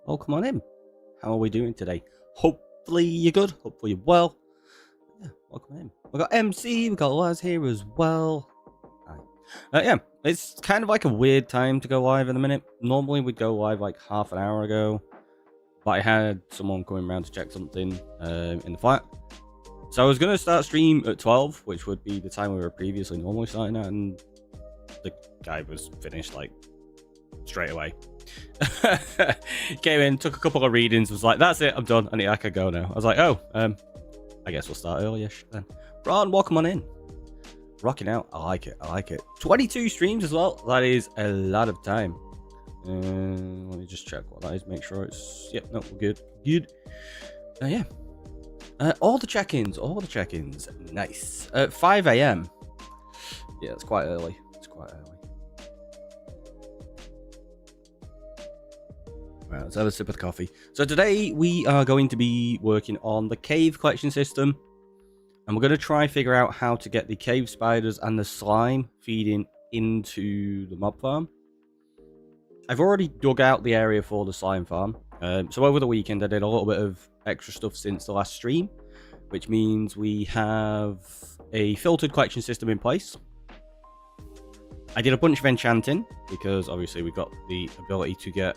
Oh, come on in. How are we doing today? Hopefully you're good. Hopefully you're well. Yeah, welcome in. We've got MC, we've got Laz here as well. Hi. Yeah, it's kind of like a weird time to go live in a minute. Normally we'd go live like half an hour ago, but I had someone coming around to check something in the flat. So I was going to start stream at 12, which would be the time we were previously normally starting at, and the guy was finished like straight away. Came in, took a couple of readings, was like, that's it, I'm done, and I could go now. I was like, oh, I guess we'll start early-ish then. Ron, welcome on in. Rocking out, I like it, I like it. 22 streams as well, that is a lot of time. Let me just check what that is, make sure it's, yep, no, we're good, good. Yeah. All the check-ins, nice. 5 a.m. Yeah, it's quite early, it's quite early. Right, let's have a sip of coffee. So today we are going to be working on the cave collection system. And we're going to try figure out how to get the cave spiders and the slime feeding into the mob farm. I've already dug out the area for the slime farm. So over the weekend I did a little bit of extra stuff since the last stream. Which means we have a filtered collection system in place. I did a bunch of enchanting because obviously we got the ability to get...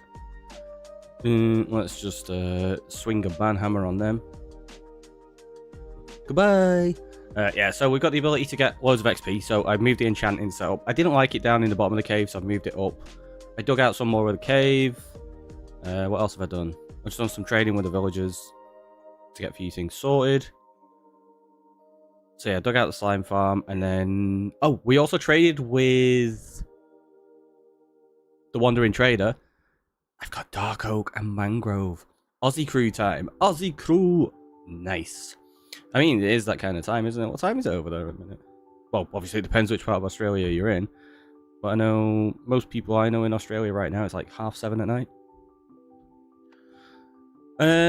let's just swing a banhammer on them. Goodbye. Yeah, so we've got the ability to get loads of XP, so I've moved the enchanting setup. I didn't like it down in the bottom of the cave, so I've moved it up. I dug out some more of the cave. What else have I done? I've just done some trading with the villagers to get a few things sorted. So yeah, I dug out the slime farm, and then... Oh, we also traded with the Wandering Trader. I've got Dark Oak and Mangrove. Aussie crew time. Aussie crew. Nice. I mean, it is that kind of time, isn't it? What time is it over there at the minute? Well, obviously it depends which part of Australia you're in. But I know most people I know in Australia right now, it's like 7:30 at night.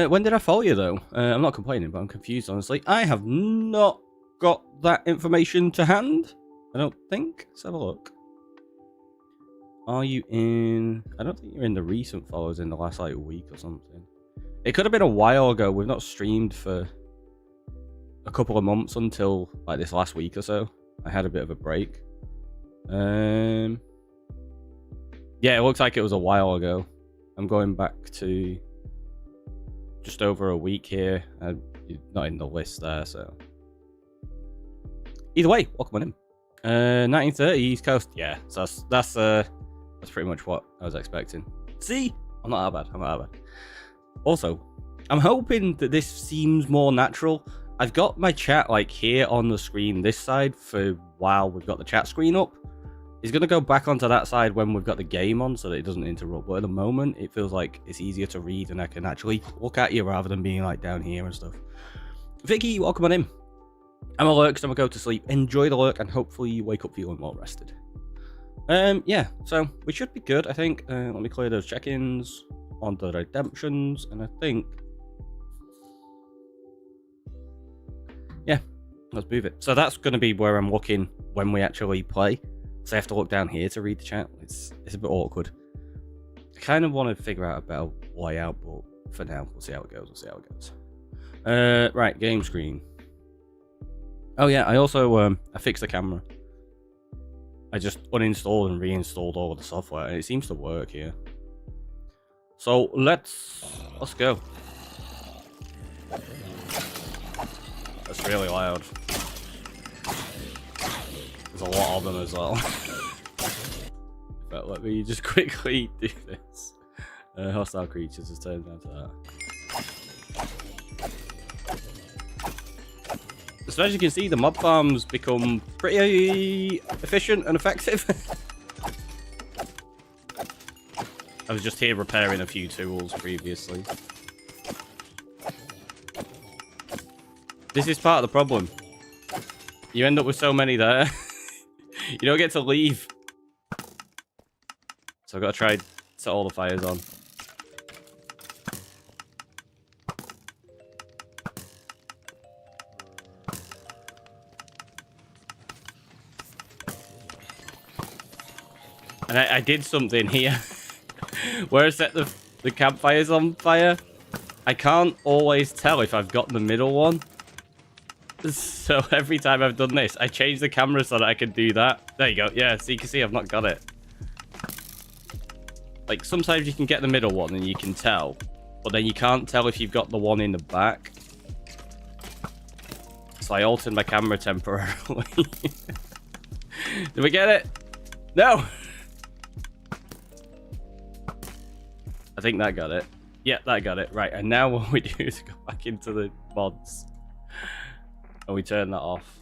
When did I follow you, though? I'm not complaining, but I'm confused, honestly. I have not got that information to hand. I don't think. Let's have a look. Are you in... I don't think you're in the recent follows in the last, like, week or something. It could have been a while ago. We've not streamed for a couple of months until, like, this last week or so. I had a bit of a break. Yeah, it looks like it was a while ago. I'm going back to just over a week here. You're not in the list there, so... Either way, welcome on in. 1930 East Coast. Yeah, so that's pretty much what I was expecting. See? I'm not that bad. I'm not that bad. Also, I'm hoping that this seems more natural. I've got my chat like here on the screen this side for while we've got the chat screen up. It's going to go back onto that side when we've got the game on so that it doesn't interrupt. But at the moment, it feels like it's easier to read and I can actually look at you rather than being like down here and stuff. Vicky, welcome on in. I'm a lurk, so I'm going to go to sleep. Enjoy the lurk and hopefully you wake up feeling well rested. Yeah, so we should be good, I think. Let me clear those check-ins on the redemptions, and I think... Yeah, let's move it. So that's going to be where I'm looking when we actually play. So I have to look down here to read the chat. It's a bit awkward. I kind of want to figure out a better layout, but for now, we'll see how it goes. Right, game screen. Oh yeah, I also I fixed the camera. I just uninstalled and reinstalled all of the software, and it seems to work here. So let's go. That's really loud. There's a lot of them as well. But let me just quickly do this. Hostile creatures, just turn down to that. So as you can see, the mob farms become pretty efficient and effective. I was just here repairing a few tools previously. This is part of the problem. You end up with so many there. You don't get to leave. So I've got to try and set all the fires on. And I did something here where I set the the campfire's on fire. I can't always tell if I've got the middle one. So every time I've done this, I change the camera so that I can do that. There you go. Yeah, so you can see I've not got it. Like, sometimes you can get the middle one and you can tell. But then you can't tell if you've got the one in the back. So I altered my camera temporarily. Did we get it? No! I think that got it. Yeah, that got it. Right, and now what we do is go back into the mods. And we turn that off.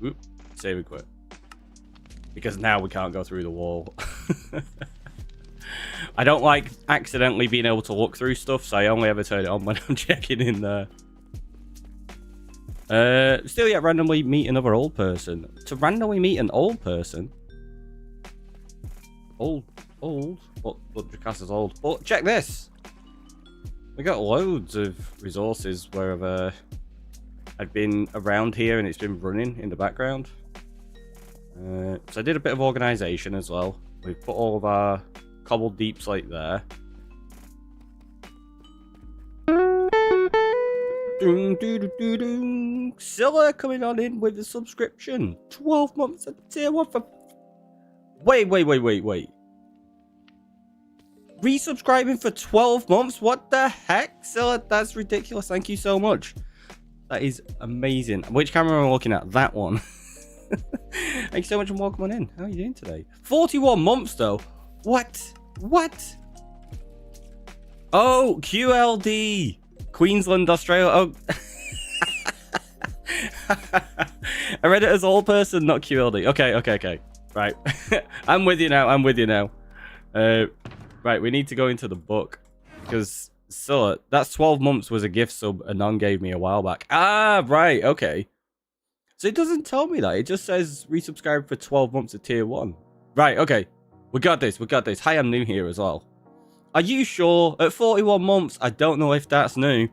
Oop, save and quit. Because now we can't go through the wall. I don't like accidentally being able to look through stuff, so I only ever turn it on when I'm checking in there. Still yet randomly meet another old person. To randomly meet an old person? Old? What class is old? But check this! We got loads of resources wherever I've been around here and it's been running in the background. So I did a bit of organization as well. We've put all of our cobbled deep slate there. Scylla coming on in with a subscription. 12 months at tier 1 for... Wait. Resubscribing for 12 months? What the heck? Scylla, that's ridiculous. Thank you so much. That is amazing. Which camera am I looking at? That one. Thank you so much and welcome on in. How are you doing today? 41 months though. What? Oh, QLD. Queensland, Australia. Oh. I read it as old person, not QLD. Okay. Right. I'm with you now. Right, we need to go into the book. Because, so, that's 12 months was a gift sub Anon gave me a while back. Ah, right, okay. So it doesn't tell me that. It just says resubscribe for 12 months at tier 1. Right, okay. We got this. Hi, I'm new here as well. Are you sure? At 41 months, I don't know if that's new.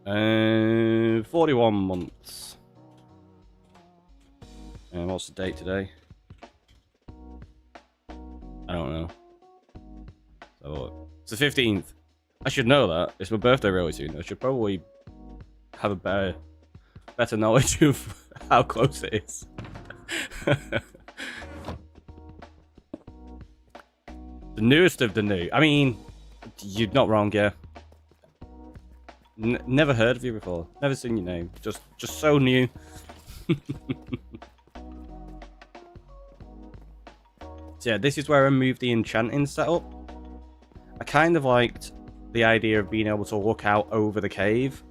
41 months. And what's the date today? I don't know. So it's the 15th. I should know that. It's my birthday really soon. I should probably have a better knowledge of how close it is. The newest of the new. I mean, you're not wrong, yeah. Never heard of you before. Never seen your name. Just so new. So yeah, this is where I moved the enchanting setup. I kind of liked the idea of being able to look out over the cave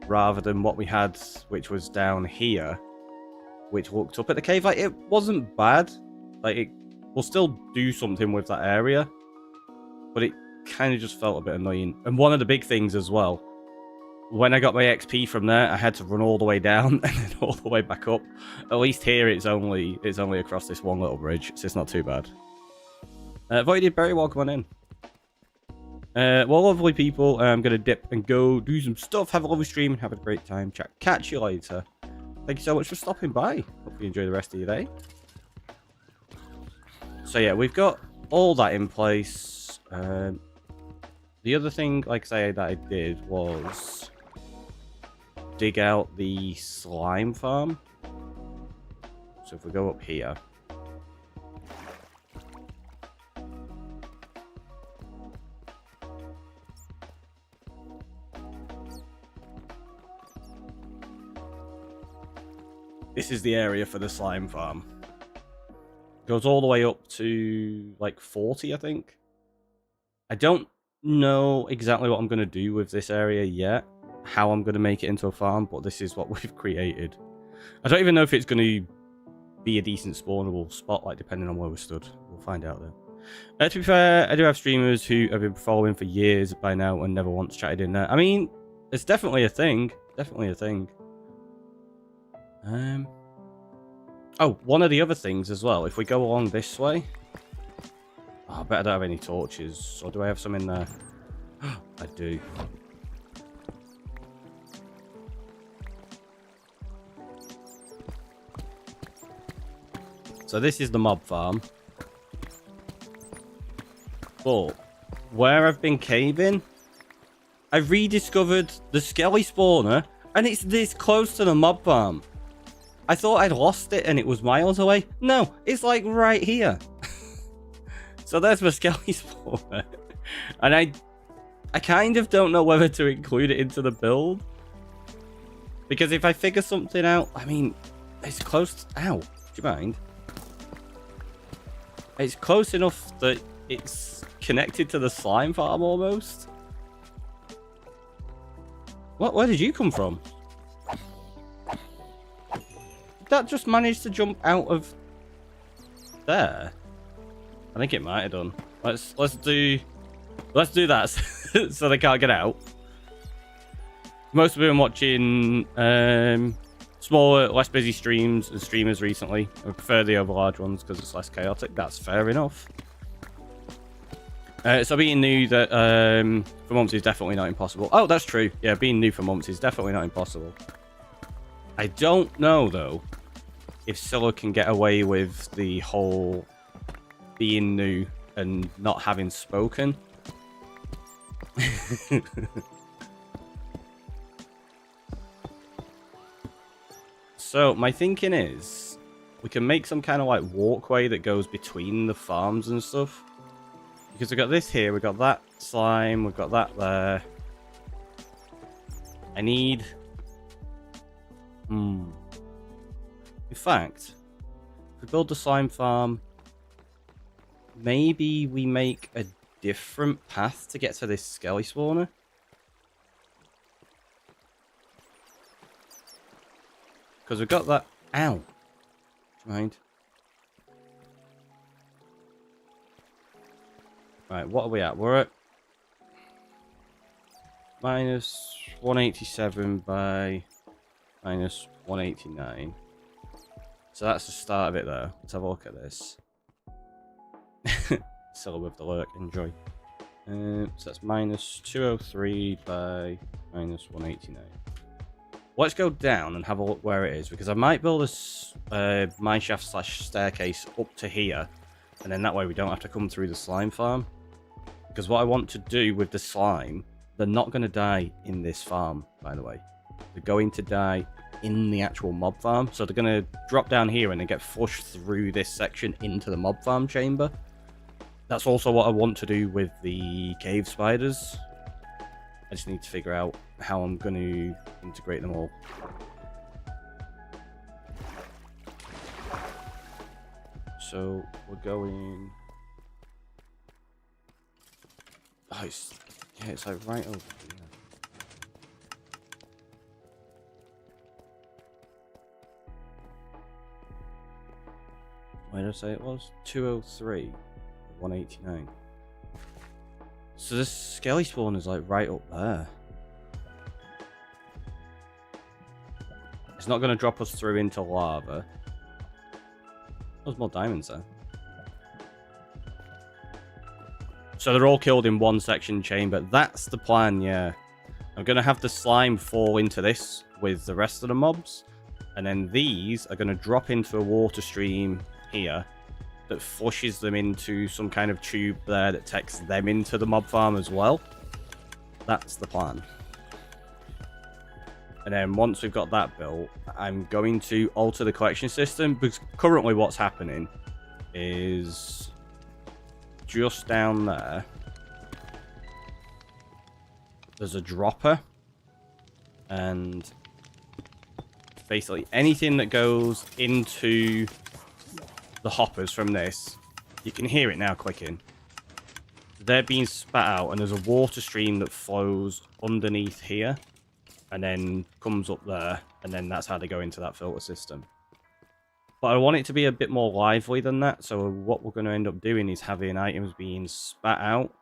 rather than what we had, which was down here, which looked up at the cave. Like, it wasn't bad. Like, it will still do something with that area, but it kind of just felt a bit annoying. And one of the big things as well, when I got my XP from there, I had to run all the way down and then all the way back up. At least here, it's only across this one little bridge, so it's not too bad. Voided Berry, welcome on in. Well, lovely people, I'm going to dip and go do some stuff, have a lovely stream, and have a great time. Catch you later. Thank you so much for stopping by. Hope you enjoy the rest of your day. So yeah, we've got all that in place. The other thing, like I say, that I did was dig out the slime farm. So if we go up here, this is the area for the slime farm. Goes all the way up to like 40, I think. I don't know exactly what I'm going to do with this area yet, how I'm going to make it into a farm, but this is what we've created. I don't even know if it's going to be a decent spawnable spot, like depending on where we stood. We'll find out though. To be fair, I do have streamers who have been following for years by now and never once chatted in there. I mean, it's definitely a thing. Definitely a thing. Oh, one of the other things as well, if we go along this way... Oh, I bet I don't have any torches. Or do I have some in there? I do. So this is the mob farm. But where I've been caving, I've rediscovered the skelly spawner, and it's this close to the mob farm. I thought I'd lost it and it was miles away. No, it's like right here. So there's my skelly spawner. And I kind of don't know whether to include it into the build. Because if I figure something out, I mean, it's close. Ow, do you mind? It's close enough that it's connected to the slime farm almost. What? Where did you come from? Did that just manage to jump out of there? I think it might have done. Let's do that so they can't get out. Most of them watching smaller, less busy streams and streamers recently. I prefer the over large ones because it's less chaotic. That's fair enough. So being new that for months is definitely not impossible. Oh, that's true. Yeah, being new for months is definitely not impossible. I don't know though if Scylla can get away with the whole being new and not having spoken. So my thinking is we can make some kind of like walkway that goes between the farms and stuff. Because we got this here, we got that slime, we've got that there. I need... In fact, if we build the slime farm, maybe we make a different path to get to this skelly spawner. Because we've got that... Ow! Do you mind? Right, what are we at? We're at minus 187 by minus 189. So that's the start of it there. Let's have a look at this. Still with the lurk, enjoy. So that's minus 203 by minus 189. Let's go down and have a look where it is, because I might build a mineshaft slash staircase up to here, and then that way we don't have to come through the slime farm. Because what I want to do with the slime, they're not going to die in this farm, by the way. They're going to die in the actual mob farm. So they're going to drop down here and then get flushed through this section into the mob farm chamber. That's also what I want to do with the cave spiders. I just need to figure out how I'm going to integrate them all. So we're going... Oh, it's like right over here. Where did I say it was? 203, 189. So this skelly spawn is like right up there. It's not going to drop us through into lava. There's more diamonds there. So they're all killed in one section chamber. That's the plan, yeah. I'm going to have the slime fall into this with the rest of the mobs. And then these are going to drop into a water stream here that flushes them into some kind of tube there that takes them into the mob farm as well. That's the plan. And then once we've got that built, I'm going to alter the collection system, because currently what's happening is just down there, there's a dropper, and basically anything that goes into the hoppers from this, you can hear it now clicking. They're being spat out, and there's a water stream that flows underneath here and then comes up there, and then that's how they go into that filter system. But I want it to be a bit more lively than that, so what we're going to end up doing is having items being spat out,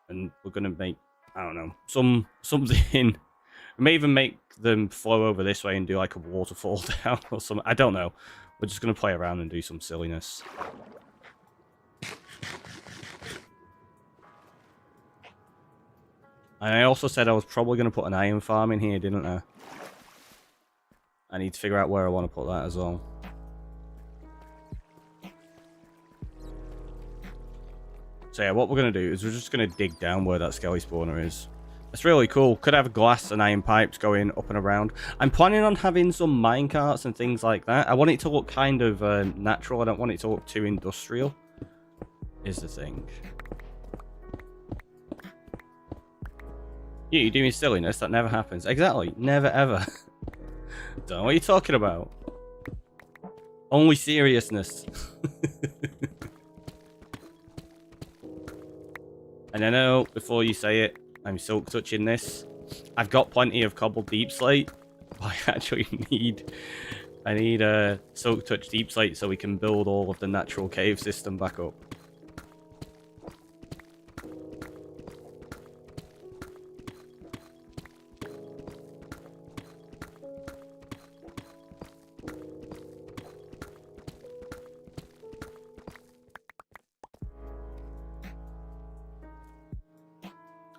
and we're going to make, I don't know, something. We may even make them flow over this way and do like a waterfall down or something. I don't know. We're just going to play around and do some silliness. And I also said I was probably going to put an iron farm in here, didn't I? I need to figure out where I want to put that as well. So yeah, what we're going to do is we're just going to dig down where that skelly spawner is. It's really cool. Could have glass and iron pipes going up and around. I'm planning on having some minecarts and things like that. I want it to look kind of natural. I don't want it to look too industrial, is the thing. You doing silliness? That never happens. Exactly. Never ever. Don't know what you're talking about. Only seriousness. And I know, before you say it, I'm silk touching this. I've got plenty of cobbled deep slate. I actually I need a silk touch deep slate so we can build all of the natural cave system back up.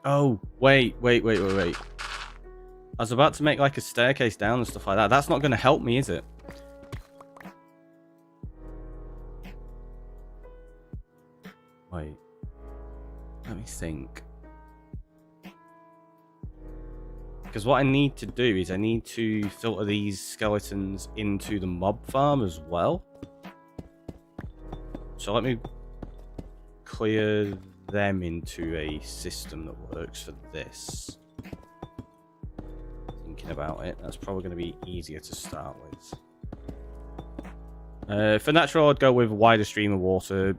Oh, wait. I was about to make like a staircase down and stuff like that. That's not going to help me, is it? Wait. Let me think. Because what I need to do is I need to filter these skeletons into the mob farm as well. So let me clear them into a system that works for this. Thinking about it, that's probably going to be easier to start with. For natural, I'd go with a wider stream of water.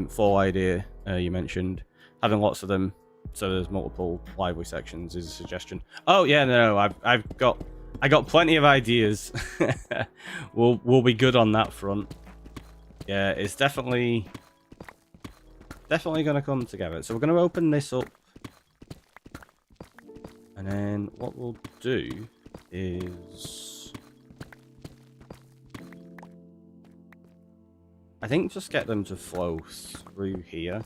Fall idea you mentioned, having lots of them so there's multiple lively sections is a suggestion. Oh yeah, no, I got plenty of ideas. We'll be good on that front. Yeah, it's definitely going to come together. So we're going to open this up. And then what we'll do is, I think just get them to flow through here.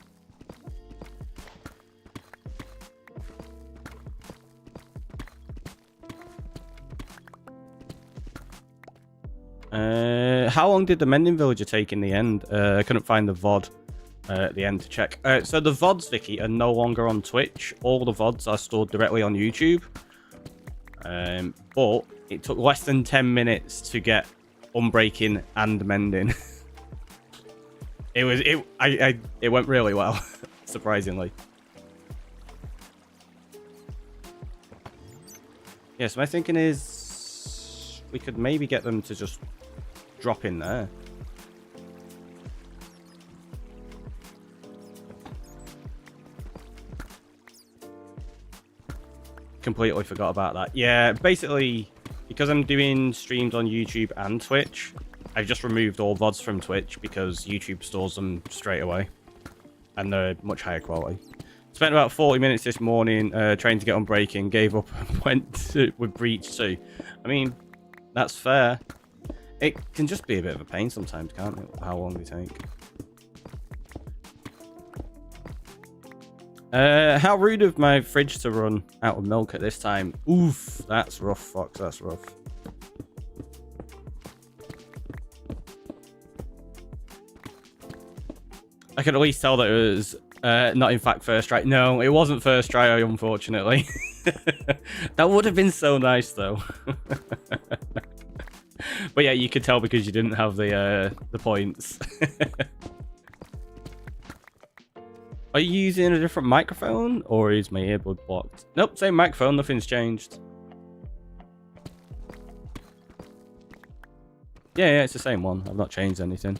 How long did the Mending Villager take in the end? I couldn't find the VOD at the end to check. So the VODs, Vicky, are no longer on Twitch. All the VODs are stored directly on YouTube. But it took less than 10 minutes to get unbreaking and mending. It went really well, surprisingly. Yeah, so my thinking is we could maybe get them to just drop in there. Completely forgot about that. Yeah, basically, because I'm doing streams on YouTube and Twitch, I've just removed all VODs from Twitch because YouTube stores them straight away. And they're much higher quality. Spent about 40 minutes this morning trying to get on Unbreaking, gave up and went with Breach 2. I mean, that's fair. It can just be a bit of a pain sometimes, can't it? How long they take. How rude of my fridge to run out of milk at this time. Oof, that's rough, Fox, that's rough. I could at least tell that it was not in fact first try. No, it wasn't first try, unfortunately. That would have been so nice, though. But yeah, you could tell because you didn't have the points. Are you using a different microphone, or is my earbud blocked? Nope, same microphone, nothing's changed. Yeah, it's the same one. I've not changed anything.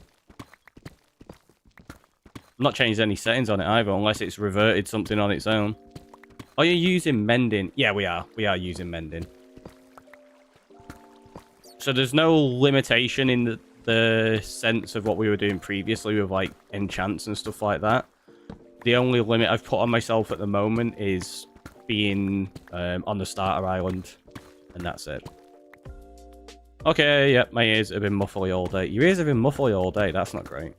I've not changed any settings on it either, unless it's reverted something on its own. Are you using mending? Yeah, we are. We are using mending. So there's no limitation in the sense of what we were doing previously with like enchants and stuff like that. The only limit I've put on myself at the moment is being on the starter island, and that's it. Okay, yep, my ears have been muffly all day. Your ears have been muffly all day, that's not great.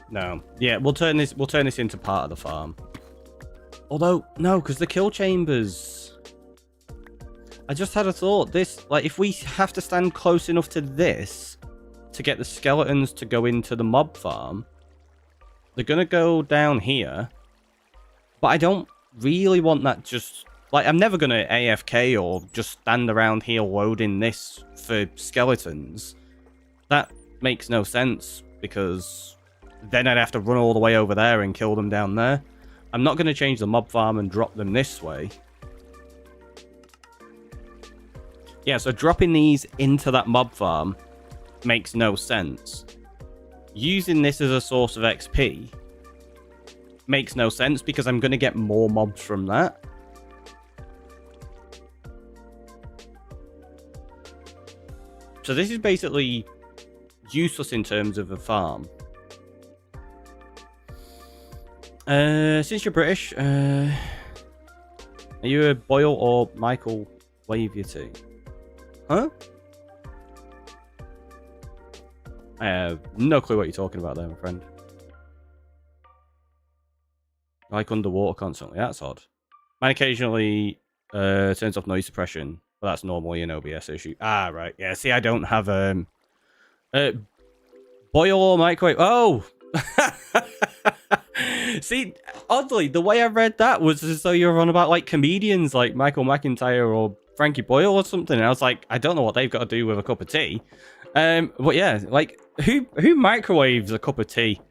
No. Yeah, we'll turn this into part of the farm. Although, no, because the kill chambers... I just had a thought. This, like, if we have to stand close enough to this to get the skeletons to go into the mob farm, they're going to go down here. But I don't really want that just... Like, I'm never going to AFK or just stand around here loading this for skeletons. That makes no sense, because then I'd have to run all the way over there and kill them down there. I'm not going to change the mob farm and drop them this way. Yeah, so dropping these into that mob farm makes no sense. Using this as a source of XP makes no sense, because I'm going to get more mobs from that. So this is basically useless in terms of a farm. Since you're British, are you a Boyle or Michael Waverty? Huh? I have no clue what you're talking about there, my friend. Like underwater constantly, that's odd. Mine occasionally turns off noise suppression, but that's normally an OBS issue. Ah, right. Yeah, see, I don't have boil or microwave. Oh! See, oddly, the way I read that was as though you were on about, like, comedians like Michael McIntyre or Frankie Boyle or something. And I was like, I don't know what they've got to do with a cup of tea. But yeah, like, who microwaves a cup of tea?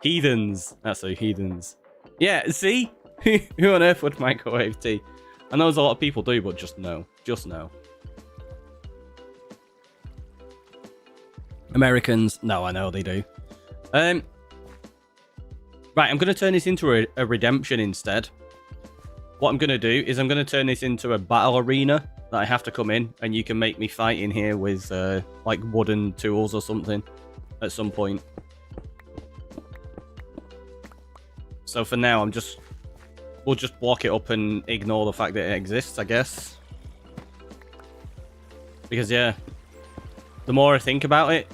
Heathens. That's so heathens. Yeah, see? Who on earth would microwave tea? I know there's a lot of people do, but just no. Just no. Americans, no, I know they do. Right, I'm going to turn this into a redemption instead. What I'm going to do is I'm going to turn this into a battle arena that I have to come in, and you can make me fight in here with, like, wooden tools or something at some point. So for now, we'll just block it up and ignore the fact that it exists, I guess. Because, yeah, the more I think about it,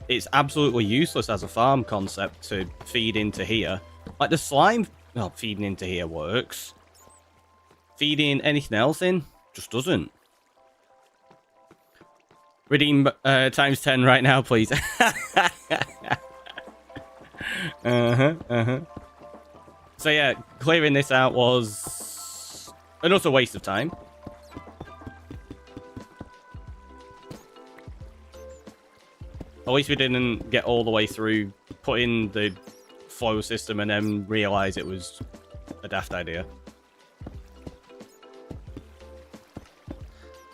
it's absolutely useless as a farm concept to feed into here. Like, the slime, well, feeding into here works. Feeding anything else in just doesn't. Redeem times 10 right now, please. So yeah, clearing this out was an utter waste of time. At least we didn't get all the way through, put in the flow system, and then realize it was a daft idea.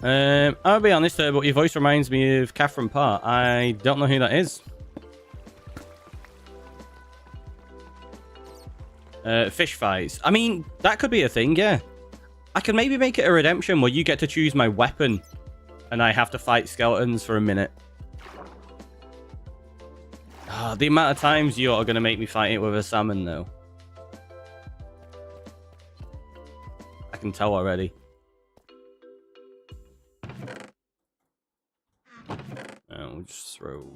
I'll be honest, but your voice reminds me of Catherine Parr. I don't know who that is. Fish fights. I mean, that could be a thing, yeah. I could maybe make it a redemption where you get to choose my weapon, and I have to fight skeletons for a minute. The amount of times you are going to make me fight it with a salmon, though. I can tell already. I'll just throw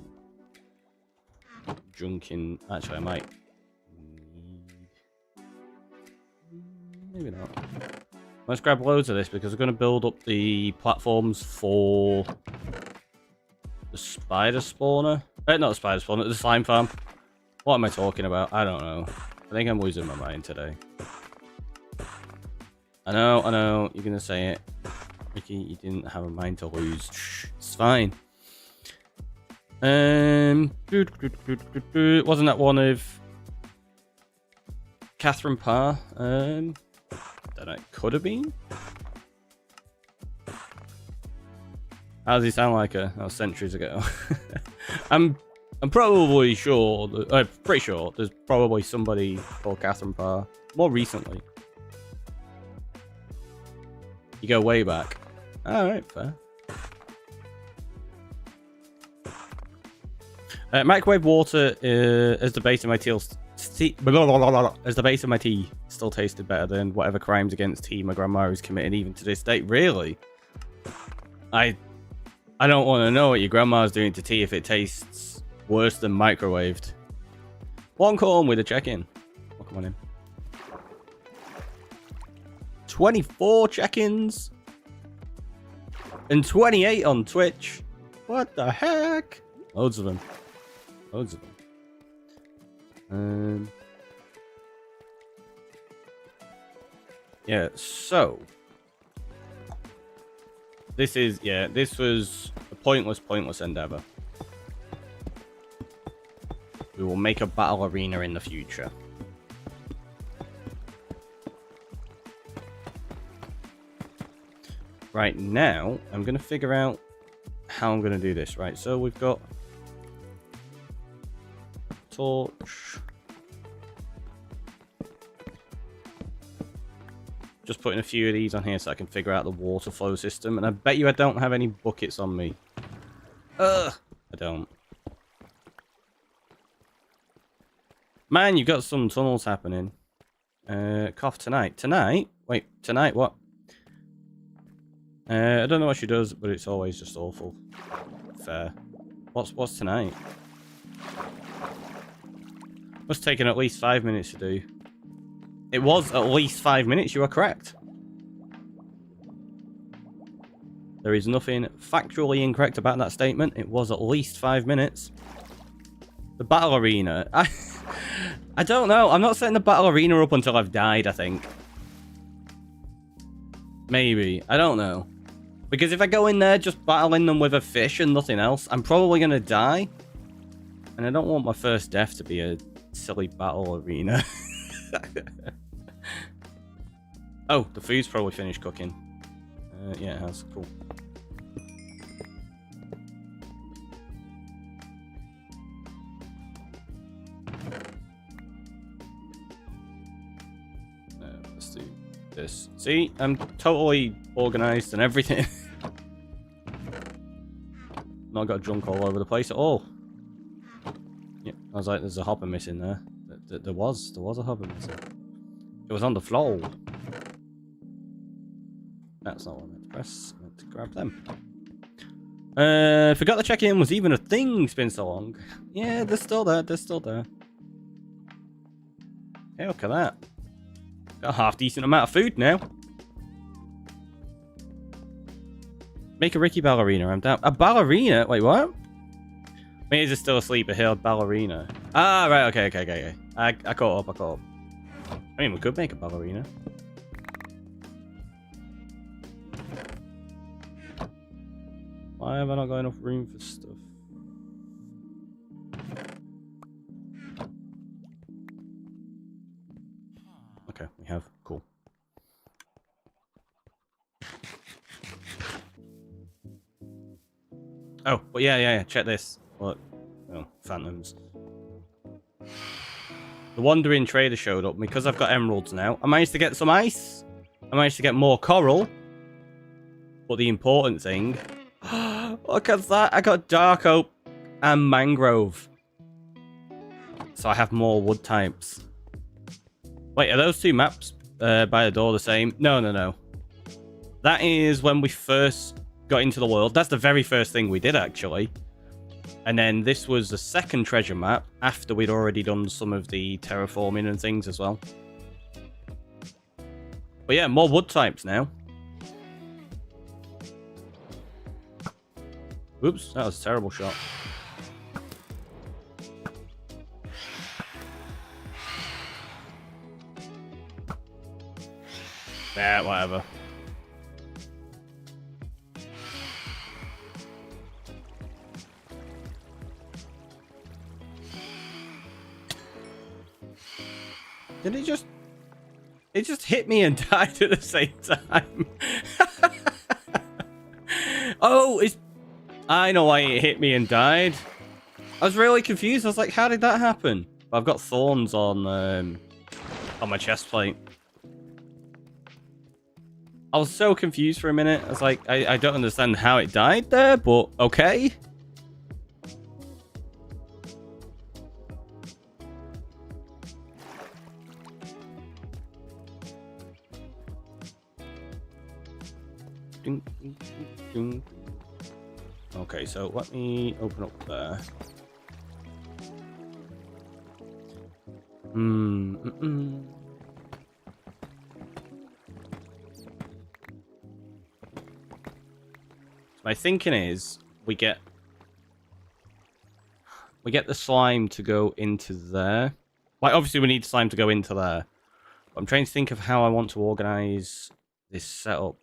junk in. Actually, I might. Maybe not. Let's grab loads of this because we're going to build up the platforms for the spider spawner. Not the spider spawner, the slime farm. What am I talking about? I don't know. I think I'm losing my mind today. I know. You're going to say it. Ricky, you didn't have a mind to lose. Shh, it's fine. Wasn't that one of Catherine Parr? That it could have been. How does he sound like her? That was centuries ago. I'm probably sure. I'm pretty sure there's probably somebody called Catherine Parr more recently. You go way back. All right, fair. Microwave water as the base of my tea. As the base of my tea still tasted better than whatever crimes against tea my grandma is committing even to this day. Really? I don't want to know what your grandma's doing to tea if it tastes worse than microwaved. One call with a check-in. Oh, come on in. 24 check-ins. And 28 on Twitch. What the heck? Loads of them. Loads of them. Yeah, so this was a pointless endeavor. We will make a battle arena in the future. Right now, I'm going to figure out how I'm going to do this. Right, so we've got torch. Just putting a few of these on here so I can figure out the water flow system. And I bet you I don't have any buckets on me. Ugh, I don't. Man, you've got some tunnels happening. Cough tonight. Tonight? Wait, tonight what? I don't know what she does, but it's always just awful. Fair. What's tonight? Must have taken at least 5 minutes to do. It was at least 5 minutes, you are correct. There is nothing factually incorrect about that statement. It was at least 5 minutes. The battle arena. I don't know. I'm not setting the battle arena up until I've died, I think. Maybe. I don't know. Because if I go in there just battling them with a fish and nothing else, I'm probably going to die. And I don't want my first death to be a silly battle arena. Oh, the food's probably finished cooking. Yeah, it has. Cool. Let's do this. See, I'm totally organized and everything. Not got junk all over the place at all. Yeah, I was like, there's a hopper missing there. There was a hopper missing. It was on the floor. That's not what I meant to press. I meant to grab them. Forgot the check-in was even a thing. It's been so long. Yeah, they're still there. They're still there. Hey, look at that. Got a half-decent amount of food now. Make a Ricky ballerina. I'm down. A ballerina? Wait, what? Maybe he's still asleep. A hill ballerina. Ah, right. Okay. I caught up. I mean, we could make a ballerina. Why have I not got enough room for stuff? Okay, we have. Cool. Oh, but yeah. Check this. Look. Oh, phantoms. The Wandering Trader showed up. Because I've got emeralds now, I managed to get some ice. I managed to get more coral. But the important thing... Look at that. I got dark oak and mangrove. So I have more wood types. Wait, are those two maps by the door the same? No. That is when we first got into the world. That's the very first thing we did, actually. And then this was the second treasure map after we'd already done some of the terraforming and things as well. But yeah, more wood types now. Oops, that was a terrible shot. Yeah, whatever. Did it just... It just hit me and died at the same time. Oh, it's... I know why it hit me and died. I was really confused. I was like, how did that happen? I've got thorns on my chest plate. I was so confused for a minute. I was like, I don't understand how it died there, but okay. Okay, so let me open up there. My thinking is we get the slime to go into there. Like, obviously we need slime to go into there. But I'm trying to think of how I want to organize this setup.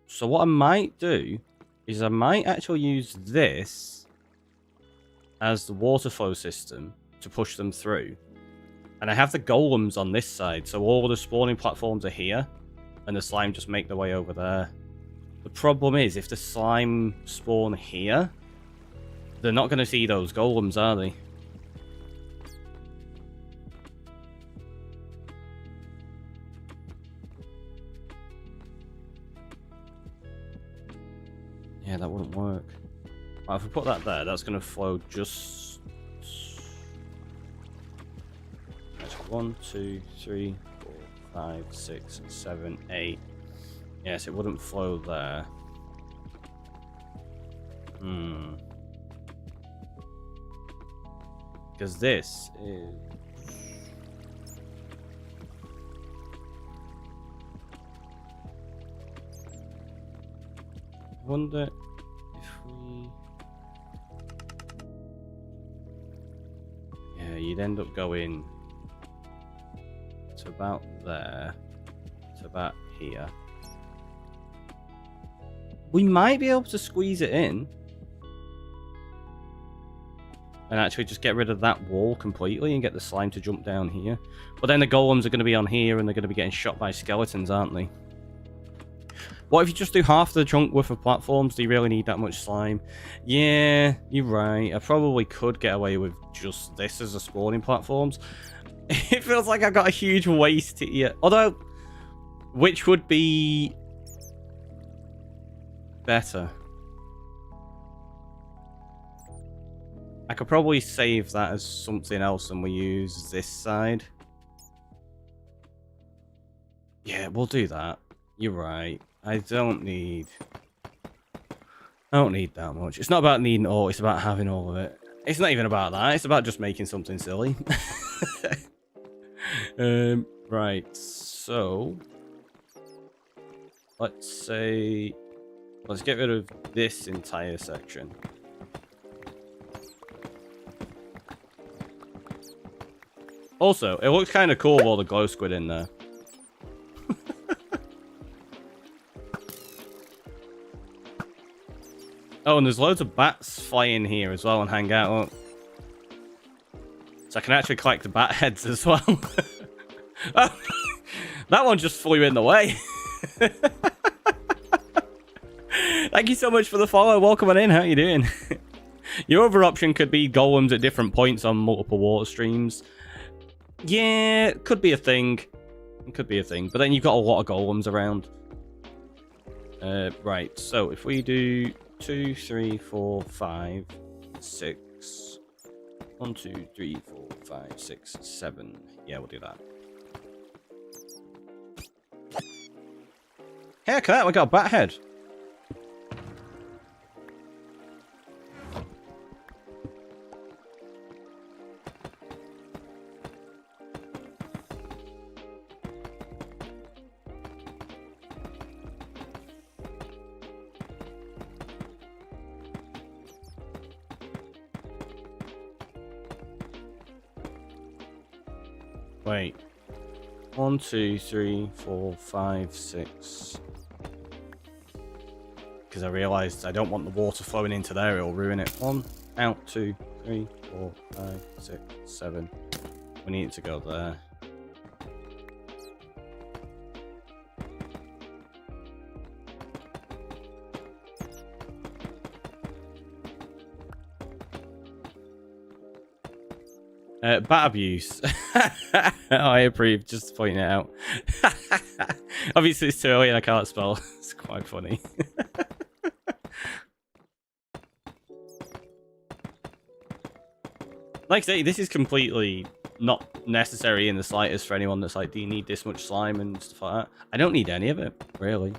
So what I might do is I might actually use this as the water flow system to push them through. And I have the golems on this side, so all the spawning platforms are here, and the slime just make their way over there. The problem is, if the slime spawn here, they're not going to see those golems, are they? Yeah, that wouldn't work. Right, if we put that there, that's going to flow just... That's 1, 2, 3, 4, 5, 6, 7, 8. Yes, it wouldn't flow there. Because this is... I wonder if we... Yeah, you'd end up going to about there, to about here. We might be able to squeeze it in and actually just get rid of that wall completely and get the slime to jump down here. But then the golems are going to be on here and they're going to be getting shot by skeletons, aren't they? What if you just do half the chunk worth of platforms? Do you really need that much slime? Yeah, you're right. I probably could get away with just this as a spawning platforms. It feels like I've got a huge waste here. Although, which would be better? I could probably save that as something else and we use this side. Yeah, we'll do that. You're right. I don't need that much. It's not about needing all, it's about having all of it. It's not even about that. It's about just making something silly. Right. So let's get rid of this entire section. Also, it looks kind of cool with all the glow squid in there. Oh, and there's loads of bats fly in here as well and hang out. Oh. So I can actually collect the bat heads as well. Oh, that one just flew in the way. Thank you so much for the follow. Welcome on in. How are you doing? Your other option could be golems at different points on multiple water streams. Yeah, it could be a thing. It could be a thing. But then you've got a lot of golems around. Right, so if we do 2, 3, 4, 5, 6. 1, 2, 3, 4, 5, 6, 7. Yeah, we'll do that. Heck, that we got a bat head. Wait. 1, 2, 3, 4, 5, 6. Because I realised I don't want the water flowing into there, it'll ruin it. 1, out, 2, 3, 4, 5, 6, 7. We need it to go there. Bat abuse. I approve, just pointing it out. Obviously it's too early and I can't spell. It's quite funny. Like I say, this is completely not necessary in the slightest for anyone that's like, do you need this much slime and stuff like that? I don't need any of it, really.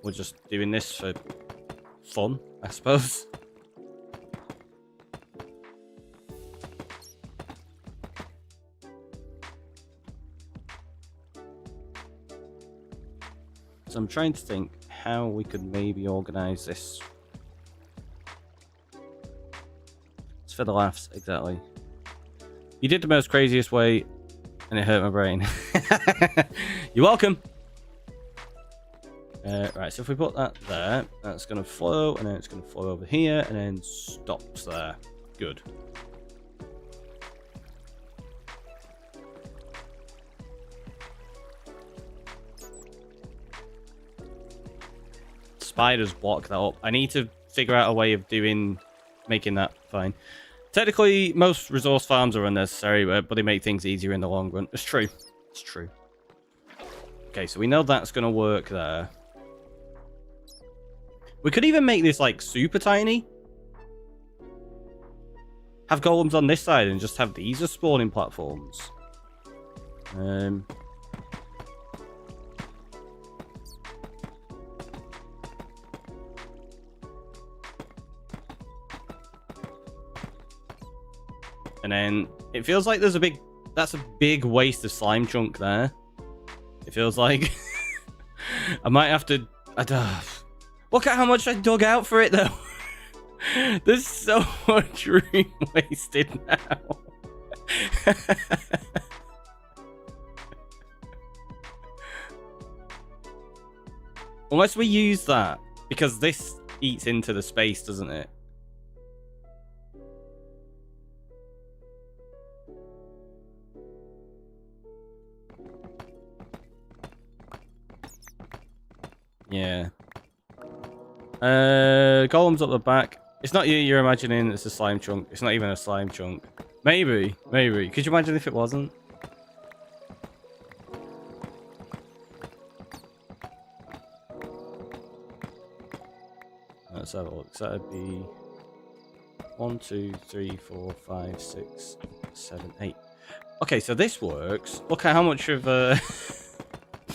We're just doing this for fun, I suppose. So I'm trying to think how we could maybe organize this. It's for the laughs, exactly. You did the most craziest way, and it hurt my brain. You're welcome. Right, so if we put that there, that's going to flow, and then it's going to flow over here, and then stops there. Good. Spiders block that up. I need to figure out a way of making that fine. Technically, most resource farms are unnecessary, but they make things easier in the long run. It's true. It's true. Okay, so we know that's going to work there. We could even make this, like, super tiny. Have golems on this side and just have these as spawning platforms. And then it feels like there's that's a big waste of slime chunk there. It feels like I might have to, look at how much I dug out for it though. There's so much room wasted now. Unless we use that, because this eats into the space, doesn't it? Yeah. Golems up the back. It's not you're imagining it's a slime chunk. It's not even a slime chunk. Maybe. Could you imagine if it wasn't? Let's have a look. So that'd be 1, 2, 3, 4, 5, 6, 7, 8. Okay, so this works. Look at how much of the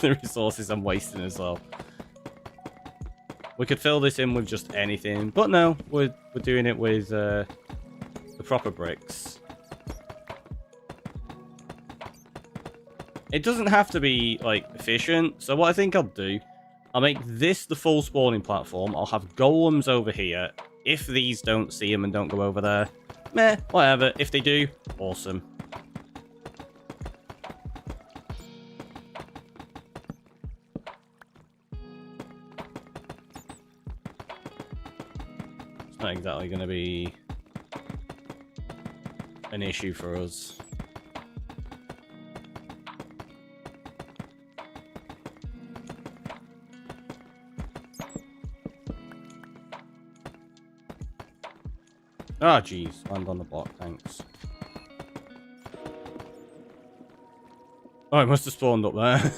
resources I'm wasting as well. We could fill this in with just anything, but no, we're doing it with the proper bricks. It doesn't have to be like efficient, so what I think I'll do, I'll make this the full spawning platform. I'll have golems over here. If these don't see them and don't go over there, meh, whatever. If they do, awesome. Not exactly going to be an issue for us. Ah, geez, land on the block, thanks. Oh, it must have spawned up there.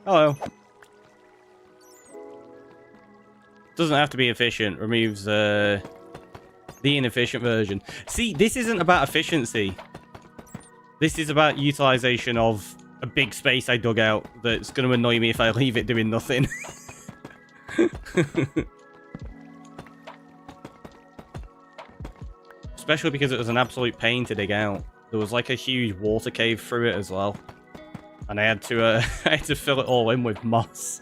Hello. Doesn't have to be efficient. Removes the inefficient version. See, this isn't about efficiency. This is about utilization of a big space I dug out that's going to annoy me if I leave it doing nothing. Especially because it was an absolute pain to dig out. There was like a huge water cave through it as well. And I had to fill it all in with moss.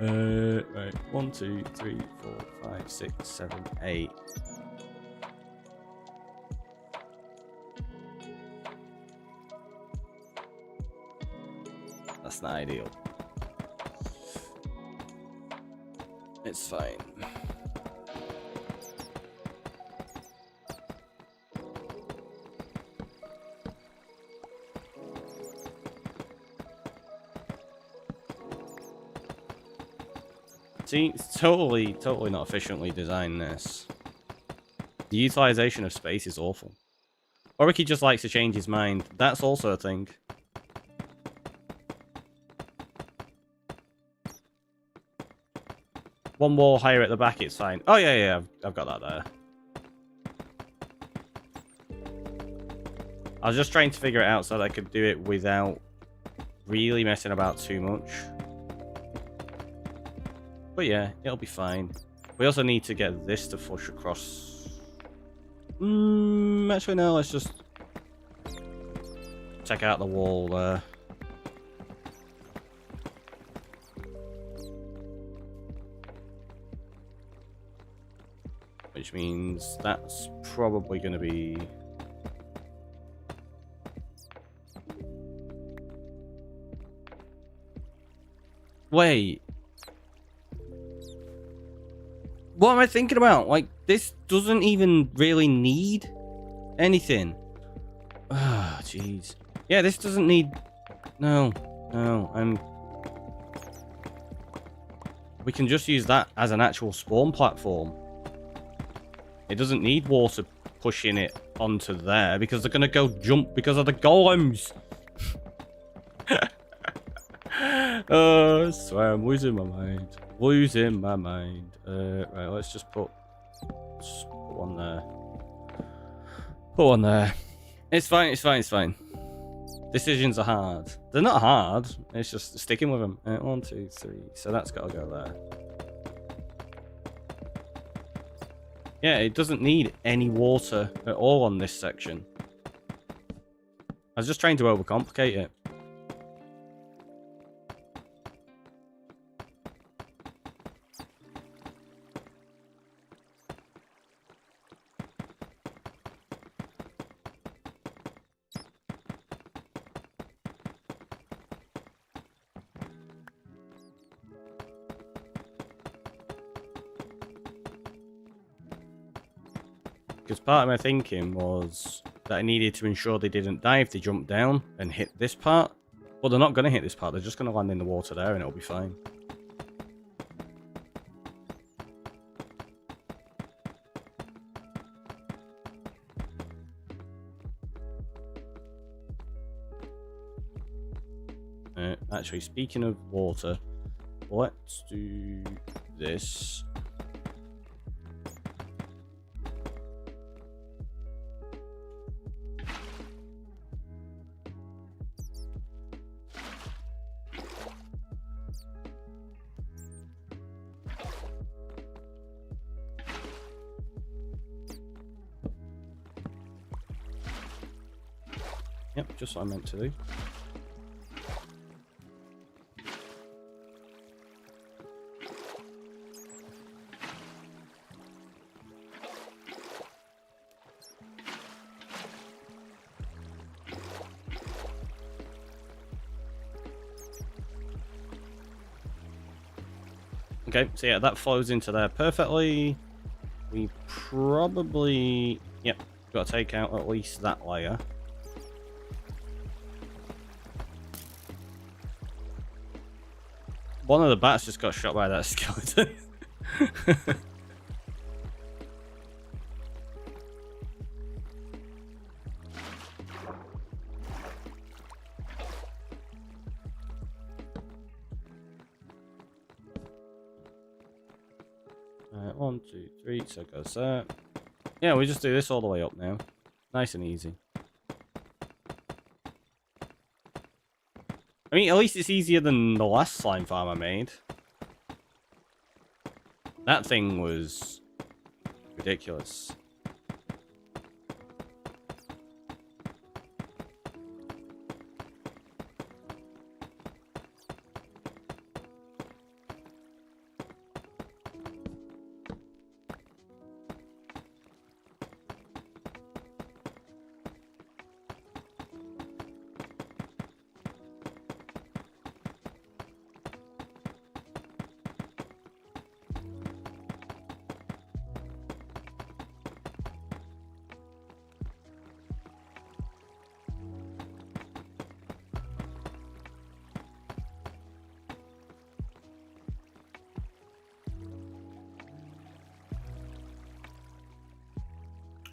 Right. 1, 2, 3, 4, 5, 6, 7, 8. That's not ideal. It's fine. See, it's totally not efficiently designed, this. The utilization of space is awful. Or he just likes to change his mind. That's also a thing. One wall higher at the back, it's fine. Oh, yeah, I've got that there. I was just trying to figure it out so that I could do it without really messing about too much. But yeah, it'll be fine. We also need to get this to flush across. Actually, no, let's just check out the wall there. which means that's probably going to be... Wait. What am I thinking about? Like, this doesn't even really need anything. Ah, jeez. Yeah, this doesn't need... No, we can just use that as an actual spawn platform. It doesn't need water pushing it onto there because they're gonna go jump because of the golems. Oh, I swear I'm losing my mind. Losing my mind. Right, let's just put one there. Put one there. It's fine, it's fine, it's fine. Decisions are hard. They're not hard. It's just sticking with them. 1, 2, 3. So that's got to go there. Yeah, it doesn't need any water at all on this section. I was just trying to overcomplicate it. Because part of my thinking was that I needed to ensure they didn't die if they jumped down and hit this part. Well, they're not going to hit this part. They're just going to land in the water there and it'll be fine. Actually, speaking of water, let's do this. Yep, just what I meant to do. Okay, so yeah, that flows into there perfectly. We probably, yep, got to take out at least that layer. One of the bats just got shot by that skeleton. Alright, 1, 2, 3, so it goes there. Yeah, we just do this all the way up now. Nice and easy. I mean, at least it's easier than the last slime farm I made. That thing was ridiculous.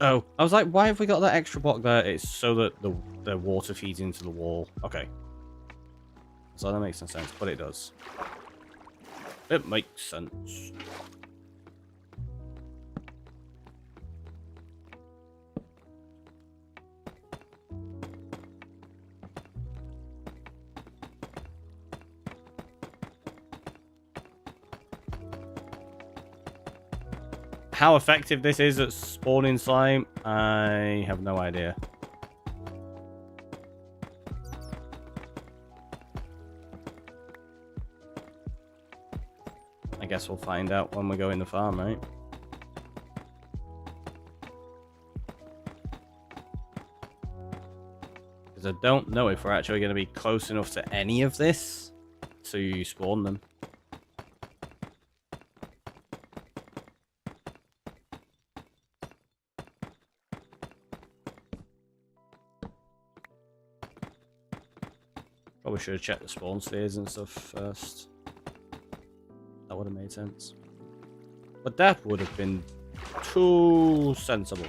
Oh, I was like, why have we got that extra block there? It's so that the water feeds into the wall. Okay. So that makes no sense, but it does. It makes sense. How effective this is at spawning slime, I have no idea. I guess we'll find out when we go in the farm, right? Because I don't know if we're actually going to be close enough to any of this to spawn them. Probably should have checked the spawn spheres and stuff first. That would have made sense. But that would have been too sensible.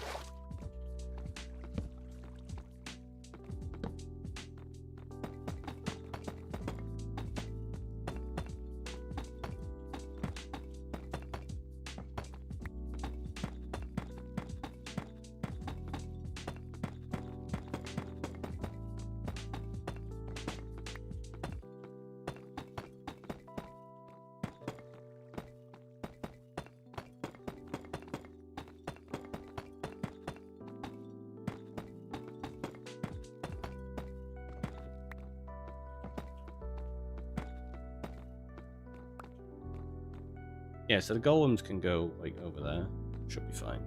Yeah, so the golems can go, like, over there. Should be fine.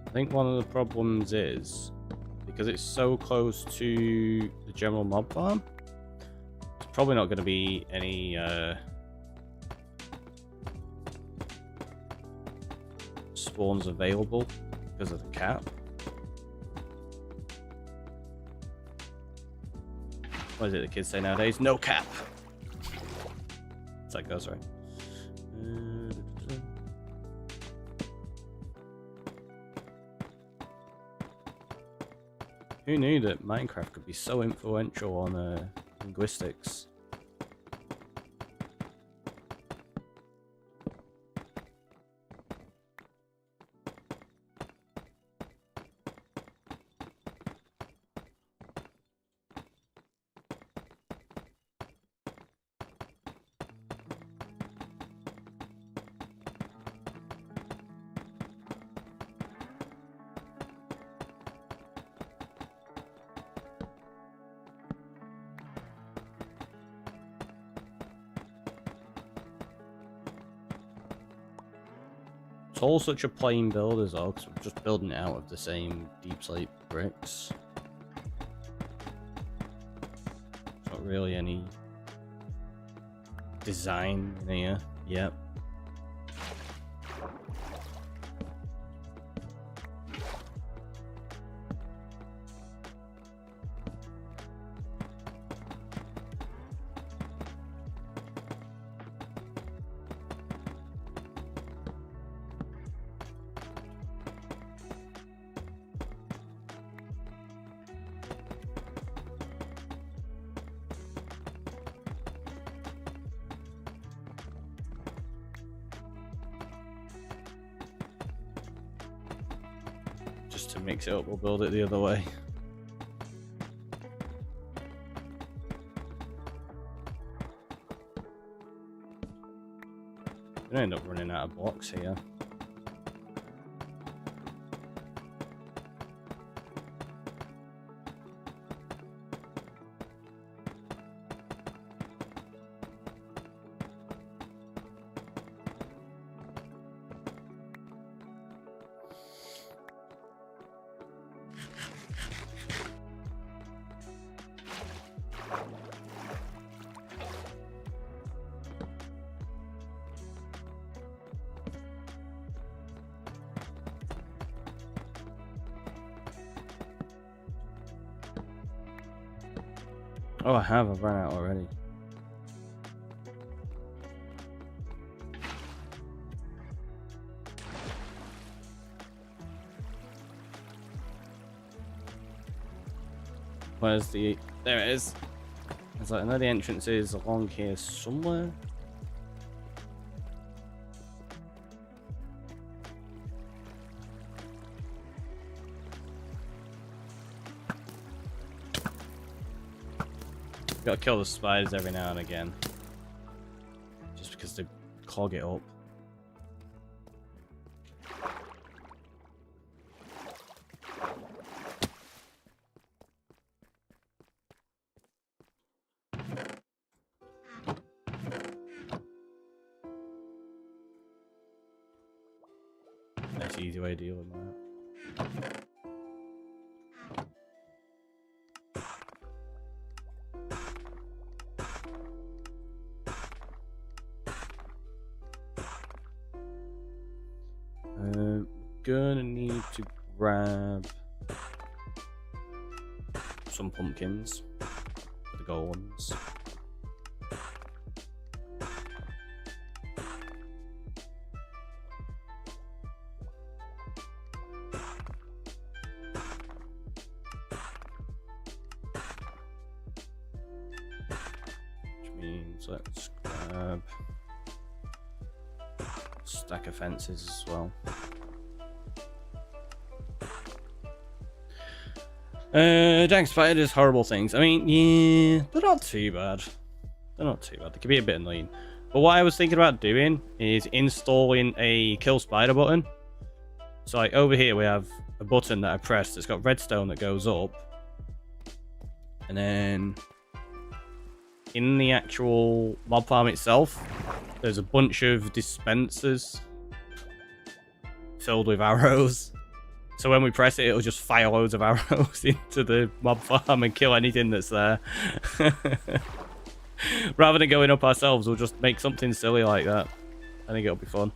I think one of the problems is, because it's so close to the general mob farm, there's probably not going to be any spawns available because of the cap. What is it the kids say nowadays? No cap! It's like goes, right? Who knew that Minecraft could be so influential on linguistics? It's all such a plain build as well, because we're just building it out of the same deep slate bricks. Not really any design in here. Yep. Just to mix it up, we'll build it the other way. We're gonna end up running out of blocks here. Oh, I have. I've run out already. Where's the... There it is. It's like, I know the entrance is along here somewhere. Gotta kill the spiders every now and again. Just because they clog it up. nice easy way of dealing with that. Gonna need to grab some pumpkins, the gold ones. Which means let's grab a stack of fences as well. Giant spiders, horrible things. I mean, yeah, they're not too bad. They're not too bad. They can be a bit annoying. But what I was thinking about doing is installing a kill spider button. So like over here we have a button that I press that's got redstone that goes up. And then in the actual mob farm itself, there's a bunch of dispensers filled with arrows. So when we press it, it'll just fire loads of arrows into the mob farm and kill anything that's there. Rather than going up ourselves, we'll just make something silly like that. I think it'll be fun.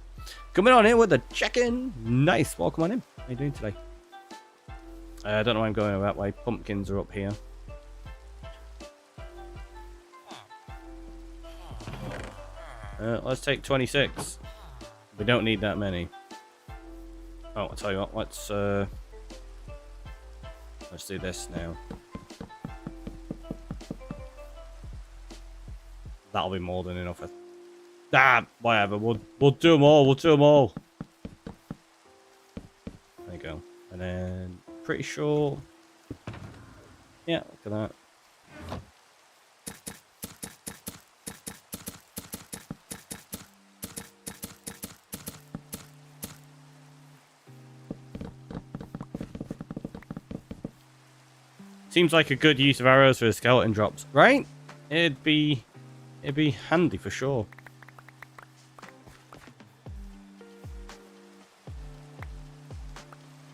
Coming on in with the check-in. Nice. Welcome on in. How you doing today? I don't know why I'm going that way. Pumpkins are up here. Let's take 26. We don't need that many. Oh, I'll tell you what, let's do this now. That'll be more than enough. Whatever, we'll do them all, There you go. And then, pretty sure... Yeah, look at that. Seems like a good use of arrows for the skeleton drops, right? It'd be handy for sure.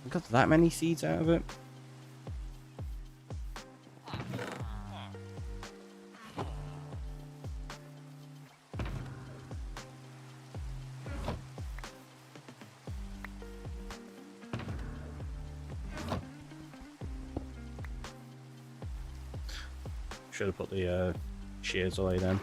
I got that many seeds out of it. Should have put the shears away then.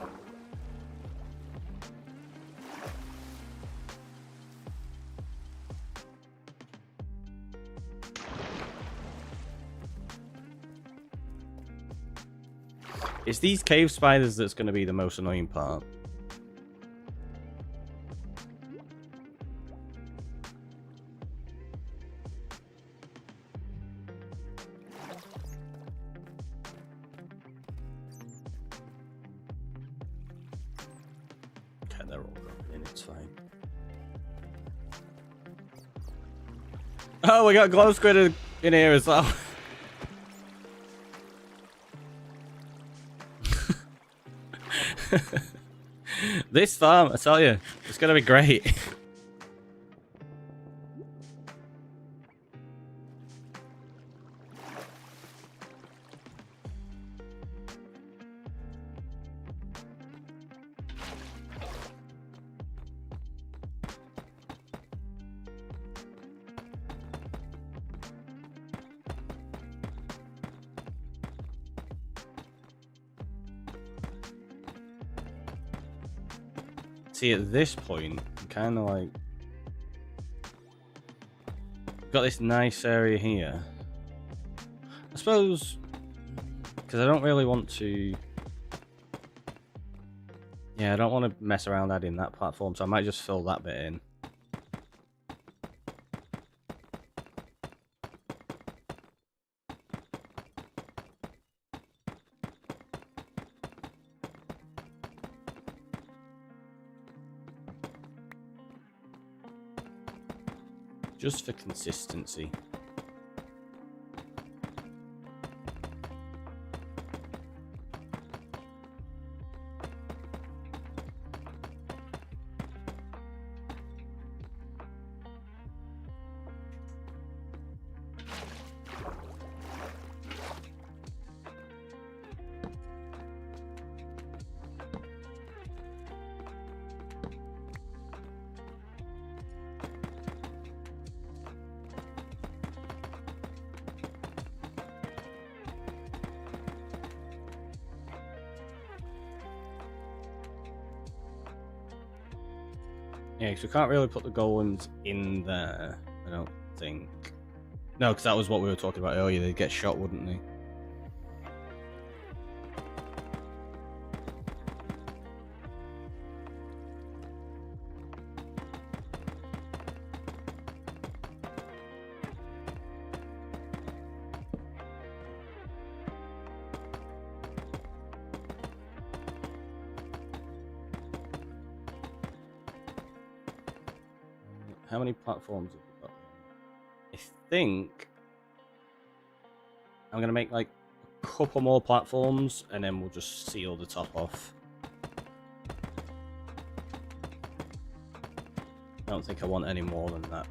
It's these cave spiders that's going to be the most annoying part. Okay, they're all dropping in, it's fine. Oh, we got glow squid in here as well. This farm, I tell you, it's gonna be great. See, at this point, I'm kind of like... got this nice area here. I suppose... because I don't really want to... yeah, I don't want to mess around adding that platform, so I might just fill that bit in. Just for consistency. Yeah, because we can't really put the golems in there, I don't think. No, because that was what we were talking about earlier. They'd get shot, wouldn't they? How many platforms have we got? I think I'm going to make like a couple more platforms and then we'll just seal the top off. I don't think I want any more than that.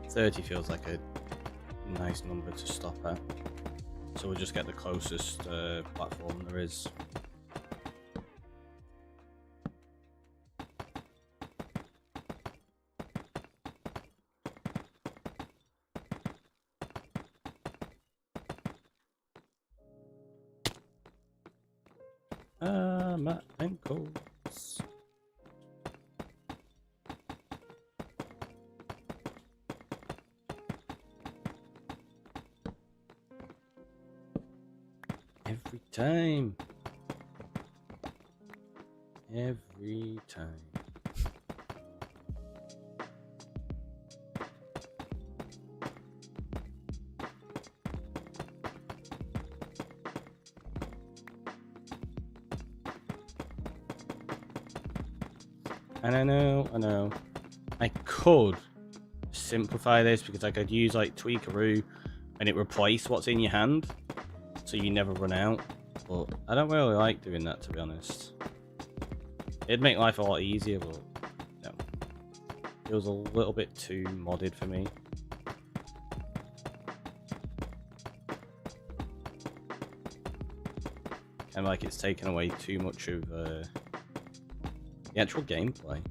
$30 feels like a nice number to stop at. So we'll just get the closest platform there is. My ankles. Every time. Every time. And I know. I could simplify this because I could use like Tweakaroo and it replace what's in your hand so you never run out. But I don't really like doing that, to be honest. It'd make life a lot easier, but no. It was a little bit too modded for me. And like it's taken away too much of the actual gameplay.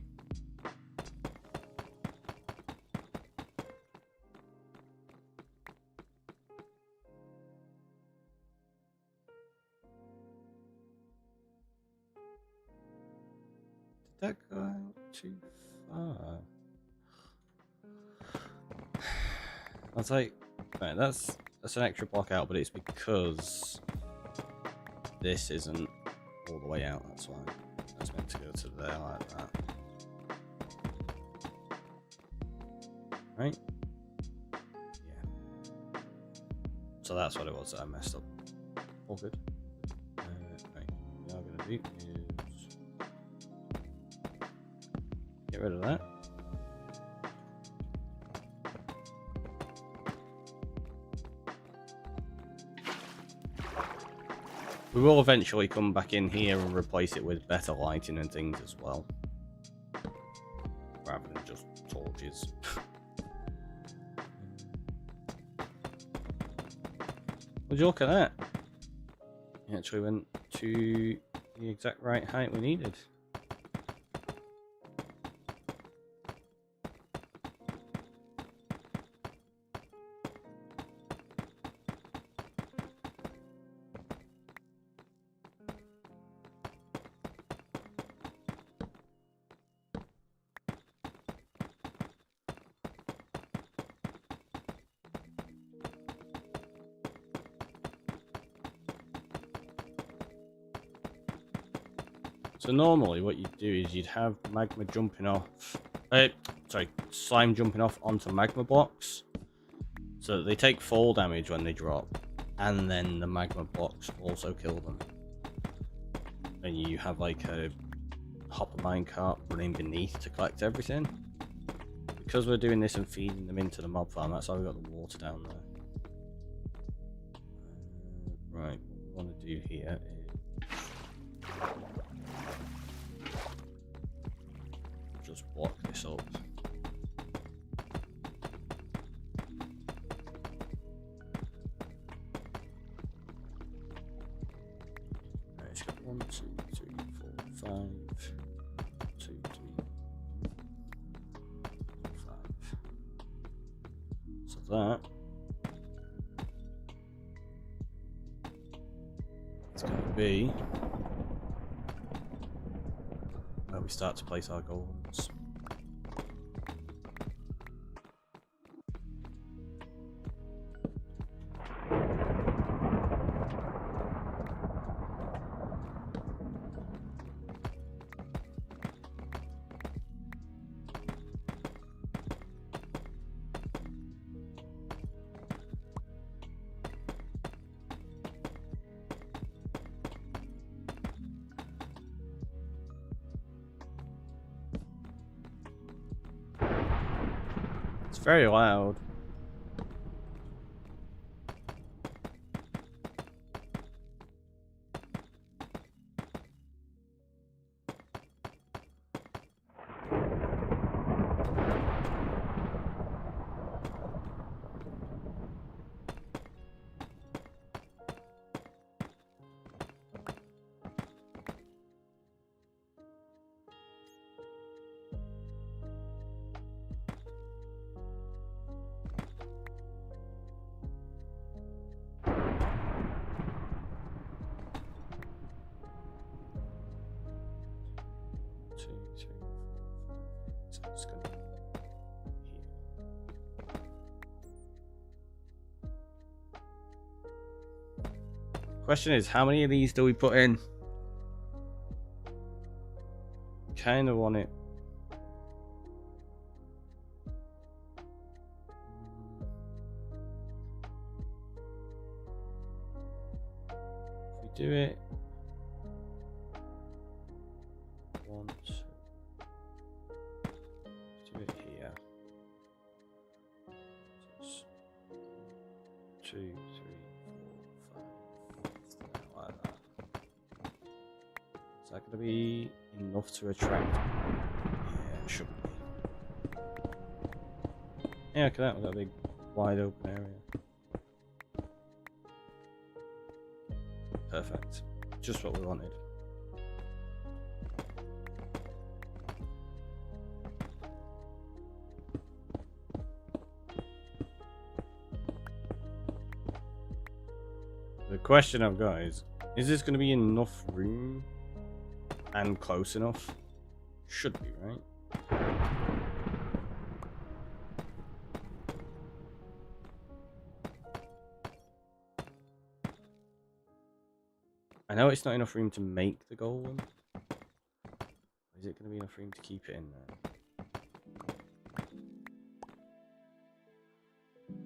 Did that go out too far? I was like, right, that's an extra block out, but it's because this isn't all the way out, that's why. That's meant to go to there like that. Right? Yeah. So that's what it was that I messed up. All good. Right. What I'm going to do is get rid of that. We will eventually come back in here and replace it with better lighting and things as well. Rather than just torches. Would you look at that? It actually went to the exact right height we needed. So normally what you'd do is you'd have magma jumping off, slime jumping off onto magma blocks, so that they take fall damage when they drop, and then the magma blocks also kill them. And you have like a hopper minecart running beneath to collect everything. Because we're doing this and feeding them into the mob farm, that's how we got the water down there. Right, what we want to do here is just block this up. Right, it's got 1, 2, 3, 4, 5, 2, 3, of that. It's going to be where we start to place our golems. It's very loud. So I'm just gonna here. Question is, how many of these do we put in? Kind of want it. If we do it. 1, 2. Do it here. 2, 3, 4, 5. Like that. Is that going to be enough to attract? Yeah, it should be. Yeah, look at that. We've got a big, wide open area. Perfect. Just what we wanted. The question I've got is this going to be enough room and close enough? Should be, right? I know it's not enough room to make the golem. Is it going to be enough room to keep it in there?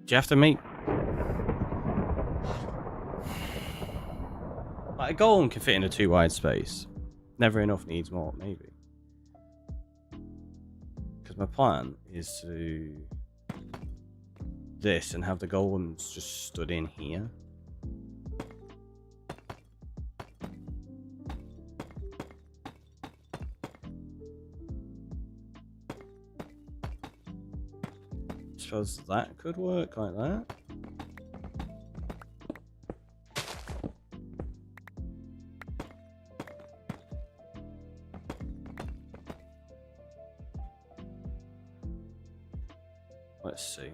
Do you have to make... Like, a golem can fit in a too wide space. Never enough needs more, maybe. Because my plan is to do this and have the golems just stood in here. Suppose that could work like that. Let's see.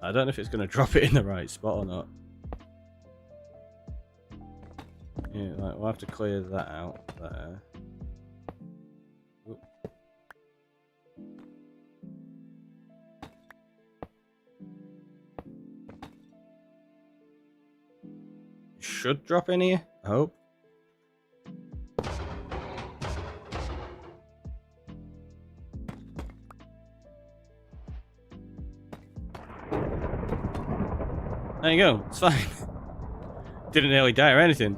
I don't know if it's going to drop it in the right spot or not. Yeah, like, we'll have to clear that out there. Oop. Should drop in here, I hope. There you go, it's fine. Didn't nearly die or anything.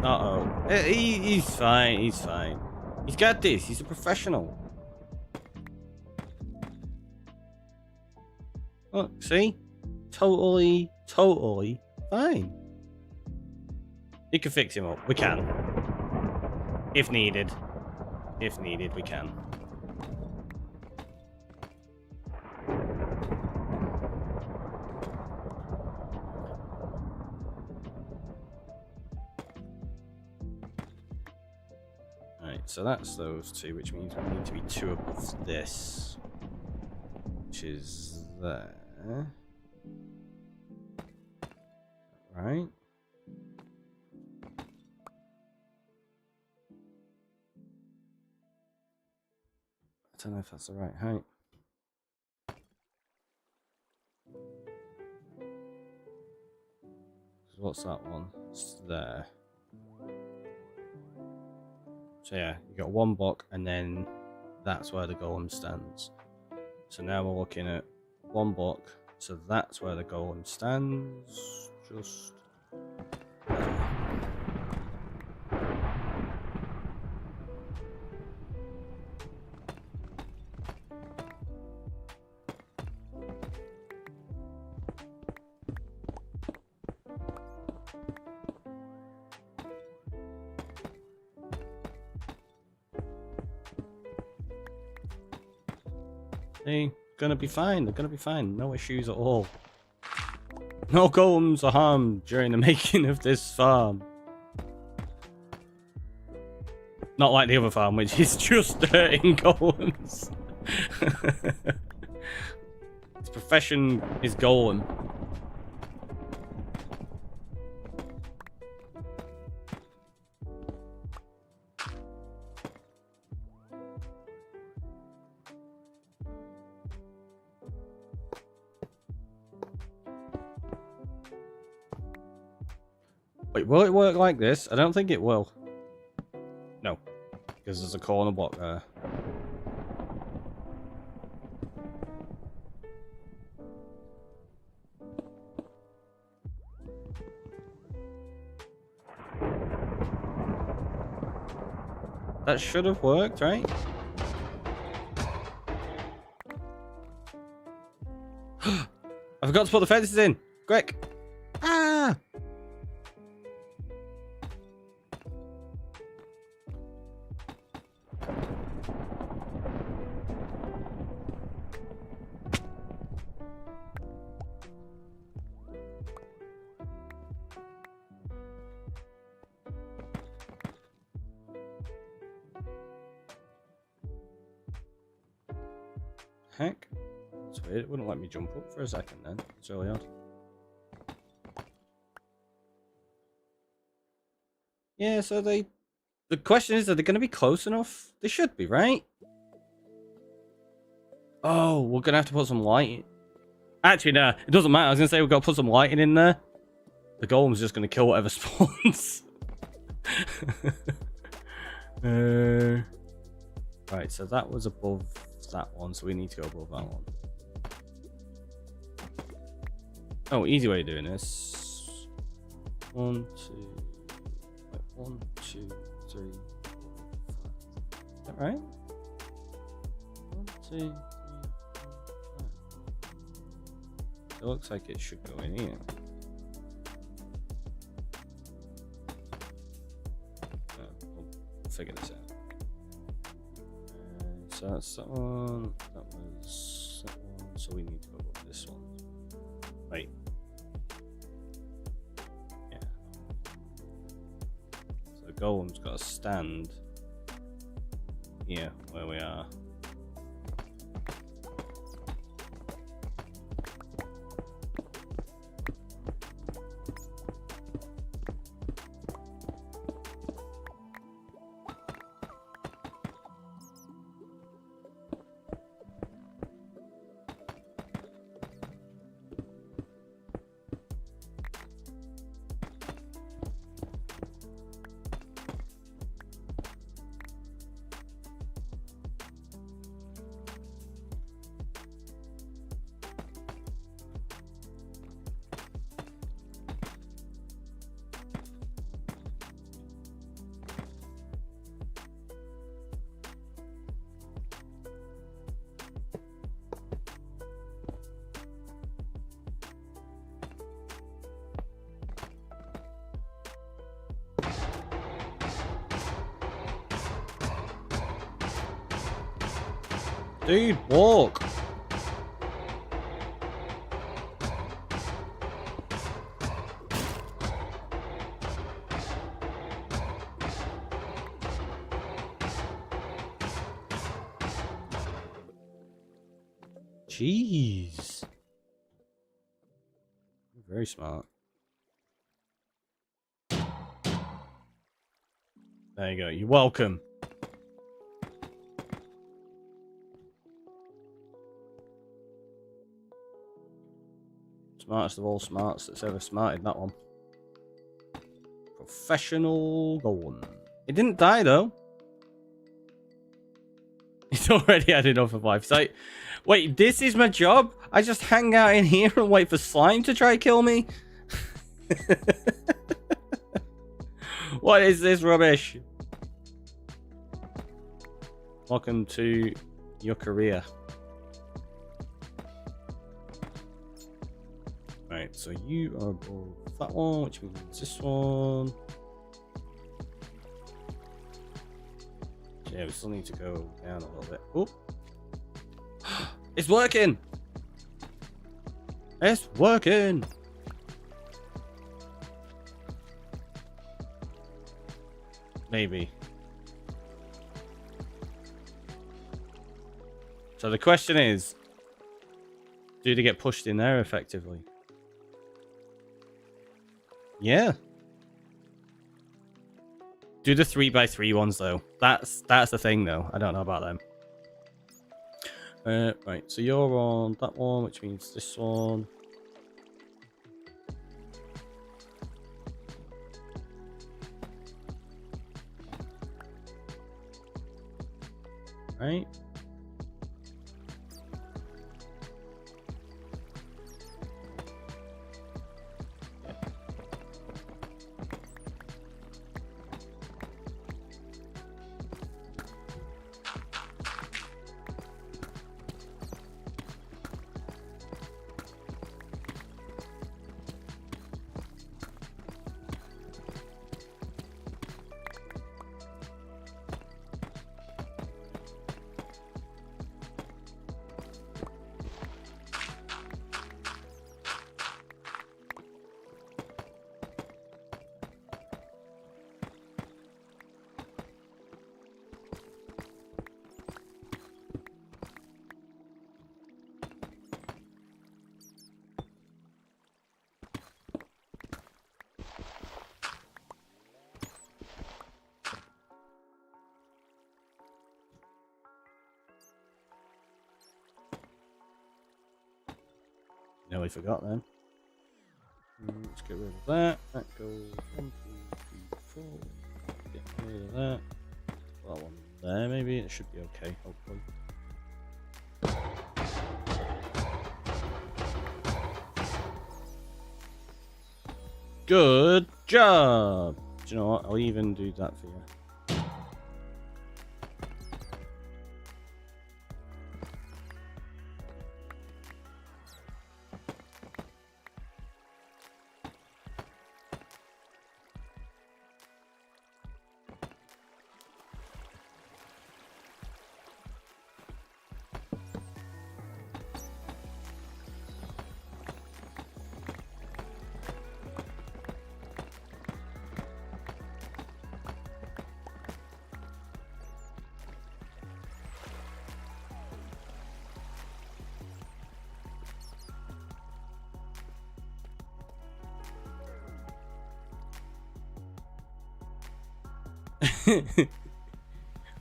Uh-oh. He's fine, he's fine. He's got this, he's a professional. Look, see? Totally fine. You can fix him up. We can. If needed. If needed, we can. so that's those two, which means we need to be 2 above this, which is there. Right? I don't know if that's the right height. What's that one? It's there. So yeah, you got 1 block, and then that's where the golem stands. So now we're looking at 1 block, so that's where the golem stands. Just there. Hey, gonna be fine. They're gonna be fine. No issues at all. No golems are harmed during the making of this farm. Not like the other farm, which is just hurting golems. His profession is golem. Wait, will it work like this? I don't think it will. No, because there's a corner block there. That should have worked, right? I forgot to put the fences in. Quick! Ah! Heck? That's weird. It wouldn't let me jump up for a second then. It's really odd. Yeah, so the question is, are they going to be close enough? They should be, right? Oh, we're going to have to put some lighting. Actually, no, it doesn't matter. I was going to say we've got to put some lighting in there. The golem's just going to kill whatever spawns. Right, so that was above that one, so we need to go above that one. Oh, easy way of doing this. 1, 2, wait, 1, 2, 3, 4, 5. Is that right? 1, 2, 3, 4, 5. It looks like it should go in here. We'll figure this out. So that's that one. That was that one. So we need to go above this one. Wait. Yeah. So the golem's got to stand here where we are. Dude, walk! Jeez. Very smart. There you go. You're welcome. Smartest of all smarts that's ever smarted, that one. Professional golem. It didn't die, though. It's already had enough of life. So, wait, this is my job? I just hang out in here and wait for slime to try to kill me? What is this rubbish? Welcome to your career. Right, so you are above that one, which means this one. Yeah, we still need to go down a little bit. Oh, it's working! It's working! Maybe. So the question is, do they get pushed in there effectively? Yeah. Do the 3x3 ones though. That's the thing though. I don't know about them. Right, so you're on that one, which means this one. Right. Nearly forgot then. Let's get rid of that. That goes 1, 2, 3, 4. Get rid of that. That one there, maybe it should be okay. Hopefully. Good job. Do you know what? I'll even do that for you.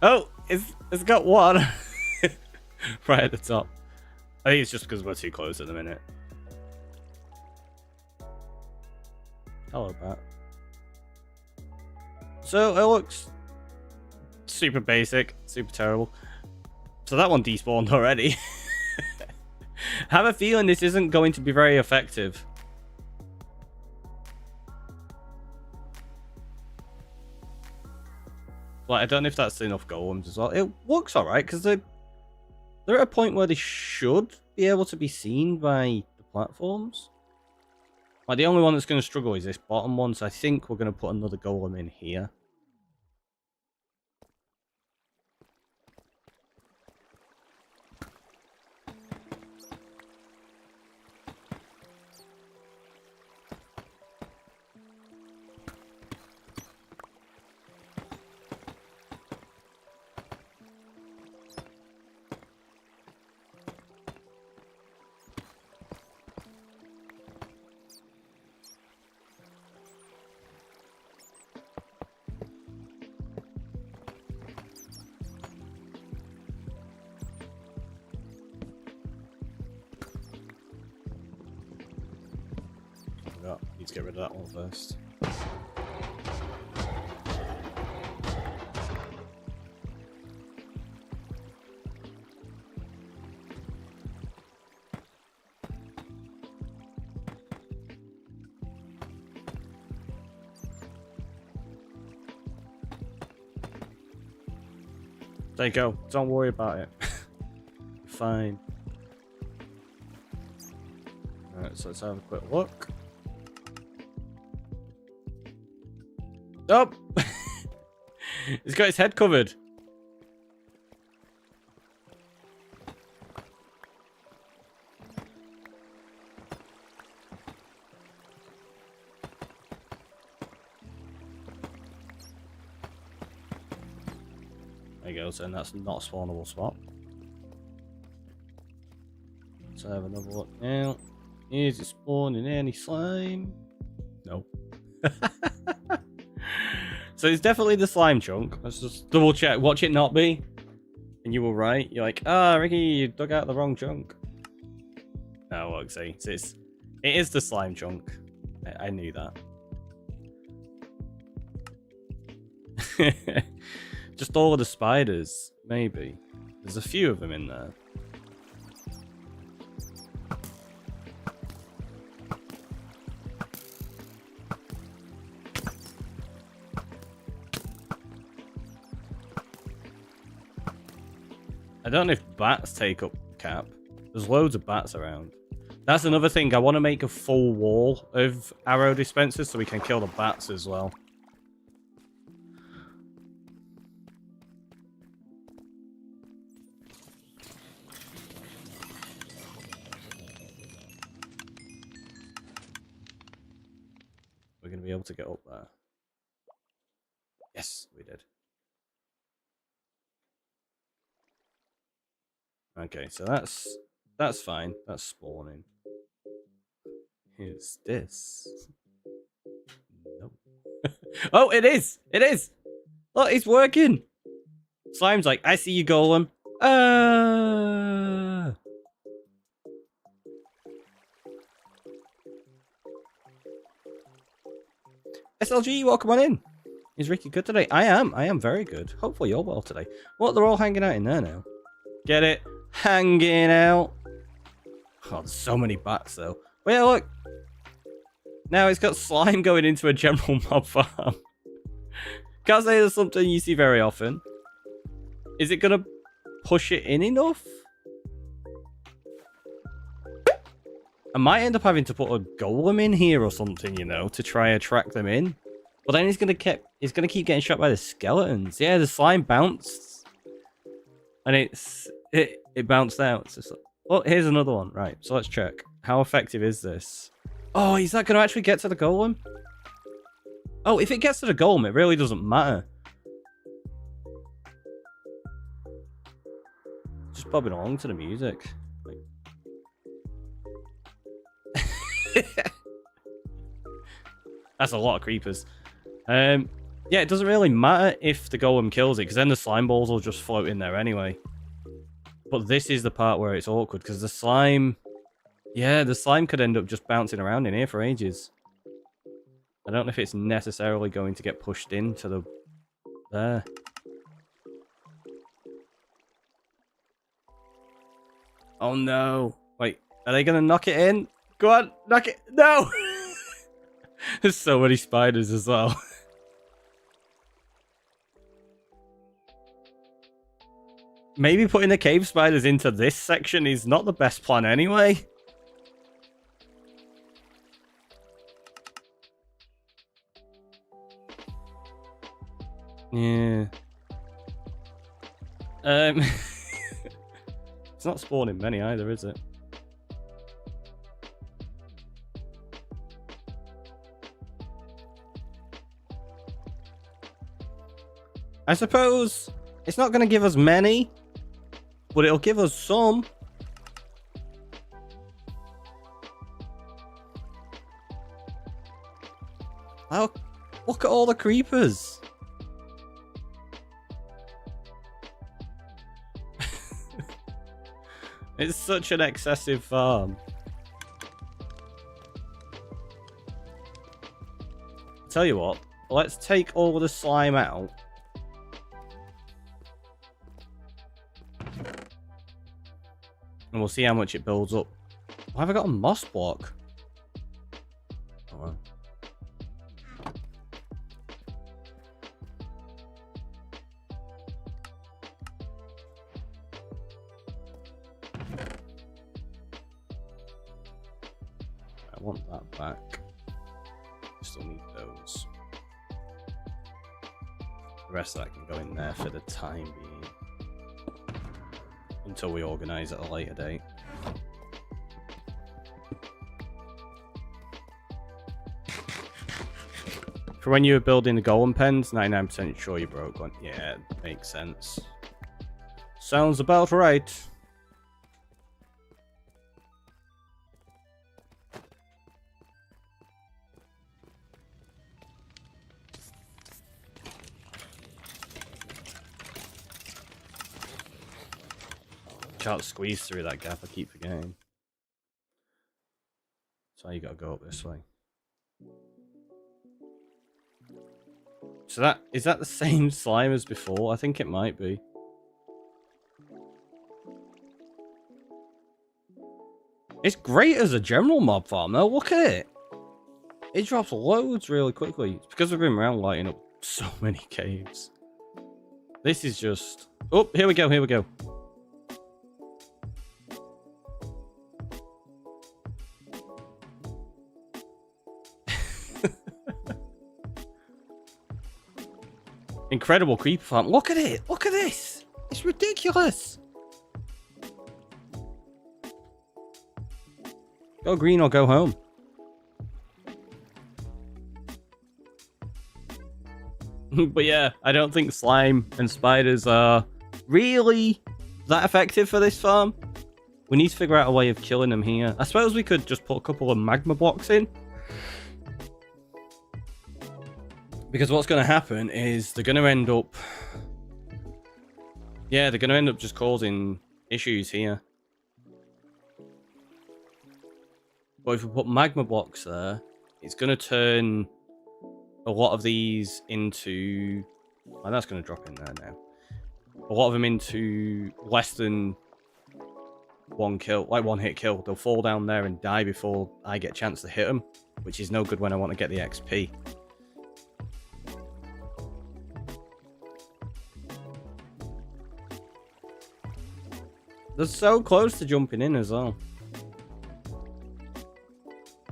Oh, it's got water right at the top. I think it's just because we're too close at the minute. Hello, Bat. So it looks super basic, super terrible. So that one despawned already. I have a feeling this isn't going to be very effective. Like, I don't know if that's enough golems as well. It looks alright, because they're at a point where they should be able to be seen by the platforms. Like, the only one that's going to struggle is this bottom one, so I think we're going to put another golem in here. forgot. Need to get rid of that one first. There you go. Don't worry about it. Fine. Alright, so let's have a quick look. Oh! He's got his head covered. There you go, so that's not a spawnable spot. Let's have another look now. Is it spawning any slime? No. So it's definitely the slime chunk. Let's just double check. Watch it not be. And you were right. You're like, Ricky, you dug out the wrong chunk. No, look, see. It is the slime chunk. I knew that. Just all of the spiders, maybe. There's a few of them in there. I don't know if bats take up cap. There's loads of bats around. That's another thing. I want to make a full wall of arrow dispensers so we can kill the bats as well. We're going to be able to get up there. Yes, we did. Okay, so that's fine. That's spawning. Here's this. Nope. Oh, it is! It is! Look, it's working! Slime's like, I see you, Golem. SLG, welcome on in. Is Ricky good today? I am very good. Hopefully you're well today. What, they're all hanging out in there now? Get it? Hanging out. Oh, there's so many bats though. Wait, look. Now it's got slime going into a general mob farm. Can't say there's something you see very often. Is it gonna push it in enough? I might end up having to put a golem in here or something, you know, to try and attract them in. But then he's gonna keep getting shot by the skeletons. Yeah, the slime bounced, and it bounced out. It's just like, oh, here's another one. Right, so let's check. How effective is this? Oh, is that gonna actually get to the golem? Oh, if it gets to the golem, it really doesn't matter. Just bobbing along to the music. Like... That's a lot of creepers. Yeah, it doesn't really matter if the golem kills it, because then the slime balls will just float in there anyway. But this is the part where it's awkward, because the slime... Yeah, the slime could end up just bouncing around in here for ages. I don't know if it's necessarily going to get pushed into the... There. Oh no. Wait, are they going to knock it in? Go on, knock it... No! There's so many spiders as well. Maybe putting the cave spiders into this section is not the best plan anyway. Yeah. It's not spawning many either, is it? I suppose it's not going to give us many, but it'll give us some. Oh, look at all the creepers. It's such an excessive farm. Tell you what, let's take all of the slime out. And we'll see how much it builds up. Why have I got a moss block? Oh, wow. I want that back. Still need those. The rest of that can go in there for the time being. Until we organise at a later date. For when you were building the golem pens, 99% sure you broke one. Yeah, makes sense. Sounds about right. Can't squeeze through that gap, I keep forgetting. So you gotta go up this way. So is that the same slime as before? I think it might be. It's great as a general mob farm though, look at it. It drops loads really quickly. It's because we've been around lighting up so many caves. This is just... Oh, here we go, here we go. Incredible creeper farm. Look at it. Look at this. It's ridiculous. Go green or go home. But yeah, I don't think slime and spiders are really that effective for this farm. We need to figure out a way of killing them here. I suppose we could just put a couple of magma blocks in. Because what's going to happen is they're going to end up... Yeah, they're going to end up just causing issues here. But if we put magma blocks there, it's going to turn a lot of these into... Oh, that's going to drop in there now. A lot of them into less than one kill, like one hit kill. They'll fall down there and die before I get a chance to hit them, which is no good when I want to get the XP. They're so close to jumping in as well.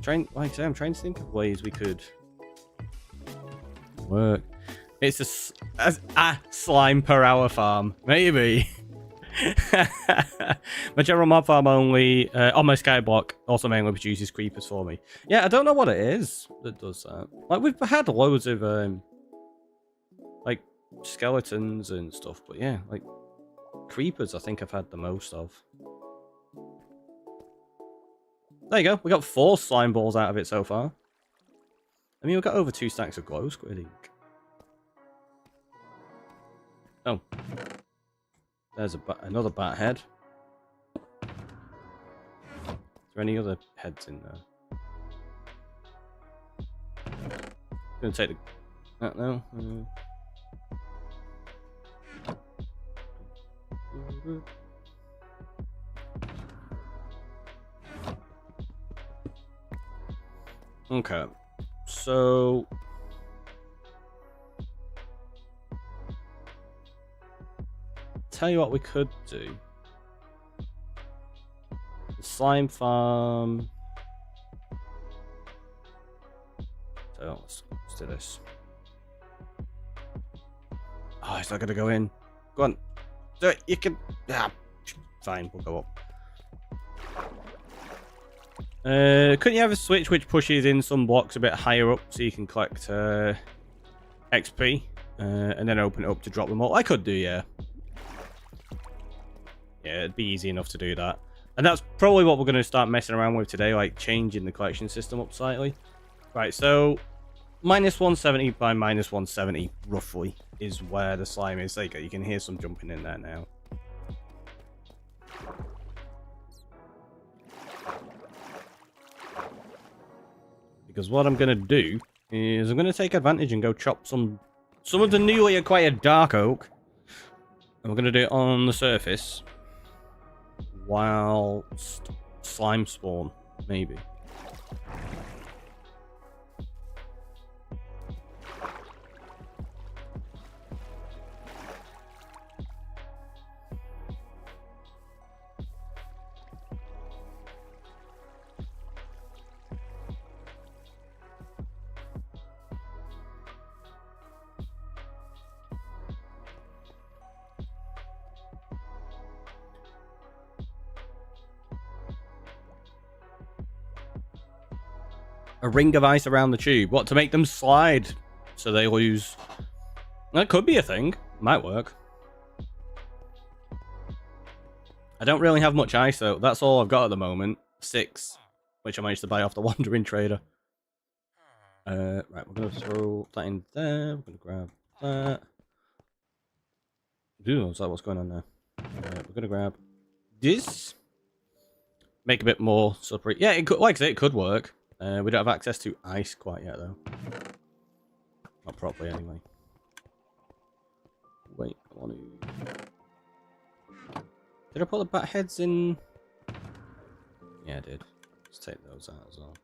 Like I say, I'm trying to think of ways we could work. It's a slime per hour farm, maybe. My general mob farm only on my skyblock also mainly produces creepers for me. Yeah, I don't know what it is that does that. Like we've had loads of like skeletons and stuff, but yeah, like creepers I think I've had the most of. There you go, we got 4 slime balls out of it so far. I mean, we've got over 2 stacks of glow squid ink. Oh. There's another bat head. Is there any other heads in there? Gonna take the... no. Okay, so tell you what we could do. The slime farm. So let's do this. Oh, it's not gonna go in. Go on, do it. You can. Ah, fine, we'll go up. Couldn't you have a switch which pushes in some blocks a bit higher up so you can collect XP and then open it up to drop them all? I could do, yeah. Yeah, it'd be easy enough to do that. And that's probably what we're going to start messing around with today, like changing the collection system up slightly. Right, so minus 170 by minus 170, roughly, is where the slime is. There you go, you can hear some jumping in there now. Because what I'm going to do is I'm going to take advantage and go chop some of the newly acquired dark oak. And we're going to do it on the surface. Whilst slime spawn, maybe. A ring of ice around the tube. What, to make them slide so they lose? That could be a thing. Might work. I don't really have much ice though. That's all I've got at the moment. 6, which I managed to buy off the Wandering Trader. Right, we're going to throw that in there. We're going to grab that. Ooh, is that what's going on there? We're going to grab this. Make a bit more slippery. Yeah, it could, like I say, it could work. We don't have access to ice quite yet, though. Not properly, anyway. Wait, I want to... Did I put the bat heads in? Yeah, I did. Let's take those out as well.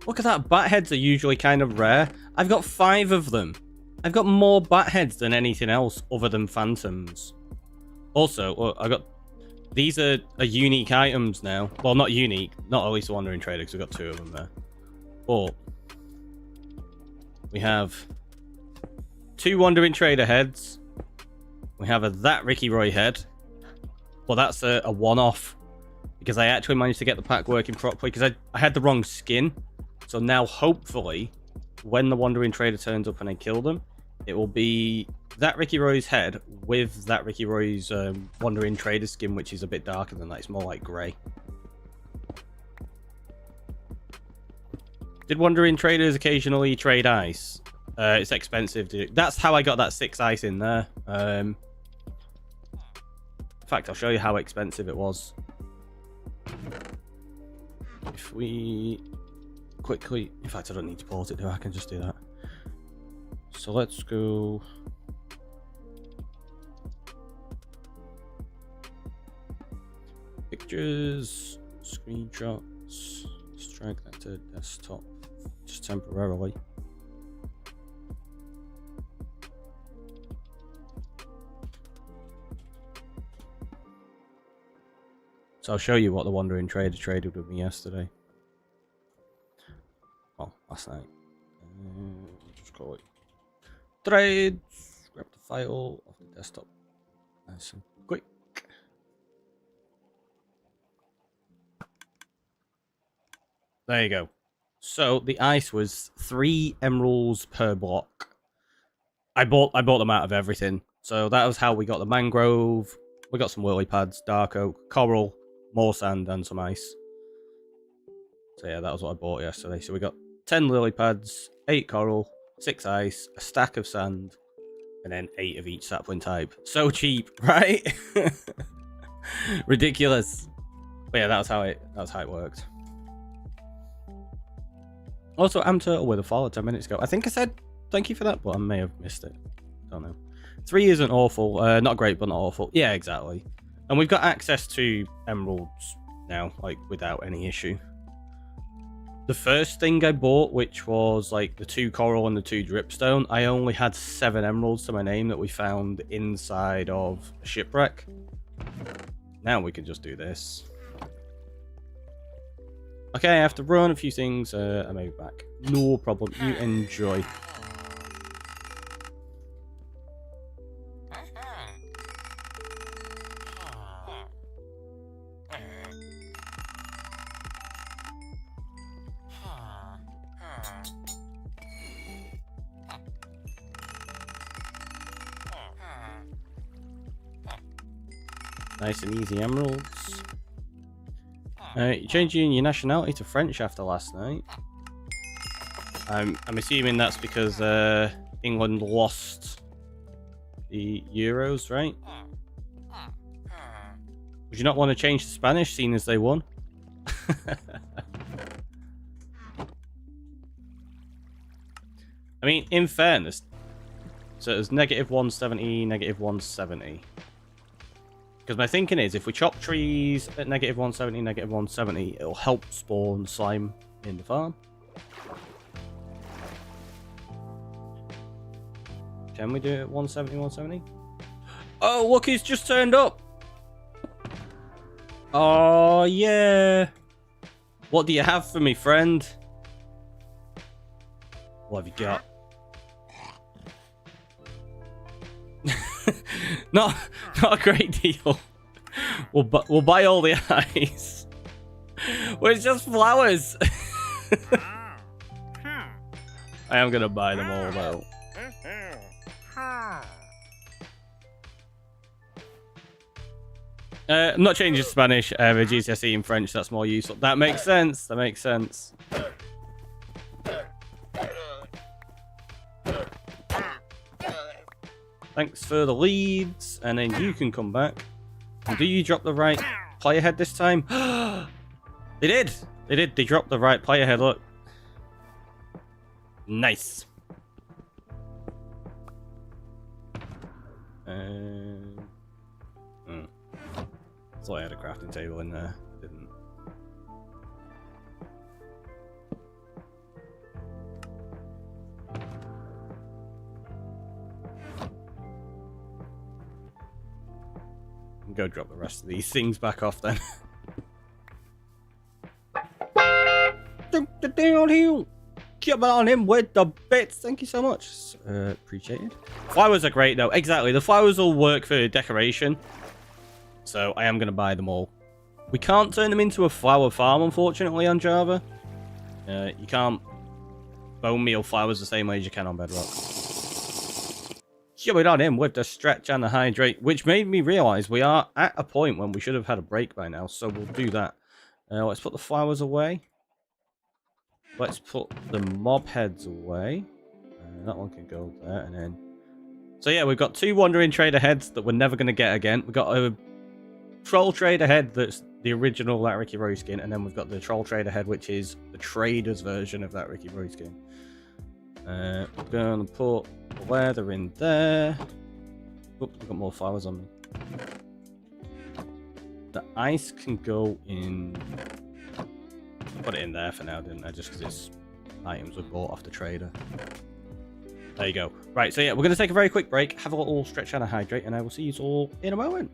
Look at that, bat heads are usually kind of rare. I've got 5 of them. I've got more bat heads than anything else other than phantoms. Also, well, I got... These are unique items now. Well, not unique. Not at least the Wandering Trader, because we've got 2 of them there. But... we have 2 Wandering Trader heads. We have a That Ricky Roy head. Well, that's a one-off. Because I actually managed to get the pack working properly. Because I had the wrong skin. So now, hopefully, when the Wandering Trader turns up and I kill them, it will be That Ricky Roy's head with That Ricky Roy's Wandering Trader skin, which is a bit darker than that. It's more like grey. Did Wandering Traders occasionally trade ice? It's expensive to do. That's how I got that 6 ice in there. In fact, I'll show you how expensive it was. If we quickly... In fact, I don't need to port it, do I? I can just do that. So let's go... Pictures, screenshots. Let's drag that to desktop just temporarily. So I'll show you what the Wandering Trader traded with me yesterday. Well, last night. Just call it trades. Grab the file off the desktop. Nice and quick. There you go. So the ice was 3 emeralds per block. I bought them out of everything. So that was how we got the mangrove. We got some lily pads, dark oak, coral, more sand, and some ice. So yeah, that was what I bought yesterday. So we got 10 lily pads, 8 coral, 6 ice, a stack of sand, and then 8 of each sapling type. So cheap, right? Ridiculous. But yeah, that's how it worked. Also, Amturtle with a follow 10 minutes ago. I think I said thank you for that, but I may have missed it. Don't know. 3 isn't awful. Not great, but not awful. Yeah, exactly. And we've got access to emeralds now, like, without any issue. The first thing I bought, which was, like, the 2 coral and the 2 dripstone, I only had 7 emeralds to my name that we found inside of a shipwreck. Now we can just do this. Okay, I have to run a few things. I may be back. No problem. You enjoy. Nice and easy emeralds. You're changing your nationality to French after last night. I'm assuming that's because England lost the Euros, right? you not want to change to Spanish, seeing as they won? I mean, in fairness, so it was -170, -170. Because my thinking is, if we chop trees at -170, -170, it'll help spawn slime in the farm. Can we do it 170, 170? Oh, look, he's just turned up. Oh, yeah. What do you have for me, friend? What have you got? not a great deal. We'll buy all the ice. Well, it's just flowers. I am gonna buy them all though. I'm not changing to Spanish. I have a GCSE in French. That's more useful. That makes sense. That makes sense. Thanks for the leads, and then you can come back. And do you drop the right player head this time? They did. They did. They dropped the right player head. Look. Nice. Thought I had a crafting table in there. Didn't. Go drop the rest of these things back off then. Come on him with the bits. Thank you so much. Appreciate it. Flowers are great though. Exactly. The flowers will work for decoration. So I am going to buy them all. We can't turn them into a flower farm, unfortunately, on Java. You can't bone meal flowers the same way as you can on Bedrock. Shove it on him with the stretch and the hydrate, which made me realise we are at a point when we should have had a break by now, so we'll do that. Let's put the flowers away. Let's put the mob heads away. That one can go there, and then... So yeah, we've got 2 Wandering Trader heads that we're never going to get again. We've got a Troll Trader head that's the original that Ricky Roy skin, and then we've got the Troll Trader head, which is the trader's version of that Ricky Roy skin. We're going to put the leather in there. Oops, I've got more flowers on me. The ice can go in... Put it in there for now, didn't I? Just because it's items we bought off the trader. There you go. Right, so yeah, we're going to take a very quick break, have a little stretch and a hydrate, and I will see you all in a moment.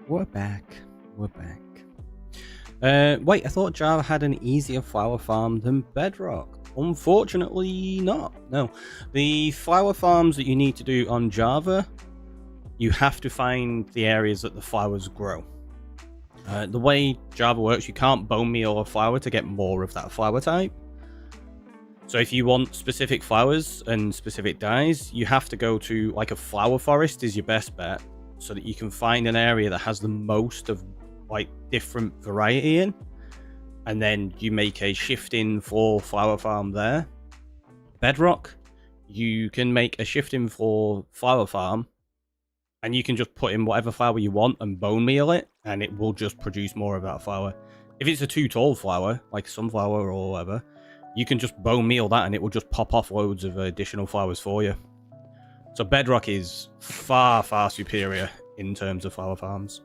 We're back. We're back. Wait, I thought Java had an easier flower farm than Bedrock. Unfortunately not. No. The flower farms that you need to do on Java, you have to find the areas that the flowers grow. The way Java works, you can't bone meal a flower to get more of that flower type. So if you want specific flowers and specific dyes, you have to go to like a flower forest is your best bet, so that you can find an area that has the most of like different variety in, and then you make a shifting floor flower farm there. Bedrock, you can make a shifting floor flower farm, and you can just put in whatever flower you want and bone meal it, and it will just produce more of that flower. If it's a too tall flower, like sunflower or whatever, you can just bone meal that and it will just pop off loads of additional flowers for you. So Bedrock is far, far superior in terms of flower farms.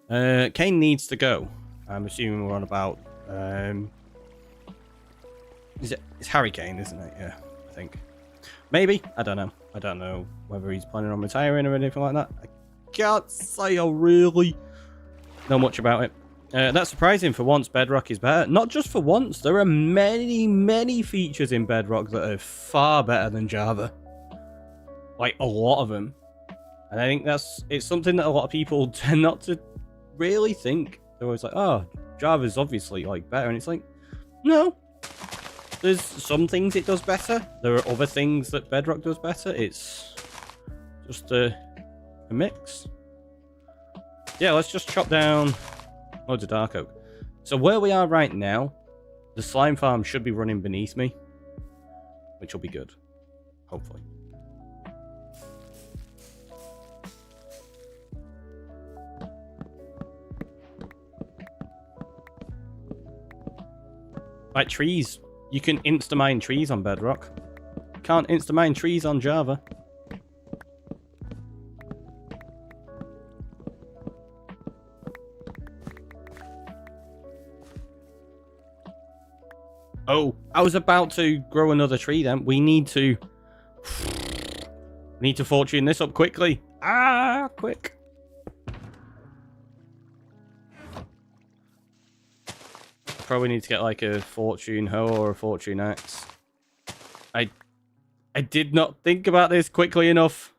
Kane needs to go. I'm assuming we're on about... It's Harry Kane, isn't it? Yeah, I think. Maybe? I don't know. I don't know whether he's planning on retiring or anything like that. I can't say I really know much about it. That's surprising. For once, Bedrock is better. Not just for once. There are many, many features in Bedrock that are far better than Java. Like, a lot of them. And I think it's something that a lot of people tend not to really think. They're always like, oh, Java's obviously, like, better. And it's like, no. There's some things it does better. There are other things that Bedrock does better. It's just a mix. Yeah, let's just chop down loads of dark oak. So where we are right now, the slime farm should be running beneath me, which will be good, hopefully. Like trees. You can insta-mine trees on Bedrock. You can't insta-mine trees on Java. Oh, I was about to grow another tree then. We need to fortune this up quickly. Ah, quick. Probably need to get like a fortune hoe or a fortune axe. I did not think about this quickly enough.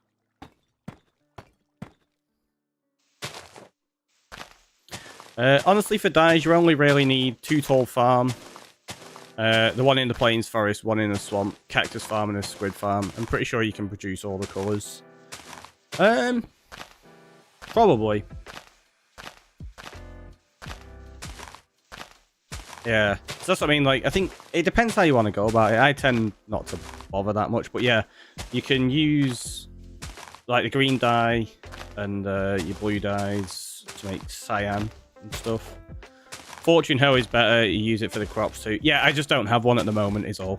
Honestly, for dyes, you only really need 2 tall farm. The one in the plains forest, one in the swamp, cactus farm, and a squid farm. I'm pretty sure you can produce all the colours. Probably. Yeah, so that's what I mean. Like, I think it depends how you want to go about it. I tend not to bother that much, but yeah, you can use like the green dye and your blue dyes to make cyan and stuff. Fortune hoe is better. You use it for the crops too. Yeah, I just don't have one at the moment, is all.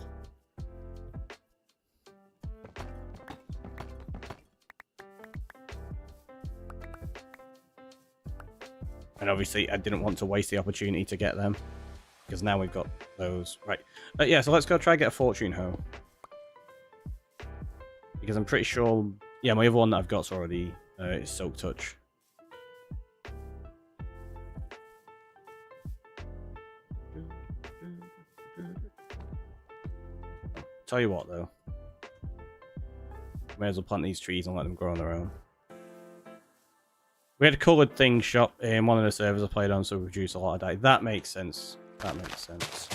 And obviously, I didn't want to waste the opportunity to get them, because now we've got those. Right. Yeah, so let's go try and get a fortune hoe. Because I'm pretty sure... Yeah, my other one that I've got's already is Soak Touch. Tell you what, though. May as well plant these trees and let them grow on their own. We had a coloured thing shop in one of the servers I played on, so we produce a lot of dye. That makes sense. That makes sense.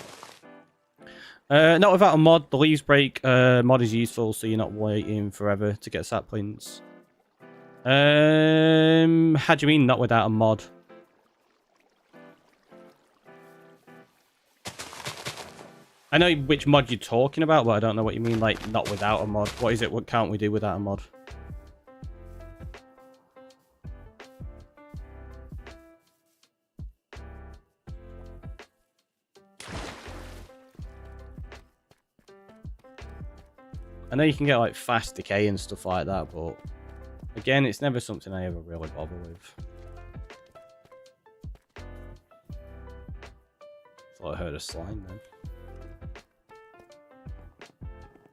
Not without a mod. The leaves break mod is useful, so you're not waiting forever to get saplings. How do you mean not without a mod? I know which mod you're talking about, but I don't know what you mean, like, not without a mod. What is it? What can't we do without a mod? I know you can get, like, fast decay and stuff like that, but... Again, it's never something I ever really bother with. Thought I heard a slime then.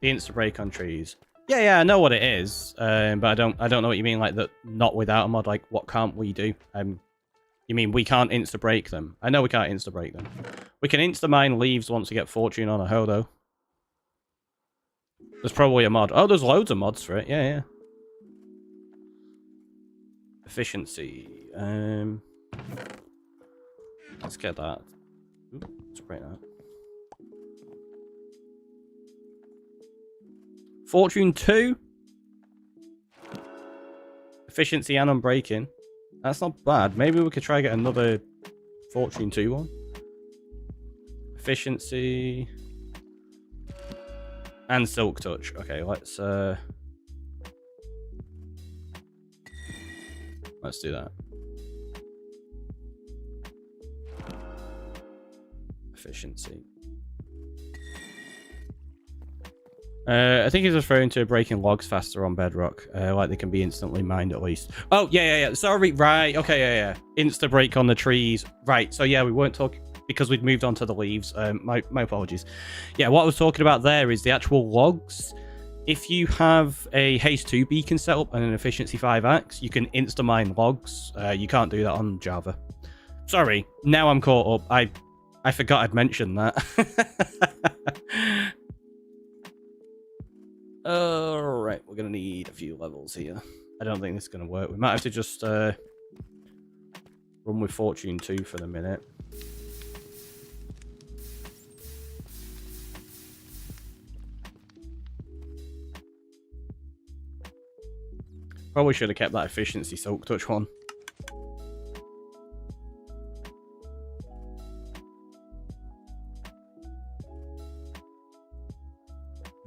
The insta break on trees. Yeah, I know what it is, but I don't know what you mean. Like that, not without a mod. Like, what can't we do? You mean we can't insta break them? I know we can't insta break them. We can insta mine leaves once we get fortune on a Hodo. There's probably a mod. Oh, there's loads of mods for it. Yeah. Efficiency. Let's get that. Ooh, let's break that. Fortune 2. Efficiency and unbreaking. That's not bad. Maybe we could try get another Fortune 2 one. Efficiency. And Silk Touch. Okay, let's do that. Efficiency. I think he's referring to breaking logs faster on Bedrock. Like they can be instantly mined at least. Oh, yeah. Sorry, right. Okay, yeah. Insta break on the trees. Right, so yeah, we weren't talking because we'd moved on to the leaves. My apologies. Yeah, what I was talking about there is the actual logs. If you have a Haste 2 beacon set up and an Efficiency 5 axe, you can insta mine logs. You can't do that on Java. Sorry, now I'm caught up. I forgot I'd mentioned that. Alright, we're going to need a few levels here. I don't think this is going to work. We might have to just run with Fortune 2 for the minute. Probably should have kept that Efficiency Silk Touch one.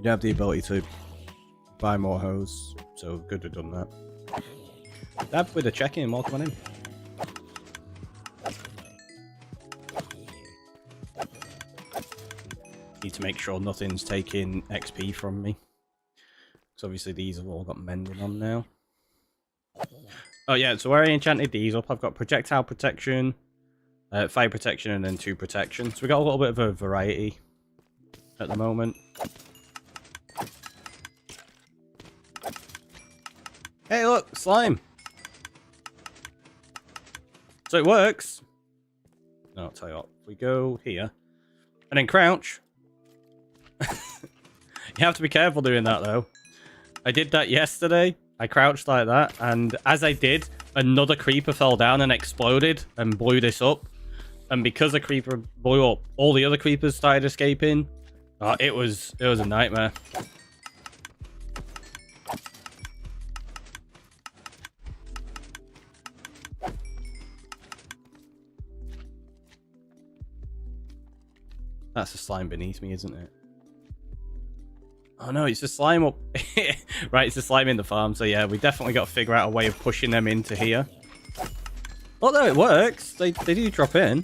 You have the ability to buy more hose, so good to have done that. Dab with a check-in, welcome on in. Need to make sure nothing's taking XP from me. So obviously these have all got mending on now. Oh yeah, so where I enchanted these up, I've got projectile protection, fire protection, and then 2 protection. So we got a little bit of a variety at the moment. Hey, look, slime. So it works. No, I'll tell you what. We go here, and then crouch. You have to be careful doing that, though. I did that yesterday. I crouched like that, and as I did, another creeper fell down and exploded and blew this up. And because a creeper blew up, all the other creepers started escaping. It was a nightmare. That's the slime beneath me, isn't it? Oh no, it's the slime up. Right, it's the slime in the farm. So yeah, we definitely got to figure out a way of pushing them into here. Although it works, they do drop in.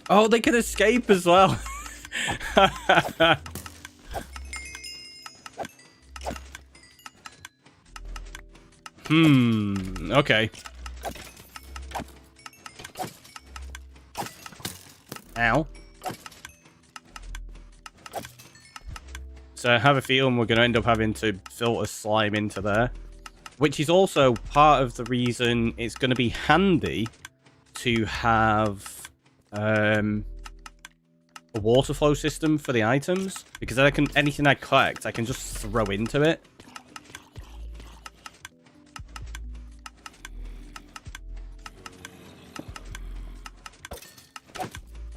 Oh, they can escape as well. Okay. Ow. So I have a feeling we're going to end up having to filter slime into there. Which is also part of the reason it's going to be handy to have a water flow system for the items. Because then anything I collect, I can just throw into it.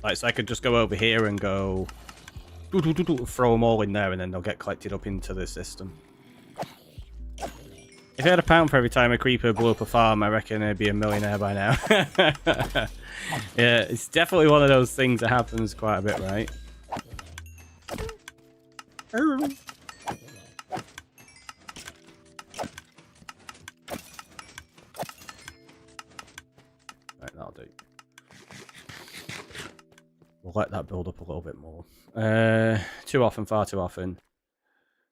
Like, so I could just go over here and go... throw them all in there, and then they'll get collected up into the system. If I had £1 for every time a creeper blew up a farm, I reckon I'd be a millionaire by now. Yeah, it's definitely one of those things that happens quite a bit, right? Right, that'll do. We'll let that build up a little bit more. Too often, far too often.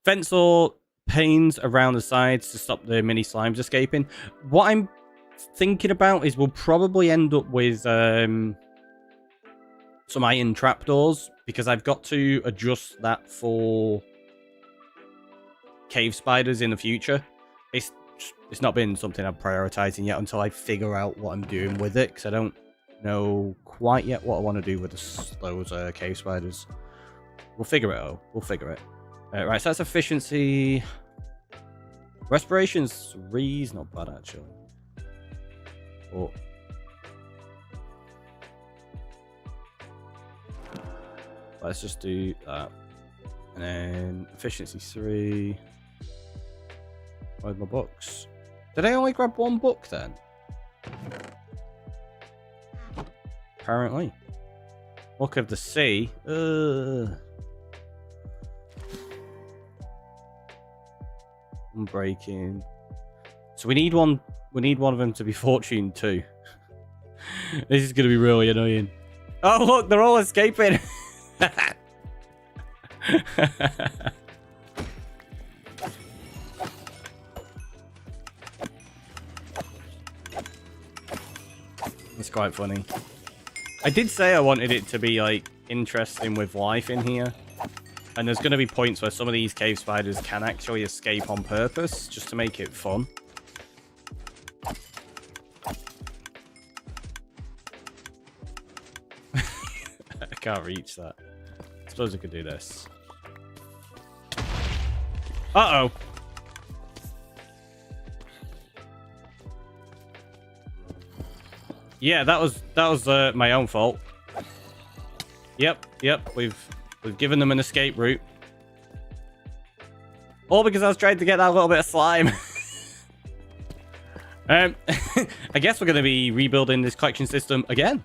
Fence or panes around the sides to stop the mini slimes escaping. What I'm thinking about is we'll probably end up with some iron trapdoors, because I've got to adjust that for cave spiders in the future. It's not been something I'm prioritizing yet until I figure out what I'm doing with it, because I don't know quite yet what I want to do with those cave spiders. We'll figure it out. We'll figure it. Right, so that's efficiency. Respiration's 3 is not bad, actually. Oh. Let's just do that. And then efficiency 3. Where's my books? Did I only grab 1 book then? Apparently. Book of the Sea. Unbreaking. So we need one. We need one of them to be Fortune 2. This is gonna be really annoying. Oh look, they're all escaping. That's quite funny. I did say I wanted it to be like interesting with life in here. And there's going to be points where some of these cave spiders can actually escape on purpose, just to make it fun. I can't reach that. I suppose I could do this. Uh-oh. Yeah, that was my own fault. Yep, we've given them an escape route. All because I was trying to get that little bit of slime. I guess we're going to be rebuilding this collection system again.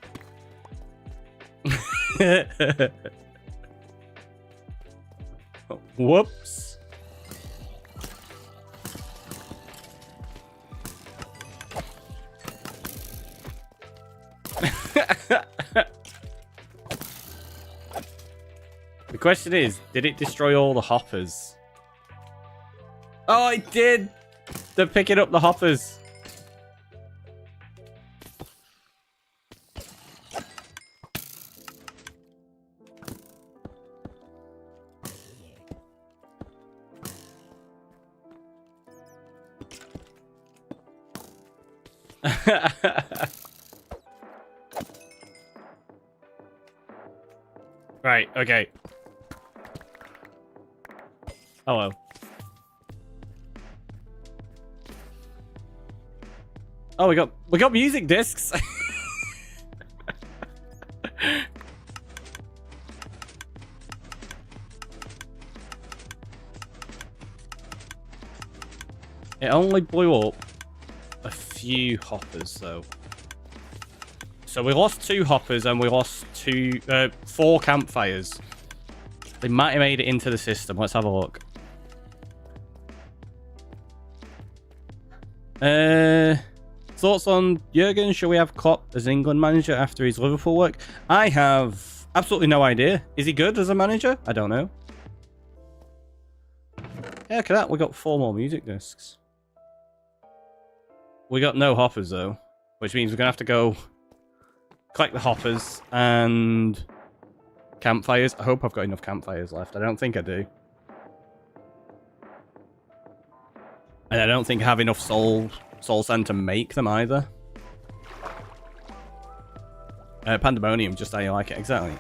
Whoops. The question is, did it destroy all the hoppers? Oh, it did! They're picking up the hoppers. Right, okay. Hello. Oh, we got music discs. It only blew up a few hoppers though. So we lost 2 hoppers and we lost 4 campfires. They might have made it into the system. Let's have a look. Thoughts on Jurgen? Shall we have Klopp as England manager after his Liverpool work? I have absolutely no idea. Is he good as a manager? I don't know. Yeah, look at that. We got 4 more music discs. We got no hoppers though, which means we're gonna have to go collect the hoppers and campfires. I hope I've got enough campfires left. I don't think I do. And I don't think I have enough soul sand to make them either. Pandemonium, just how you like it. Exactly.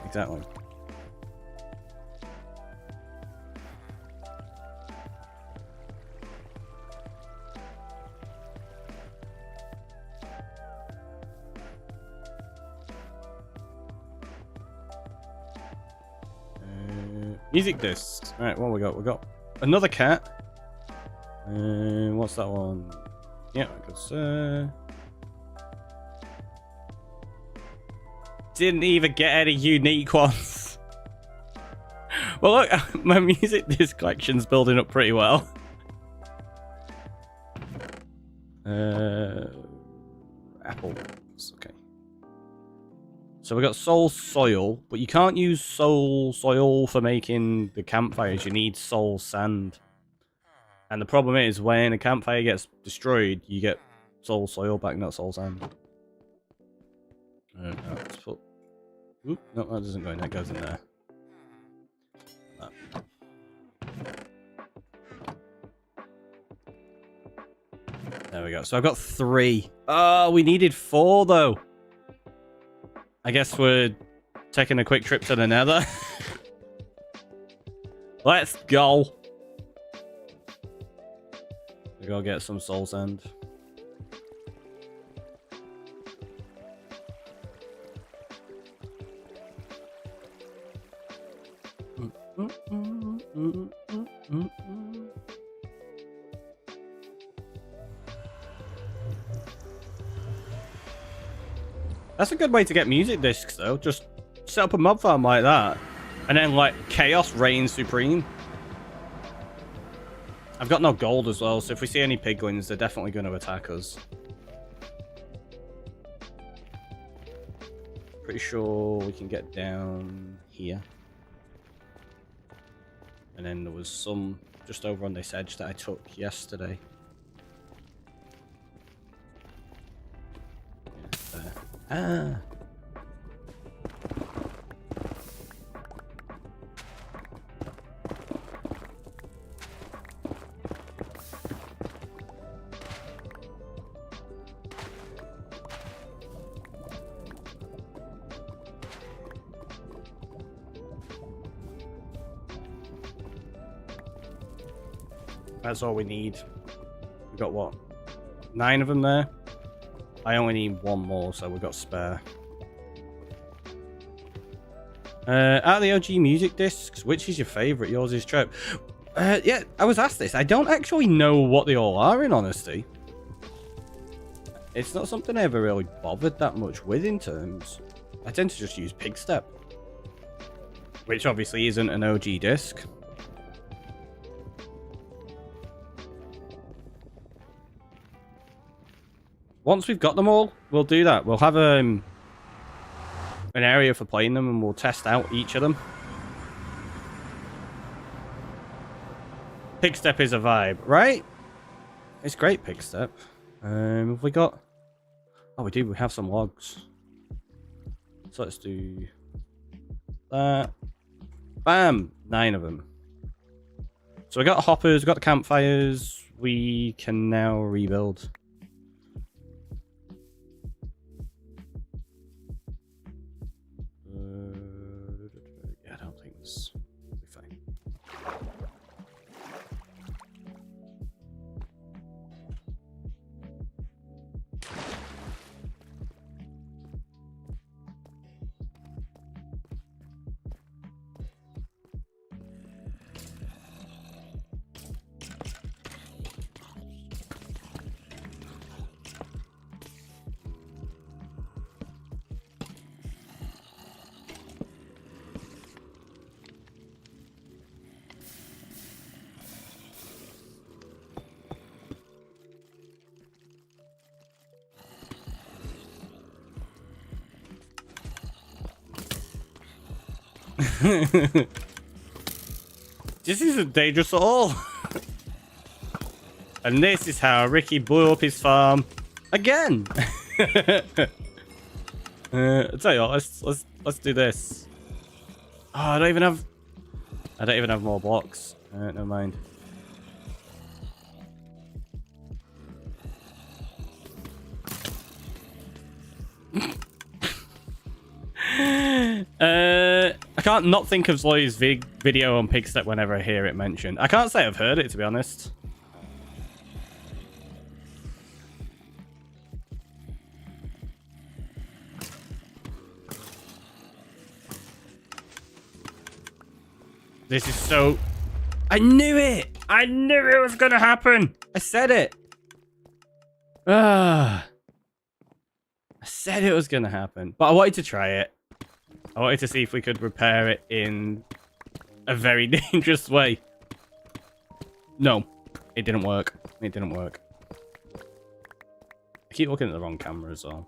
Music discs. Alright, what we got? We got another cat. What's that one? Yeah, because didn't even get any unique ones. Well, look, my music disc collection's building up pretty well. Apples. Okay. So we got soul soil, but you can't use soul soil for making the campfires. You need soul sand. And the problem is, when a campfire gets destroyed, you get soul soil back, not soul sand. Let's put Oop, no, that doesn't go in. That goes in there. There we go. So I've got 3. Oh, we needed 4 though. I guess we're taking a quick trip to the Nether. Let's go. We gotta get some soul sand. That's a good way to get music discs, though. Just set up a mob farm like that, and then like chaos reigns supreme. I've got no gold as well, so if we see any piglins, they're definitely going to attack us. Pretty sure we can get down here. And then there was some just over on this edge that I took yesterday. There. Ah! That's all we need. We've got what? 9 of them there? I only need 1 more, so we've got spare. Out of the OG music discs, which is your favourite? Yours is Trap. Yeah, I was asked this. I don't actually know what they all are, in honesty. It's not something I ever really bothered that much with in terms. I tend to just use Pigstep, which obviously isn't an OG disc. Once we've got them all, we'll do that. We'll have an area for playing them, and we'll test out each of them. Pigstep is a vibe, right? It's great, Pigstep. Have we got... Oh, we do. We have some logs. So let's do that. Bam! 9 of them. So we got hoppers, we got the campfires. We can now rebuild. Yeah, I don't think this will be fine. This isn't dangerous at all. And this is how Ricky blew up his farm again. I'll tell you what, let's do this. Oh, I don't even have more blocks. Never mind. I can't not think of Zoe's video on Pigstep whenever I hear it mentioned. I can't say I've heard it, to be honest. This is so... I knew it! I knew it was gonna happen! I said it! I said it was gonna happen. But I wanted to try it. I wanted to see if we could repair it in a very dangerous way. No, it didn't work. It didn't work. I keep looking at the wrong camera as well.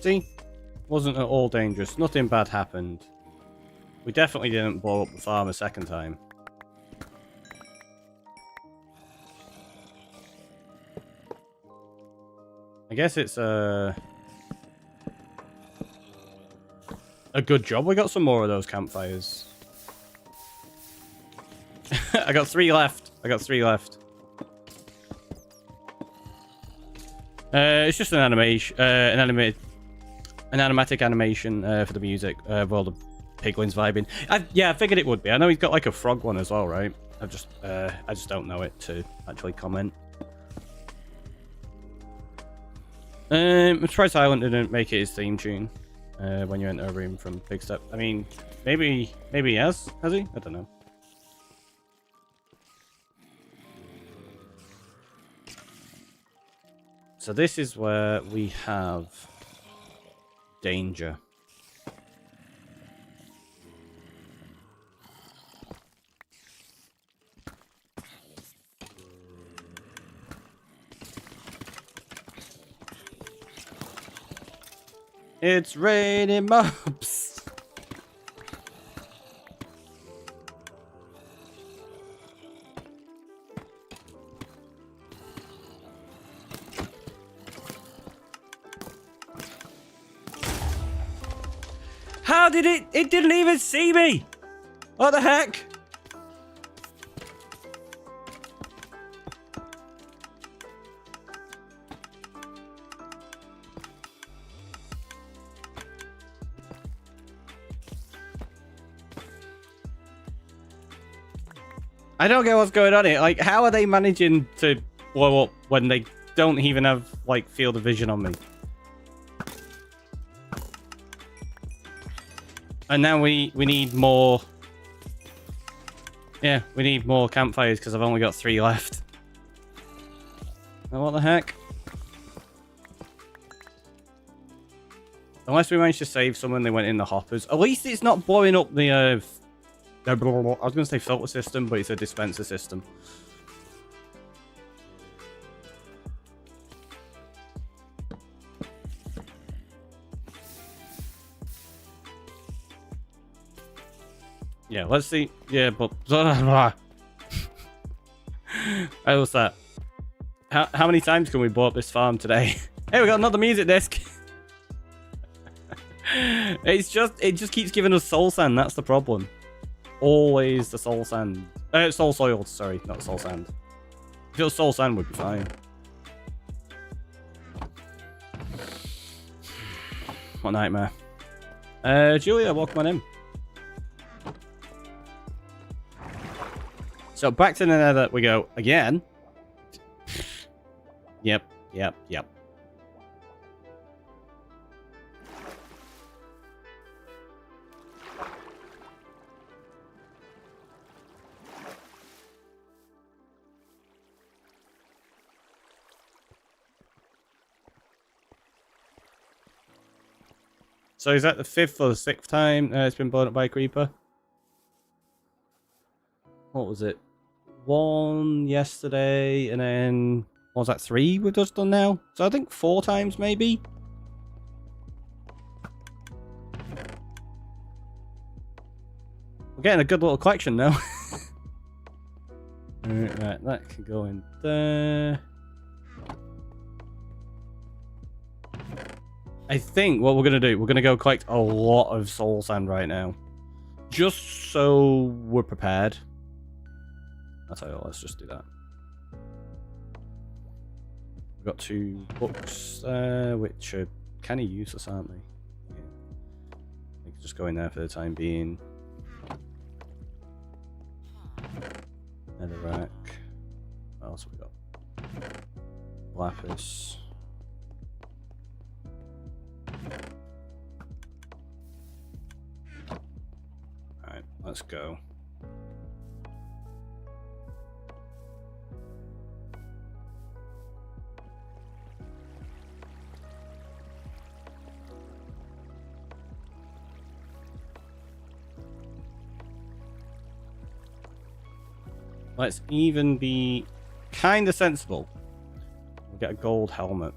See? Wasn't at all dangerous. Nothing bad happened. We definitely didn't blow up the farm a second time. I guess it's a good job we got some more of those campfires. I got 3 left. It's just an animation, an animatic animation for the music of all the piglins vibing. Yeah, I figured it would be. I know he's got like a frog one as well, right? I just don't know it to actually comment. I'm surprised Silent didn't make it his theme tune when you enter a room from Big Step. I mean, maybe he has he? I don't know. So this is where we have danger. It's raining mobs. How did it? It didn't even see me. What the heck? I don't get what's going on here. Like, how are they managing to blow up when they don't even have, like, field of vision on me? And now we need more... Yeah, we need more campfires because I've only got 3 left. Now, what the heck? Unless we managed to save someone, they went in the hoppers. At least it's not blowing up the... I was going to say filter system, but it's a dispenser system. Yeah, let's see. Yeah, but... How was that? How many times can we blow up this farm today? Hey, we got another music disc! It just keeps giving us soul sand, that's the problem. Always the soul sand. Soul soil, sorry, not soul sand. If it was soul sand, would be fine. What nightmare. Julia, welcome on in. So back to the nether we go again. Yep. So is that the 5th or the 6th time it's been blown up by a creeper? What was it? 1 yesterday, and then... What was that, 3 we've just done now? So I think 4 times, maybe? We're getting a good little collection now. Right, that can go in there. I think what we're going to do, we're going to go collect a lot of soul sand right now. Just so we're prepared. I'll tell you what, let's just do that. We've got 2 books there, which are kind of useless, aren't they? Yeah. We can just go in there for the time being. Netherrack. What else have we got? Lapis. Alright, let's go. Let's even be kind of sensible. We'll get a gold helmet.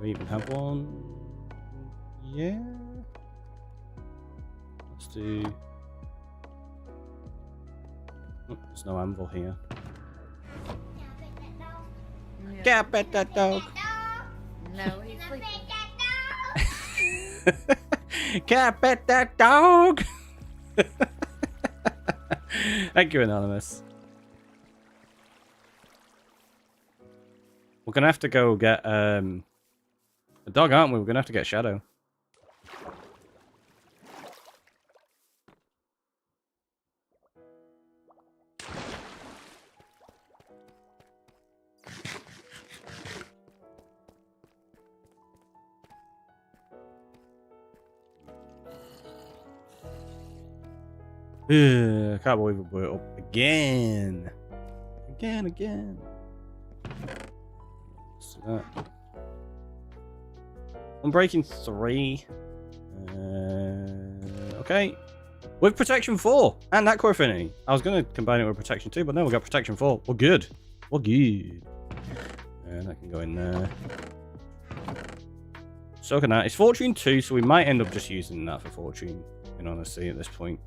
we even have one? Yeah. Let's do... Oh, there's no anvil here. Can't pet that dog. No, he's sleeping. Can't pet that dog. Thank you, Anonymous. We're gonna have to go get a dog, aren't we? We're gonna have to get Shadow. I can't believe we blew it up again. Again. Let's do that. I'm breaking 3. Okay. With protection 4 and Aqua Affinity. I was going to combine it with protection 2, but no, we got protection 4. We're good. We're good. And that can go in there. So can that. It's Fortune 2, so we might end up just using that for Fortune, in honesty, at this point.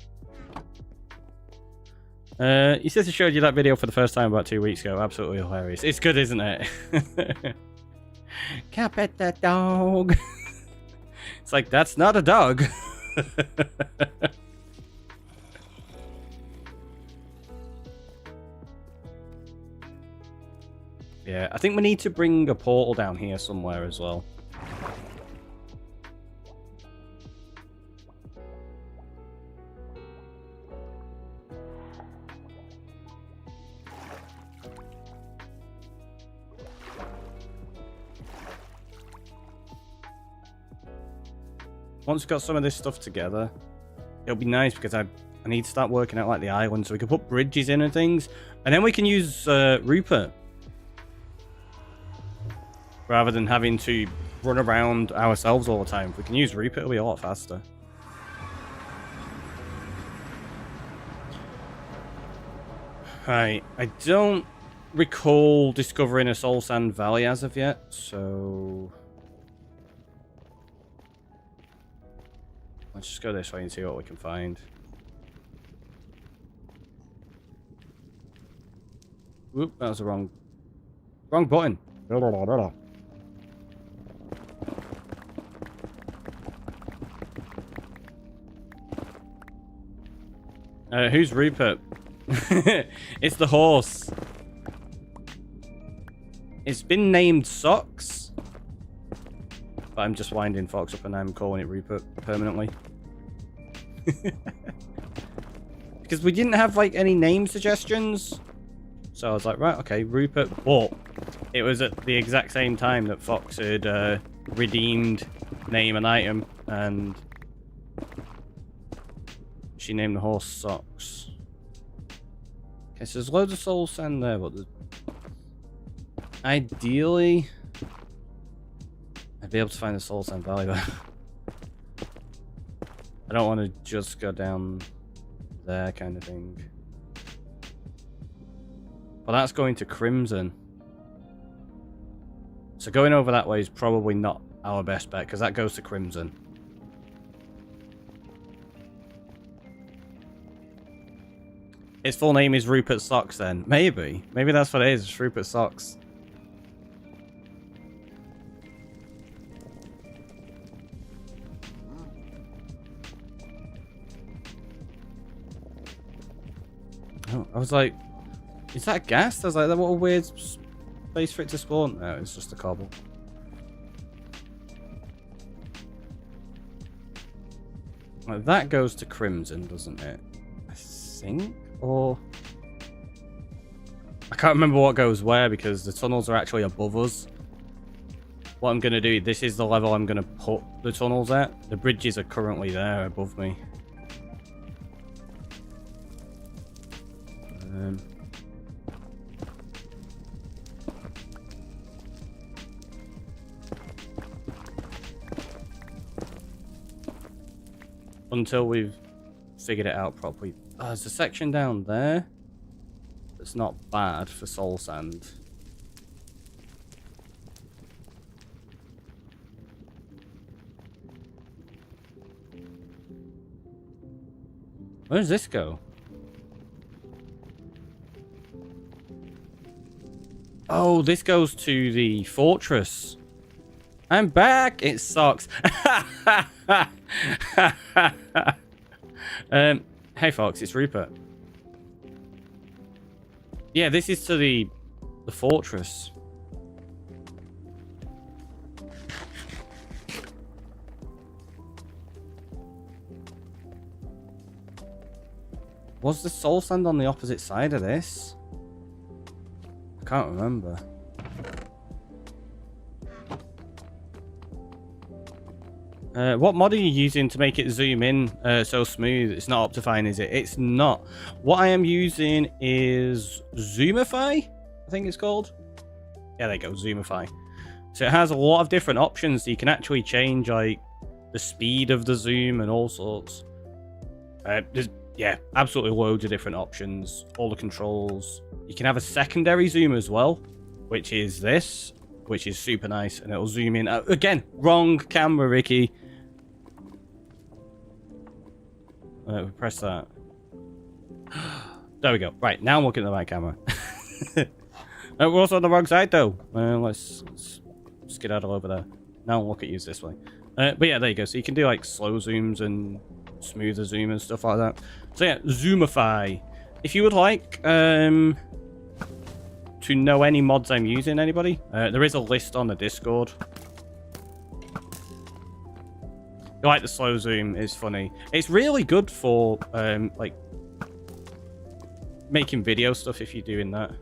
Your sister showed you that video for the first time about 2 weeks ago. Absolutely hilarious. It's good, isn't it? Can't pet that dog. It's like, that's not a dog. Yeah, I think we need to bring a portal down here somewhere as well. Once we've got some of this stuff together, it'll be nice because I need to start working out like the island so we can put bridges in and things. And then we can use Rupert. Rather than having to run around ourselves all the time. If we can use Rupert, it'll be a lot faster. Right, I don't recall discovering a Soul Sand Valley as of yet, so... Let's just go this way and see what we can find. Whoop, that was the wrong button. Who's Rupert? It's the horse. It's been named Socks. But I'm just winding Fox up and I'm calling it Rupert permanently. Because we didn't have like any name suggestions. So I was like, right, okay, Rupert. But it was at the exact same time that Fox had redeemed name and item. And she named the horse Socks. Okay, so there's loads of soul sand there, but ideally I'd be able to find the Soul Sand Valley, but I don't want to just go down there kind of thing. Well, that's going to Crimson. So going over that way is probably not our best bet, because that goes to Crimson. His full name is Rupert Socks then. Maybe. Maybe that's what it is. It's Rupert Socks. Oh, I was like, is that gas? I was like, what a weird space for it to spawn. No, it's just a cobble. Well, that goes to Crimson, doesn't it? I think? Or... I can't remember what goes where because the tunnels are actually above us. What I'm going to do, this is the level I'm going to put the tunnels at. The bridges are currently there above me. Until we've figured it out properly. Oh, there's a section down there that's not bad for soul sand. Where does this go? Oh, this goes to the fortress. I'm back. It sucks. Hey, Fox, it's Rupert. Yeah, this is to the fortress. Was the soul sand on the opposite side of this? I can't remember. What mod are you using to make it zoom in so smooth? It's not Optifine, is it? It's not. What I am using is Zoomify, I think it's called. Yeah, there you go, Zoomify. So it has a lot of different options. So you can actually change like the speed of the zoom and all sorts. There's, yeah, absolutely loads of different options. All the controls. You can have a secondary zoom as well, which is this, which is super nice, and it'll zoom in. Again, wrong camera, Ricky. Press that. There we go. Right, now I'm looking at the right camera. We're also on the wrong side, though. Let's skedaddle over there. Now I'll look at you this way. But yeah, there you go. So you can do like slow zooms and smoother zoom and stuff like that. So yeah, Zoomify. If you would like to know any mods I'm using, anybody, there is a list on the Discord. I like the slow zoom, it's funny. It's really good for like making video stuff if you're doing that.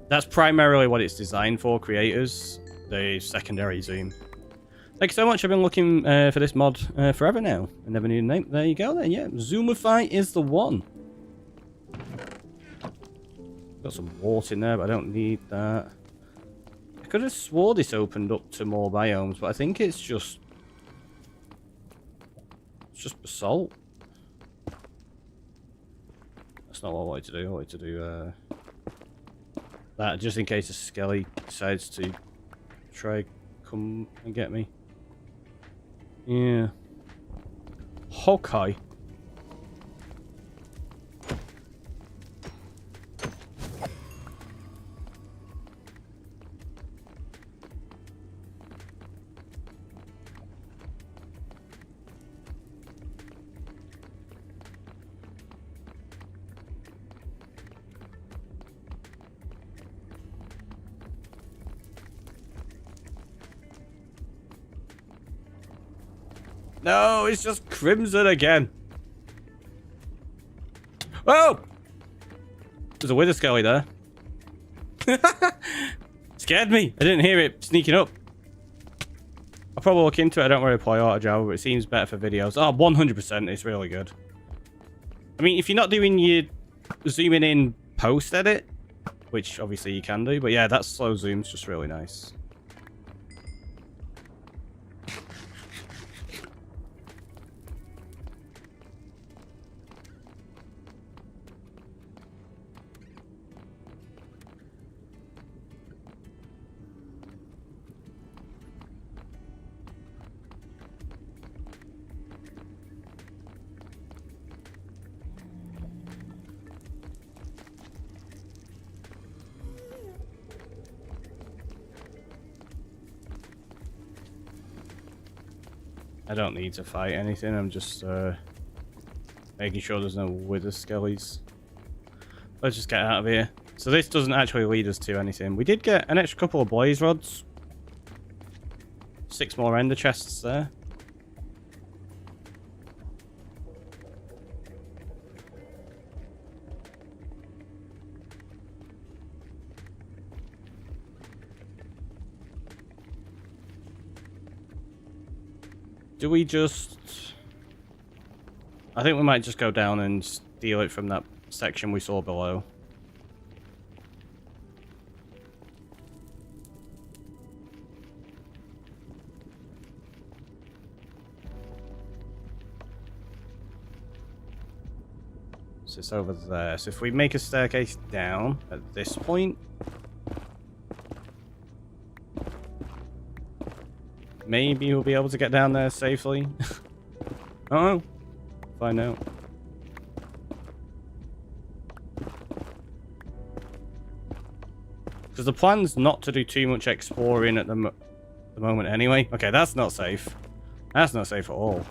That's primarily what it's designed for, creators, the secondary zoom. Thank you so much. I've been looking for this mod forever now. I never knew the name. There you go then, yeah. Zoomify is the one. Got some water in there, but I don't need that. I could have swore this opened up to more biomes, but I think it's just basalt. That's not what I wanted to do. I wanted to do that just in case a skelly decides to try come and get me. Yeah. Okay. No, it's just crimson again. Oh! There's a wither skelly there. Scared me. I didn't hear it sneaking up. I'll probably look into it. I don't really play Auto Java, but it seems better for videos. Oh, 100%. It's really good. I mean, if you're not doing your zooming in post-edit, which obviously you can do, but yeah, that slow zoom's just really nice. I don't need to fight anything, I'm just making sure there's no wither skellies. Let's just get out of here. So this doesn't actually lead us to anything. We did get an extra couple of blaze rods. 6 more ender chests there. Do we just... I think we might just go down and steal it from that section we saw below. So it's over there. So if we make a staircase down at this point... maybe we'll be able to get down there safely. Oh, find out. Because the plan's not to do too much exploring at the moment anyway. Okay, that's not safe. That's not safe at all.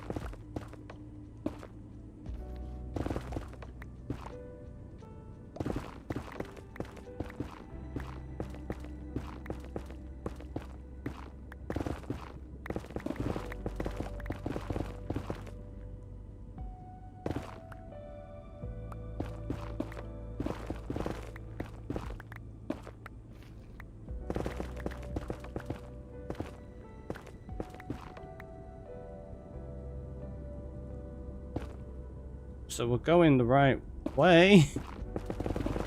So we're going the right way.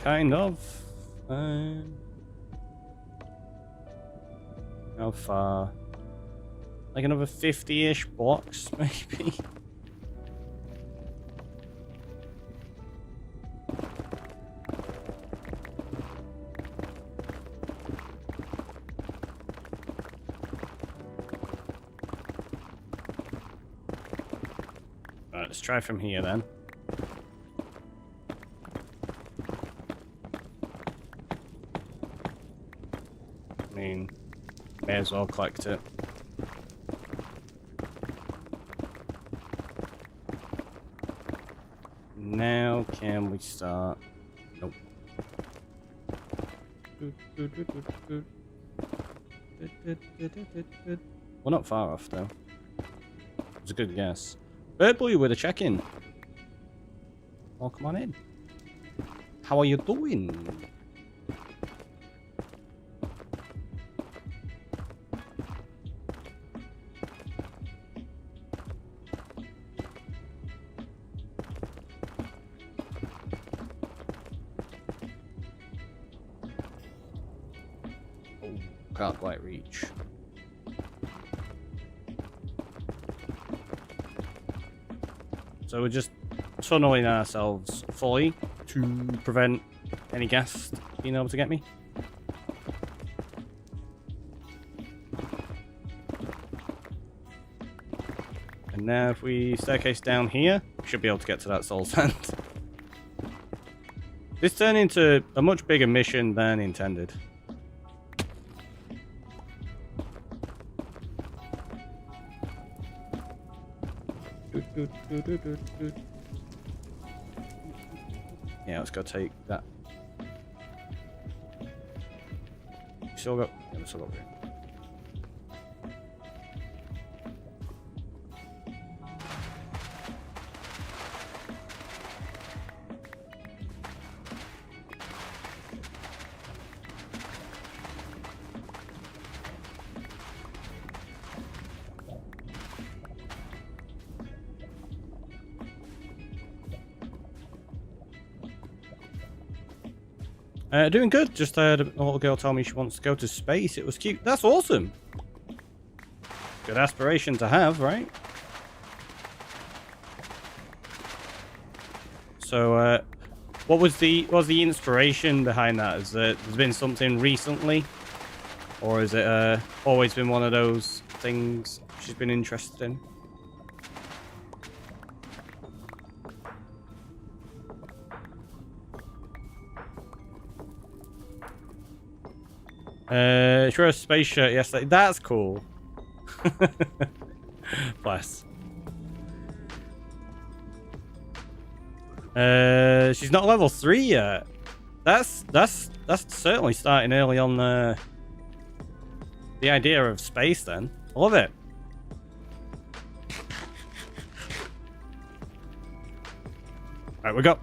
Kind of. How far? Like another 50-ish blocks, maybe? Alright, let's try from here then. I mean, may as well collect it. Now can we start? Nope. We're not far off though. It was a good guess. Bird Blue with a check-in. Oh, come on in. How are you doing? Can't quite reach. So we're just tunneling ourselves fully to prevent any gas being able to get me. And now if we staircase down here, we should be able to get to that soul sand. This turned into a much bigger mission than intended. Yeah, let's go take that. Still got. Yeah, still got here. Doing good. Just had a little girl tell me she wants to go to space. It was cute. That's awesome. Good aspiration to have, right? So, what was the inspiration behind that? Is there's been something recently, or is it always been one of those things she's been interested in? She wore a space shirt yesterday. That's cool. Bless. She's not level 3 yet. That's certainly starting early on the idea of space then. I love it. Right, we got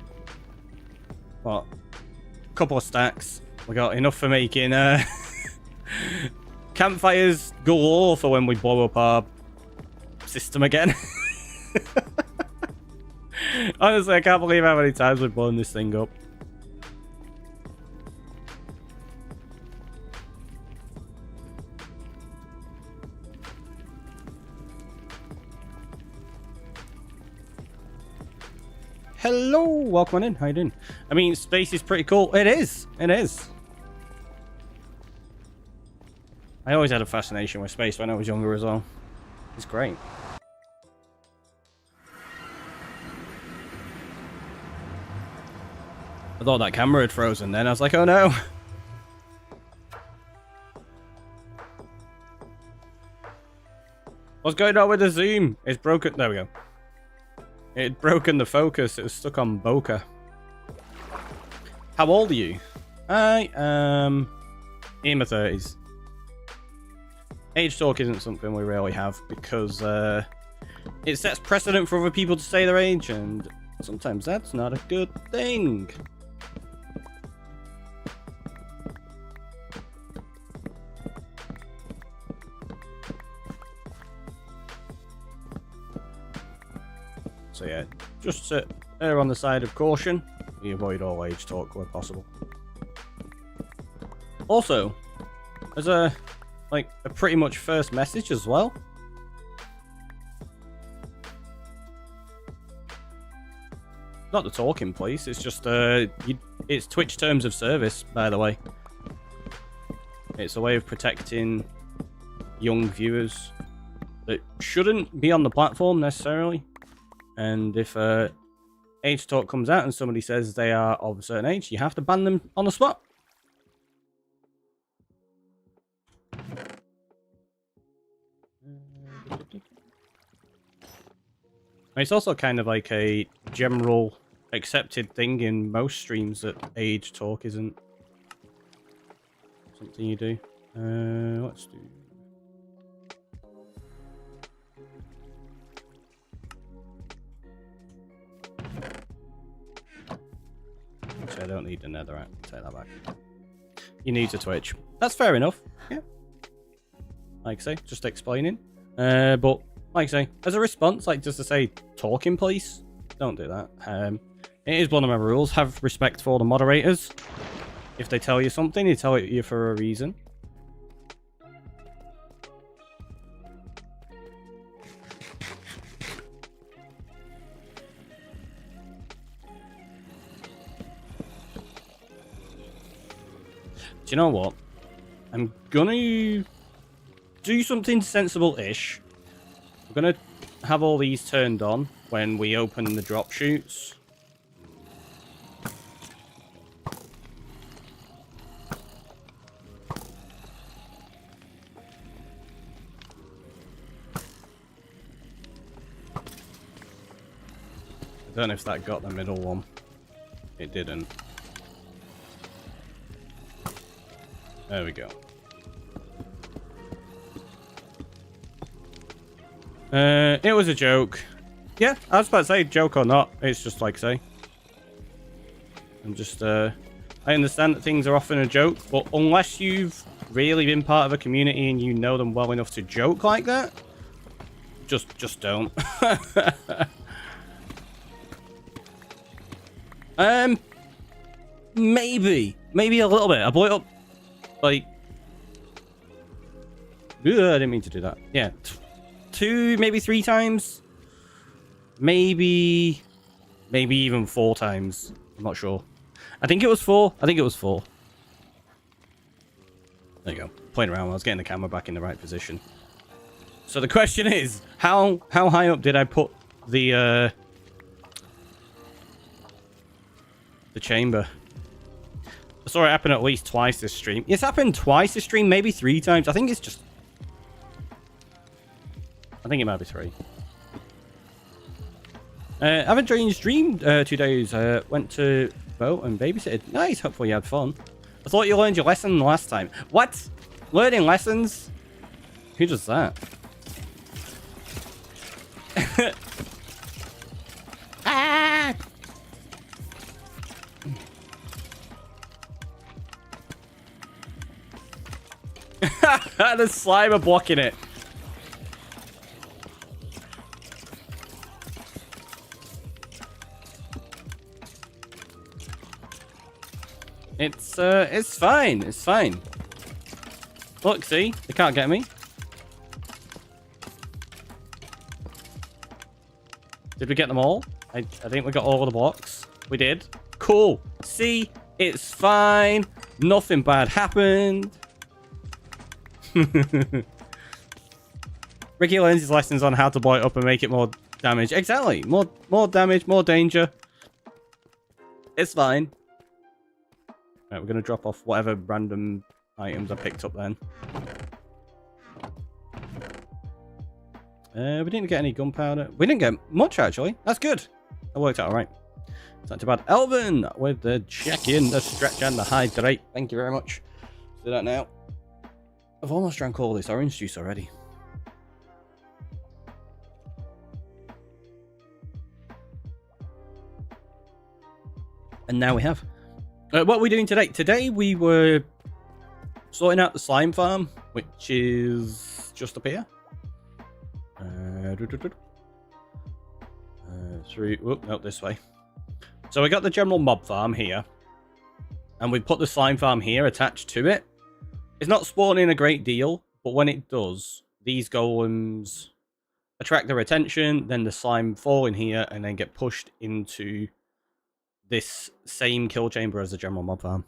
what? A couple of stacks. We got enough for making campfires galore for when we blow up our system again. Honestly, I can't believe how many times we've blown this thing up. Hello, welcome on in. How you doing? I mean, space is pretty cool. It is. It is. I always had a fascination with space when I was younger as well. It's great. I thought that camera had frozen then. I was like, oh no. What's going on with the zoom? It's broken. There we go. It had broken the focus. It was stuck on bokeh. How old are you? I am in my 30s. Age talk isn't something we really have because it sets precedent for other people to say their age, and sometimes that's not a good thing. So yeah, just to err on the side of caution, we avoid all age talk where possible. Also, as a pretty much first message as well. Not the talking place, it's just it's Twitch terms of service, by the way. It's a way of protecting young viewers that shouldn't be on the platform necessarily. And if age talk comes out and somebody says they are of a certain age, you have to ban them on the spot. It's also kind of like a general accepted thing in most streams that age talk isn't something you do. Let's do... Actually, I don't need the netherite. Take that back. You need to Twitch. That's fair enough. Yeah. Like I say, just explaining. But like I say, as a response, like just to say, talking please, don't do that. It is one of my rules. Have respect for the moderators. If they tell you something, they tell it you for a reason. Do you know what? I'm gonna do something sensible-ish. I'm gonna have all these turned on when we open the drop chutes. I don't know if that got the middle one. It didn't. There we go. It was a joke. Yeah, I was about to say, joke or not, it's just like say. I'm just, I understand that things are often a joke, but unless you've really been part of a community and you know them well enough to joke like that, just don't. Maybe a little bit. I blew it up, like, I didn't mean to do that. Yeah, 2, maybe 3 times, maybe even 4 times. I'm not sure. I think it was 4. There you go. Playing around. I was getting the camera back in the right position. So the question is, how high up did I put the chamber? I saw it happen at least twice this stream. It's happened twice this stream, maybe 3 times. I think it might be 3. I haven't joined your stream 2 days. Went to boat and babysitted. Nice, hopefully you had fun. I thought you learned your lesson last time. What? Learning lessons? Who does that? Ah! The Slimer blocking it. It's fine. It's fine. Look, see? They can't get me. Did we get them all? I think we got all of the blocks. We did. Cool. See? It's fine. Nothing bad happened. Ricky learns his lessons on how to blow it up and make it more damage. Exactly. More damage, more danger. It's fine. Right, we're going to drop off whatever random items I picked up then. We didn't get any gunpowder. We didn't get much, actually. That's good. That worked out all right. It's not too bad. Elvin with the check-in, the stretch, and the hydrate. Thank you very much. Let's do that now. I've almost drank all this orange juice already. And now we have. What are we doing today? Today we were sorting out the slime farm, which is just up here. No, this way. So we got the general mob farm here, and we put the slime farm here attached to it. It's not spawning a great deal, but when it does, these golems attract their attention, then the slime fall in here and then get pushed into this same kill chamber as the general mob farm.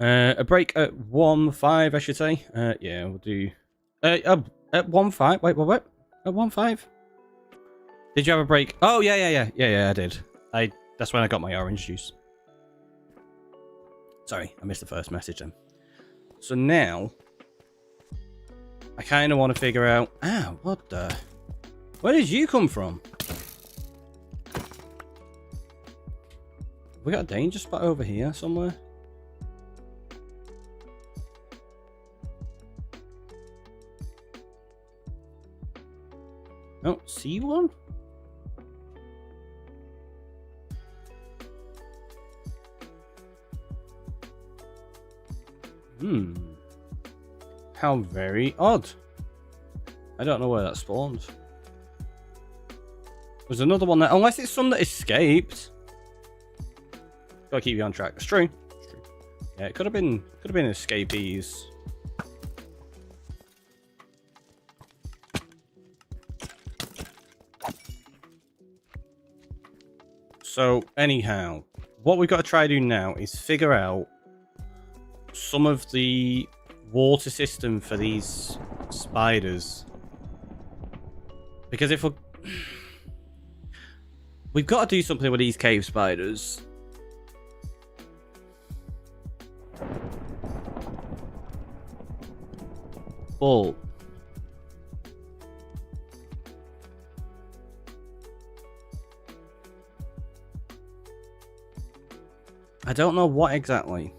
A break at 1.5, I should say. Yeah, we'll do... at 1.5? Wait, what? At 1.5? Did you have a break? Oh, yeah, I did. That's when I got my orange juice. Sorry, I missed the first message then. So now, I kind of want to figure out... Ah, what the... Where did you come from? We got a danger spot over here somewhere. Oh, see one? How very odd. I don't know where that spawned. There's another one there, unless it's some that escaped. Gotta keep you on track. It's true. It's true. Yeah, it could have been escapees. So anyhow, what we've got to try to do now is figure out some of the water system for these spiders. Because if we've got to do something with these cave spiders. But I don't know what exactly.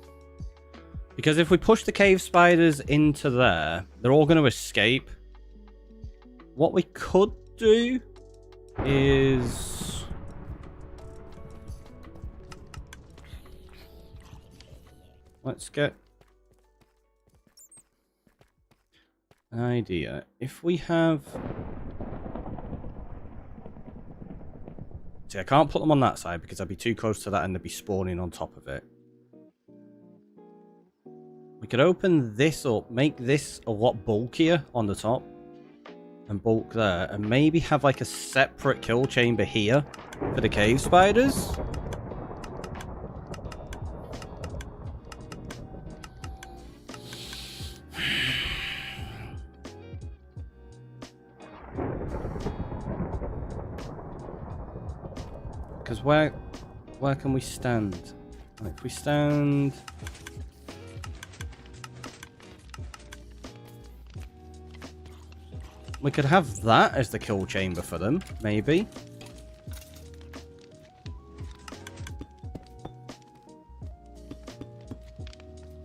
Because if we push the cave spiders into there, they're all going to escape. What we could do is... Let's get an idea. If we have... See, I can't put them on that side because I'd be too close to that and they'd be spawning on top of it. We could open this up, make this a lot bulkier on the top, and bulk there, and maybe have like a separate kill chamber here for the cave spiders. Because where can we stand? Like, if we stand... We could have that as the kill chamber for them, maybe.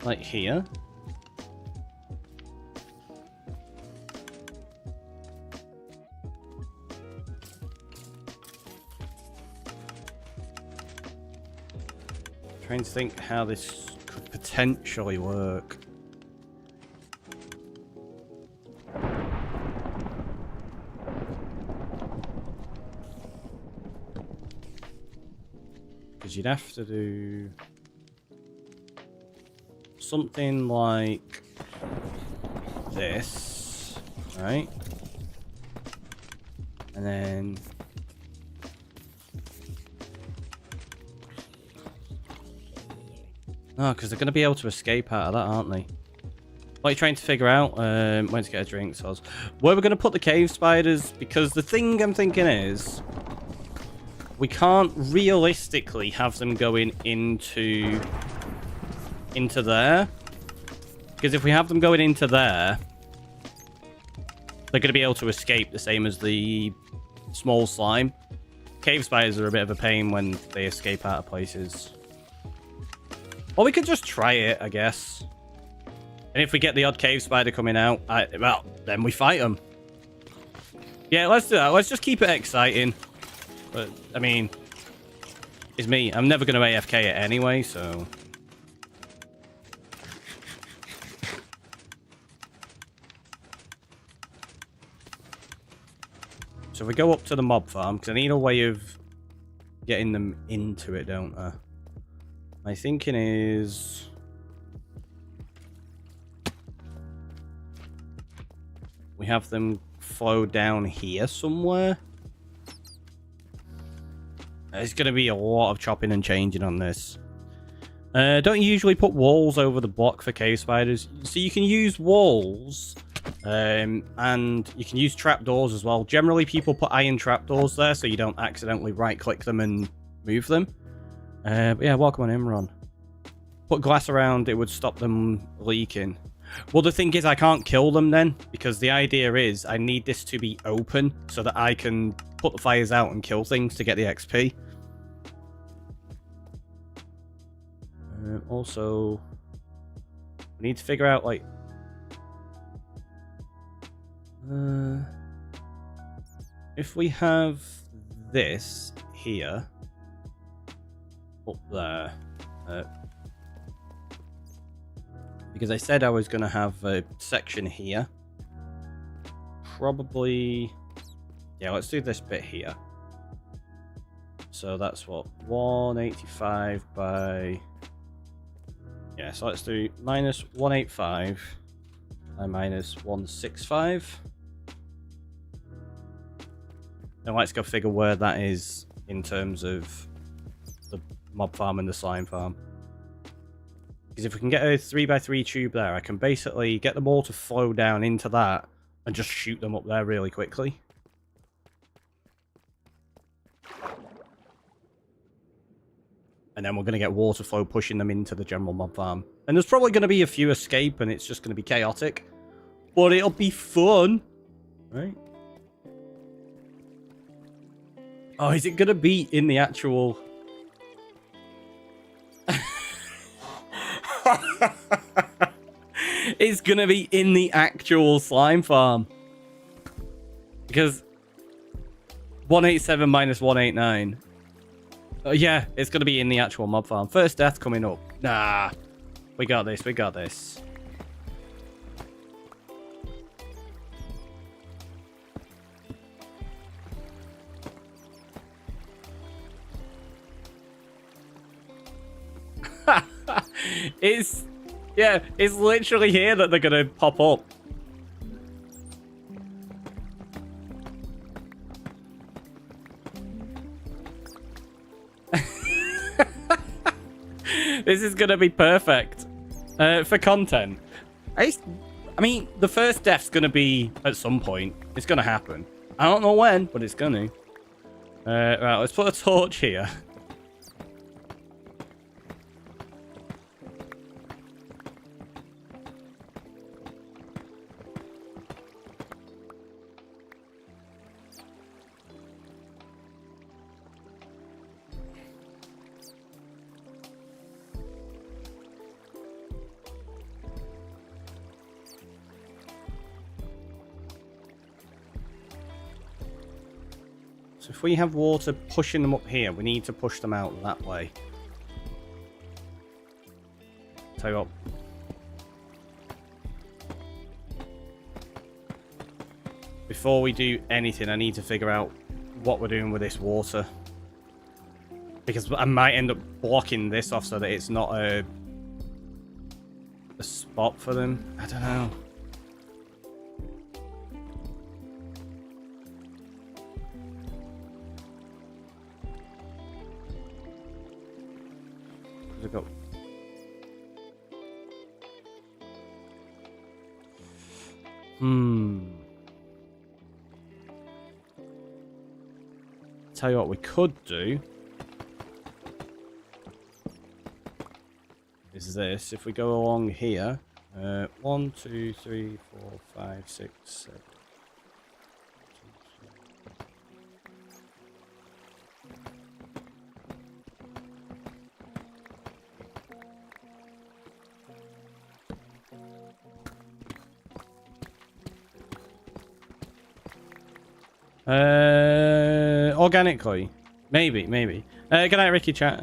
Like here. Trying to think how this could potentially work. Because you'd have to do something like this, right? And then no, because they're going to be able to escape out of that, aren't they? What are you trying to figure out? When to get a drink, so where we're going to put the cave spiders, because the thing I'm thinking is we can't realistically have them going into there. Because if we have them going into there, they're going to be able to escape the same as the small slime. Cave spiders are a bit of a pain when they escape out of places. Or we could just try it, I guess. And if we get the odd cave spider coming out, well, then we fight them. Yeah, let's do that. Let's just keep it exciting. But, I mean, it's me. I'm never going to AFK it anyway, so... So if we go up to the mob farm, because I need a way of getting them into it, don't I? My thinking is... we have them flow down here somewhere. There's going to be a lot of chopping and changing on this. Don't usually put walls over the block for cave spiders. So you can use walls, and you can use trapdoors as well. Generally, people put iron trapdoors there so you don't accidentally right-click them and move them. But yeah, welcome on Imran. Put glass around, it would stop them leaking. Well, the thing is, I can't kill them then, because the idea is I need this to be open so that I can put the fires out and kill things to get the XP. Also, we need to figure out, like... if we have this here, up there, because I said I was going to have a section here. Probably... yeah, let's do this bit here. So that's what? 185 by... yeah, so let's do minus 185 and minus 165. Then let's go figure where that is in terms of the mob farm and the slime farm. Because if we can get a 3x3 tube there, I can basically get them all to flow down into that and just shoot them up there really quickly. And then we're going to get water flow pushing them into the general mob farm. And there's probably going to be a few escape and it's just going to be chaotic. But it'll be fun. Right? Oh, is it going to be in the actual... it's going to be in the actual slime farm. Because 187 minus 189... yeah, it's going to be in the actual mob farm. First death coming up. Nah. We got this. We got this. It's... yeah, it's literally here that they're going to pop up. This is going to be perfect for content. I mean, the first death's going to be at some point. It's going to happen. I don't know when, but it's going to. Right, let's put a torch here. So if we have water pushing them up here, we need to push them out that way. Tell you what. Before we do anything, I need to figure out what we're doing with this water. Because I might end up blocking this off so that it's not a spot for them. I don't know. Go. Tell you what we could do is this. If we go along here, 1, 2, 3, 4, 5, 6, 7. Organically. Maybe. Good night, Ricky chat.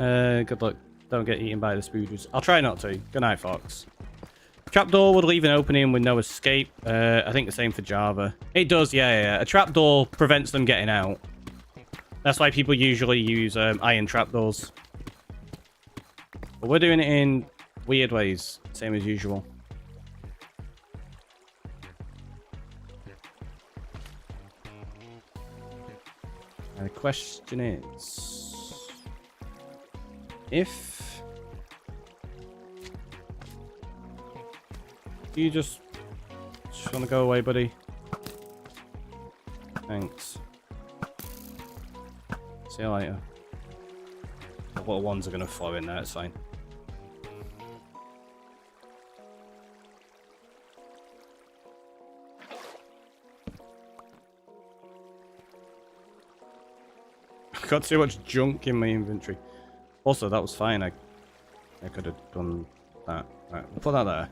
Good luck. Don't get eaten by the spoogers. I'll try not to. Good night, Fox. Trapdoor would leave an opening with no escape. I think the same for Java. It does, yeah. A trapdoor prevents them getting out. That's why people usually use iron trapdoors. But we're doing it in weird ways, same as usual. And the question is, if you just want to go away, buddy. Thanks. See you later. The little ones are going to flow in there, it's fine. I've got too much junk in my inventory. Also, that was fine. I could have done that. Right, we'll put that there.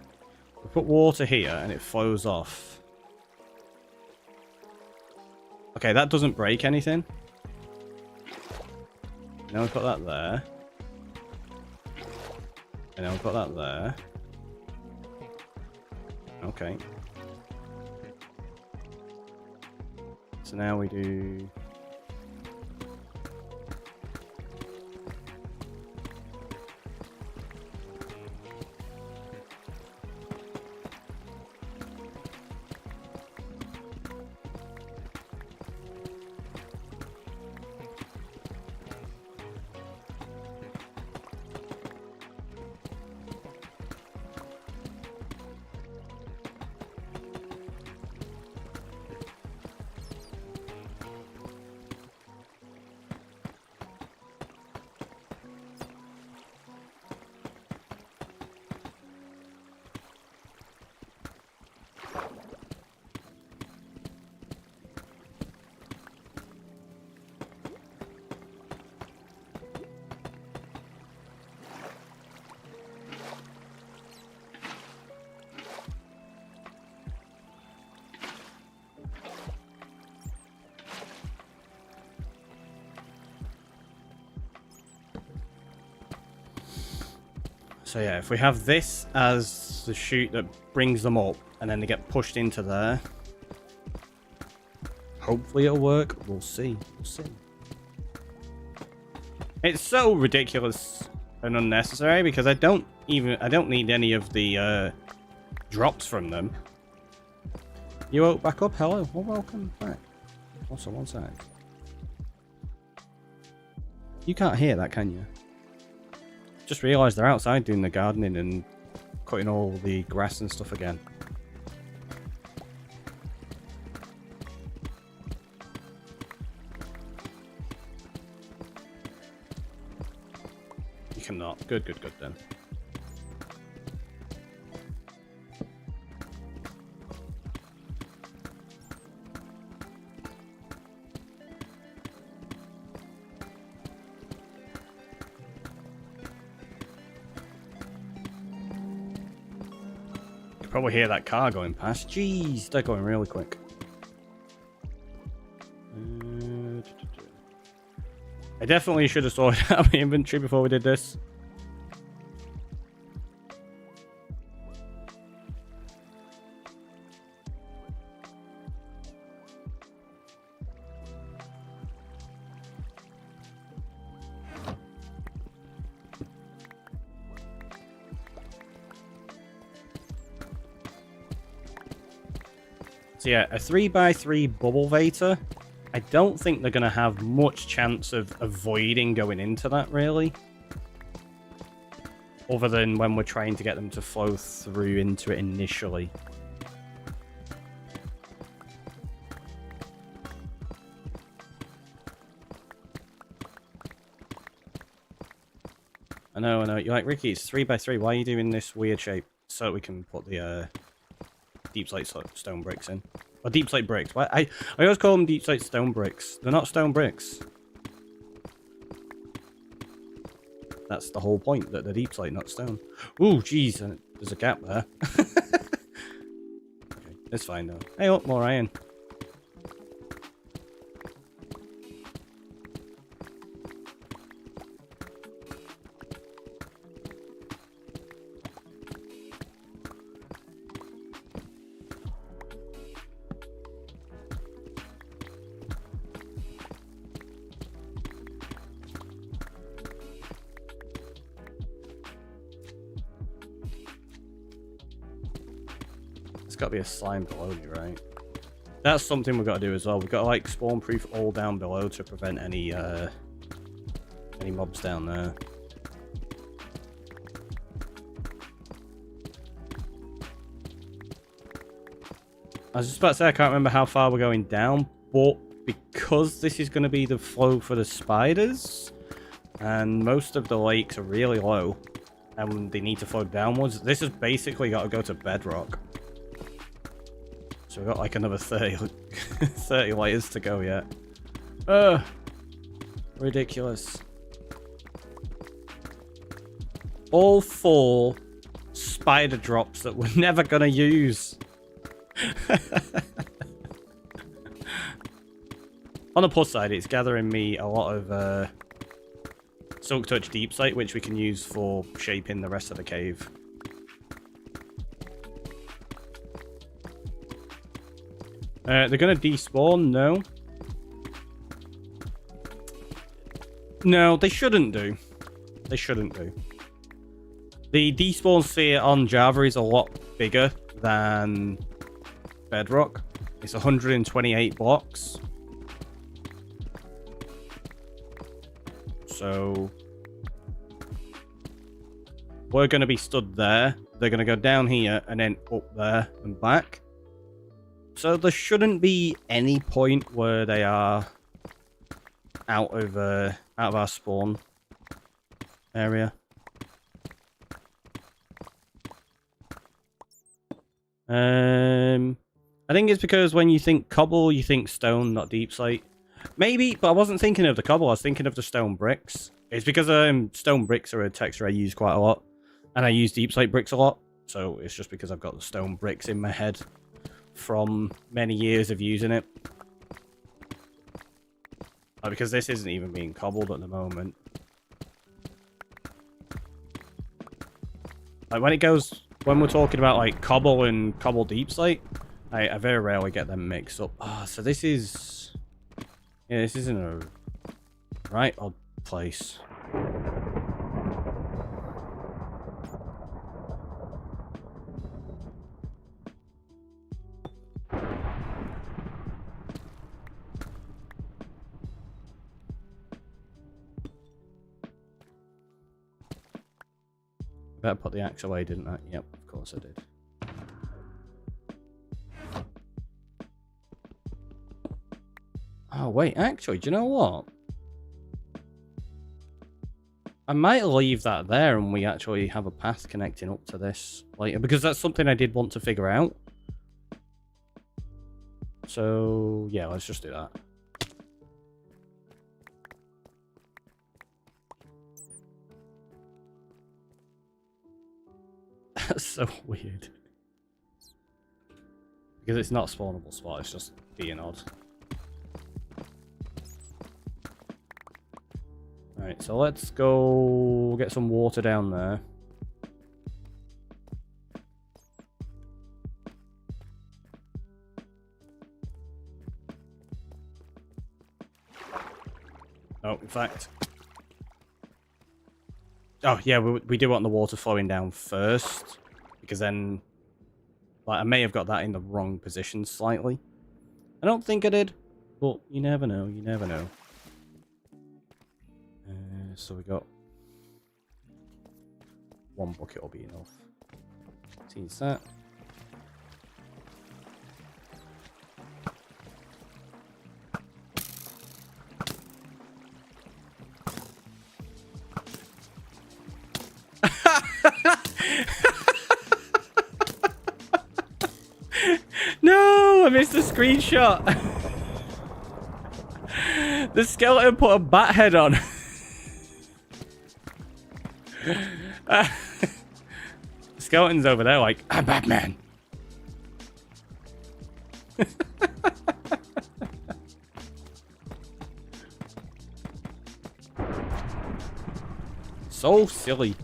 We'll put water here and it flows off. Okay, that doesn't break anything. Now we've got that there. And now we've got that there. Okay. So now we do... So yeah, if we have this as the chute that brings them up, and then they get pushed into there, hopefully it'll work. We'll see. We'll see. It's so ridiculous and unnecessary because I don't need any of the drops from them. You woke back up? Hello. Well, welcome back. Also, one sec. You can't hear that, can you? Just realised they're outside doing the gardening and cutting all the grass and stuff again. You cannot. Good then. Probably hear that car going past. Jeez, they're going really quick. I definitely should have sorted out my inventory before we did this. So yeah, a 3x3 bubble vator. I don't think they're going to have much chance of avoiding going into that, really. Other than when we're trying to get them to flow through into it initially. I know. You're like, Ricky, it's 3x3. Why are you doing this weird shape? So we can put the deep slate stone bricks in. Or deep slate bricks. I always call them deep slate stone bricks. They're not stone bricks. That's the whole point, that they're deep slate, not stone. Ooh, jeez, there's a gap there. Okay, it's fine though. Hey, up, more iron. got to be a slime below you, right? That's something we've got to do as well. We've got to like spawn proof all down below to prevent any mobs down there. I was just about to say I can't remember how far we're going down, but because this is going to be the flow for the spiders, and most of the lakes are really low, and they need to flow downwards, this has basically got to go to bedrock. So we've got like another 30, 30 layers to go yet. Ugh. Ridiculous. All 4 spider drops that we're never going to use. On the plus side, it's gathering me a lot of Silk Touch Deepslate, which we can use for shaping the rest of the cave. They're going to despawn? No. No, they shouldn't do. They shouldn't do. The despawn sphere on Java is a lot bigger than Bedrock. It's 128 blocks. So we're going to be stood there. They're going to go down here and then up there and back. So there shouldn't be any point where they are out of our spawn area. I think it's because when you think cobble, you think stone, not deepslate. Maybe, but I wasn't thinking of the cobble. I was thinking of the stone bricks. It's because stone bricks are a texture I use quite a lot, and I use deepslate bricks a lot. So it's just because I've got the stone bricks in my head from many years of using it. Because this isn't even being cobbled at the moment. Like when we're talking about like cobble and cobble deepslate, I very rarely get them mixed up. Ah, so this is, yeah, this isn't a right odd place. Better put the axe away, didn't I? Yep, of course I did. Oh, wait, actually, do you know what? I might leave that there and we actually have a path connecting up to this later, because that's something I did want to figure out. So, yeah, let's just do that. That's so weird. Because it's not a spawnable spot, it's just being odd. Alright, so let's go get some water down there. Oh, in fact... Oh, yeah, we do want the water flowing down first. Because then... Like, I may have got that in the wrong position slightly. I don't think I did. But you never know, you never know. So we got... One bucket will be enough. Seems that. No, I missed the screenshot. The skeleton put a bat head on. The skeleton's over there like, I'm Batman. So silly.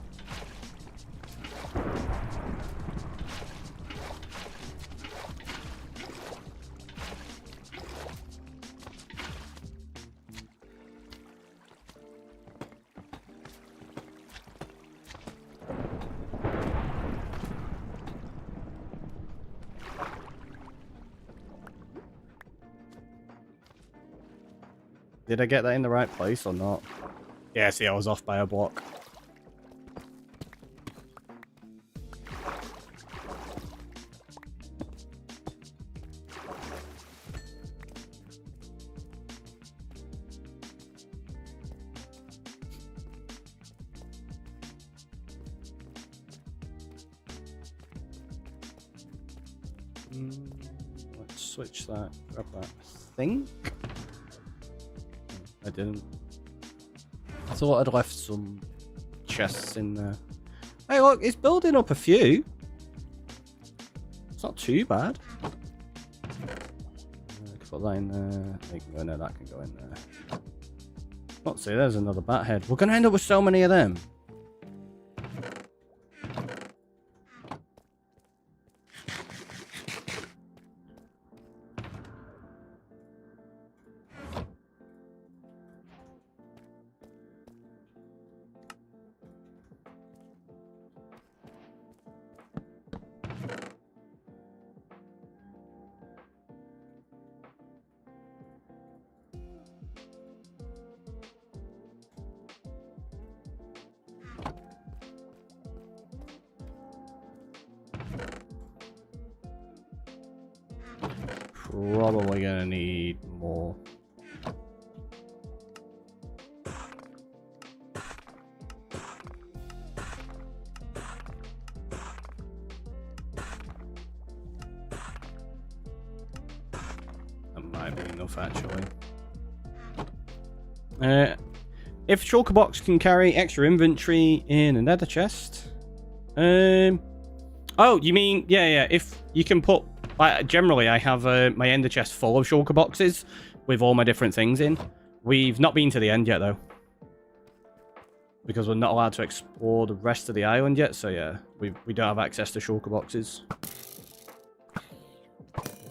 Did I get that in the right place or not? Yeah, see, I was off by a block. Let's switch that. Grab that. I think. I didn't. I thought I'd left some chests in there. Hey, look, it's building up a few. It's not too bad. I can put that in there. They can go in there. That can go in there. Let's see, there's another bat head. We're going to end up with so many of them. Probably gonna need more. That might be enough, actually. If Shulker Box can carry extra inventory in a nether chest. Oh, you mean yeah? If you can put. Generally, I have my ender chest full of shulker boxes with all my different things in. We've not been to the end yet, though. Because we're not allowed to explore the rest of the island yet, so yeah, we don't have access to shulker boxes.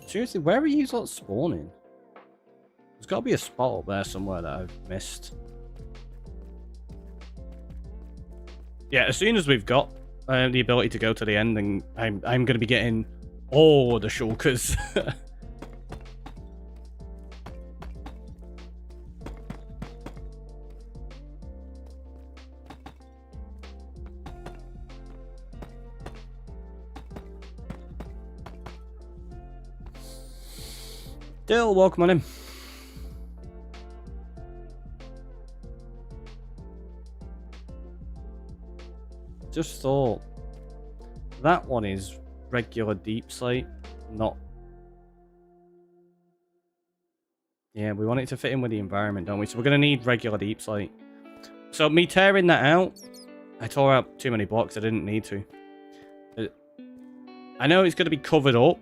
Seriously, where are you lot spawning? There's got to be a spot up there somewhere that I've missed. Yeah, as soon as we've got the ability to go to the end, then I'm going to be getting all the shulkers. Dill, welcome on in. Just thought that one is regular deep slate, not. Yeah, we want it to fit in with the environment, don't we? So we're going to need regular deep slate. So me tearing that out, I tore out too many blocks. I didn't need to. I know it's going to be covered up,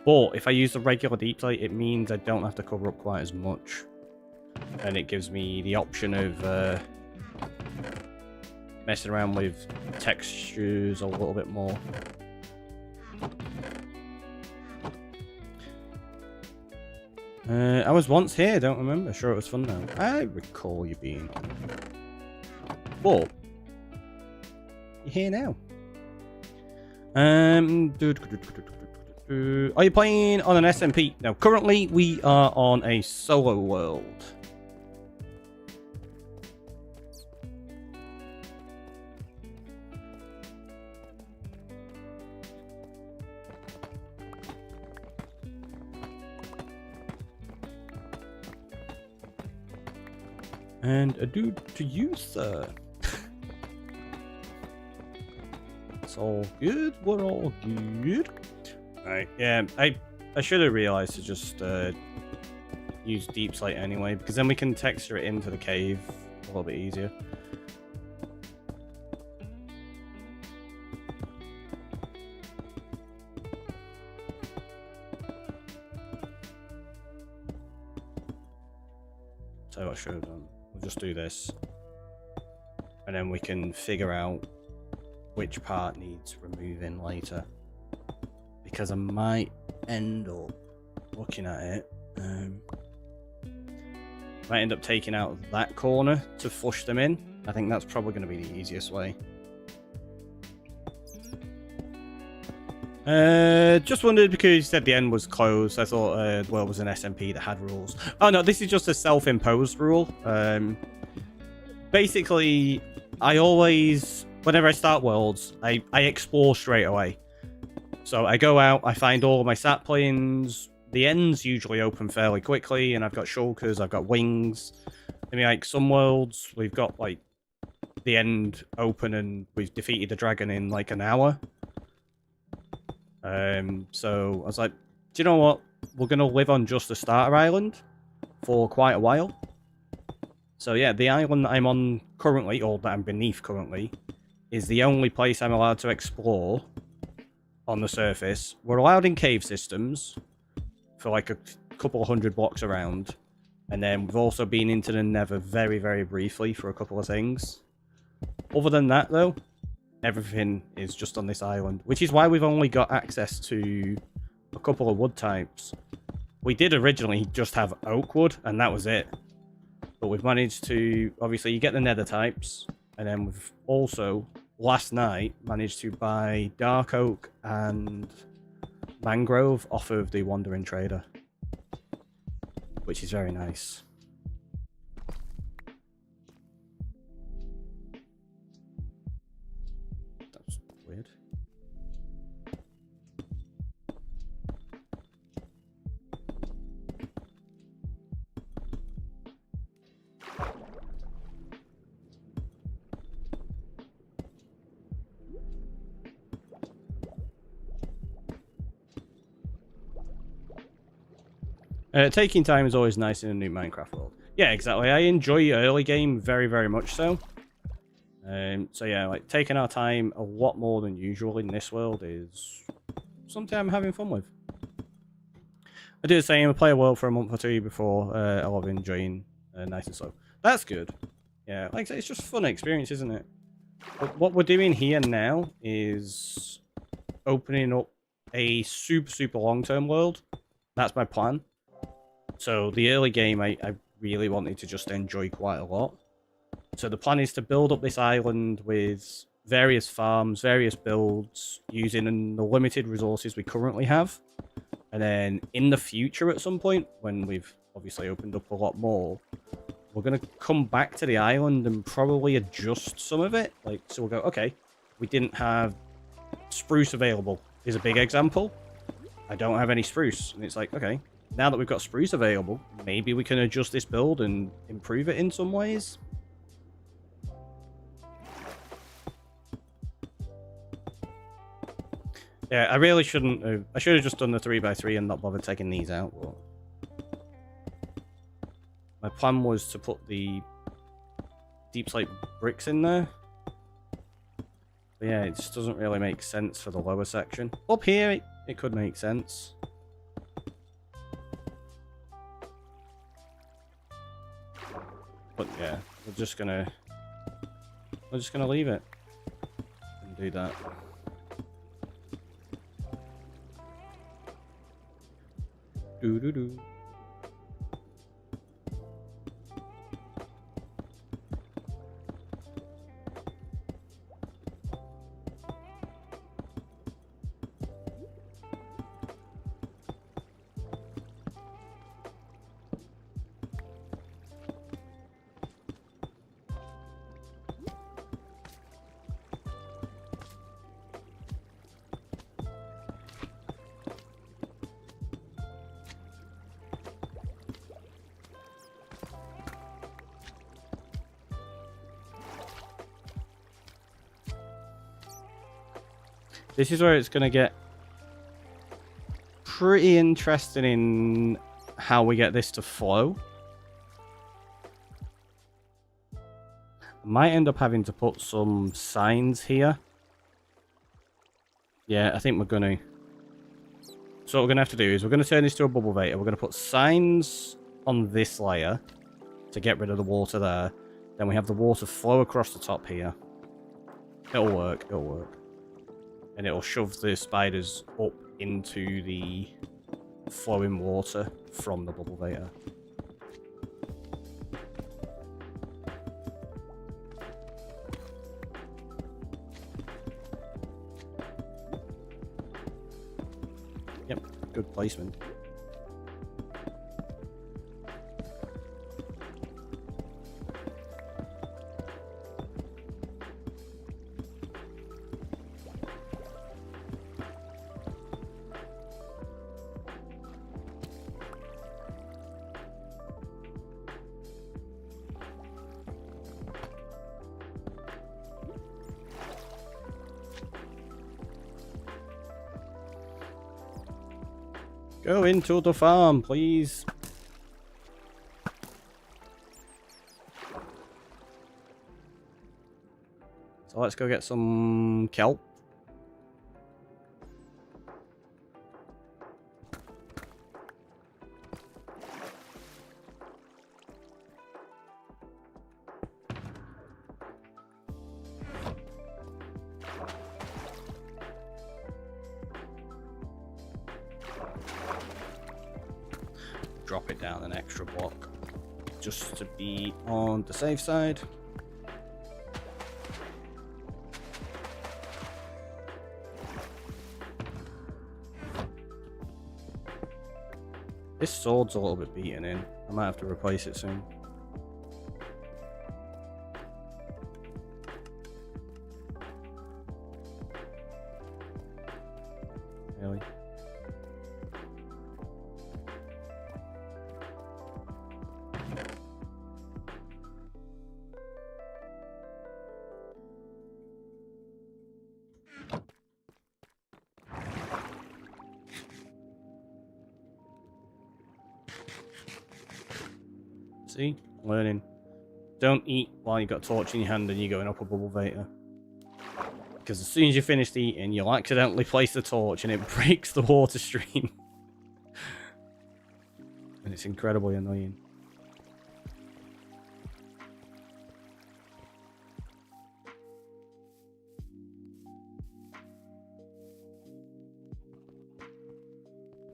but if I use the regular deep slate, it means I don't have to cover up quite as much. And it gives me the option of messing around with textures a little bit more. I was once here, don't remember. Sure, it was fun now. I recall you being. But you're here now. Are you playing on an SMP? No, currently we are on a solo world. And a dude to you, sir. It's all good. We're all good. Alright, yeah, I should have realized to just use deep slate anyway, because then we can texture it into the cave a little bit easier. So what I should have done. We'll just do this, and then we can figure out which part needs removing later, because I might end up looking at it. Might end up taking out that corner to flush them in. I think that's probably going to be the easiest way. Just wondered because you said the end was closed. I thought the world was an SMP that had rules. Oh no, this is just a self-imposed rule. Basically, I always, whenever I start worlds, I explore straight away. So I go out, I find all of my sat planes. The ends usually open fairly quickly, and I've got shulkers, I've got wings. I mean, like some worlds, we've got like the end open, and we've defeated the dragon in like an hour. So I was like, do you know what? We're gonna live on just the starter island for quite a while. So yeah, the island that I'm on currently, or that I'm beneath currently, is the only place I'm allowed to explore on the surface. We're allowed in cave systems for like a couple of 100 blocks around. And then we've also been into the Nether very, very briefly for a couple of things. Other than that, though, everything is just on this island, which is why we've only got access to a couple of wood types. We did originally just have oak wood, and that was it. But we've managed to, obviously, you get the nether types, and then we've also, last night, managed to buy dark oak and mangrove off of the Wandering Trader, which is very nice. That's weird. Taking time is always nice in a new Minecraft world. Yeah, exactly. I enjoy early game very, very much so. So yeah, like taking our time a lot more than usual in this world is something I'm having fun with. I do the same. I play a world for a month or two before I love enjoying nice and slow. That's good. Yeah, like I say, it's just a fun experience, isn't it? But what we're doing here now is opening up a super, super long-term world. That's my plan. So the early game, I really wanted to just enjoy quite a lot. So the plan is to build up this island with various farms, various builds, using the limited resources we currently have. And then in the future at some point, when we've obviously opened up a lot more, we're going to come back to the island and probably adjust some of it. Like, so we'll go, okay, we didn't have spruce available is a big example. I don't have any spruce. And it's like, okay, now that we've got spruce available, maybe we can adjust this build and improve it in some ways. Yeah, I really shouldn't have. I should have just done the 3x3 and not bothered taking these out. But my plan was to put the deep slate bricks in there. But yeah, it just doesn't really make sense for the lower section. Up here, it could make sense. But yeah, we're just gonna leave it and do that. Do do do. This is where it's going to get pretty interesting in how we get this to flow. I might end up having to put some signs here. Yeah, I think we're going to. So what we're going to have to do is we're going to turn this to a bubble vator. We're going to put signs on this layer to get rid of the water there. Then we have the water flow across the top here. It'll work. It'll work. And it'll shove the spiders up into the flowing water from the bubble vator. good placement. Go into the farm, please. So let's go get some kelp. Drop it down an extra block just to be on the safe side. This sword's a little bit beaten in. I might have to replace it soon. Really? See? Learning. Don't eat while you've got a torch in your hand and you're going up a bubble vator. Because as soon as you finish eating, you'll accidentally place the torch and it breaks the water stream. And it's incredibly annoying.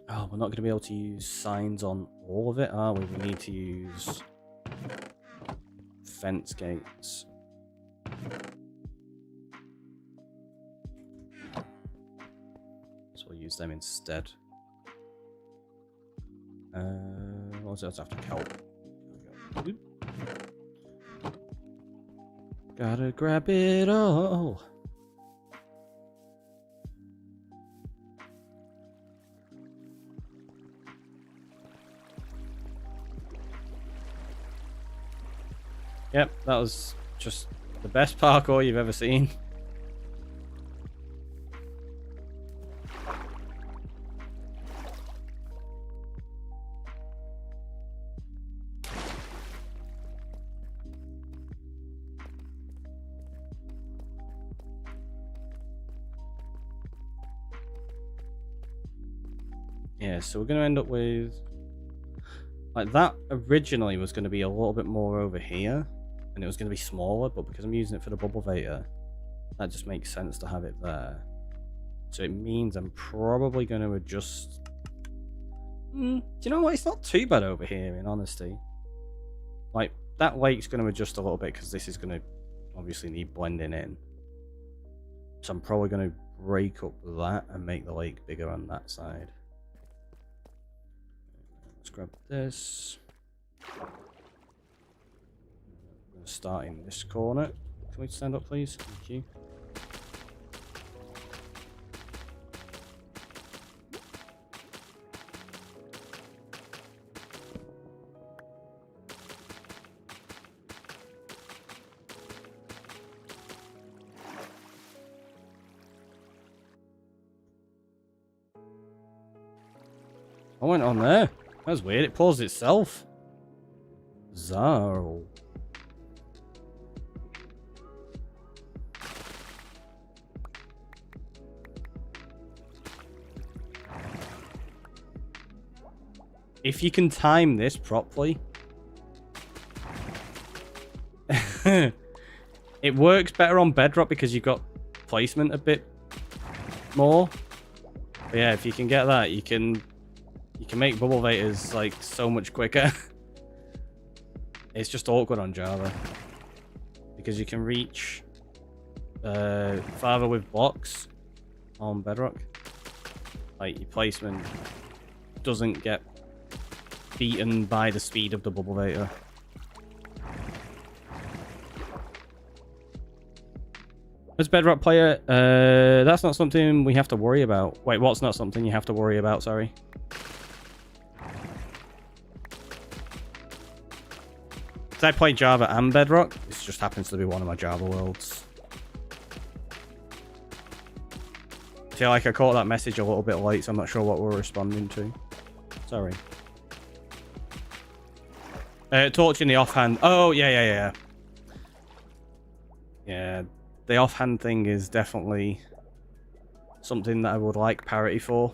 Oh, we're not going to be able to use signs on all of it, are we? We need to use fence gates. So we'll use them instead. What else after kelp? Gotta grab it all. Yep, that was just the best parkour you've ever seen. Yeah, so we're going to end up with... Like, that originally was going to be a little bit more over here. And it was going to be smaller, but because I'm using it for the bubble vator, that just makes sense to have it there. So it means I'm probably going to adjust... do you know what? It's not too bad over here, in honesty. Like, that lake's going to adjust a little bit because this is going to obviously need blending in. So I'm probably going to break up that and make the lake bigger on that side. Let's grab this. Start in this corner. Can we stand up, please? Thank you. I went on there. That was weird. It paused itself. Bizarre. If you can time this properly, it works better on Bedrock because you've got placement a bit more. But yeah, if you can get that, you can make bubble vators like so much quicker. It's just awkward on Java because you can reach farther with blocks on Bedrock. Like your placement doesn't get beaten by the speed of the Bubblvator. As Bedrock player, that's not something we have to worry about. Wait, what's not something you have to worry about? Sorry. I play Java and Bedrock. This just happens to be one of my Java worlds. I feel like I caught that message a little bit late, so I'm not sure what we're responding to. Sorry. Torching the offhand. Oh, yeah. Yeah, the offhand thing is definitely something that I would like parity for.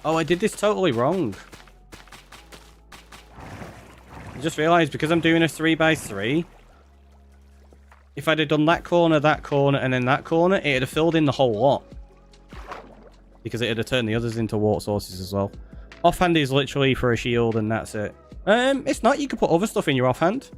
Oh, I did this totally wrong. I just realised because I'm doing a 3x3, if I'd have done that corner, and then that corner, it'd have filled in the whole lot. Because it'd have turned the others into water sources as well. Offhand is literally for a shield and that's it. It's not. You could put other stuff in your offhand.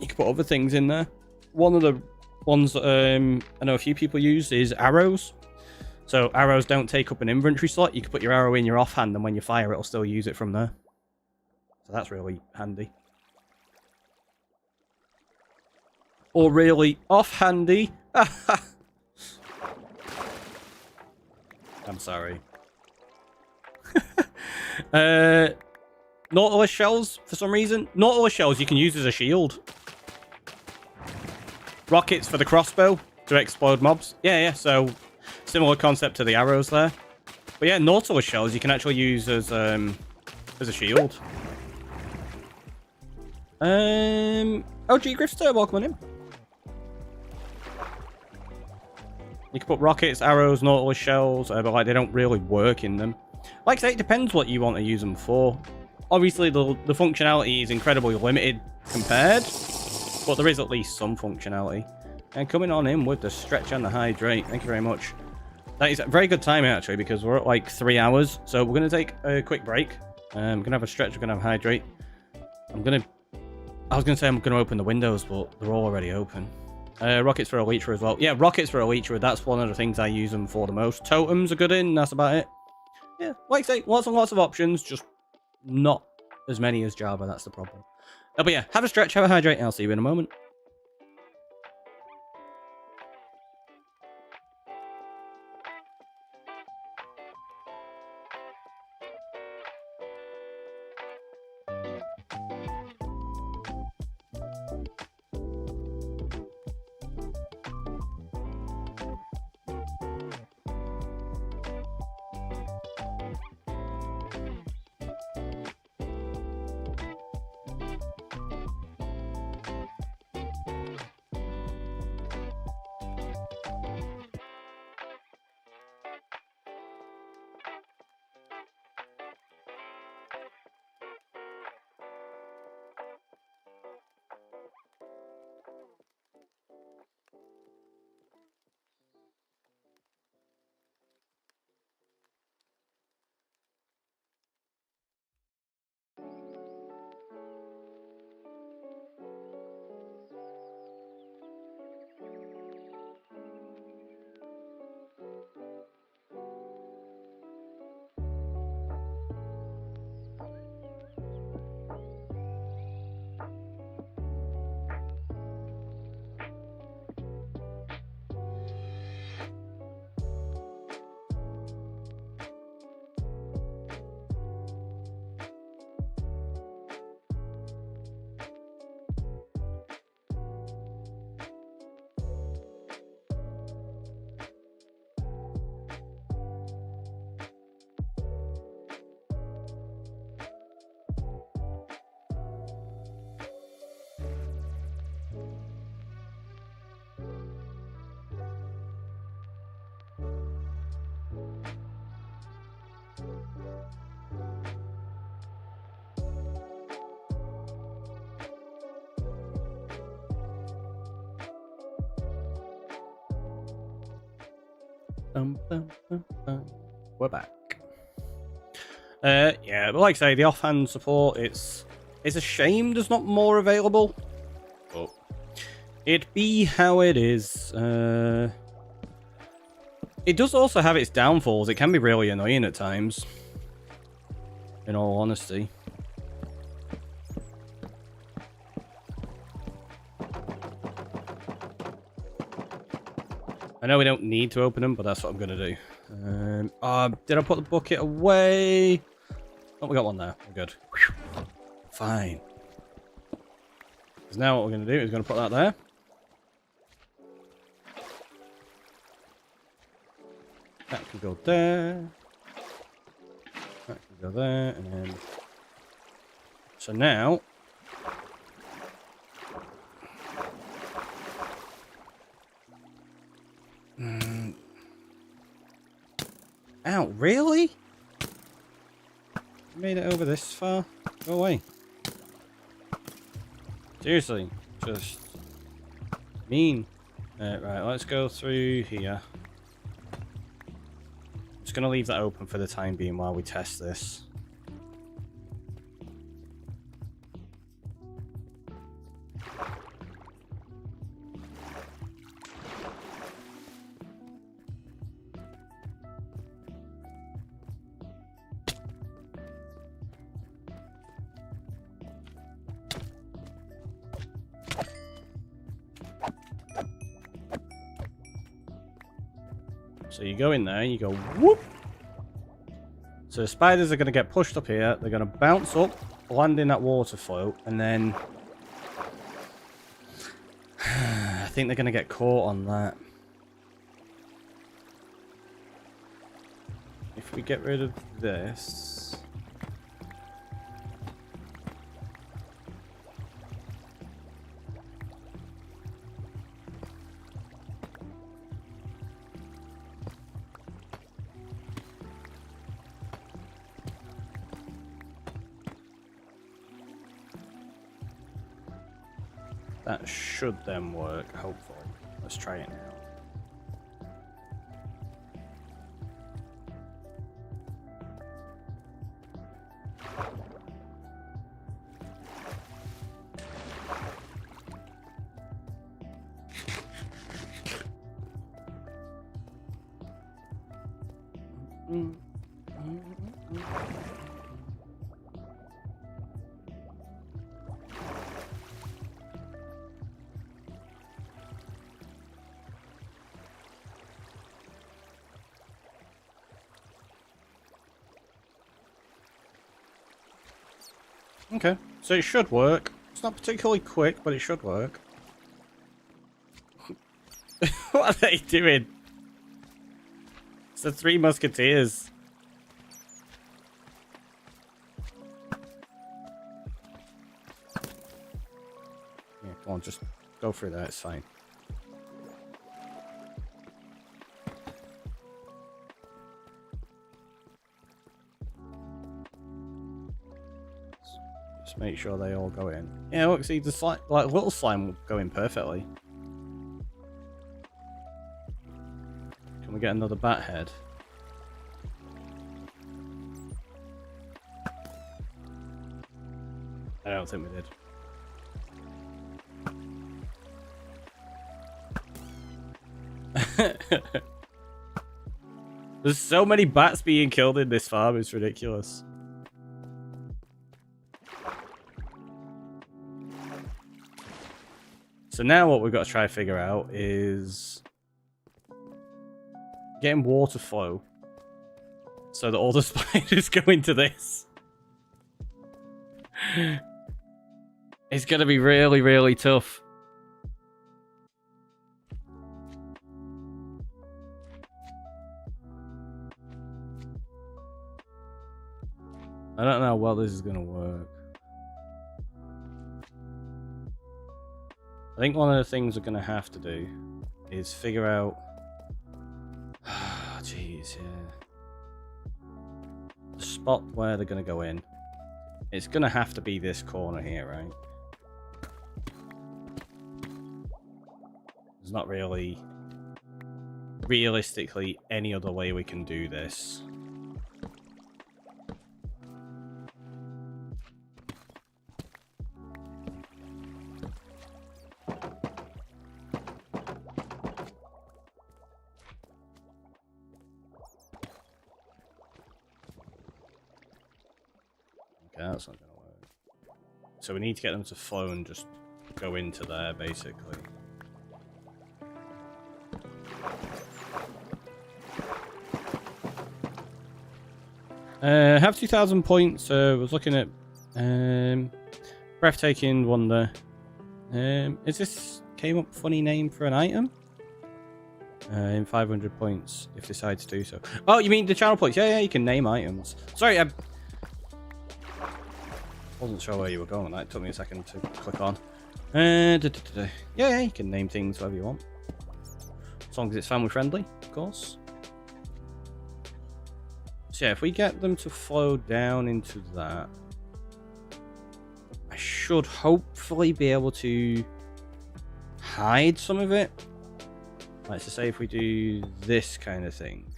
You could put other things in there. One of the ones that I know a few people use is arrows. So arrows don't take up an inventory slot. You can put your arrow in your offhand and when you fire, it'll still use it from there. So that's really handy. Or really off-handy. I'm sorry. Nautilus shells, for some reason. Nautilus shells you can use as a shield. Rockets for the crossbow to explode mobs. Yeah, so similar concept to the arrows there. But yeah, Nautilus shells you can actually use as a shield. OG Grifter, welcome on in. You can put rockets, arrows, Nautilus shells, but like they don't really work in them. Like I say, it depends what you want to use them for. Obviously, the functionality is incredibly limited compared, but there is at least some functionality. And coming on in with the stretch and the hydrate, thank you very much. That is a very good timing actually, because we're at like 3 hours, so we're going to take a quick break. We're going to have a stretch, we're going to have hydrate. I was going to say I'm going to open the windows, but they're all already open. Rockets for Elytra as well. Yeah, rockets for Elytra, that's one of the things I use them for the most. Totems are good in, that's about it. Yeah, like I say, lots and lots of options, just not as many as Java, that's the problem. But yeah, have a stretch, have a hydrate, and I'll see you in a moment. We're back. Yeah, but like I say, the offhand support, it's a shame there's not more available. But it be how it is. It does also have its downfalls. It can be really annoying at times. In all honesty. I know we don't need to open them, but that's what I'm going to do. Did I put the bucket away? Oh, we got one there. We're good. Fine. Because now what we're going to do is going to put that there. That can go there. That can go there, and then... So now... Ow, really? Made it over this far? Go away. Seriously, just... mean. Right, let's go through here. Just gonna leave that open for the time being while we test this. So you go in there, you go whoop. So the spiders are going to get pushed up here. They're going to bounce up, land in that water float, and then I think they're going to get caught on that. If we get rid of this... That should then work, hopefully. Let's try it now. Okay, so it should work. It's not particularly quick, but it should work. What are they doing? It's the Three Musketeers. Yeah, come on, just go through that, it's fine. Just make sure they all go in. Yeah, look, see, the slime, like little slime will go in perfectly. Can we get another bat head? I don't think we did. There's so many bats being killed in this farm, it's ridiculous. So now what we've got to try to figure out is getting water flow so that all the spiders go into this. It's going to be really, really tough. I don't know how well this is going to work. I think one of the things we're going to have to do is figure out... Jeez, yeah. The spot where they're going to go in. It's going to have to be this corner here, right? There's not really... realistically any other way we can do this. Okay, that's not going to work. So we need to get them to flow and just go into there, basically. Have 2,000 points. Was looking at breathtaking wonder. Is this came up funny name for an item? In 500 points, if decide to do so. Oh, you mean the channel points? Yeah, you can name items. Sorry, I wasn't sure where you were going. That took me a second to click on. Yeah, you can name things whatever you want, as long as it's family friendly, of course. So yeah, if we get them to flow down into that, I should hopefully be able to hide some of it. Like, to say if we do this kind of thing.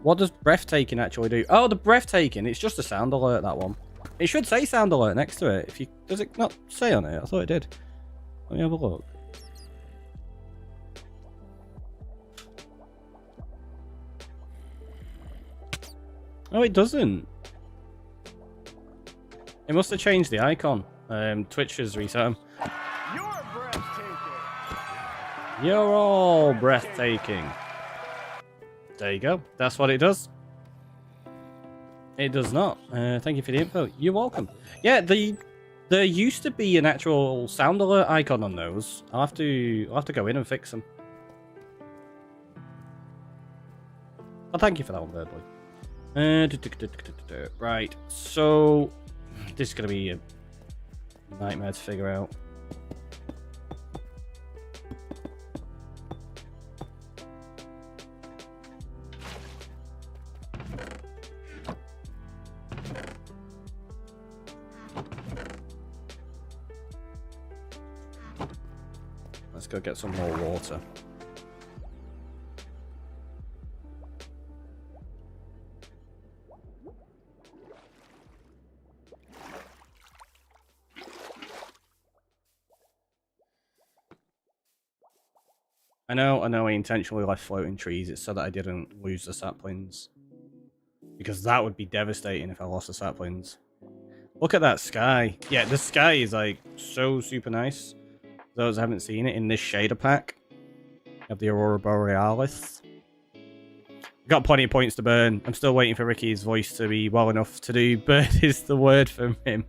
What does breathtaking actually do? Oh, the breathtaking, it's just a sound alert, that one. It should say sound alert next to it. Does it not say on it? I thought it did. Let me have a look. Oh, it doesn't. It must have changed the icon. Twitch has reset them. You're breathtaking. You're all breathtaking. There you go. That's what it does. It does not. Thank you for the info. You're welcome. Yeah, there used to be an actual sound alert icon on those. I'll have to go in and fix them. Oh, thank you for that one, Birdboy. Right, so this is going to be a nightmare to figure out. Let's go get some more water. I know I intentionally left floating trees. It's so that I didn't lose the saplings. Because that would be devastating if I lost the saplings. Look at that sky. Yeah, the sky is like so super nice. Those haven't seen it in this shader pack of the Aurora Borealis. Got plenty of points to burn. I'm still waiting for Ricky's voice to be well enough to do bird is the word from him.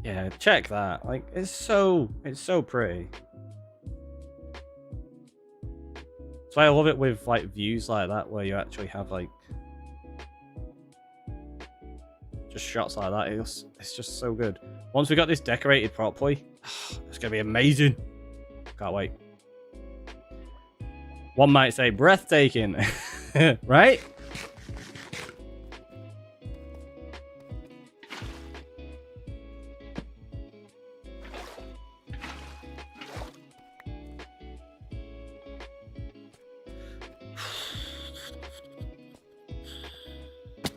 Yeah, check that. Like, it's so pretty. So I love it with like views like that where you actually have like just shots like that. It's just so good. Once we got this decorated properly, it's gonna be amazing. Can't wait. One might say breathtaking, right?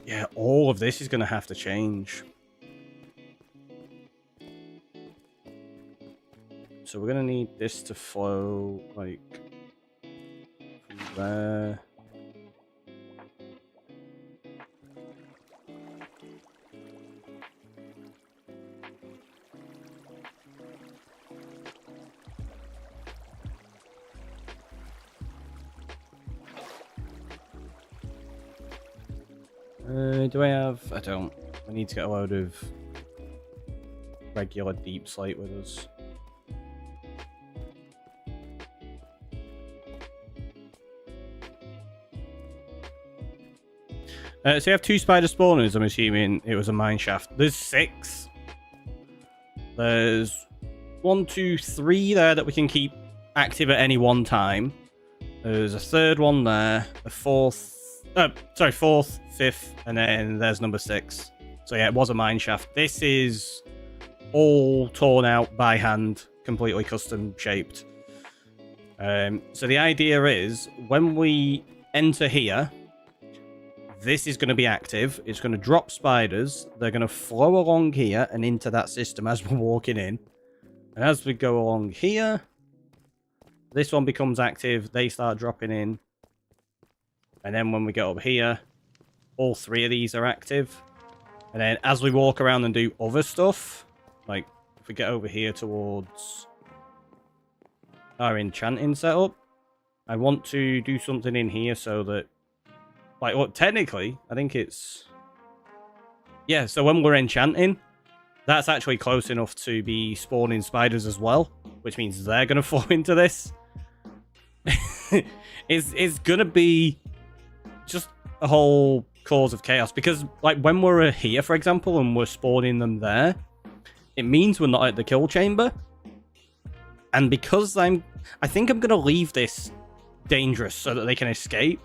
Yeah, all of this is going to have to change. So we're going to need this to flow, like, from there. Do I have... I don't. I need to get a load of regular deep slate with us. So you have 2 spider spawners, I'm assuming it was a mine shaft. There's 6. There's 1, 2, 3 there that we can keep active at any one time. There's a 3rd one there, a 4th... sorry, 4th, 5th, and then there's number 6. So yeah, it was a mine shaft. This is all torn out by hand, completely custom shaped. So the idea is, when we enter here, this is going to be active. It's going to drop spiders. They're going to flow along here and into that system as we're walking in. And as we go along here, this one becomes active. They start dropping in. And then when we get up here, all 3 of these are active. And then as we walk around and do other stuff, like if we get over here towards our enchanting setup, I want to do something in here so that, like, well, technically, I think it's... Yeah, so when we're enchanting, that's actually close enough to be spawning spiders as well, which means they're going to fall into this. It's going to be just a whole cause of chaos, because, like, when we're here, for example, and we're spawning them there, it means we're not at the kill chamber. And because I think I'm going to leave this dangerous so that they can escape.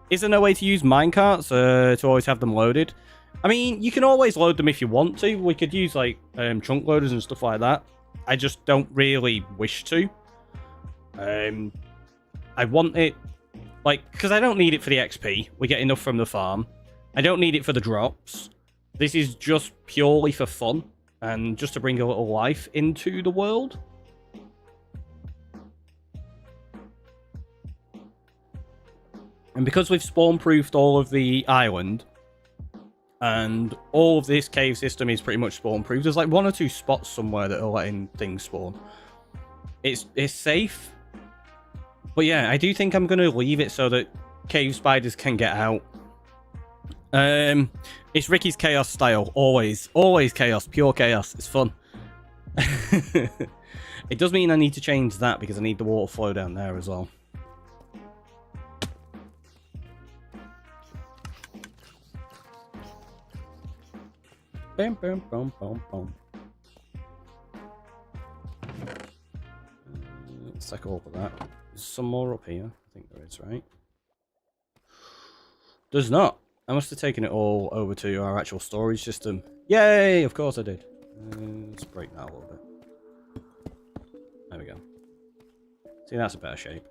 Is there no way to use minecarts to always have them loaded? I mean, you can always load them if you want to. We could use, like, trunk loaders and stuff like that. I just don't really wish to. I want it, like, because I don't need it for the XP. We get enough from the farm. I don't need it for the drops. This is just purely for fun and just to bring a little life into the world. And because we've spawn-proofed all of the island, and all of this cave system is pretty much spawn-proof, there's like 1 or 2 spots somewhere that are letting things spawn. It's safe. But yeah, I do think I'm going to leave it so that cave spiders can get out. It's Ricky's chaos style. Always chaos. Pure chaos. It's fun. It does mean I need to change that because I need the water flow down there as well. Bam, bam, bam, bam, bam. Let's take all of that. There's some more up here. I think there is, right? There's not. I must have taken it all over to our actual storage system. Yay! Of course I did. Let's break that a little bit. There we go. See, that's a better shape.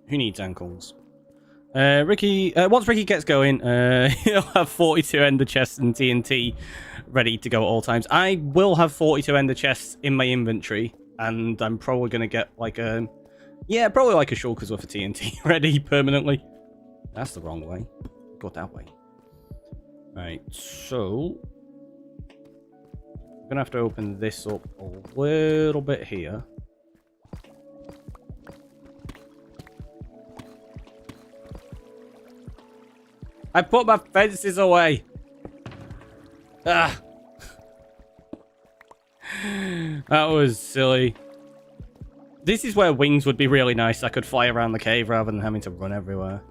Who needs ankles? Ricky, once Ricky gets going, he'll have 42 ender chests and TNT ready to go at all times. I will have 42 ender chests in my inventory, and I'm probably going to get like a... Yeah, probably like a shulker's worth of TNT ready permanently. That's the wrong way. Go that way. Right, so... I'm going to have to open this up a little bit here. I put my fences away. Ah. That was silly. This is where wings would be really nice. I could fly around the cave rather than having to run everywhere.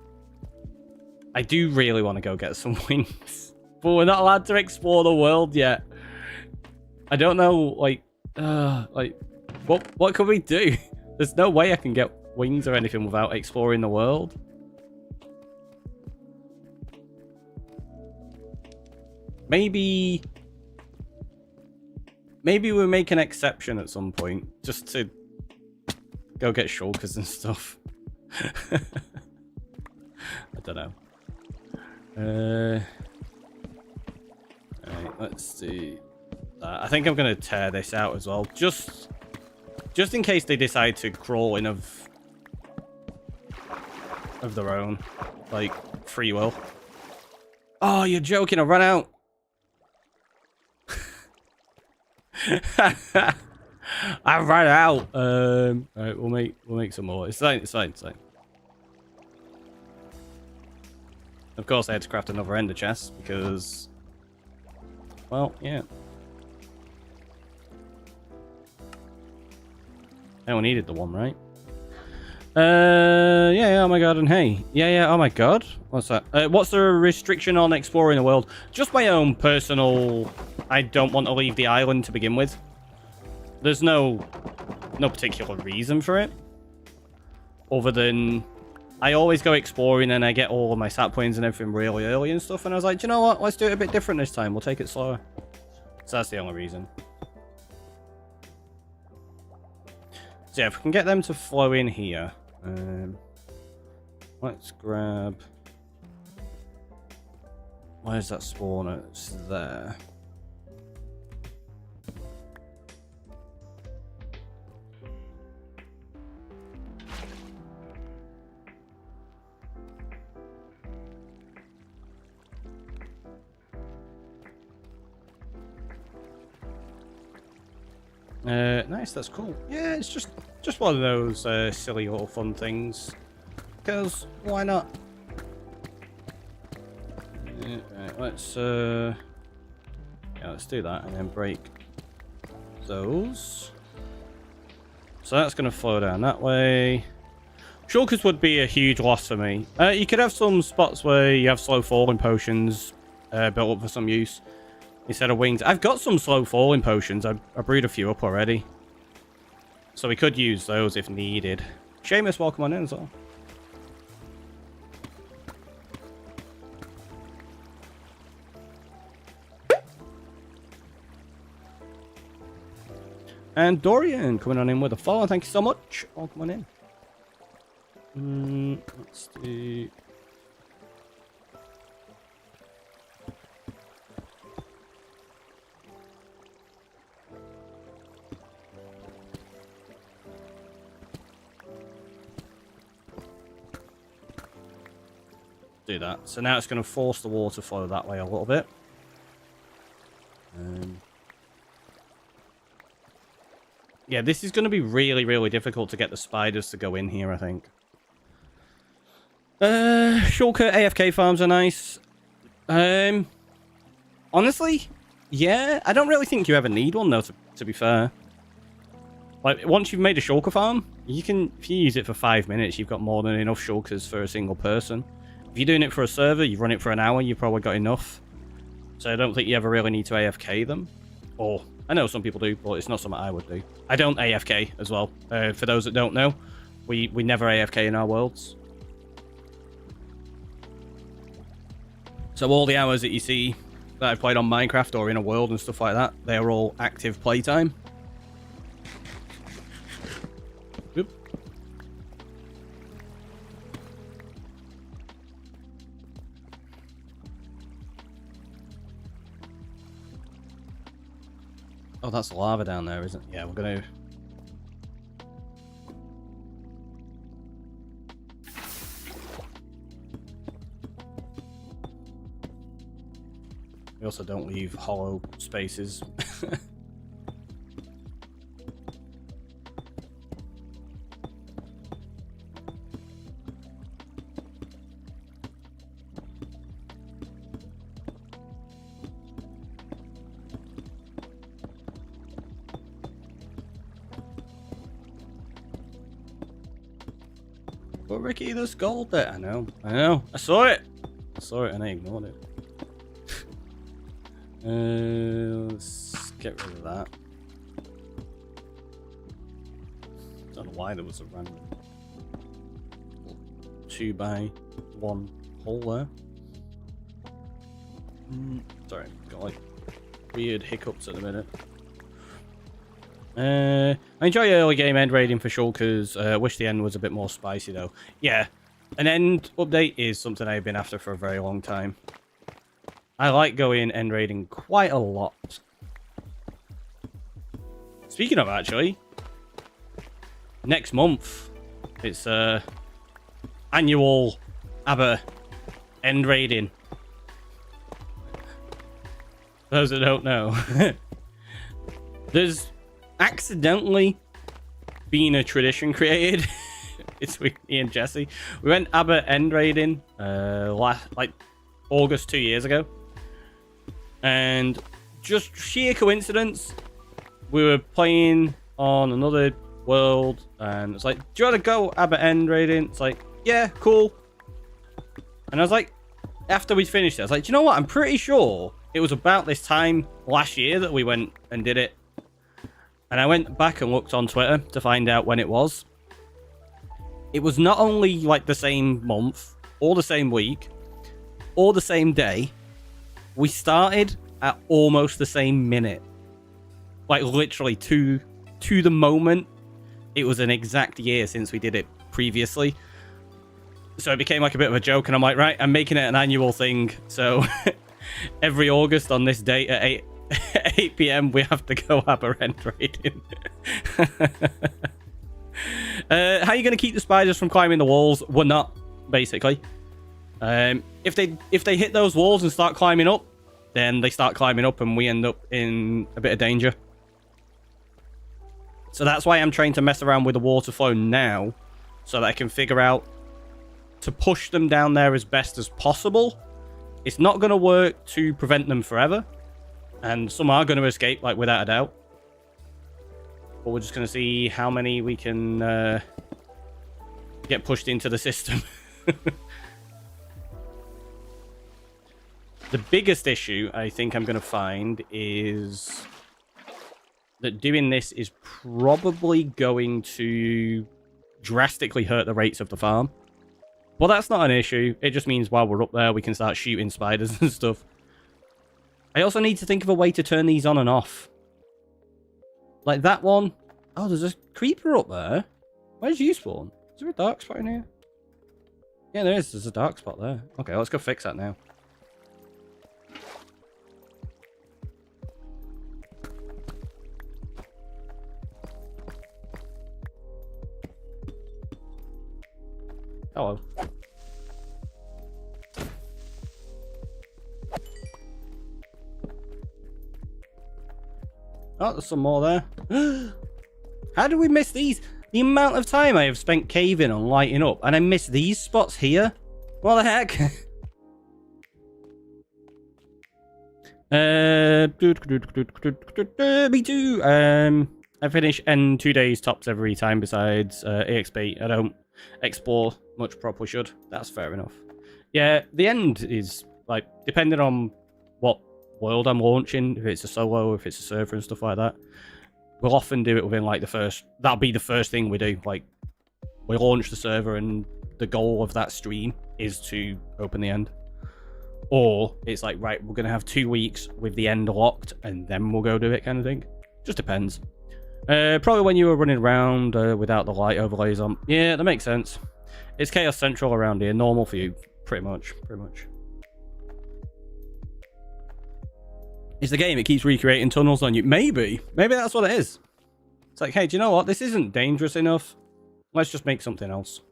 I do really want to go get some wings. But we're not allowed to explore the world yet. I don't know, like what could we do? There's no way I can get wings or anything without exploring the world. Maybe we'll make an exception at some point, just to go get shulkers and stuff. I don't know. Alright, let's do that. I think I'm going to tear this out as well, just in case they decide to crawl in of their own, like free will. Oh, you're joking! I ran out. I ran out. Alright, we'll make some more. It's fine. Of course, I had to craft another ender chest because, well, yeah. I only needed the one, right? Yeah, oh my god, and hey. Yeah, oh my god. What's that? What's the restriction on exploring the world? Just my own personal... I don't want to leave the island to begin with. There's no particular reason for it. Other than... I always go exploring and I get all of my sap points and everything really early and stuff. And I was like, do you know what? Let's do it a bit different this time. We'll take it slower. So that's the only reason. So yeah, if we can get them to flow in here. Let's grab... Where's that spawner? It's there. Nice, that's cool. Yeah, it's just one of those silly little fun things. Because why not? Right, let's let's do that and then break those. So that's going to flow down that way. Shulkers would be a huge loss for me. You could have some spots where you have slow falling potions built up for some use instead of wings. I've got some slow falling potions. I brewed a few up already. So we could use those if needed. Seamus, welcome on in as well. And Dorian coming on in with a follow. Thank you so much. Welcome on in. Let's do... do that. So now it's going to force the water flow that way a little bit. Yeah, this is going to be really, really difficult to get the spiders to go in here, I think. Shulker AFK farms are nice. Honestly, yeah, I don't really think you ever need one, though, to be fair. Like, once you've made a Shulker farm, you can, if you use it for 5 minutes, you've got more than enough Shulkers for a single person. If you're doing it for a server, you run it for an hour, you've probably got enough. So I don't think you ever really need to AFK them. Or, I know some people do, but it's not something I would do. I don't AFK as well. For those that don't know, we never AFK in our worlds. So all the hours that you see that I've played on Minecraft or in a world and stuff like that, they are all active playtime. Oop. Oh, that's lava down there, isn't it? Yeah, we're gonna... We also don't leave hollow spaces. But Ricky, there's gold there. I know. I saw it and I ignored it. Let's get rid of that. Don't know why there was a random 2x1 hole there. Sorry, got like weird hiccups at the minute. I enjoy early game end raiding for Shulkers. Wish the end was a bit more spicy though. Yeah, an end update is something I've been after for a very long time. I like going end raiding quite a lot. Speaking of, actually, next month it's annual ABBA end raiding. Those that don't know, there's accidentally been a tradition created between me and Jesse. We went ABBA end raiding like August 2 years ago. And just sheer coincidence, we were playing on another world, and it's like, do you want to go ABBA end raiding? It's like, yeah, cool. And I was like, after we finished it, I was like, do you know what? I'm pretty sure it was about this time last year that we went and did it. And I went back and looked on Twitter to find out when it was. It was not only like the same month, or the same week, or the same day. We started at almost the same minute. Like, literally, to the moment, it was an exact year since we did it previously. So it became like a bit of a joke, and I'm like, right, I'm making it an annual thing. So every August on this date at 8 p.m, we have to go have a end raiding. How are you going to keep the spiders from climbing the walls? We're not, basically. If they hit those walls and start climbing up, then they start climbing up and we end up in a bit of danger. So that's why I'm trying to mess around with the water flow now, so that I can figure out to push them down there as best as possible. It's not going to work to prevent them forever, and some are going to escape, like, without a doubt. But we're just going to see how many we can get pushed into the system. The biggest issue I think I'm going to find is that doing this is probably going to drastically hurt the rates of the farm. But that's not an issue. It just means while we're up there, we can start shooting spiders and stuff. I also need to think of a way to turn these on and off. Like that one. Oh, there's a creeper up there. Where's you spawn? Is there a dark spot in here? Yeah, there is. There's a dark spot there. Okay, let's go fix that now. Hello. Oh, there's some more there. How did we miss these? The amount of time I have spent caving and lighting up, and I missed these spots here? What the heck? Me too. I finish in 2 days tops every time besides EXP. I don't explore much, probably should. That's fair enough. Yeah, the end is, like, depending on what world I'm launching, if it's a solo, if it's a server and stuff like that, we'll often do it within, like, that'll be the first thing we do. Like, we launch the server and the goal of that stream is to open the end. Or it's like, right, we're going to have 2 weeks with the end locked and then we'll go do it, kind of thing. Just depends. Probably when you were running around without the light overlays on. Yeah, that makes sense. It's Chaos Central around here. Normal for you, pretty much. It's the game. It keeps recreating tunnels on you. Maybe that's what it is. It's like, hey, do you know what? This isn't dangerous enough. Let's just make something else.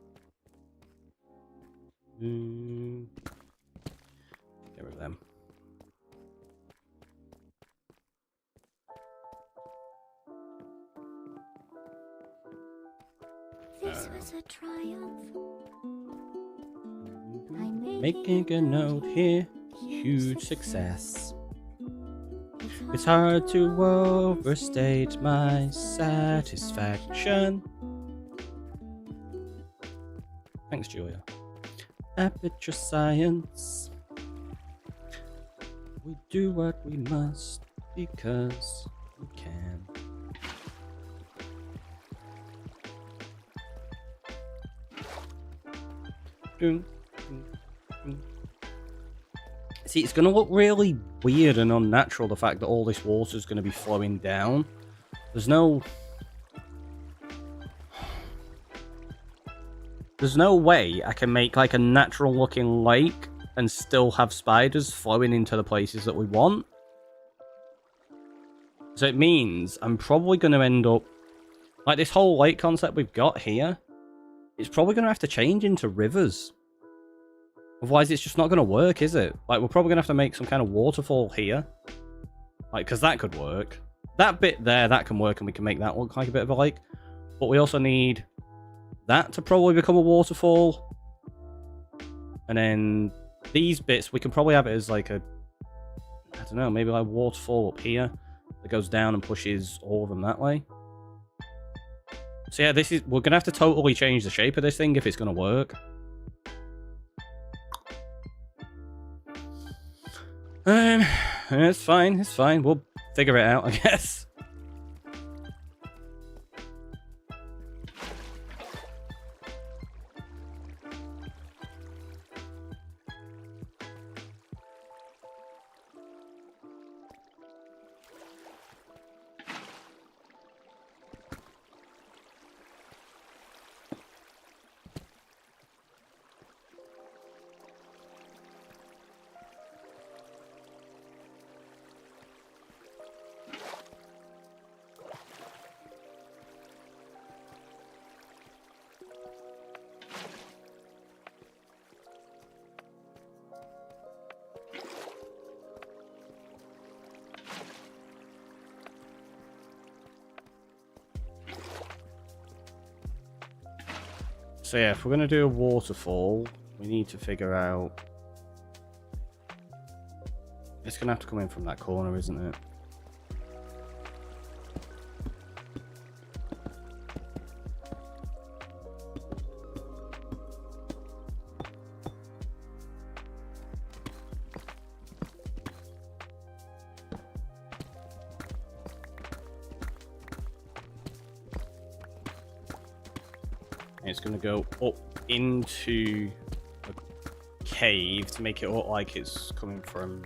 Get rid of them. This was a triumph. Making a note here. Huge success. It's hard to overstate my satisfaction. Thanks, Julia. Aperture science. We do what we must because we can. See, it's going to look really weird and unnatural, the fact that all this water is going to be flowing down. There's no way I can make like a natural looking lake and still have spiders flowing into the places that we want. So it means I'm probably going to end up, like this whole lake concept we've got here, it's probably going to have to change into rivers. Otherwise, it's just not going to work, is it? Like, we're probably going to have to make some kind of waterfall here. Like, because that could work. That bit there, that can work, and we can make that look like a bit of a lake. But we also need that to probably become a waterfall. And then these bits, we can probably have it as like a, I don't know, maybe like a waterfall up here that goes down and pushes all of them that way. So yeah, we're going to have to totally change the shape of this thing if it's going to work. It's fine. We'll figure it out, I guess. So yeah, if we're going to do a waterfall, we need to figure out... It's going to have to come in from that corner, isn't it? It's going to go up into a cave to make it look like it's coming from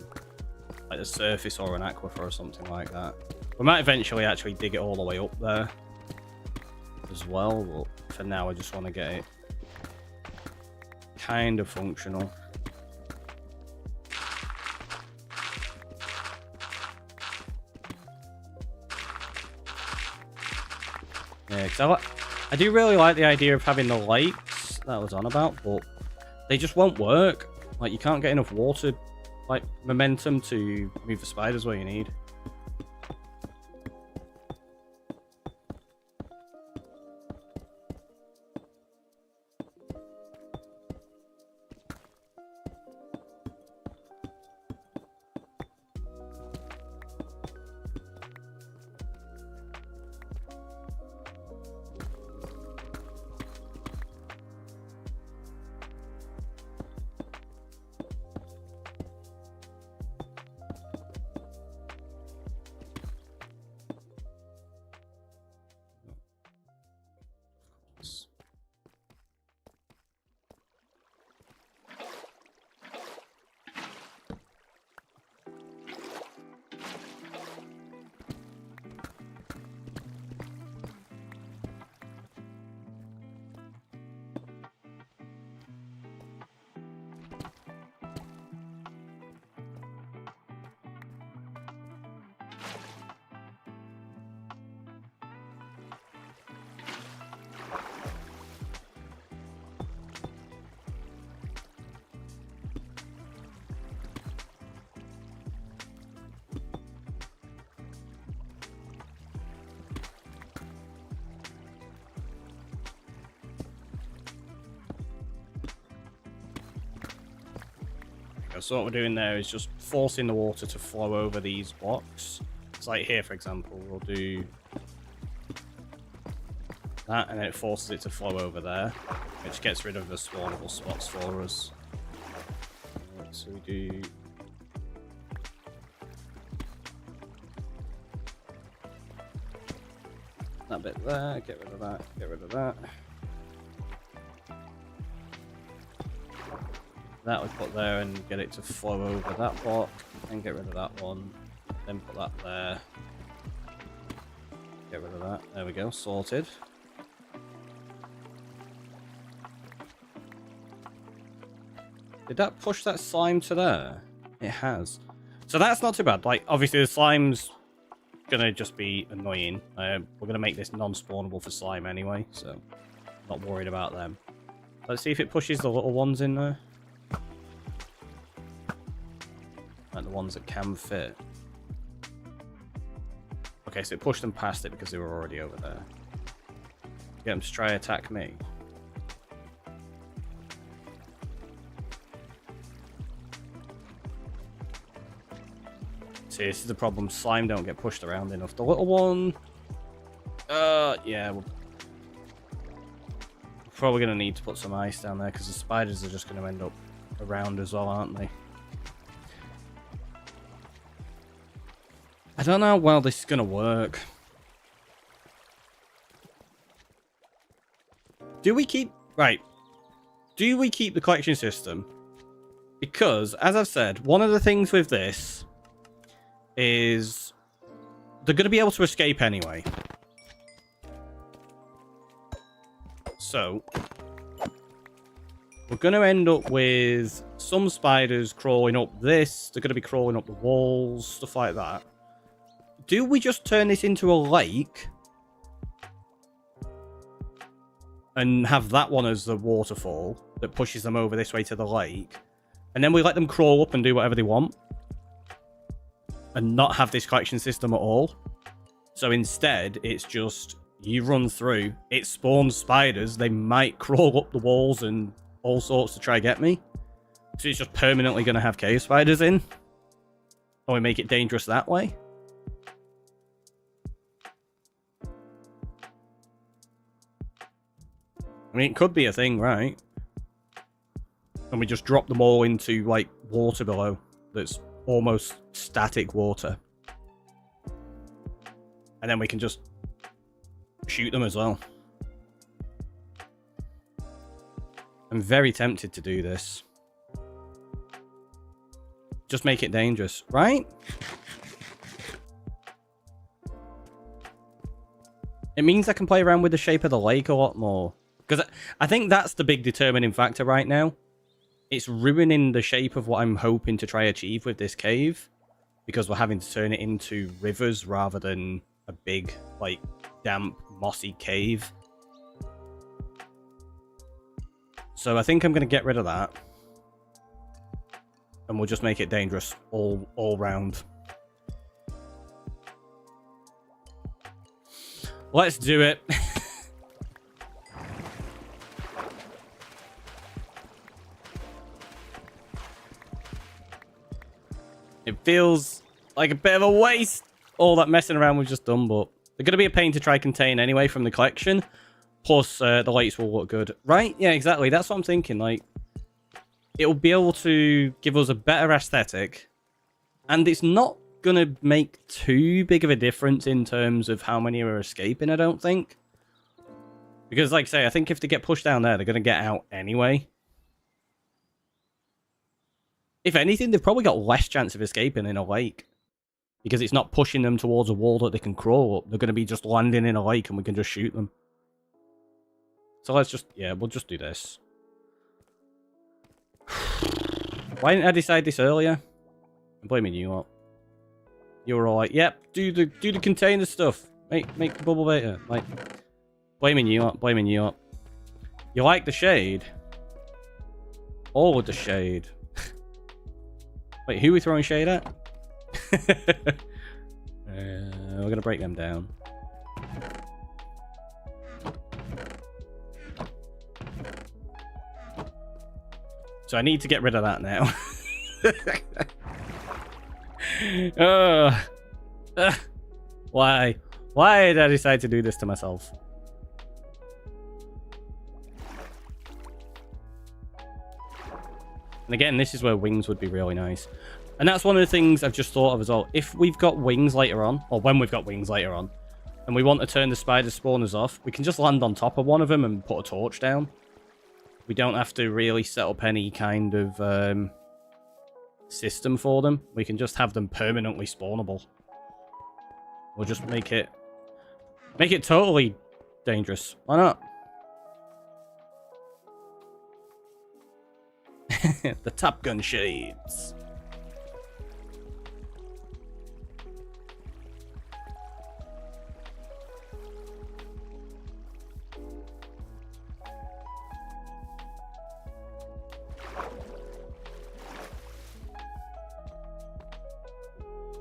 like the surface or an aquifer or something like that. We might eventually actually dig it all the way up there as well, but for now I just want to get it kind of functional. Yeah, because I do really like the idea of having the lights that I was on about, but they just won't work. Like, you can't get enough water, like, momentum to move the spiders where you need. So what we're doing there is just forcing the water to flow over these blocks. It's like here, for example, we'll do that, and then it forces it to flow over there, which gets rid of the spawnable spots for us. Right, so we do... that bit there, get rid of that, get rid of that. That we put there and get it to flow over that block, and get rid of that one, then put that there, get rid of that. There we go, sorted. Did that push that slime to there? It has. So that's not too bad. Like, obviously the slime's gonna just be annoying. We're gonna make this non-spawnable for slime anyway, so not worried about them. Let's see if it pushes the little ones in there. Like the ones that can fit. Okay, so it pushed them past it because they were already over there. Get them to try attack me. See, this is the problem. Slime don't get pushed around enough. The little one... yeah, we're probably going to need to put some ice down there because the spiders are just going to end up around as well, aren't they? I don't know how well this is going to work. Do we keep... Right. Do we keep the collection system? Because, as I've said, one of the things with this is they're going to be able to escape anyway. So, we're going to end up with some spiders crawling up this. They're going to be crawling up the walls, stuff like that. Do we just turn this into a lake and have that one as the waterfall that pushes them over this way to the lake, and then we let them crawl up and do whatever they want and not have this collection system at all? So instead, it's just you run through, it spawns spiders. They might crawl up the walls and all sorts to try to get me. So it's just permanently going to have cave spiders in. Or we make it dangerous that way. I mean, it could be a thing, right? And we just drop them all into, like, water below. That's almost static water. And then we can just shoot them as well. I'm very tempted to do this. Just make it dangerous, right? It means I can play around with the shape of the lake a lot more. Because I think that's the big determining factor right now. It's ruining the shape of what I'm hoping to try achieve with this cave. Because we're having to turn it into rivers rather than a big, like, damp, mossy cave. So I think I'm going to get rid of that. And we'll just make it dangerous all round. Let's do it. It feels like a bit of a waste. All that messing around was just done, but they're going to be a pain to try contain anyway from the collection. Plus, the lights will look good. Right? Yeah, exactly. That's what I'm thinking. Like, it'll be able to give us a better aesthetic. And it's not going to make too big of a difference in terms of how many are escaping, I don't think. Because, like I say, I think if they get pushed down there, they're going to get out anyway. If anything, they've probably got less chance of escaping in a lake. Because it's not pushing them towards a wall that they can crawl up. They're going to be just landing in a lake and we can just shoot them. So let's just, yeah, we'll just do this. Why didn't I decide this earlier? I'm blaming you lot. You were all like, yep, do the container stuff. Make the bubble beta. Like, blaming you lot, blaming you lot. You like the shade? All of the shade. Wait, who are we throwing shade at? We're gonna break them down. So I need to get rid of that now. Why? Why did I decide to do this to myself? And again, this is where wings would be really nice. And that's one of the things I've just thought of as well. If we've got wings later on, or when we've got wings later on, and we want to turn the spider spawners off, we can just land on top of one of them and put a torch down. We don't have to really set up any kind of system for them. We can just have them permanently spawnable. We'll just make it totally dangerous. Why not? The Top Gun shades.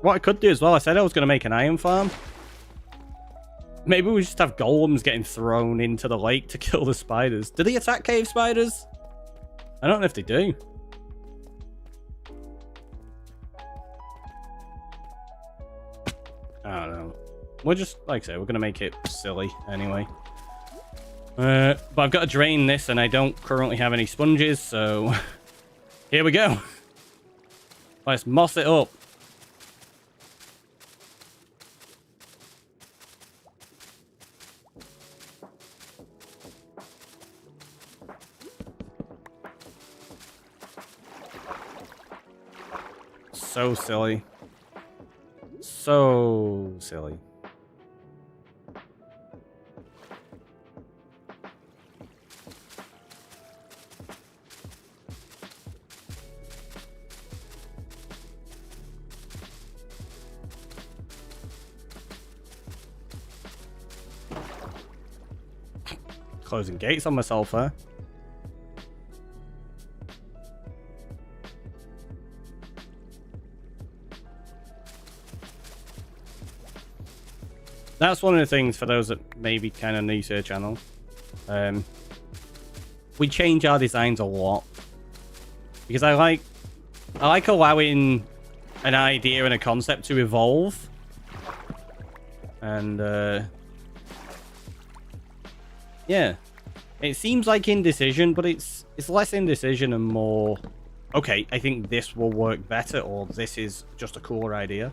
What I could do as well, I said I was going to make an iron farm. Maybe we just have golems getting thrown into the lake to kill the spiders. Do they attack cave spiders? I don't know if they do. I don't know. We're just, like I say, we're going to make it silly anyway. But I've got to drain this and I don't currently have any sponges, so here we go. Let's moss it up. So silly. So silly. Closing gates on myself, huh? That's one of the things for those that maybe kind of new to the channel. We change our designs a lot because I like allowing an idea and a concept to evolve. And yeah, it seems like indecision, but it's less indecision and more, okay, I think this will work better, or this is just a cooler idea.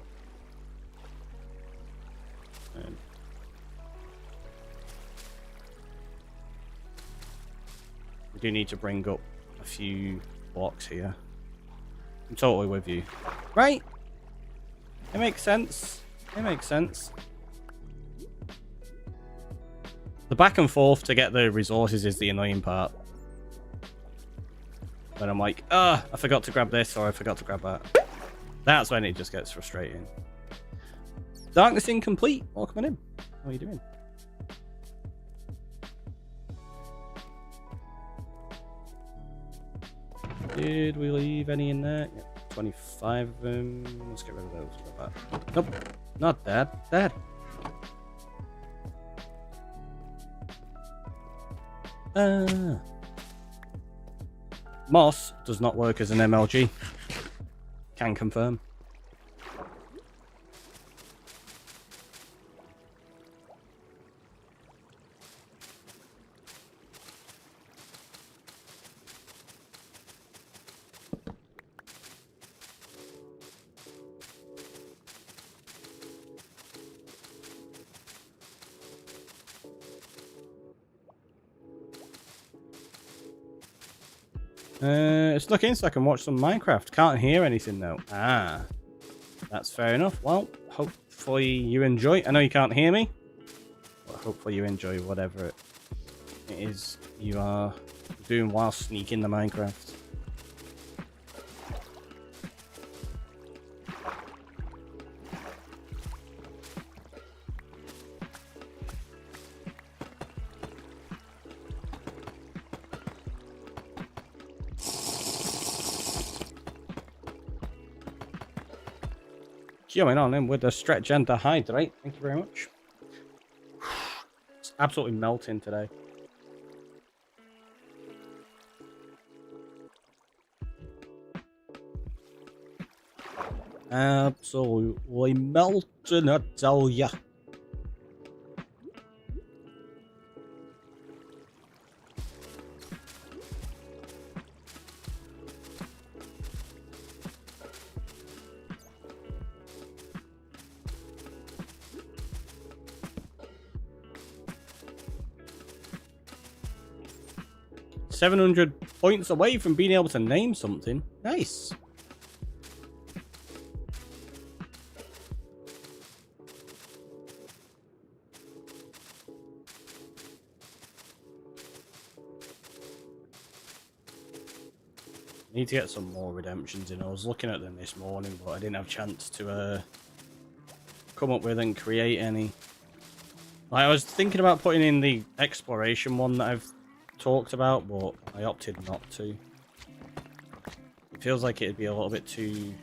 We do need to bring up a few blocks here. I'm totally with you. Right? It makes sense. It makes sense. The back and forth to get the resources is the annoying part. When I'm like, I forgot to grab this, or I forgot to grab that. That's when it just gets frustrating. Darkness Incomplete. Welcome in. How are you doing? Did we leave any in there? Yeah, 25 of them. Let's get rid of those. Like that. Nope. Not that. That. Moss does not work as an MLG. Can confirm. Snuck in so I can watch some Minecraft. Can't hear anything though. Ah, that's fair enough. Well, hopefully you enjoy. I know you can't hear me, but hopefully you enjoy whatever it is you are doing while sneaking the Minecraft. Going on in with the stretch and the hydrate. Thank you very much. It's absolutely melting today. Absolutely melting, I tell ya. $700 points away from being able to name something. Nice. Need to get some more redemptions in. I was looking at them this morning, but I didn't have a chance to come up with and create any. Like, I was thinking about putting in the exploration one that I've talked about, but I opted not to. It feels like it'd be a little bit too,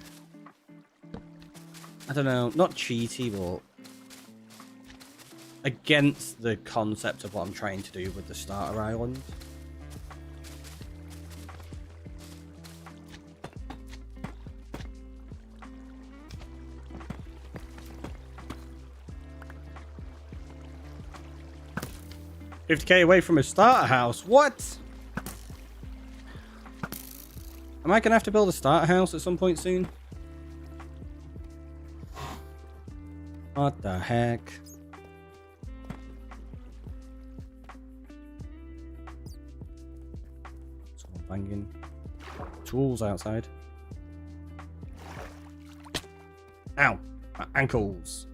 I don't know, not cheaty, but against the concept of what I'm trying to do with the starter island. $50K away from a starter house. What? Am I gonna have to build a starter house at some point soon? What the heck? Someone banging tools outside. Ow! My ankles.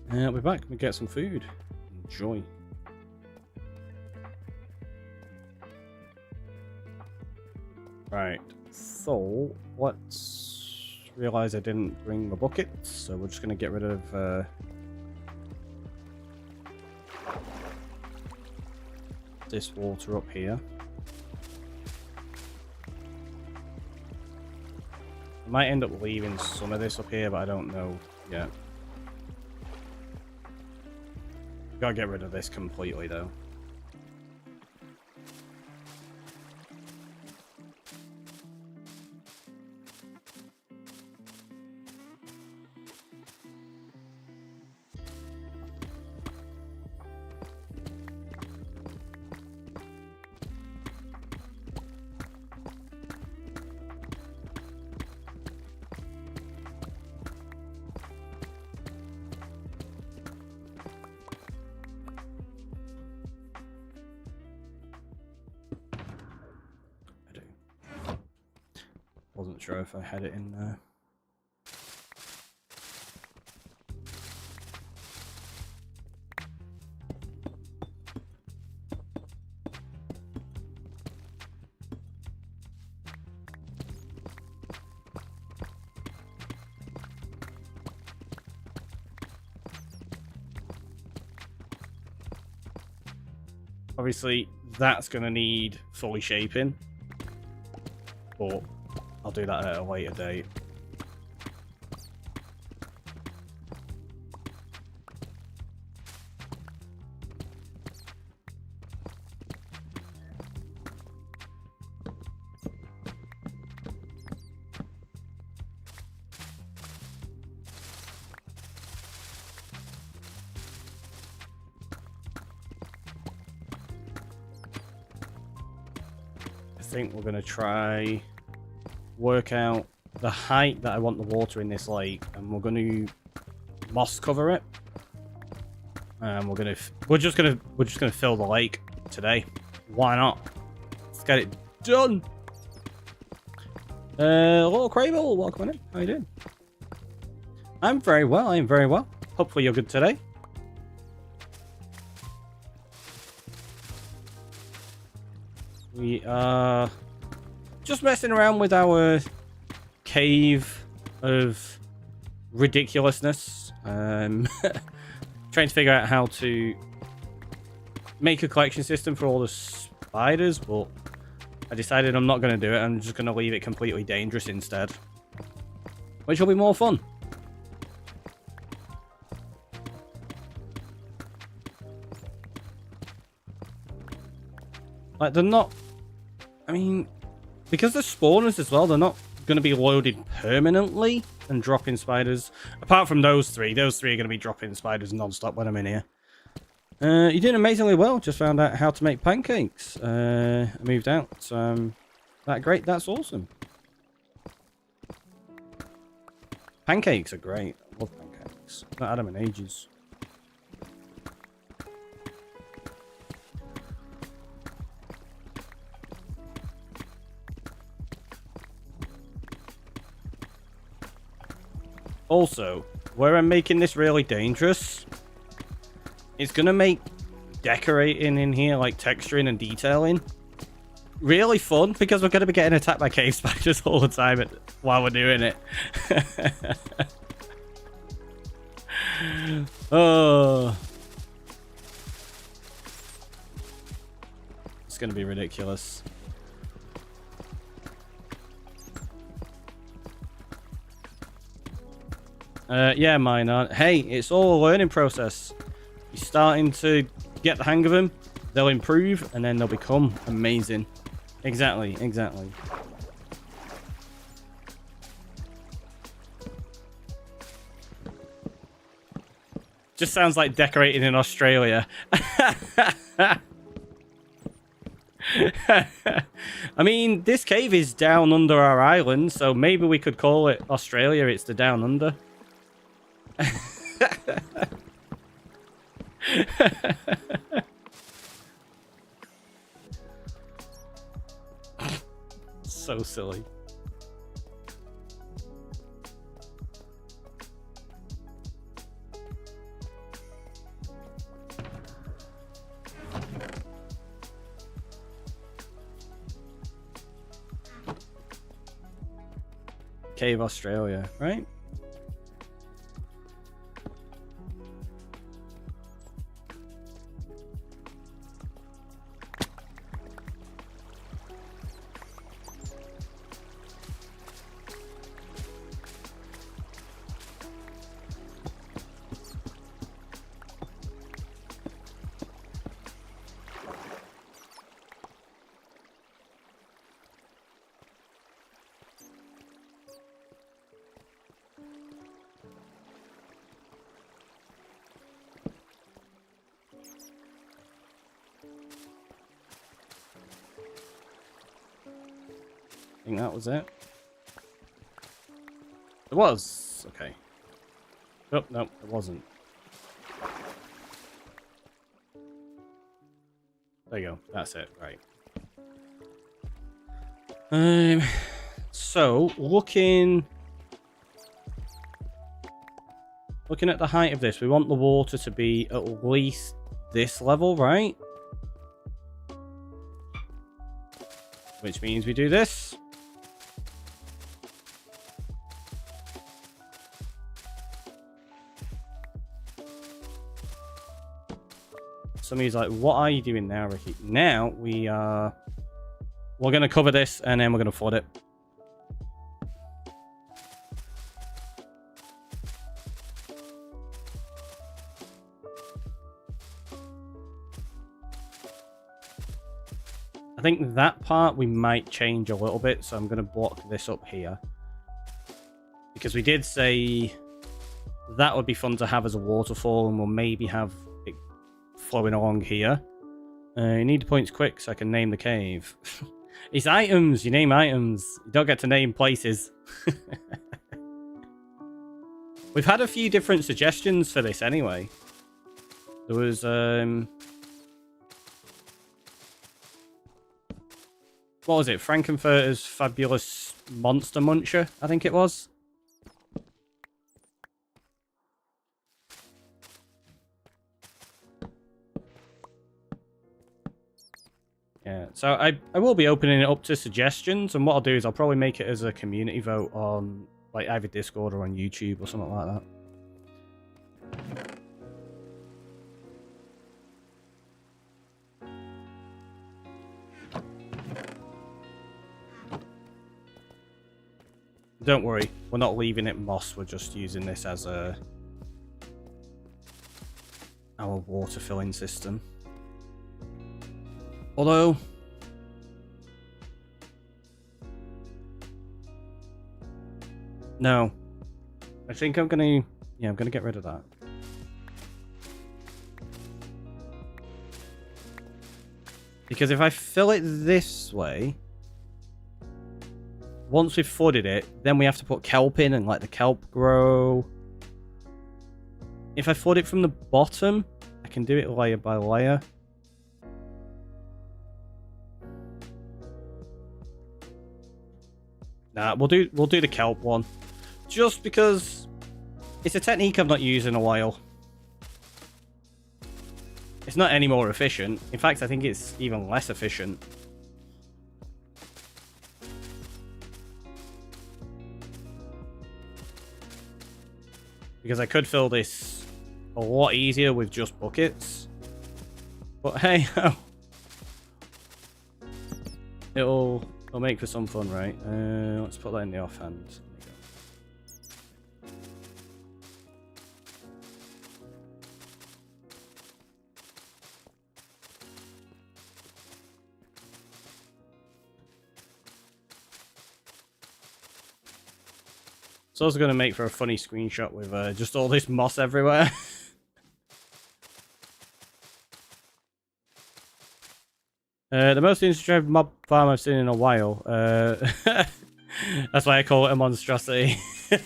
We're back. We get some food. Enjoy. Right. So let's realize I didn't bring my buckets, so we're just gonna get rid of this water up here. I might end up leaving some of this up here, but I don't know yet. Gotta get rid of this completely, though. Wasn't sure if I had it in there. Obviously, that's going to need fully shaping, but I'll do that at a later date. I think we're going to try work out the height that I want the water in this lake, and we're going to moss cover it. And we're just gonna fill the lake today. Why not? Let's get it done. Little Crable, welcome in. How you doing? I'm very well. I'm very well. Hopefully you're good today. We are just messing around with our cave of ridiculousness. Trying to figure out how to make a collection system for all the spiders, but I decided I'm not going to do it. I'm just going to leave it completely dangerous instead, which will be more fun. Like, they're not... I mean, because they're spawners as well, they're not going to be loaded permanently and dropping spiders. Apart from those three. Those three are going to be dropping spiders non-stop when I'm in here. You're doing amazingly well. Just found out how to make pancakes. I moved out. So, that great. That's awesome. Pancakes are great. I love pancakes. Not had them in ages. Also, where I'm making this really dangerous, it's going to make decorating in here, like texturing and detailing, really fun, because we're going to be getting attacked by cave spiders all the time while we're doing it. Oh. It's going to be ridiculous. Yeah, mine aren't. Hey, it's all a learning process. You're starting to get the hang of them. They'll improve, and then they'll become amazing. Exactly, exactly. Just sounds like decorating in Australia. I mean, this cave is down under our island, so maybe we could call it Australia. It's the down under. So silly. Cave Australia, right? think that was it. It was. Okay. Oh, no, it wasn't. There you go. That's it. Right. So, looking at the height of this, we want the water to be at least this level, right? Which means we do this. Somebody's like, what are you doing now, Ricky? Now we're going to cover this and then we're going to flood it. I think that part we might change a little bit, so I'm going to block this up here. Because we did say that would be fun to have as a waterfall, and we'll maybe have it flowing along here. You need the points quick so I can name the cave. It's items, you name items. You don't get to name places. We've had a few different suggestions for this anyway. There was, what was it? Frankenfurter's Fabulous Monster Muncher, I think it was. Yeah, so I will be opening it up to suggestions, and what I'll do is I'll probably make it as a community vote on like either Discord or on YouTube or something like that. Don't worry, we're not leaving it moss, we're just using this as our water filling system. Although, no, I think I'm gonna get rid of that. Because if I fill it this way, once we've flooded it, then we have to put kelp in and let the kelp grow. If I flood it from the bottom, I can do it layer by layer. Nah, we'll do the kelp one. Just because it's a technique I've not used in a while. It's not any more efficient. In fact, I think it's even less efficient. Because I could fill this a lot easier with just buckets. But hey, it'll make for some fun, right? Let's put that in the offhand. There we go. It's also going to make for a funny screenshot with just all this moss everywhere. The most interesting mob farm I've seen in a while. That's why I call it a monstrosity. I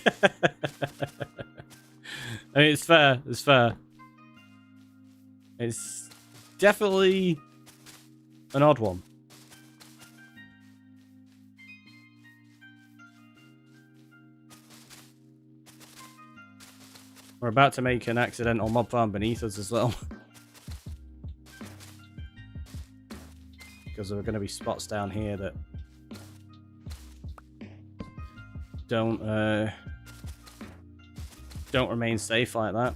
mean, it's fair. It's fair. It's definitely an odd one. We're about to make an accidental mob farm beneath us as well. Because there are going to be spots down here that don't remain safe like that.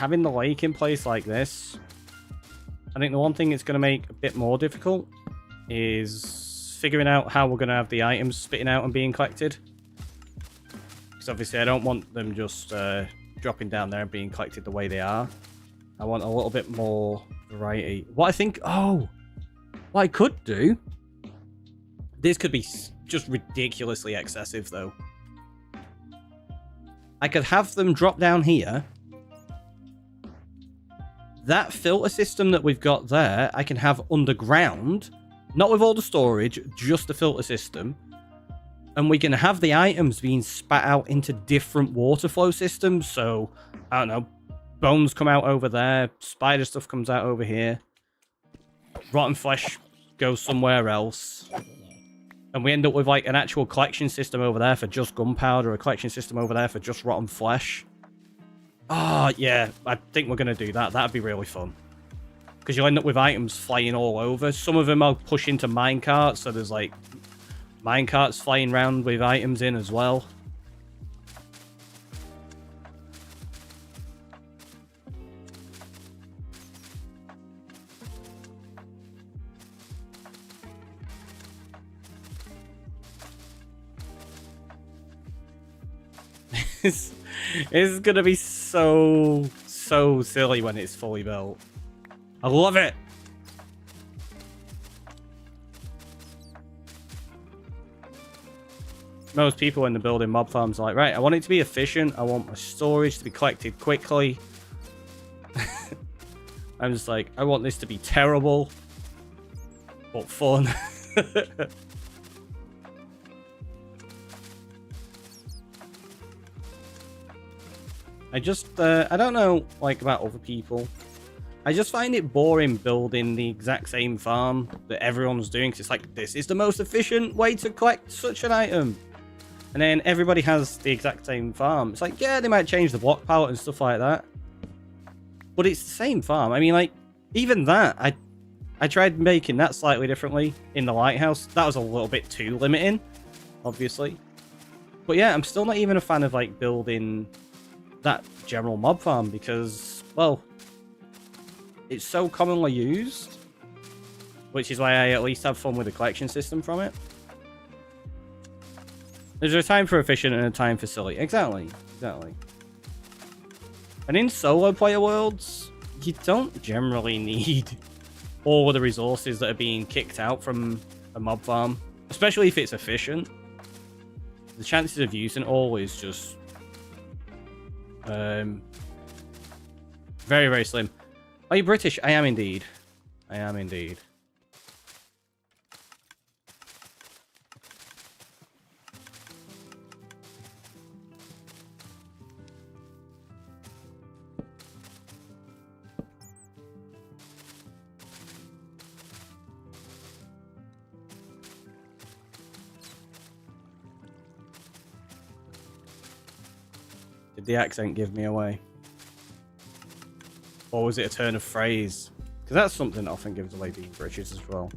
having the lake in place like this, I think the one thing it's going to make a bit more difficult is figuring out how we're going to have the items spitting out and being collected. Because obviously I don't want them just dropping down there and being collected the way they are. I want a little bit more variety. What I think... Oh! What I could do... This could be just ridiculously excessive, though. I could have them drop down here. That filter system that we've got there, I can have underground. Not with all the storage, just the filter system. And we can have the items being spat out into different water flow systems. So, I don't know, bones come out over there, spider stuff comes out over here. Rotten flesh goes somewhere else. And we end up with like an actual collection system over there for just gunpowder, a collection system over there for just rotten flesh. Ah, yeah, I think we're going to do that. That'd be really fun. Because you'll end up with items flying all over. Some of them I'll push into minecarts, so there's like minecarts flying around with items in as well. This is going to be so silly when it's fully built. I love it. Most people in the building mob farms are like, right, I want it to be efficient. I want my storage to be collected quickly. I'm just like, I want this to be terrible, but fun. I don't know, like, about other people. I just find it boring building the exact same farm that everyone's doing, because it's like, this is the most efficient way to collect such an item. And then everybody has the exact same farm. It's like, yeah, they might change the block palette and stuff like that. But it's the same farm. I mean, like, even that, I tried making that slightly differently in the lighthouse. That was a little bit too limiting, obviously. But yeah, I'm still not even a fan of, like, building that general mob farm because, well, it's so commonly used, which is why I at least have fun with the collection system from it. There's a time for efficient and a time for silly. Exactly. And in solo player worlds, you don't generally need all of the resources that are being kicked out from a mob farm, especially if it's efficient. The chances of using all is just very, very slim. Are you British? I am indeed. I am indeed. Did the accent give me away? Or was it a turn of phrase? Because that's something that often gives away being British as well.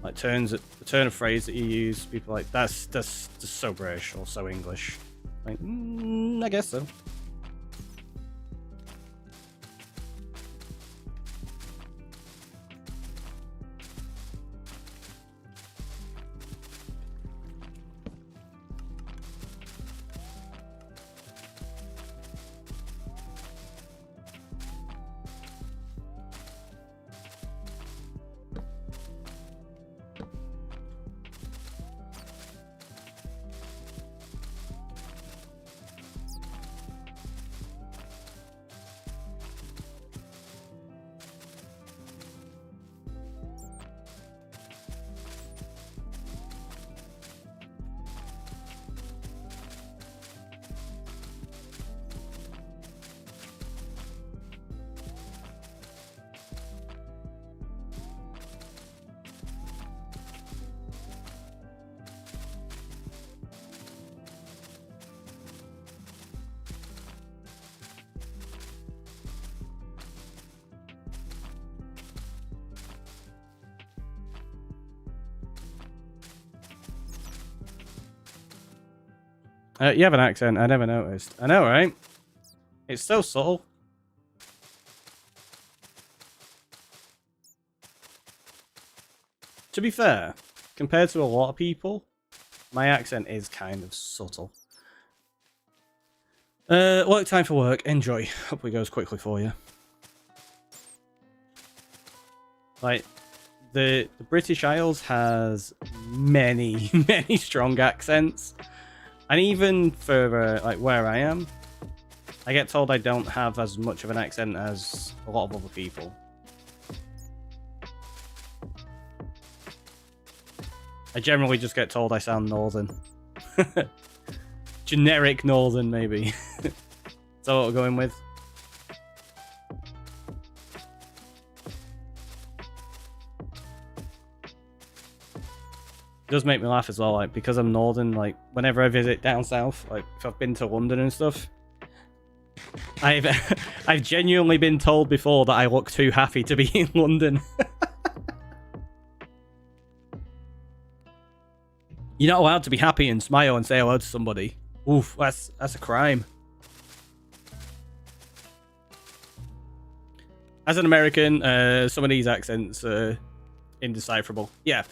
Like the turn of phrase that you use, people are like, that's just so British or so English. Like, I guess so. You have an accent. I never noticed. I know, right? It's so subtle. To be fair, compared to a lot of people, my accent is kind of subtle. Work time for work. Enjoy. Hopefully it goes quickly for you. Like, the British Isles has many, many strong accents. And even for, like, where I am, I get told I don't have as much of an accent as a lot of other people. I generally just get told I sound northern. Generic northern, maybe. That's what we're going with. It does make me laugh as well, like, because I'm northern, like, whenever I visit down south, like, if I've been to London and stuff, I've genuinely been told before that I look too happy to be in London. You're not allowed to be happy and smile and say hello to somebody. Oof, that's a crime. As an American, some of these accents are indecipherable. Yeah.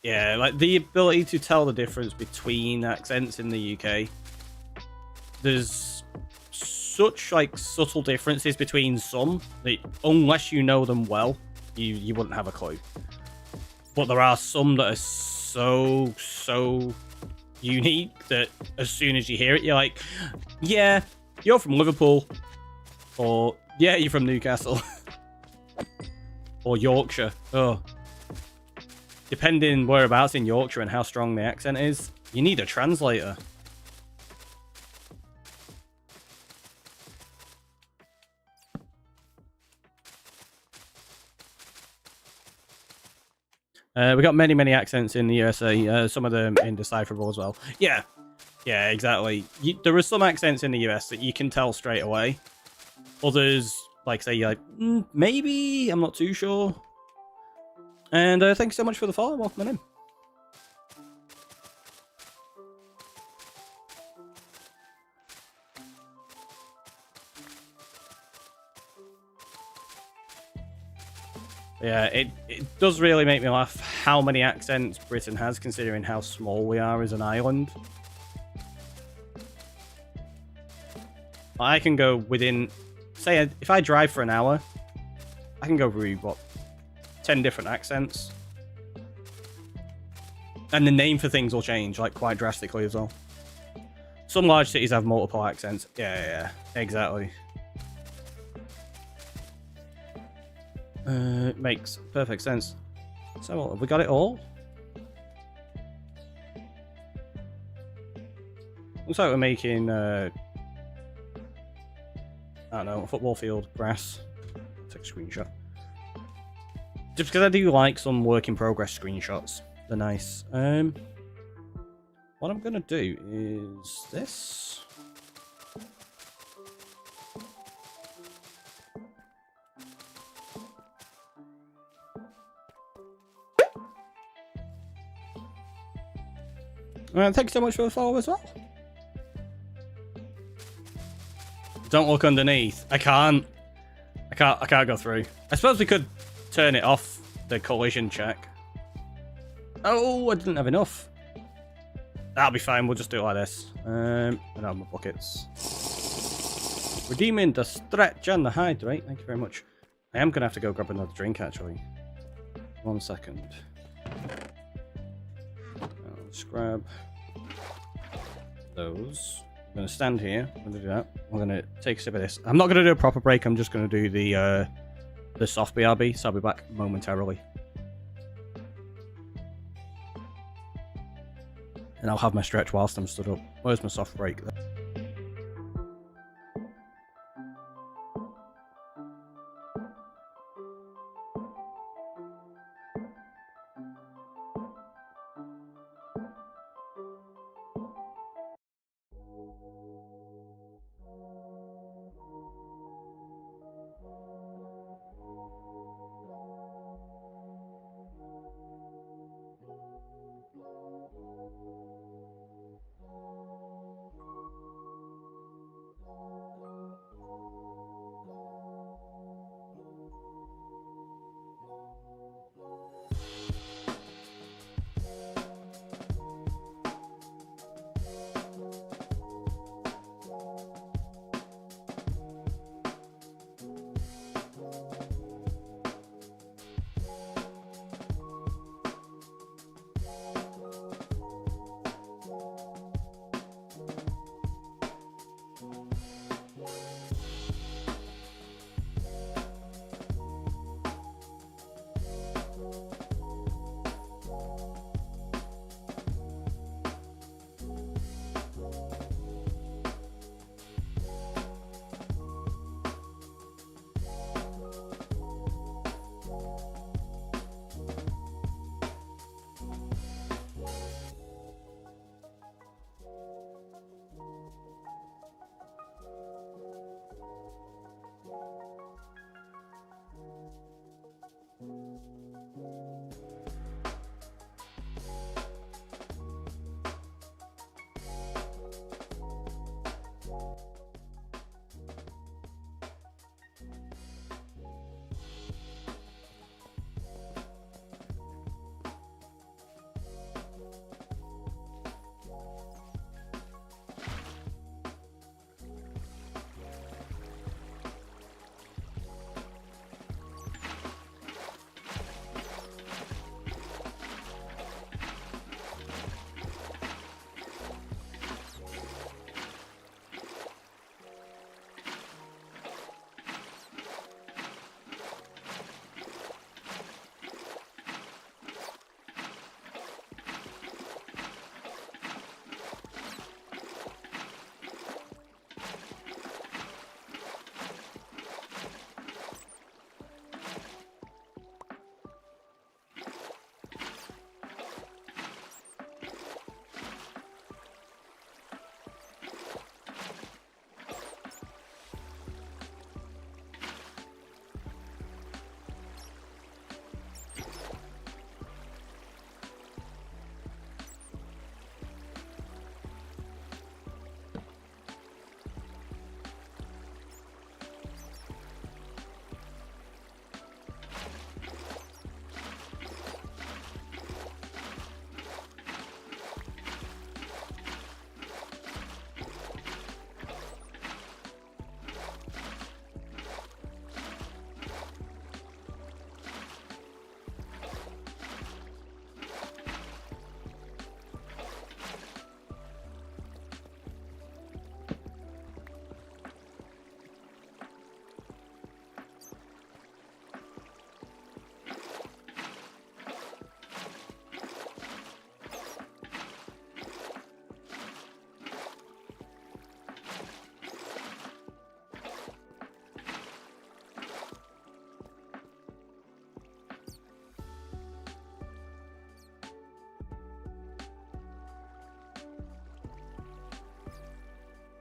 Yeah, like the ability to tell the difference between accents in the UK. There's such like subtle differences between some that unless you know them well, you wouldn't have a clue. But there are some that are so unique that as soon as you hear it, you're like, yeah, you're from Liverpool, or yeah, you're from Newcastle, or Yorkshire. Oh, depending whereabouts in Yorkshire and how strong the accent is, you need a translator. We got many accents in the USA, some of them indecipherable as well. Yeah, exactly. There are some accents in the US that you can tell straight away. Others, like, say, you're like, maybe, I'm not too sure. And thanks so much for the follow. Welcome in. Yeah, it does really make me laugh how many accents Britain has, considering how small we are as an island. I can go within, say, if I drive for an hour, I can go through, what, 10 different accents. And the name for things will change, like, quite drastically as well. Some large cities have multiple accents. Yeah, exactly. Makes perfect sense. So, have we got it all? Looks like we're making, I don't know, a football field, grass. Take a screenshot. Just because I do like some work in progress screenshots. They're nice. What I'm gonna do is this. Thanks so much for the follow as well. Don't look underneath. I can't go through. I suppose we could turn it off, the collision check. Oh, I didn't have enough. That'll be fine. We'll just do it like this. I don't have my buckets. Redeeming the stretch and the hydrate. Thank you very much. I am going to have to go grab another drink, actually. 1 second. Let's grab those. I'm going to stand here. I'm going to do that. I'm going to take a sip of this. I'm not going to do a proper break. I'm just going to do the soft BRB, so I'll be back momentarily. And I'll have my stretch whilst I'm stood up. Where's my soft break?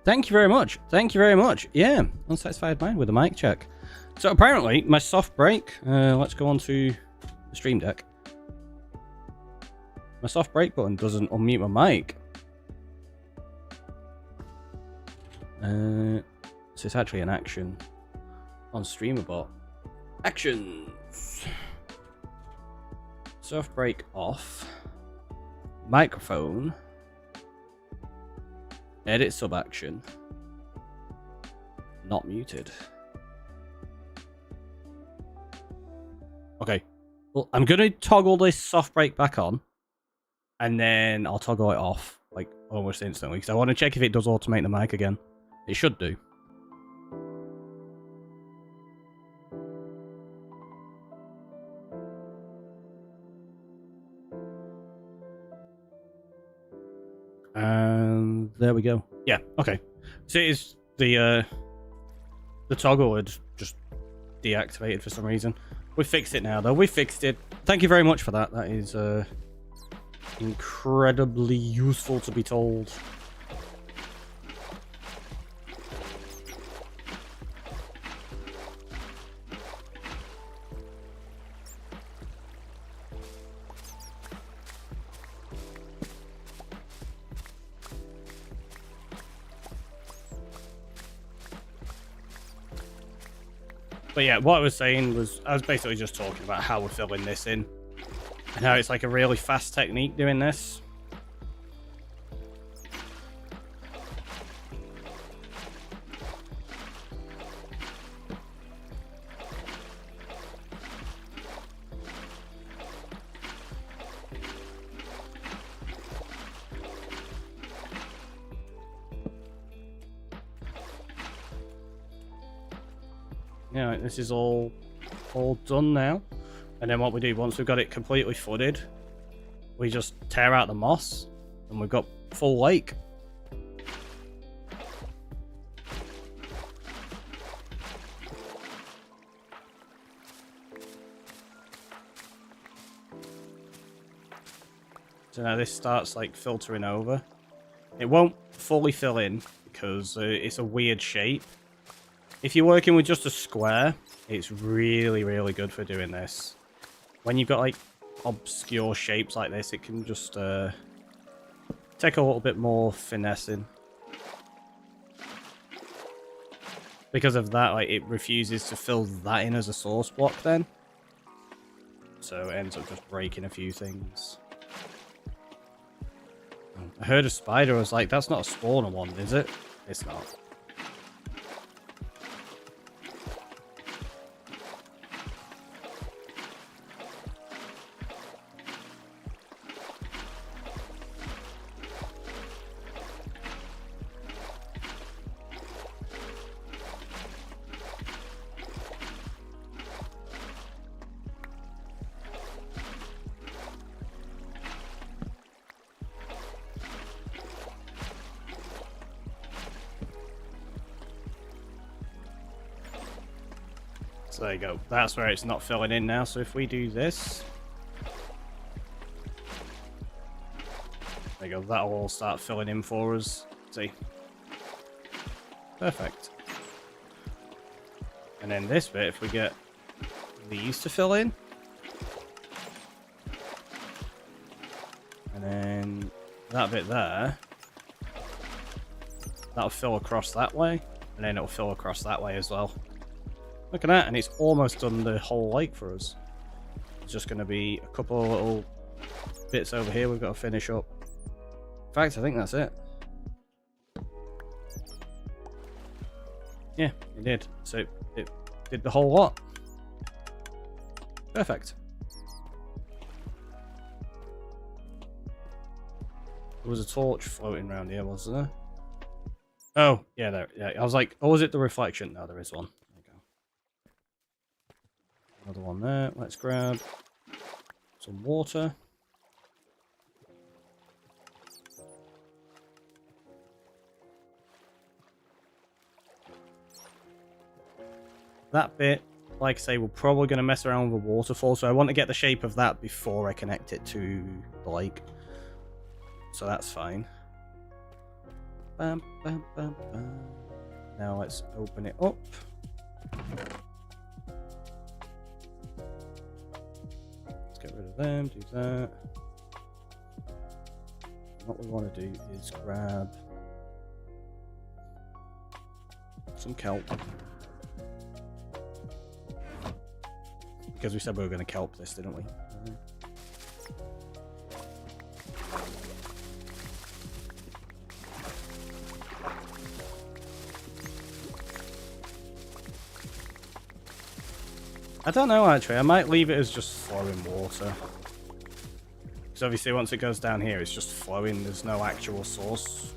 Thank you very much. Thank you very much. Yeah, unsatisfied mind with the mic check. So apparently, my soft break. Let's go on to the Stream Deck. My soft break button doesn't unmute my mic. So it's actually an action on StreamerBot. Actions. Soft break off. Microphone. Edit sub action. Not muted. Okay. Well, I'm gonna toggle this soft break back on, and then I'll toggle it off like almost instantly because I want to check if it does automate the mic again. It should do. And there we go. Yeah, okay. So it is the toggle had just deactivated for some reason. We fixed it now though. We fixed it. Thank you very much for that. That is incredibly useful to be told. But yeah, what I was saying was, I was basically just talking about how we're filling this in. And how it's like a really fast technique doing this. Yeah, this is all done now. And then what we do, once we've got it completely footed, we just tear out the moss, and we've got full lake. So now this starts like filtering over. It won't fully fill in because it's a weird shape. If you're working with just a square, it's really, really good for doing this. When you've got like obscure shapes like this, it can just take a little bit more finessing. Because of that, like it refuses to fill that in as a source block then. So it ends up just breaking a few things. I heard a spider, I was like, that's not a spawner one, is it? It's not. So there you go. That's where it's not filling in now. So if we do this, there you go. That'll all start filling in for us. See? Perfect. And then this bit, if we get these to fill in, and then that bit there, that'll fill across that way, and then it'll fill across that way as well. Look at that, and it's almost done the whole lake for us. It's just going to be a couple of little bits over here we've got to finish up. In fact, I think that's it. Yeah, it did. So it did the whole lot. Perfect. There was a torch floating around here, wasn't there? Oh, yeah, there. Yeah, I was like, oh, was it the reflection? No, there is one. Another one there. Let's grab some water. That bit, like I say, we're probably going to mess around with a waterfall, so I want to get the shape of that before I connect it to the lake. So that's fine. bam, bam, bam, bam. Now let's open it up. Let's get rid of them, do that. What we want to do is grab some kelp. Because we said we were going to kelp this, didn't we? I don't know, actually. I might leave it as just flowing water. Because obviously once it goes down here, it's just flowing. There's no actual source.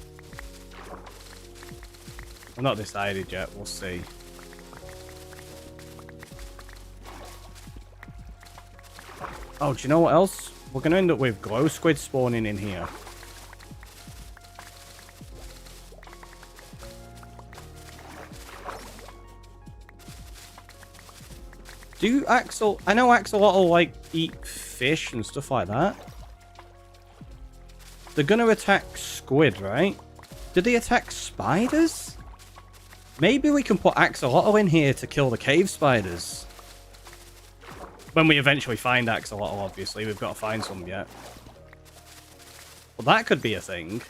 I'm not decided yet. We'll see. Oh, do you know what else? We're going to end up with glow squid spawning in here. Do Axel... I know Axolotl like eat fish and stuff like that. They're going to attack squid, right? Did they attack spiders? Maybe we can put Axolotl in here to kill the cave spiders. When we eventually find Axolotl, obviously. We've got to find some yet. Well, that could be a thing.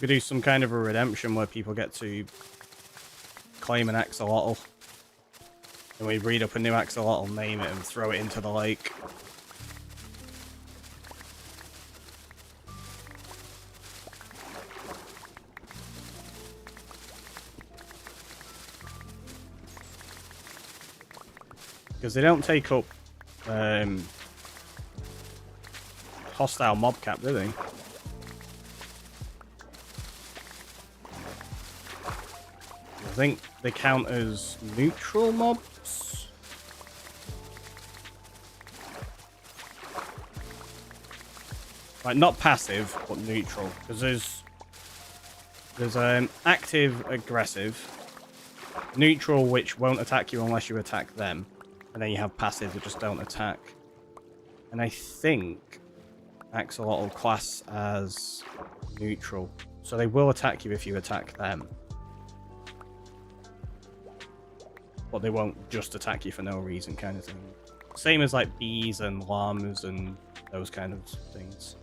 We do some kind of a redemption where people get to claim an axolotl. And we breed up a new axolotl, name it, and throw it into the lake. Because they don't take up hostile mob cap, do they? I think they count as neutral mobs. Like, not passive, but neutral. Because there's active, aggressive, neutral, which won't attack you unless you attack them, and then you have passive that just don't attack. And I think Axolotl class as neutral, so they will attack you if you attack them. But they won't just attack you for no reason, kind of thing. Same as like bees and llamas and those kind of things.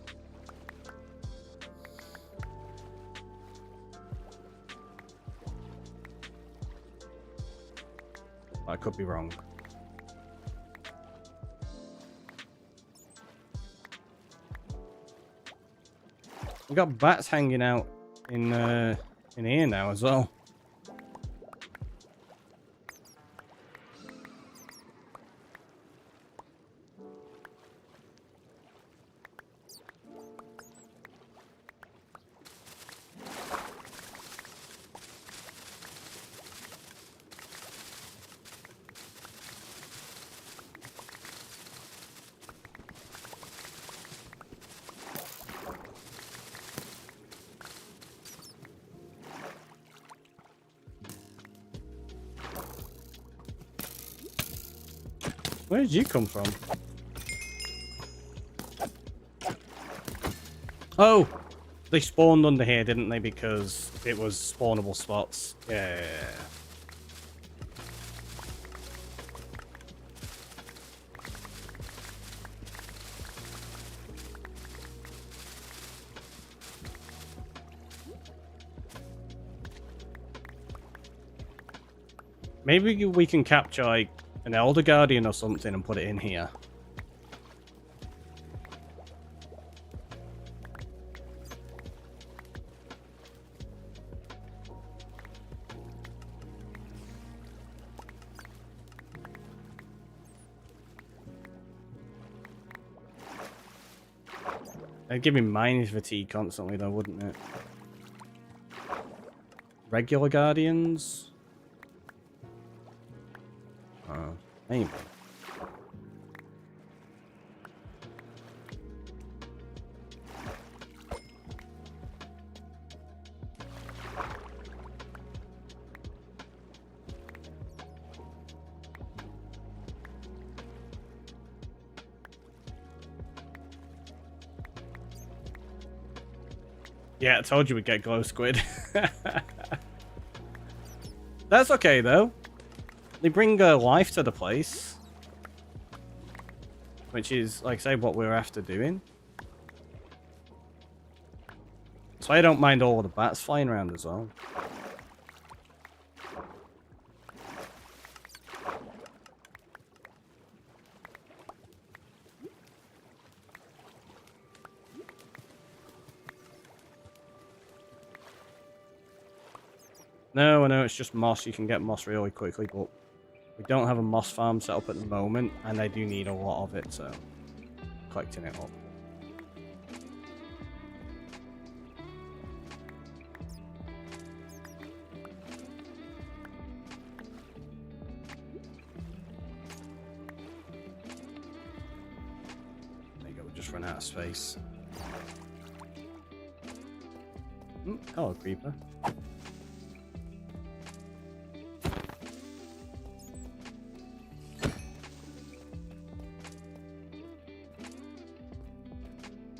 I could be wrong. We got bats hanging out in here now as well. Where did you come from? Oh! They spawned under here, didn't they? Because it was spawnable spots. Yeah. Maybe we can capture, like, an Elder Guardian or something and put it in here. It'd give me mining fatigue constantly though, wouldn't it? Regular Guardians? Maybe. Yeah, I told you we'd get glow squid. That's okay, though. They bring life to the place. Which is, like I say, what we're after doing. So I don't mind all the bats flying around as well. No, I know it's just moss. You can get moss really quickly, but we don't have a moss farm set up at the moment, and I do need a lot of it, so collecting it up. There you go, we just run out of space. Hello, creeper.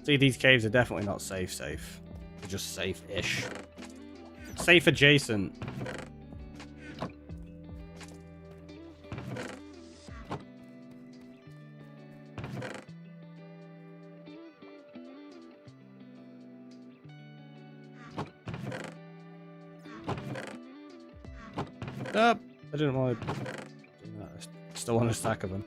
See, these caves are definitely not safe. They're just safe-ish. Safe adjacent. I didn't want to... I still want a stack of them.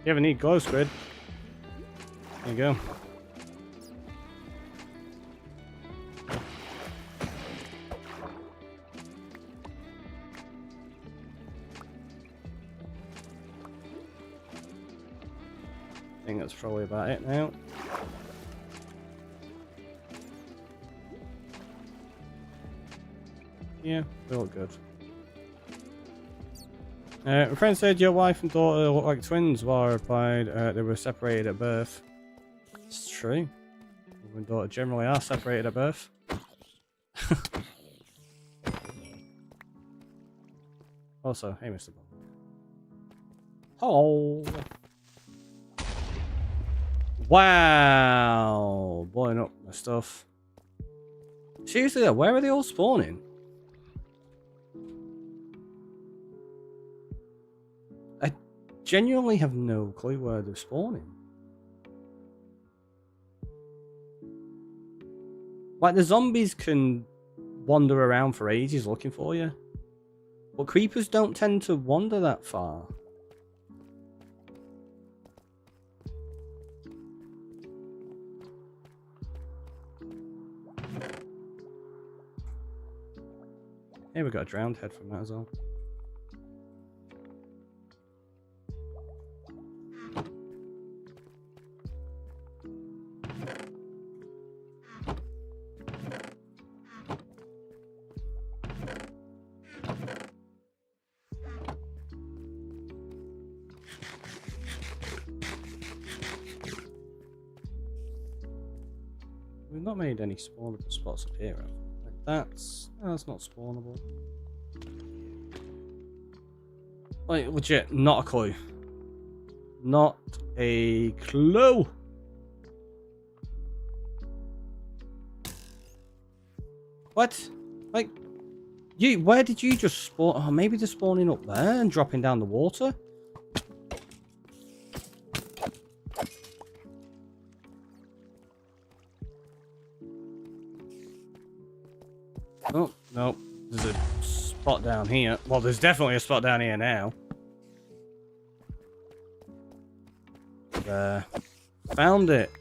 You ever need glow squid? There you go. I think that's probably about it now. Yeah, they look good. A friend said your wife and daughter look like twins. While I replied they were separated at birth. It's true. Mother and daughter generally are separated at birth. Also, hey, Mr. Bob. Hello. Wow, blowing up my stuff. Seriously, where are they all spawning? I genuinely have no clue where they're spawning. Like, the zombies can wander around for ages looking for you. But creepers don't tend to wander that far. Hey, we got a drowned head from that as well. We've not made any spawnable spots up here. Like that's not spawnable. Like, legit, not a clue. Not a clue. What? Like, where did you just spawn? Oh, maybe they're spawning up there and dropping down the water? Oh, no. There's a spot down here. Well, there's definitely a spot down here now. There. Found it.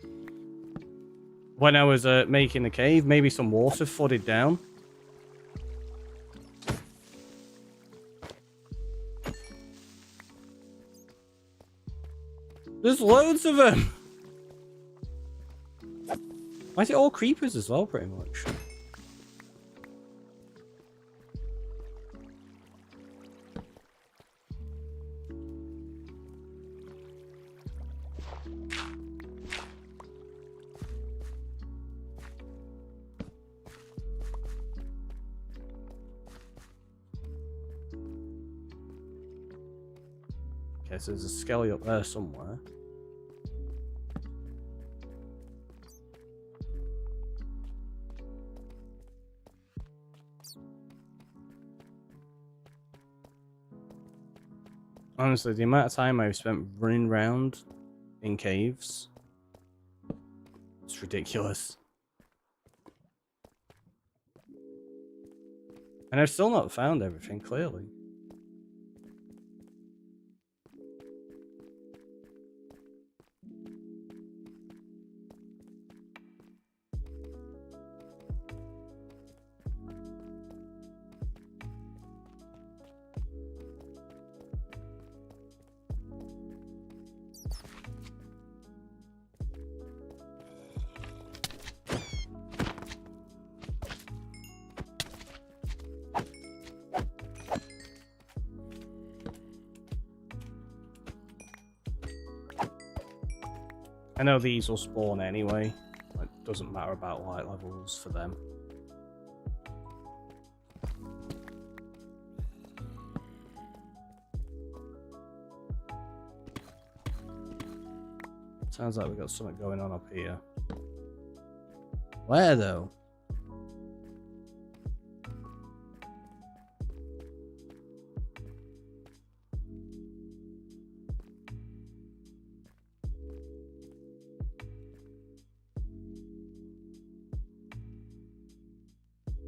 When I was making the cave, maybe some water flooded down. There's loads of them. Why is it all creepers as well, pretty much? Okay, so there's a skelly up there somewhere. Honestly, the amount of time I've spent running around in caves, it's ridiculous. And I've still not found everything, clearly. I know these will spawn anyway. It doesn't matter about light levels for them. Sounds like we've got something going on up here. Where though?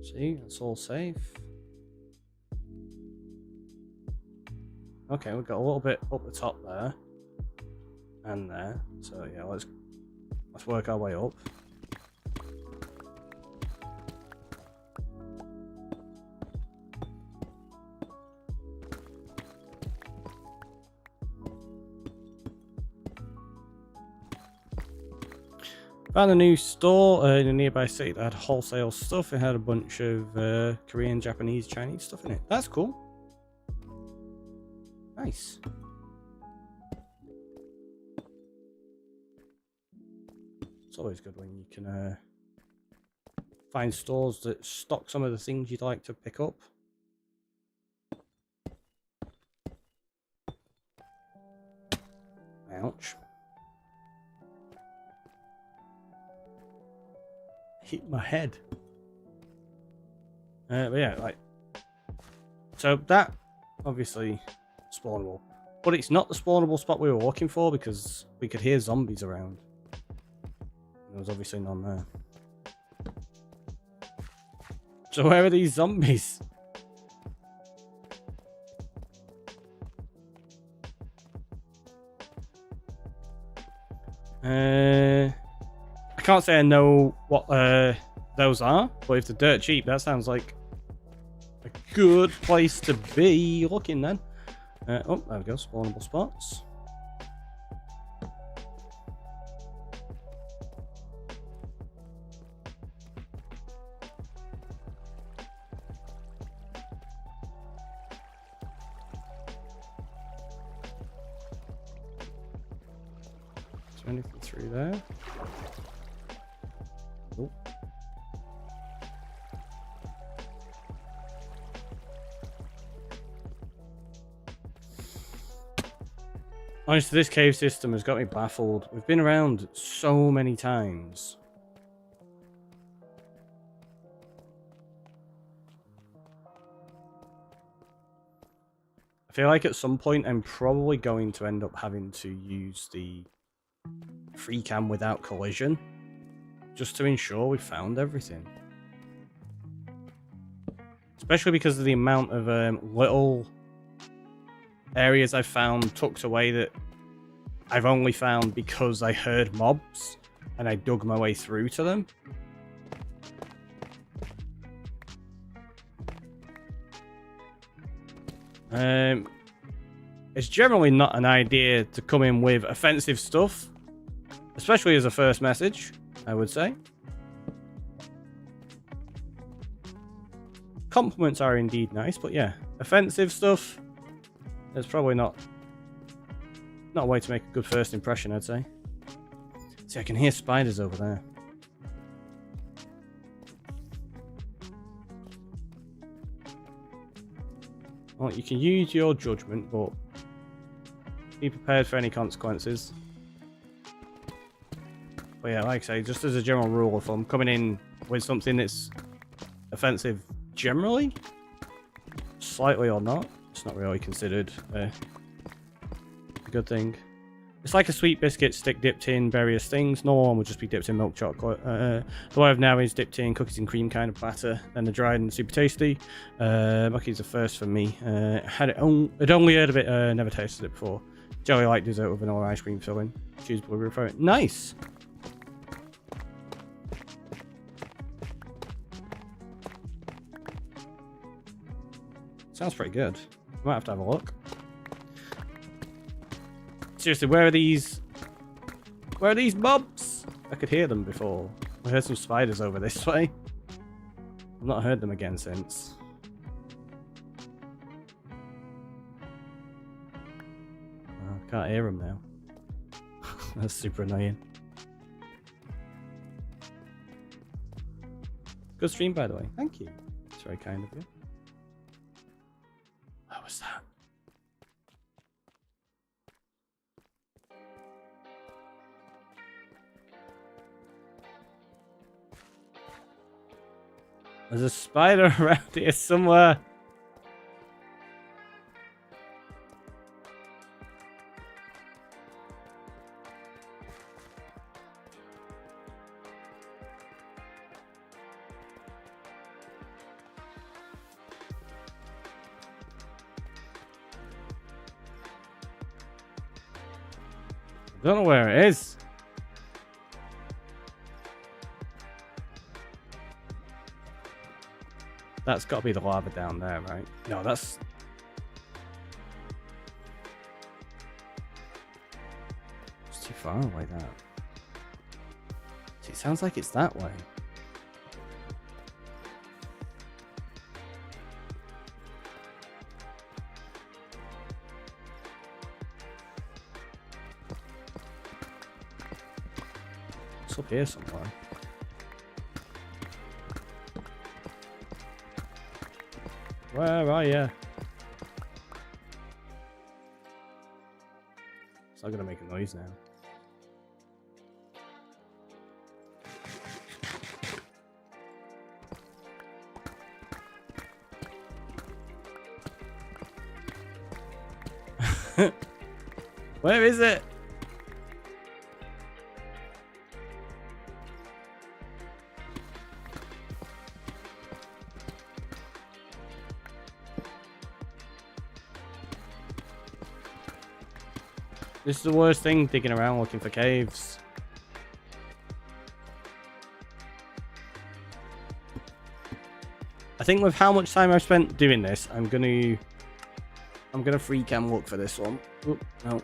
See, it's all safe. Okay, we've got a little bit up the top there. And there. So yeah, let's work our way up. Found a new store in a nearby city that had wholesale stuff. It had a bunch of Korean, Japanese, Chinese stuff in it. That's cool. Nice. It's always good when you can find stores that stock some of the things you'd like to pick up. Ouch. Hit my head. But yeah, like, so that obviously spawnable, but it's not the spawnable spot we were looking for because we could hear zombies around. There was obviously none there. So where are these zombies? I can't say I know what those are, but if they're dirt cheap, that sounds like a good place to be looking then. Oh, there we go, spawnable spots. Is there anything through there? Oh. Honestly, this cave system has got me baffled. We've been around so many times. I feel like at some point I'm probably going to end up having to use the free cam without collision, just to ensure we found everything. Especially because of the amount of little areas I've found tucked away that I've only found because I heard mobs and I dug my way through to them. It's generally not an idea to come in with offensive stuff, especially as a first message, I would say. Compliments are indeed nice, but yeah, offensive stuff is probably not a way to make a good first impression, I'd say. See, I can hear spiders over there. Well, you can use your judgment, but Be prepared for any consequences. But yeah, like I say, just as a general rule, if I'm coming in with something that's offensive generally, slightly or not, it's not really considered a good thing. It's like a sweet biscuit stick dipped in various things. No one would just be dipped in milk chocolate. The way I've now is dipped in cookies and cream kind of batter, and the dried and super tasty. Mucky's the first for me. I'd only heard of it, never tasted it before. Jelly like dessert with vanilla ice cream filling. Choose blueberry for it. Nice. Sounds pretty good. Might have to have a look. Seriously, where are these? Where are these mobs? I could hear them before. I heard some spiders over this way. I've not heard them again since. Oh, I can't hear them now. That's super annoying. Good stream, by the way. Thank you. It's very kind of you. What was that? There's a spider around here somewhere. I don't know where it is. That's got to be the lava down there, right? No, that's... It's too far away, that. See, it sounds like it's that way. It's up here somewhere. Where are you? It's not gonna make a noise now. Where is it? This is the worst thing, digging around looking for caves. I think with how much time I've spent doing this, I'm gonna free cam look for this one. Oop, no,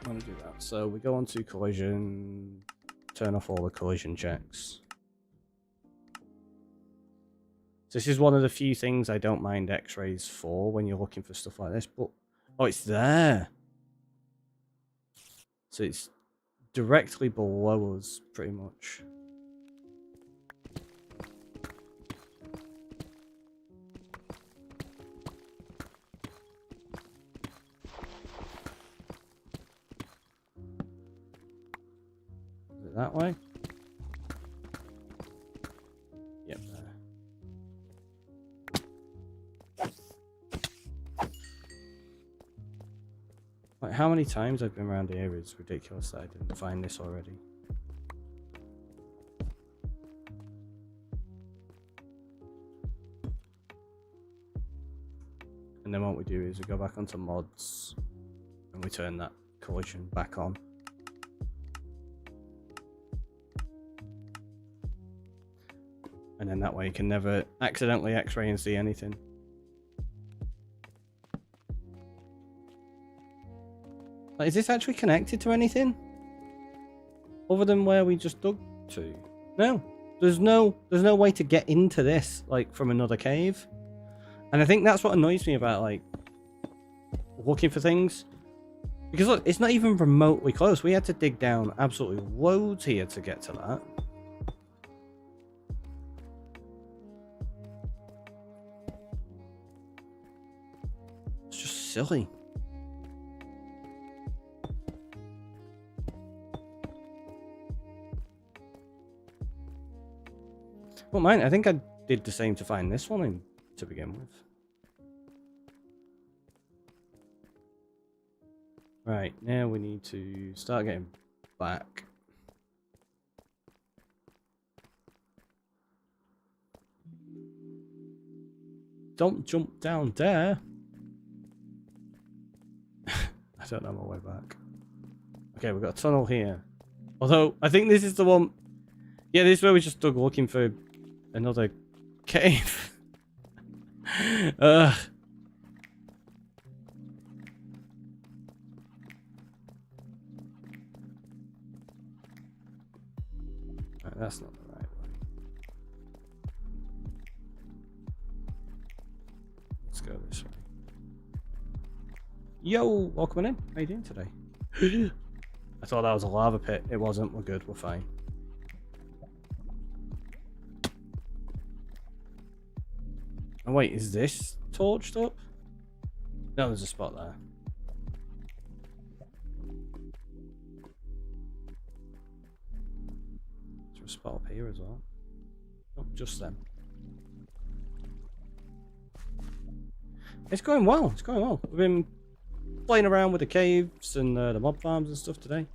I want to do that. So we go on to collision, turn off all the collision checks. So this is one of the few things I don't mind X-rays for when you're looking for stuff like this. But oh, it's there. So it's directly below us, pretty much. Is it that way? Yep, there. Like, how many times I've been around here is ridiculous that I didn't find this already. And then what we do is we go back onto mods and we turn that collision back on. And then that way you can never accidentally X-ray and see anything. Like, is this actually connected to anything? Other than where we just dug to? No. There's no way to get into this, like, from another cave. And I think that's what annoys me about, like, looking for things. Because look, it's not even remotely close. We had to dig down absolutely loads here to get to that. It's just silly. Well, mine, I think I did the same to find this one to begin with. Right, now we need to start getting back. Don't jump down there. I don't know my way back. Okay, we've got a tunnel here. Although, I think this is the one... Yeah, this is where we just dug looking for another cave. Ugh. Right, that's not the right way. Let's go this way. Yo, welcome in. How you doing today? I thought that was a lava pit. It wasn't. We're good. We're fine. Oh wait, is this torched up? No, there's a spot there. Is there a spot up here as well? Oh, just them. It's going well. It's going well. We've been playing around with the caves and the mob farms and stuff today.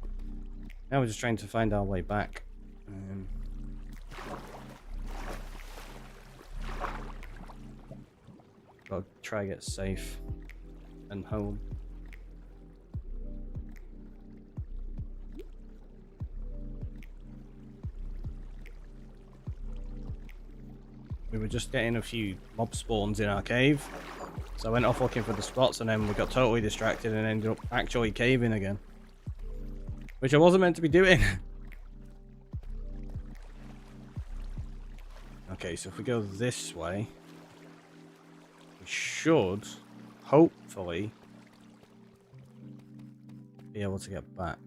Now we're just trying to find our way back. Gotta try to get safe and home. We were just getting a few mob spawns in our cave, so I went off looking for the spots and then we got totally distracted and ended up actually caving again. Which I wasn't meant to be doing. Okay, so if we go this way, we should, hopefully, be able to get back.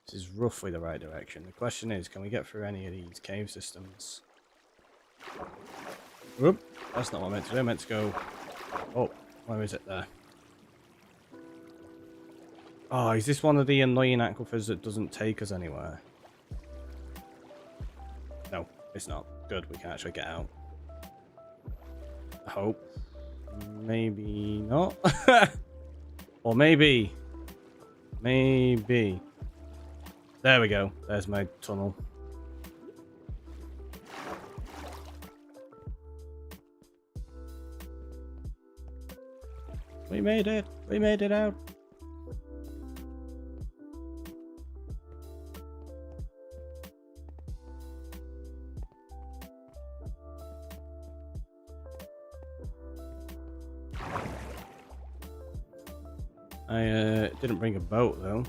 This is roughly the right direction. The question is, can we get through any of these cave systems? Whoop, that's not what I meant to do. I meant to go... Oh, where is it there? Oh, is this one of the annoying aquifers that doesn't take us anywhere? No, it's not. Good, we can actually get out. I hope. Maybe not. Or maybe. Maybe. There we go. There's my tunnel. We made it. We made it out. I didn't bring a boat though,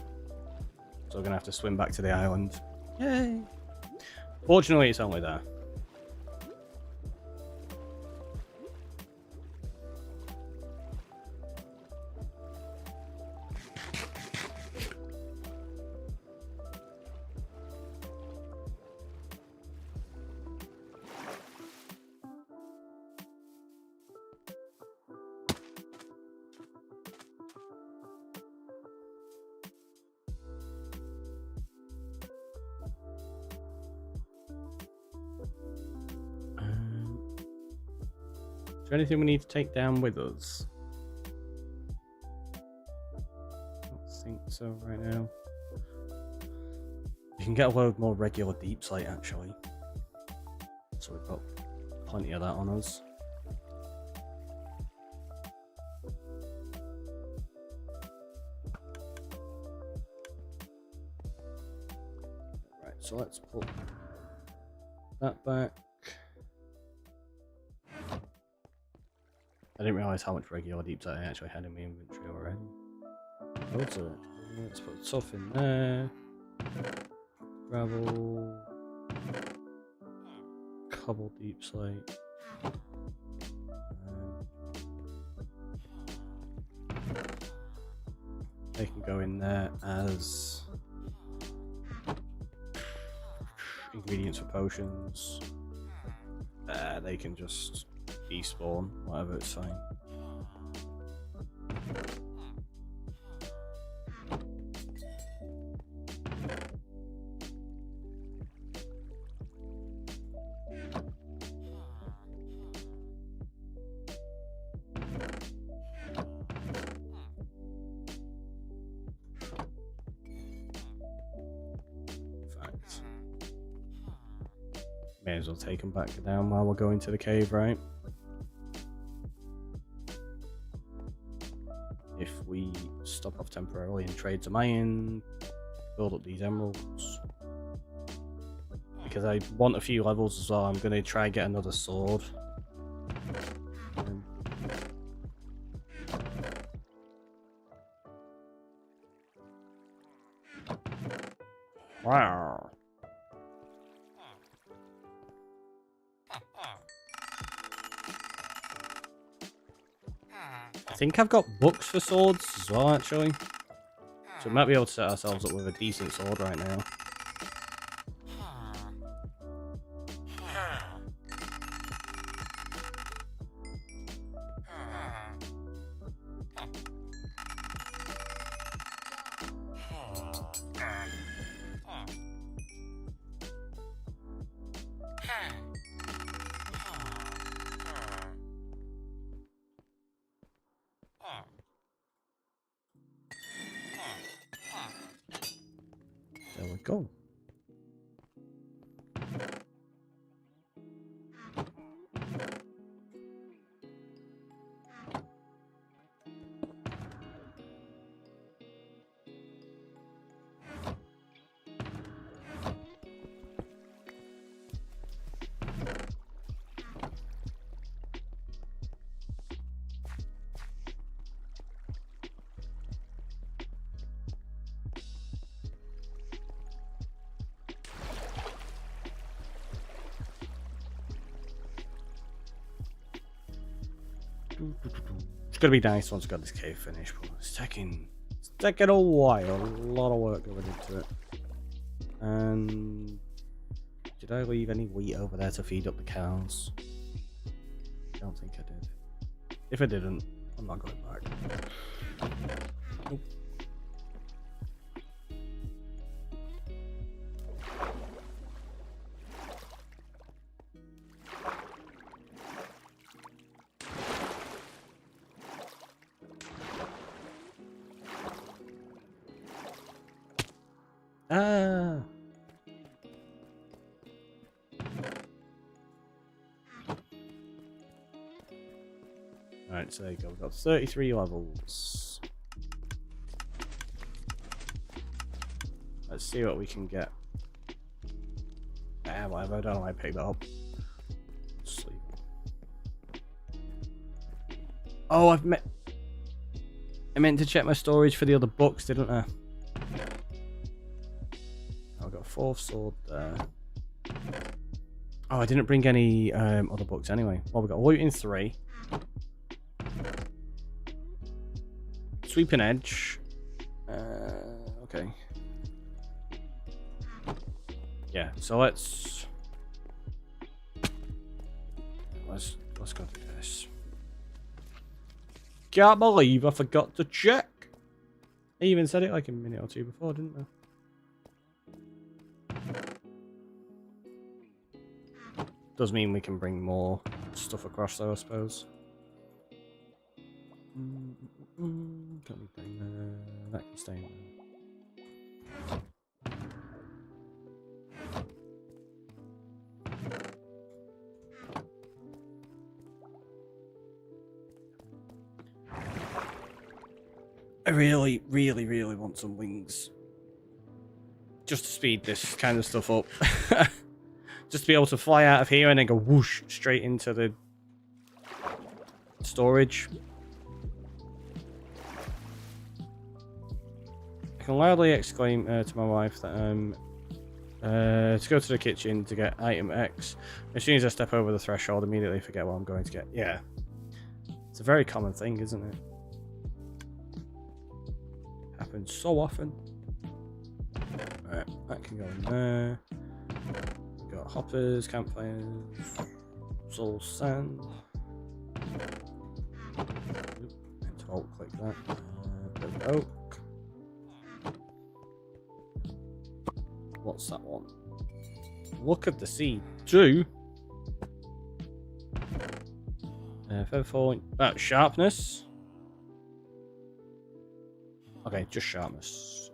so we're gonna have to swim back to the island. Yay! Fortunately, it's only there. Is there anything we need to take down with us? I don't think so right now. You can get a load more regular deep slate actually. So we've got plenty of that on us. Right, so let's put that back. I didn't realise how much regular deep slate I actually had in my inventory already. Loads of it. Let's put stuff in there. Gravel. Cobble deep slate. They can go in there as ingredients for potions. They can just despawn, whatever, it's fine. May as well take them back down while we're going to the cave, right? If we stop off temporarily and trade some iron, build up these emeralds. Because I want a few levels as well, I'm going to try and get another sword. Wow. I think I've got books for swords as well, actually. So we might be able to set ourselves up with a decent sword right now. There we go. It's gonna be nice once we got this cave finished, but it's taking a while. A lot of work going into it. And did I leave any wheat over there to feed up the cows? I don't think I did. If I didn't, I'm not going back. Nope. Ah. Alright, so there you go. We've got 33 levels. Let's see what we can get. Ah, whatever. I don't know why I picked that up. Sleep. Oh, I meant to check my storage for the other books, didn't I? I've got a 4th sword there. Oh, I didn't bring any other books anyway. Well, we've got Looting 3. Sweeping Edge. Okay. Yeah, so let's go do this. Can't believe I forgot to check. I even said it like a minute or two before, didn't I? Does mean we can bring more stuff across though, I suppose. Can we bring that can stay in there. I really, really, really want some wings. Just to speed this kind of stuff up. Just to be able to fly out of here and then go whoosh straight into the storage. I can loudly exclaim to my wife that to go to the kitchen to get item X. As soon as I step over the threshold, immediately forget what I'm going to get. Yeah. It's a very common thing, isn't it? Happens so often. Alright, that can go in there. We've got hoppers, campfires, soul sand. And to alt click that. Bit of oak. What's that one? Look at the sea. 2. Feather falling. Sharpness. Okay, just sharpness.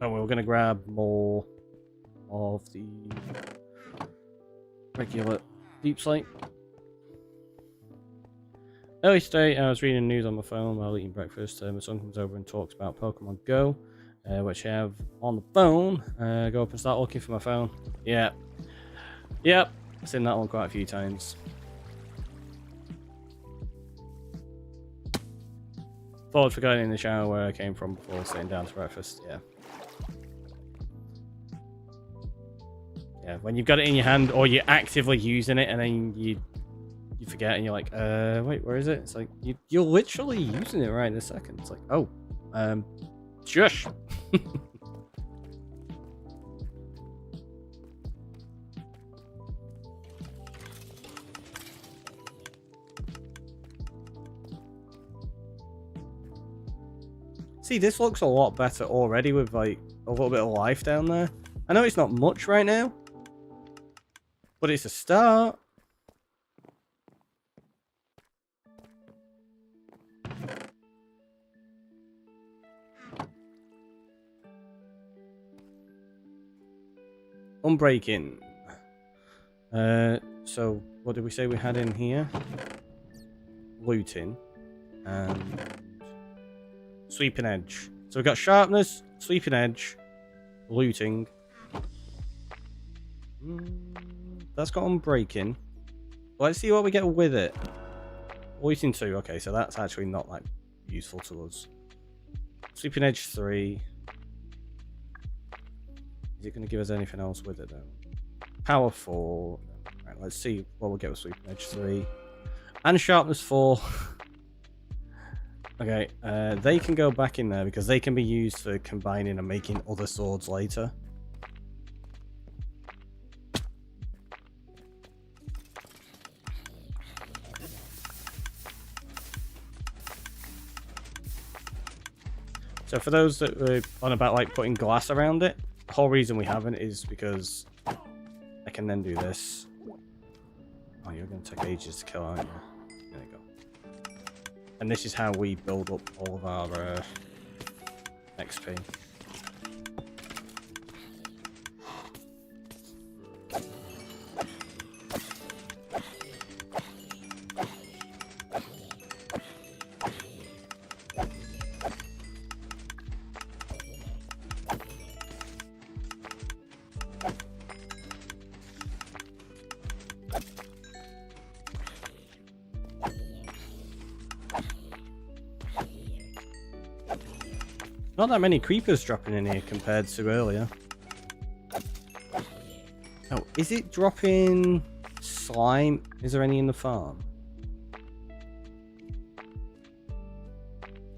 Oh, we were going to grab more of the regular deep slate. Early today, I was reading news on my phone while eating breakfast. My son comes over and talks about Pokemon Go, which I have on the phone. Go up and start looking for my phone. Yeah. Yep. I've seen that one quite a few times. Thought I'd forgotten in the shower where I came from before sitting down to breakfast. Yeah. Yeah, when you've got it in your hand or you're actively using it and then you forget and you're like, wait, where is it? It's like, you're literally using it right in a second. It's like, oh, shush. See, this looks a lot better already with like a little bit of life down there. I know it's not much right now, but it's a start. Unbreaking. So what did we say we had in here? Looting and sweeping edge. So we've got sharpness, sweeping edge, looting. That's got unbreaking. Let's see what we get with it. Looting 2. Okay, so that's actually not that useful to us. Sweeping edge 3. Is it going to give us anything else with it though? Power 4. Right, let's see what we'll get with sweeping edge 3. And sharpness 4. Okay, they can go back in there because they can be used for combining and making other swords later. So for those that were on about like putting glass around it, the whole reason we haven't is because I can then do this. Oh, you're going to take ages to kill, aren't you? There you go. And this is how we build up all of our XP. Not that many creepers dropping in here compared to earlier. Oh, is it dropping slime? Is there any in the farm?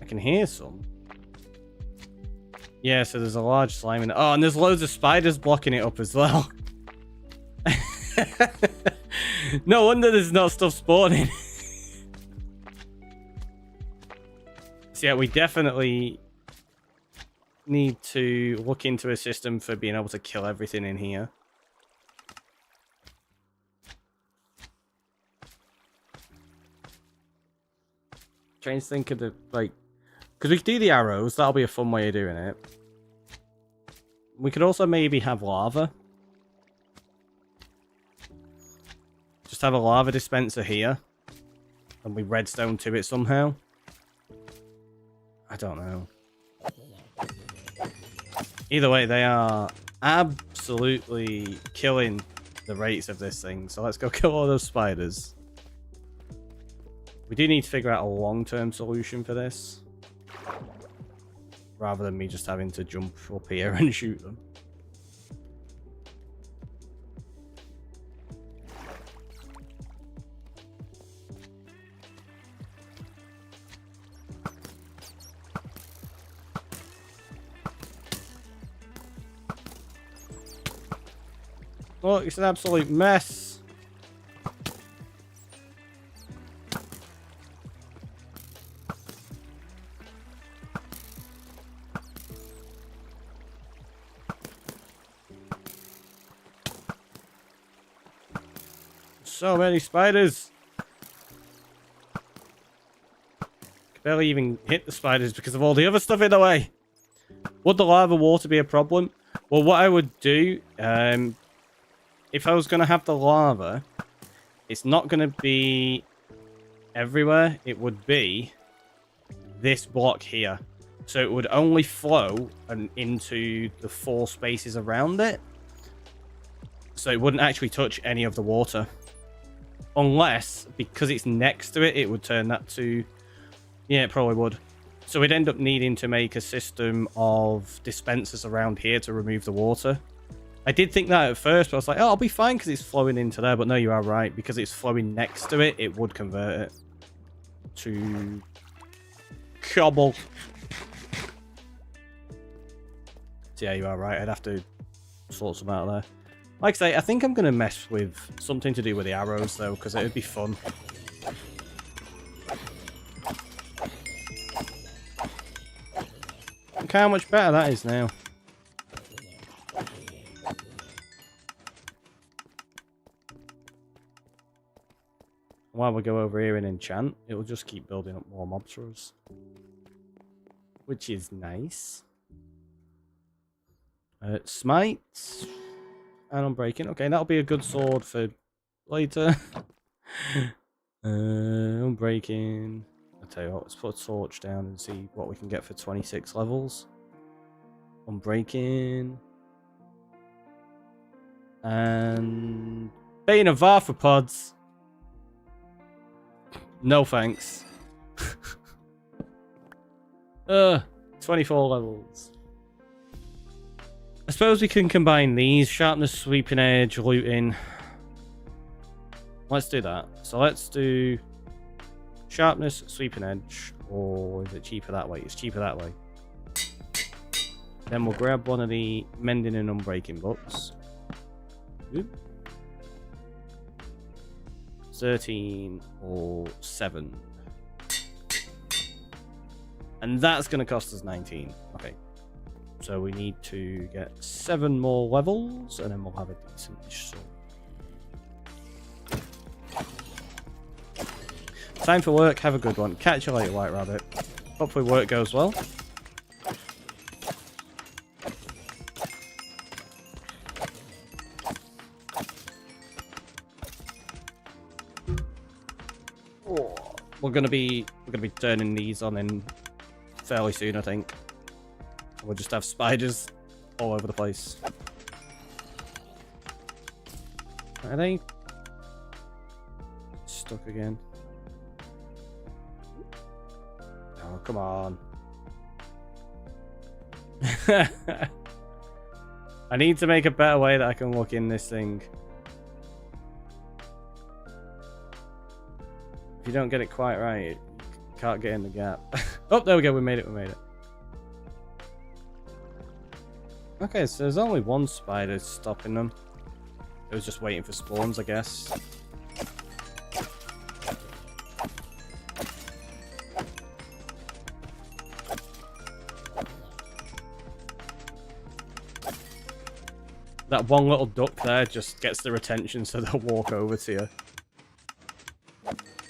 I can hear some. Yeah, so there's a large slime in it. Oh, and there's loads of spiders blocking it up as well. No wonder there's not stuff spawning. So yeah, we definitely need to look into a system for being able to kill everything in here. Trying to think of the, like, because we could do the arrows, that'll be a fun way of doing it. We could also maybe have lava. Just have a lava dispenser here. And we redstone to it somehow. I don't know. Either way, they are absolutely killing the rates of this thing. So let's go kill all those spiders. We do need to figure out a long-term solution for this. Rather than me just having to jump up here and shoot them. Look, it's an absolute mess. So many spiders. Can barely even hit the spiders because of all the other stuff in the way. Would the lava water be a problem? Well, what I would do, if I was going to have the lava, it's not going to be everywhere. It would be this block here. So it would only flow into the 4 spaces around it. So it wouldn't actually touch any of the water. Unless, because it's next to it, it would turn that to... Yeah, it probably would. So we'd end up needing to make a system of dispensers around here to remove the water. I did think that at first, but I was like, oh, I'll be fine because it's flowing into there. But no, you are right. Because it's flowing next to it, it would convert it to cobble. So yeah, you are right. I'd have to sort some out there. Like I say, I think I'm going to mess with something to do with the arrows, though, because it would be fun. Look how much better that is now. While we go over here and enchant, it will just keep building up more mobs for us. Which is nice. Smite. And Unbreaking. Okay, that'll be a good sword for later. Unbreaking. I'll tell you what, let's put a torch down and see what we can get for 26 levels. Unbreaking. And Bane of Arthropods. No thanks. 24 levels. I suppose we can combine these. Sharpness, Sweeping Edge, Looting. Let's do that. So let's do Sharpness, Sweeping Edge. Or is it cheaper that way? It's cheaper that way. Then we'll grab one of the Mending and Unbreaking books. Oop. 13 or 7. And that's going to cost us 19. Okay. So we need to get 7 more levels, and then we'll have a decent-ish sword. Time for work. Have a good one. Catch you later, White Rabbit. Hopefully work goes well. We're gonna be turning these on in fairly soon, I think. We'll just have spiders all over the place. Are they stuck again? Oh, come on. I need to make a better way that I can look in this thing. If you don't get it quite right, you can't get in the gap. Oh, there we go. We made it. We made it. Okay, so there's only one spider stopping them. It was just waiting for spawns, I guess. That one little duck there just gets their attention, so they'll walk over to you.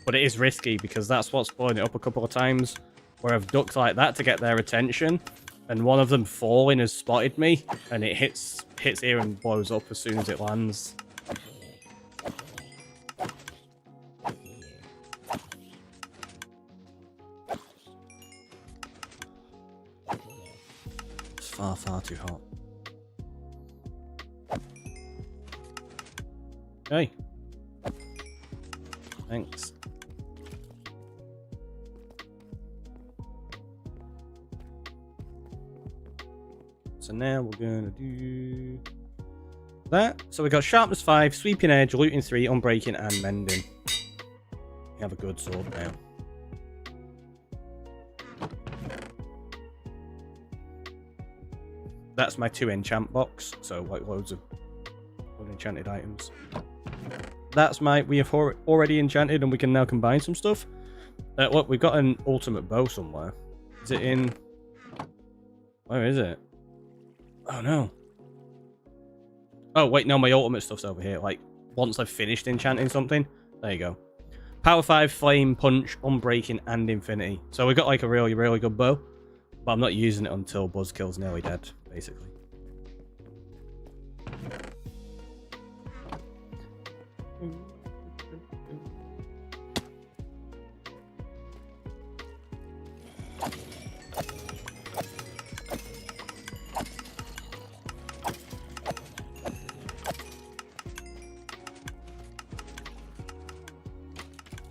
But it is risky because that's what's blowing it up a couple of times, where I've ducked like that to get their attention, and one of them falling has spotted me, and it hits here and blows up as soon as it lands. It's far, far too hot. Hey. Thanks. So now we're gonna do that. So we got Sharpness 5, Sweeping Edge, Looting 3, Unbreaking, and Mending. We have a good sword now. That's my 2 enchant box, so like loads of unenchanted items. That's we have already enchanted, and we can now combine some stuff. Look, we've got an ultimate bow somewhere. Is it in? Where is it? Oh no. Oh wait, no, my ultimate stuff's over here. Like, once I've finished enchanting something, there you go. Power 5, Flame, Punch, Unbreaking, and Infinity. So we've got like a really, really good bow. But I'm not using it until Buzzkill's nearly dead, basically.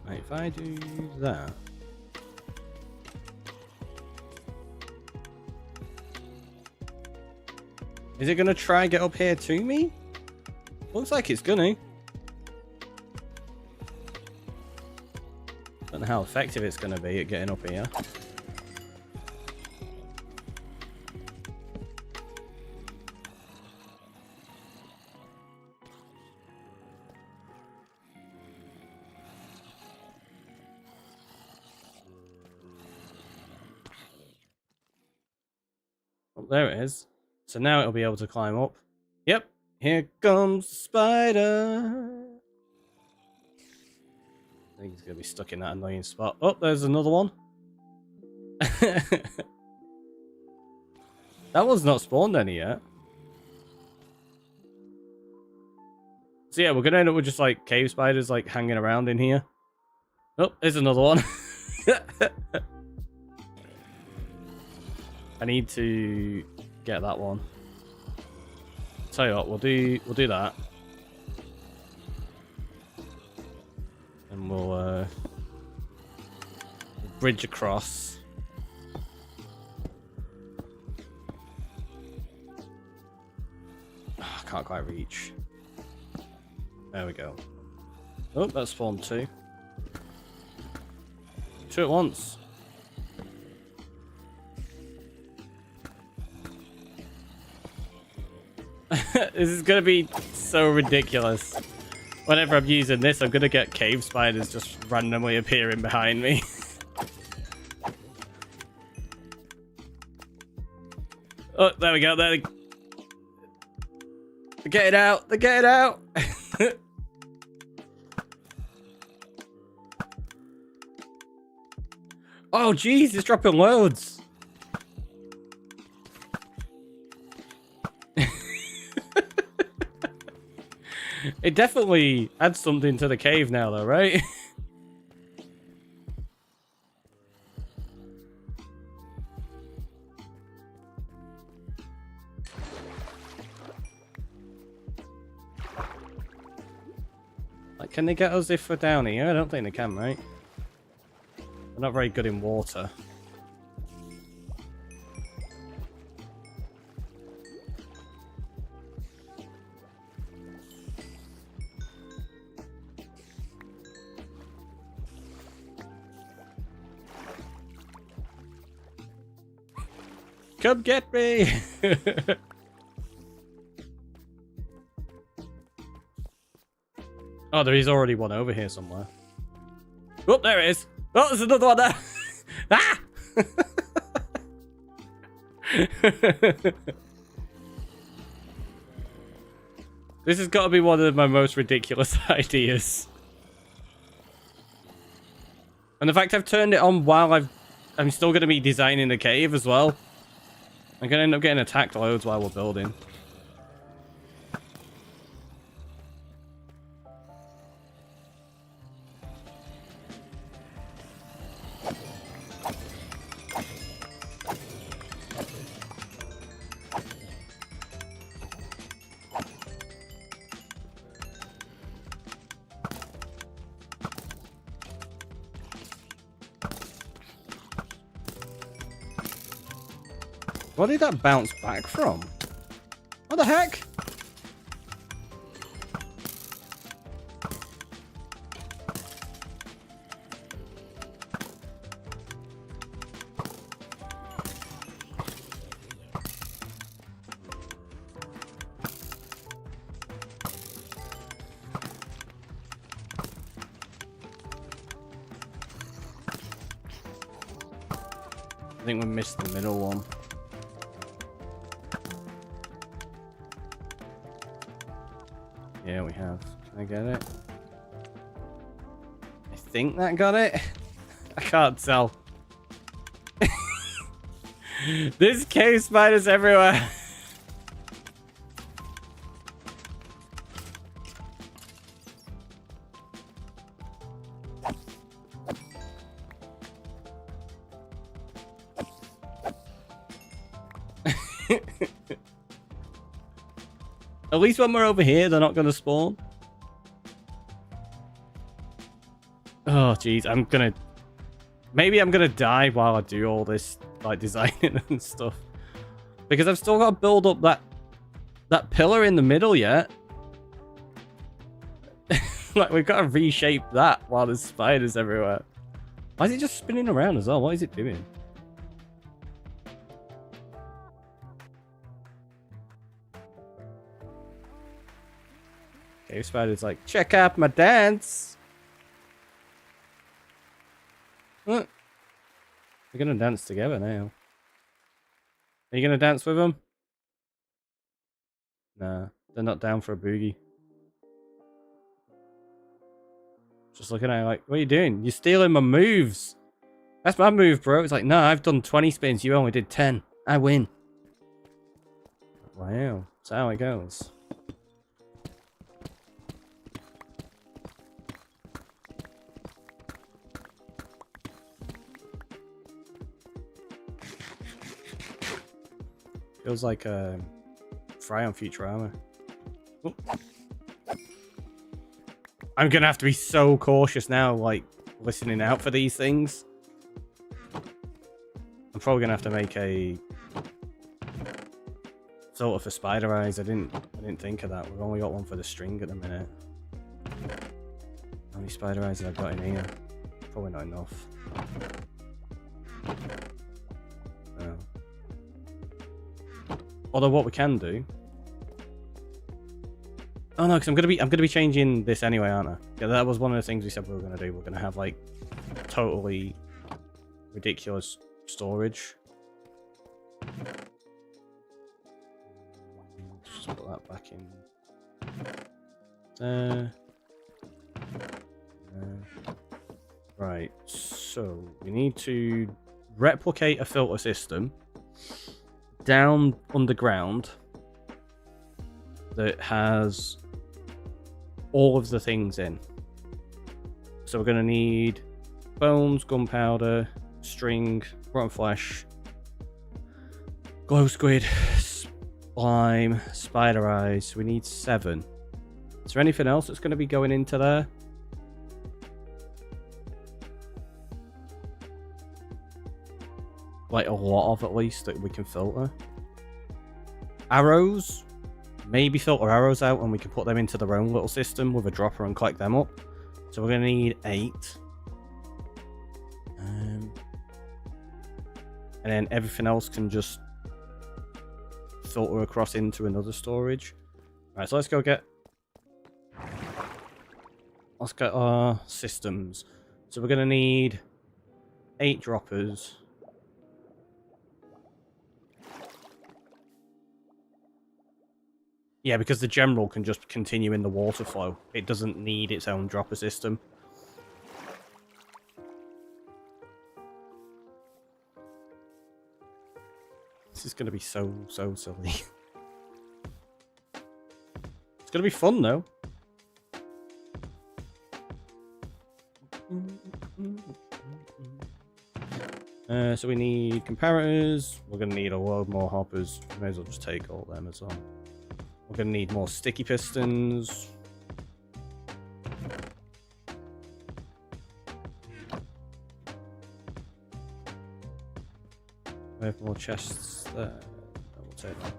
Right, if I do that. Is it gonna try and get up here to me? Looks like it's gonna. Don't know how effective it's gonna be at getting up here. Oh, there it is. So now it'll be able to climb up. Yep, here comes the spider. I think he's going to be stuck in that annoying spot. Oh, there's another one. That one's not spawned any yet. So yeah, we're going to end up with just like cave spiders like hanging around in here. Oh, there's another one. I need to get that one. Tell you what, we'll do that. And we'll bridge across. Oh, I can't quite reach. There we go. Oh, that spawned two. Two at once. This is gonna be so ridiculous. Whenever I'm using this, I'm gonna get cave spiders just randomly appearing behind me. Oh, there we go. There. They're getting out. They're getting out. Oh, jeez, it's dropping loads. It definitely adds something to the cave now, though, right? Like, can they get us if we're down here? I don't think they can, right? We're not very good in water. Come get me! Oh, there is already one over here somewhere. Oh, there it is. Oh, there's another one there. Ah! This has got to be one of my most ridiculous ideas. And the fact I've turned it on while I'm still going to be designing the cave as well. I'm going to end up getting attacked loads while we're building. What did that bounce back from? What the heck? I think we missed the middle one. Yeah, we have. Can I get it? I think that got it. I can't tell. There's cave spiders everywhere. At least when we're over here, they're not going to spawn. Oh, jeez. Maybe I'm going to die while I do all this, like, designing and stuff. Because I've still got to build up that pillar in the middle yet. Like, we've got to reshape that while there's spiders everywhere. Why is it just spinning around as well? What is it doing? Cave spider's like, check out my dance. What? We're gonna dance together now. Are you gonna dance with them? Nah, they're not down for a boogie. Just looking at it like, what are you doing? You're stealing my moves. That's my move, bro. It's like, no, I've done 20 spins. You only did 10. I win. Wow. That's how it goes. Feels like Fry on Futurama. Ooh. I'm gonna have to be so cautious now, like, listening out for these things. I'm probably gonna have to make a filter for spider eyes. I didn't think of that. We've only got one for the string at the minute. How many spider eyes have I got in here? Probably not enough. Oh. Although what we can do. Oh no, because I'm gonna be changing this anyway, aren't I? Yeah, that was one of the things we said we were gonna do. We're gonna have like totally ridiculous storage. Just put that back in. Right, so we need to replicate a filter system down underground that has all of the things in. So we're going to need bones, gunpowder, string, rotten flesh, glow squid, slime, spider eyes. We need 7. Is there anything else that's going to be going into there? Like a lot of, at least, that we can filter. Arrows. Maybe filter arrows out and we can put them into their own little system with a dropper and collect them up. So we're going to need 8. And then everything else can just filter across into another storage. Right, so let's get our systems. So we're going to need 8 droppers. Yeah, because the general can just continue in the water flow. It doesn't need its own dropper system. This is going to be so silly. It's going to be fun, though. So we need comparators. We're going to need a load more hoppers. May as well just take all them as well. We're going to need more sticky pistons. We have more chests there. We'll take that.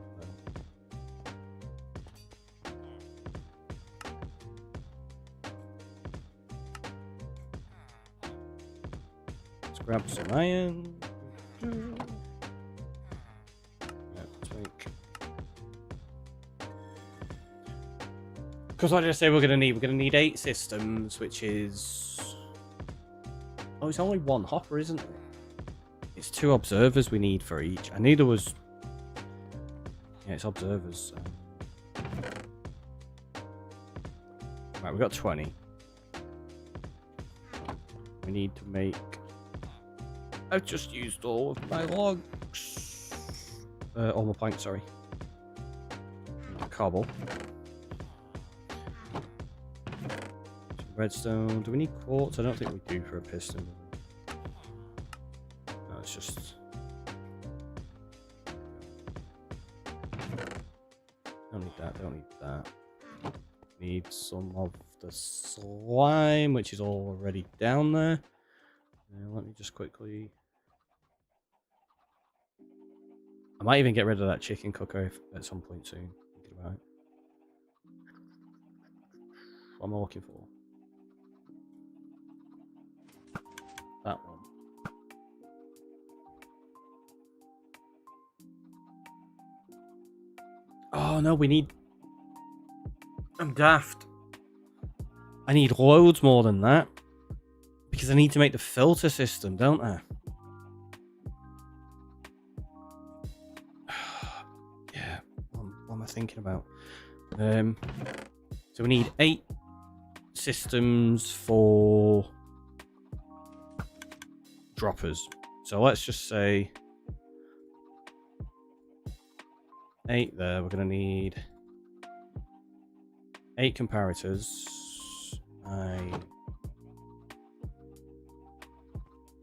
Let's grab some iron. Because what did I say we're going to need? We're going to need 8 systems, which is... Oh, it's only 1 hopper, isn't it? It's 2 observers we need for each. I knew there was... Yeah, it's observers. So... Right, we've got 20. We need to make... I've just used all of my logs. All my planks, sorry. Cobble. Redstone. Do we need quartz? I don't think we do for a piston. No, it's just... Don't need that, don't need that. Need some of the slime, which is already down there. Let me just quickly... I might even get rid of that chicken cooker at some point soon. Thinking about it. What am I looking for? That one. Oh no, we need... I'm daft. I need loads more than that. Because I need to make the filter system, don't I? Yeah, what am I thinking about? So we need 8 systems for droppers. So let's just say 8 there. We're going to need 8 comparators.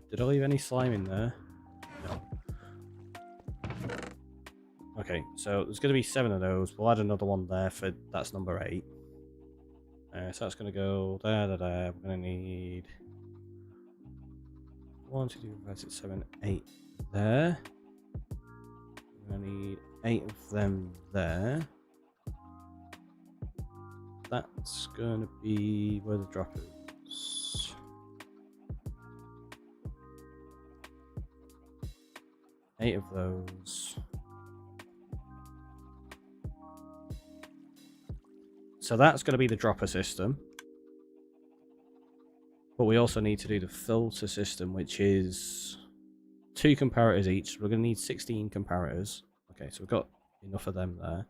Did I leave any slime in there? No. Okay, so there's going to be 7 of those. We'll add another one there for that's number 8. So that's going to go there. We're going to need 1, 2, 3, 4, 5, 6, 7, 8 there. We're going to need 8 of them there. That's going to be where the drop is. 8 of those. So that's going to be the dropper system. But we also need to do the filter system, which is 2 comparators each. We're going to need 16 comparators. Okay, so we've got enough of them there.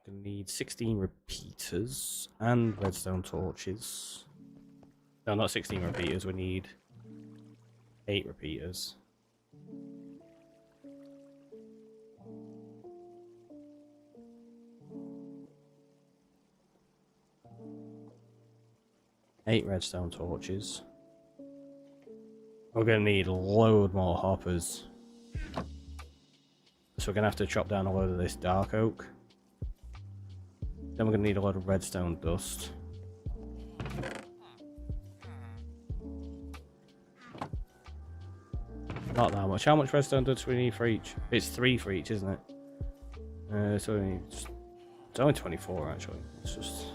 Going to need 16 repeaters and redstone torches. No, not 16 repeaters. We need 8 repeaters. Eight redstone torches. We're going to need a load more hoppers. So we're going to have to chop down a load of this dark oak. Then we're going to need a lot of redstone dust. Not that much. How much redstone dust do we need for each? It's 3 for each, isn't it? So we need it's only 24 actually. It's just...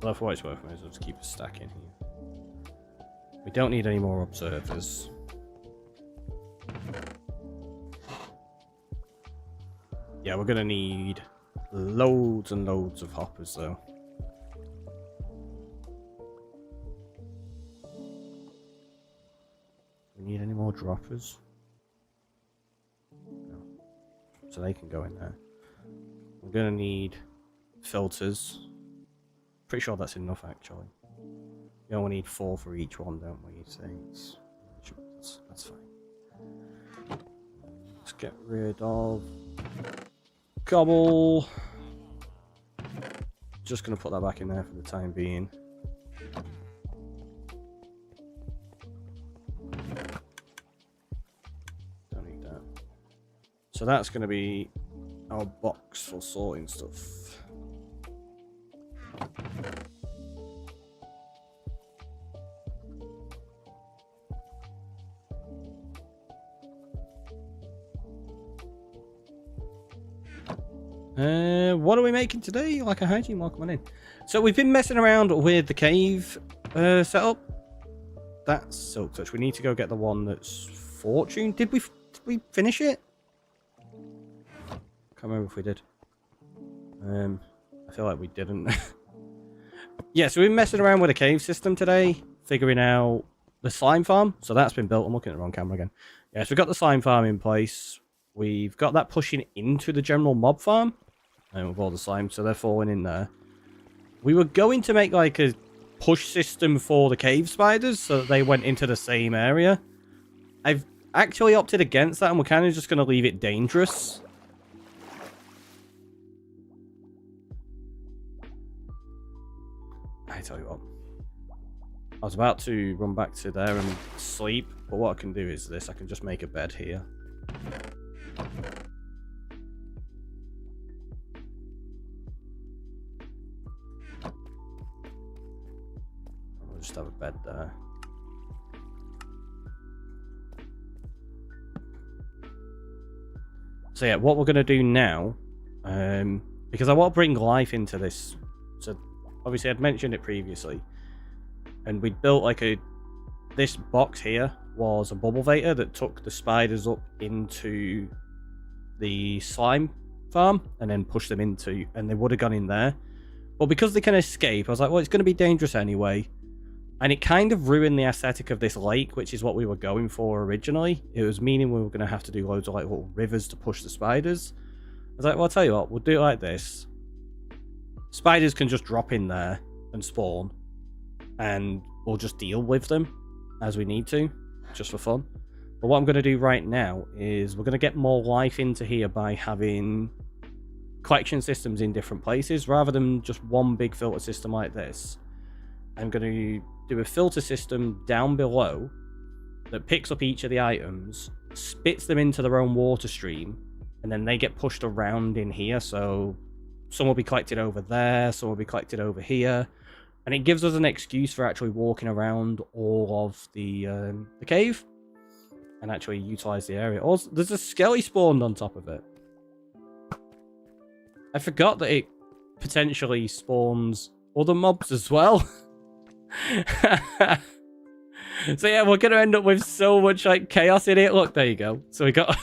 Well, for what it's worth, I might as well just keep a stack in here. We don't need any more observers. Yeah, we're gonna need loads and loads of hoppers though. We need any more droppers? No. So they can go in there. We're gonna need filters. Pretty sure that's enough actually. We only need 4 for each one, don't we? So that's fine. Let's get rid of cobble. Just gonna put that back in there for the time being. Don't need that. So that's gonna be our box for sorting stuff. What are we making today? Like a hygiene, welcome on in. So we've been messing around with the cave setup. That's silk touch. We need to go get the one that's fortune. Did we finish it? Can't remember if we did. I feel like we didn't. Yeah, so we've been messing around with the cave system today, figuring out the slime farm. So that's been built. I'm looking at the wrong camera again. Yeah, so we've got the slime farm in place. We've got that pushing into the general mob farm. And with all the slime, so they're falling in there. We were going to make like a push system for the cave spiders so that they went into the same area. I've actually opted against that and we're kind of just going to leave it dangerous. I tell you what. I was about to run back to there and sleep, but what I can do is this. I can just make a bed here. bed there. So yeah, what we're going to do now, because I want to bring life into this. So obviously I'd mentioned it previously, and we'd built like this box here was a bubble vator that took the spiders up into the slime farm and then pushed them into, and they would have gone in there. But because they can escape, I was like, well, it's going to be dangerous anyway. And it kind of ruined the aesthetic of this lake, which is what we were going for originally. It was meaning we were going to have to do loads of like little rivers to push the spiders. I was like, well, I'll tell you what, we'll do it like this. Spiders can just drop in there and spawn, and we'll just deal with them as we need to, just for fun. But what I'm going to do right now is we're going to get more life into here by having collection systems in different places, rather than just one big filter system like this. I'm going to do a filter system down below that picks up each of the items, spits them into their own water stream, and then they get pushed around in here. So some will be collected over there, some will be collected over here, and it gives us an excuse for actually walking around all of the cave and actually utilize the area. Also, there's a skelly spawned on top of it. I forgot that it potentially spawns other mobs as well. So yeah, we're gonna end up with so much like chaos in it. Look, there you go. So we got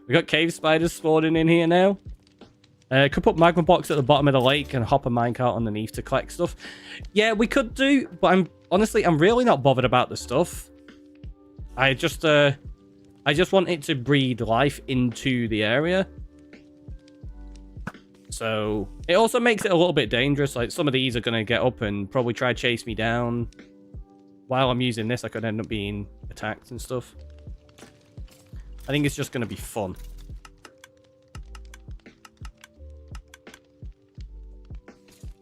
we got cave spiders spawning in here now. Could put magma blocks at the bottom of the lake and hop a minecart underneath to collect stuff. Yeah, we could do, but I'm really not bothered about the stuff. I just want it to breed life into the area. So it also makes it a little bit dangerous. Like some of these are going to get up and probably try to chase me down. While I'm using this, I could end up being attacked and stuff. I think it's just going to be fun.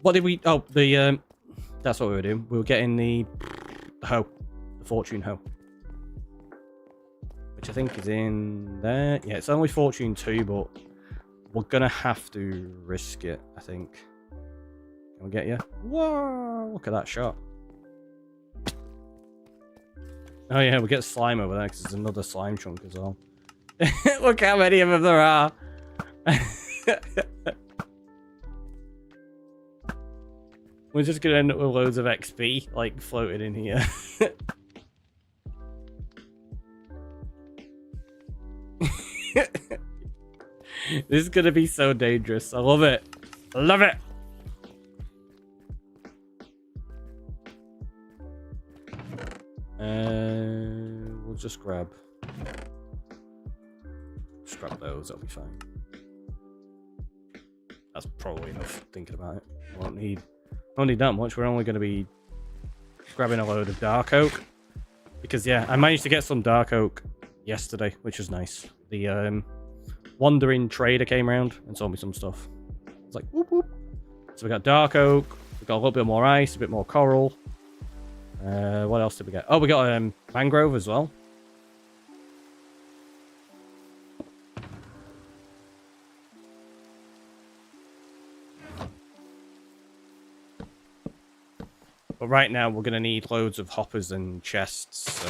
What did we... Oh, that's what we were doing. We were getting the hoe. The fortune hoe. Which I think is in there. Yeah, it's only fortune 2, but we're going to have to risk it, I think. Can we get you? Whoa! Look at that shot. Oh yeah, we get slime over there because there's another slime chunk as well. Look how many of them there are. We're just going to end up with loads of XP, like, floated in here. This is going to be so dangerous. I love it. I love it. We'll just grab those. That'll be fine. That's probably enough, thinking about it. I won't need that much. We're only going to be grabbing a load of dark oak. Because, yeah, I managed to get some dark oak yesterday, which was nice. The wandering trader came around and sold me some stuff. It's like, whoop, whoop. So we got dark oak. We got a little bit more ice, a bit more coral. What else did we get? Oh, we got mangrove as well. But right now, we're going to need loads of hoppers and chests, so...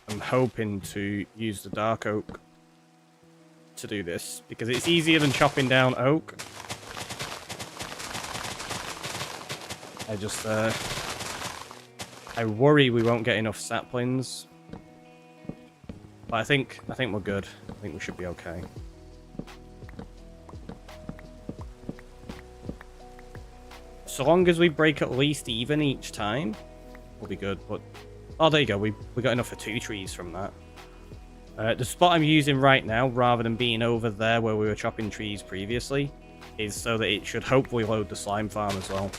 I'm hoping to use the dark oak to do this, because it's easier than chopping down oak. I worry we won't get enough saplings. But I think we're good. I think we should be okay. So long as we break at least even each time, we'll be good. But oh, there you go. We got enough for 2 trees from that. The spot I'm using right now, rather than being over there where we were chopping trees previously, is so that it should hopefully load the slime farm as well.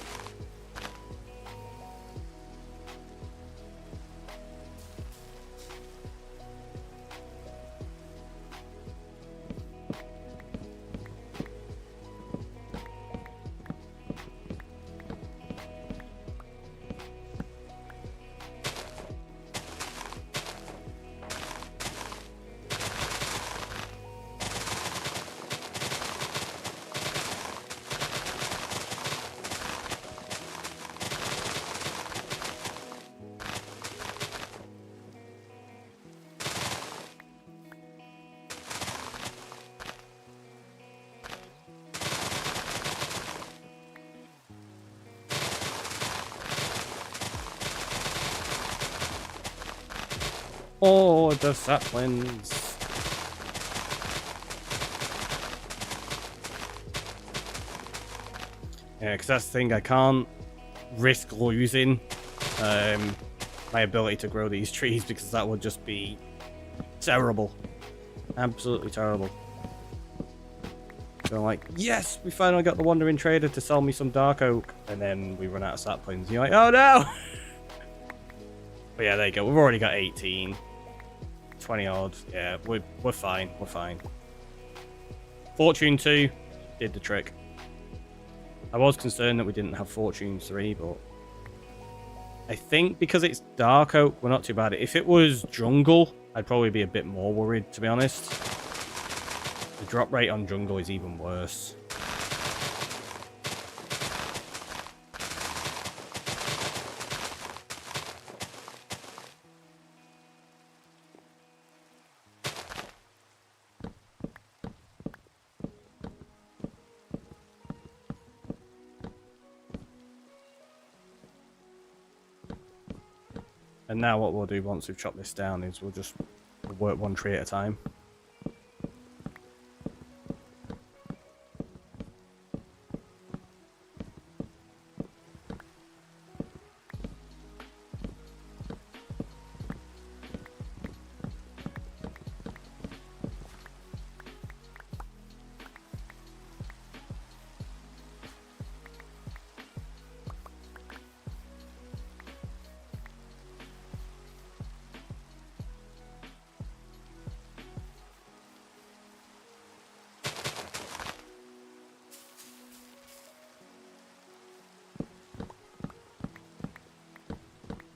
Oh, the saplings. Yeah, because that's the thing, I can't risk losing my ability to grow these trees because that would just be terrible. Absolutely terrible. So I'm like, yes, we finally got the Wandering Trader to sell me some Dark Oak. And then we run out of saplings. You're like, oh no! But yeah, there you go. We've already got 18. 20 odd. Yeah, we're fine. We're fine. Fortune 2 did the trick. I was concerned that we didn't have Fortune 3, but I think because it's Dark Oak, we're not too bad. If it was Jungle, I'd probably be a bit more worried, to be honest. The drop rate on Jungle is even worse. And now what we'll do once we've chopped this down is we'll just work one tree at a time.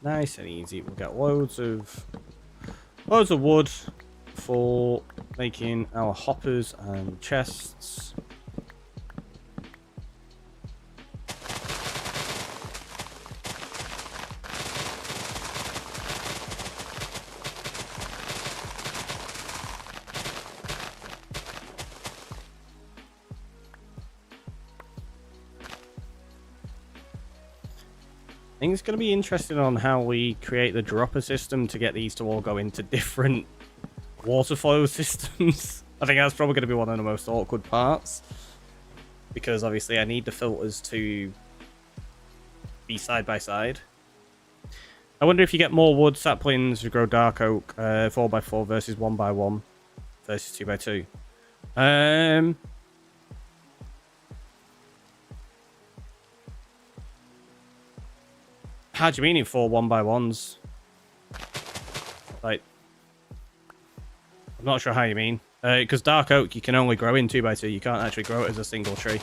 Nice and easy. We'll get loads of wood for making our hoppers and chests. I think it's going to be interesting on how we create the dropper system to get these to all go into different water flow systems. I think that's probably going to be one of the most awkward parts, because obviously I need the filters to be side by side. I wonder if you get more wood saplings to grow Dark Oak 4x4 versus 1x1 versus 2x2. How do you mean in 4 1x1s? Like, I'm not sure how you mean. Because Dark Oak you can only grow in 2x2. You can't actually grow it as a single tree.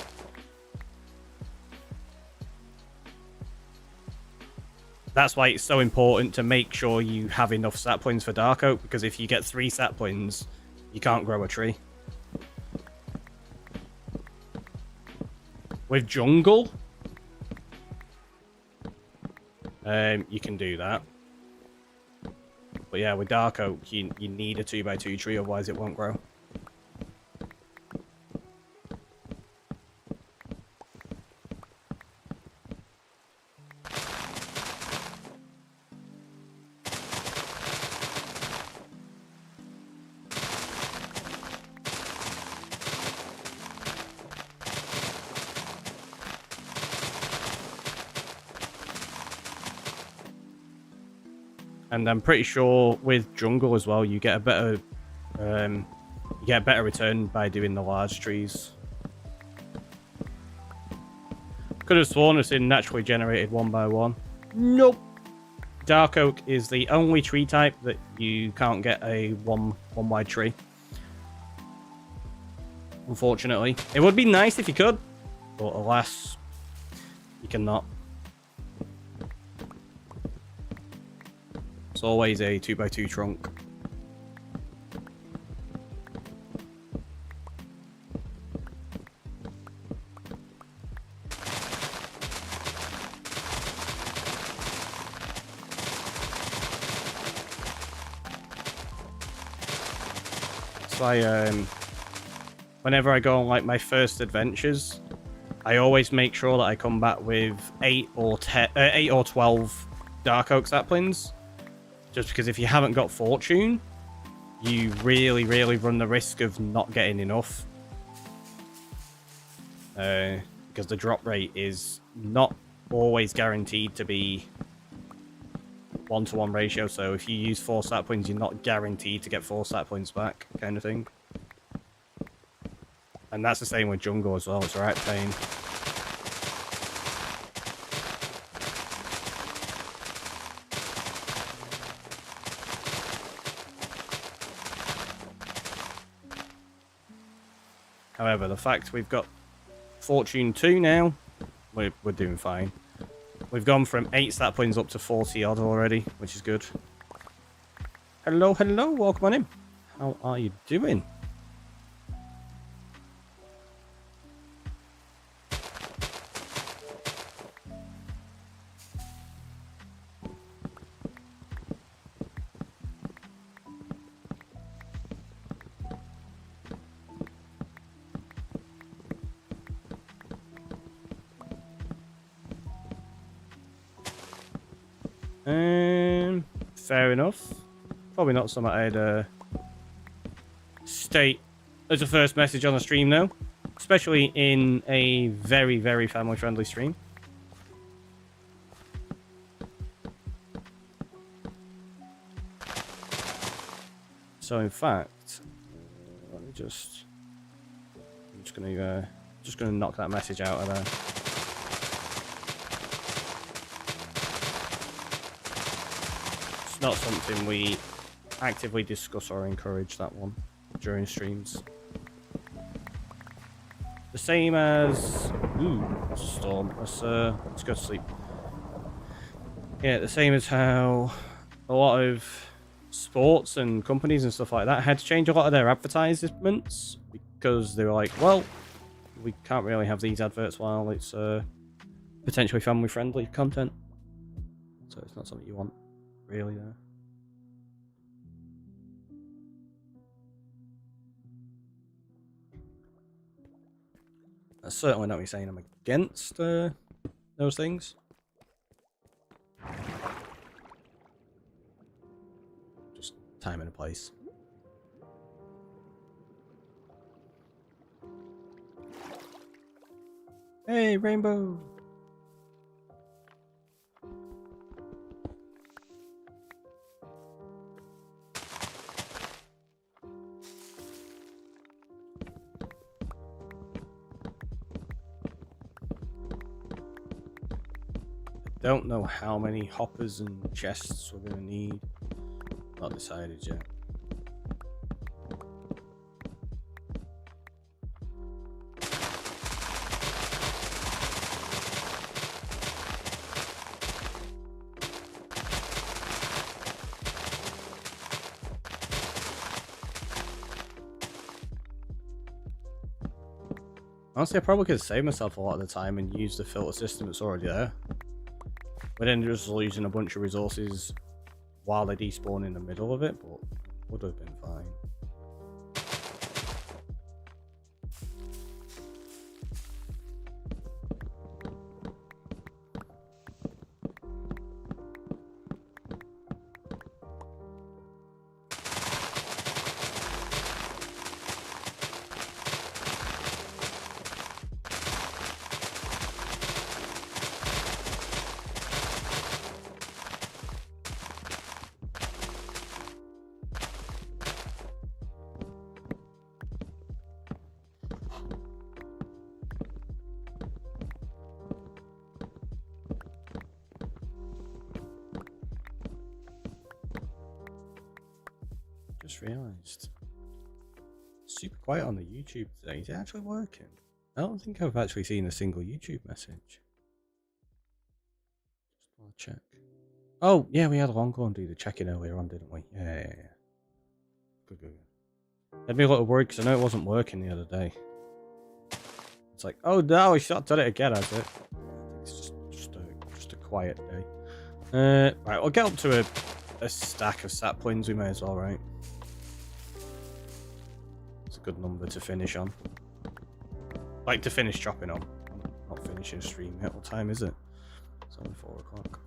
That's why it's so important to make sure you have enough saplings for Dark Oak, because if you get 3 saplings, you can't grow a tree. With Jungle, you can do that. But yeah, with Dark Oak, you need a 2x2 tree, otherwise it won't grow. And I'm pretty sure with Jungle as well, you get a better return by doing the large trees. Could have sworn it's in naturally generated 1x1. Nope. Dark Oak is the only tree type that you can't get a one wide tree. Unfortunately, it would be nice if you could, but alas, you cannot. It's always a 2x2 trunk. So whenever I go on like my first adventures, I always make sure that I come back with 8 or 12 Dark Oak saplings. Just because if you haven't got fortune, you really, really run the risk of not getting enough. Because the drop rate is not always guaranteed to be 1-to-1 ratio. So if you use 4 stat points, you're not guaranteed to get 4 stat points back, kind of thing. And that's the same with jungle as well. It's a right pain. However, the fact we've got Fortune 2 now, we're doing fine. We've gone from 8 stat points up to 40 odd already, which is good. Hello, hello, welcome on in. How are you doing? Fair enough. Probably not something I'd state as a first message on the stream, though. Especially in a very, very family-friendly stream. So, in fact, let me just... I'm just gonna knock that message out of there. Not something we actively discuss or encourage, that one, during streams. The same as... Ooh, that's a storm. Let's go to sleep. Yeah, the same as how a lot of sports and companies and stuff like that had to change a lot of their advertisements because they were like, well, we can't really have these adverts while it's potentially family-friendly content. So it's not something you want. Really there. That's certainly not me saying I'm against those things. Just time and a place. Hey, Rainbow! Don't know how many hoppers and chests we're gonna need. Not decided yet. Honestly, I probably could save myself a lot of the time and use the filter system that's already there. But then just losing a bunch of resources while they despawn in the middle of it, but would have been fine. Just realised. Super quiet on the YouTube today. Is it actually working? I don't think I've actually seen a single YouTube message. Just want to check. Oh, yeah, we had a long and do the check-in earlier on, didn't we? Yeah. Good. Had me a little worried because I know it wasn't working the other day. It's like, oh no, I shot done it again, has it? It's just a quiet day. Right, we'll get up to a stack of stat points, we may as well, right? It's a good number to finish on. Like to finish chopping on. Not finishing stream yet. What time is it? It's only 4 o'clock.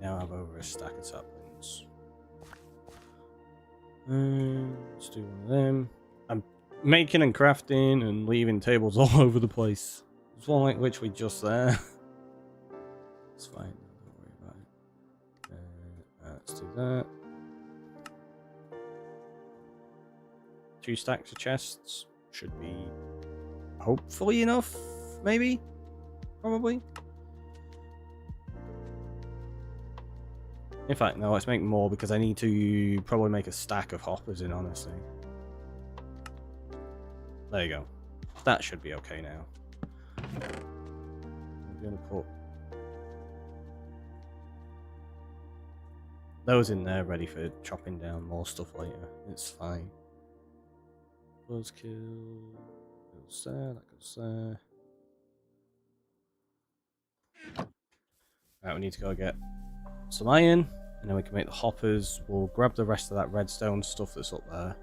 now have over a stack of saplings. Let's do one of them. I'm making and crafting and leaving tables all over the place. There's one like literally just there. It's fine. Don't worry about it. Let's do that. 2 stacks of chests should be hopefully enough. Maybe. Probably. In fact, no, let's make more because I need to probably make a stack of hoppers in, honestly. There you go. That should be okay now. I'm going to put those in there ready for chopping down more stuff later. It's fine. Buzzkill goes there, that goes there. Right, we need to go get some iron, and then we can make the hoppers. We'll grab the rest of that redstone stuff that's up there.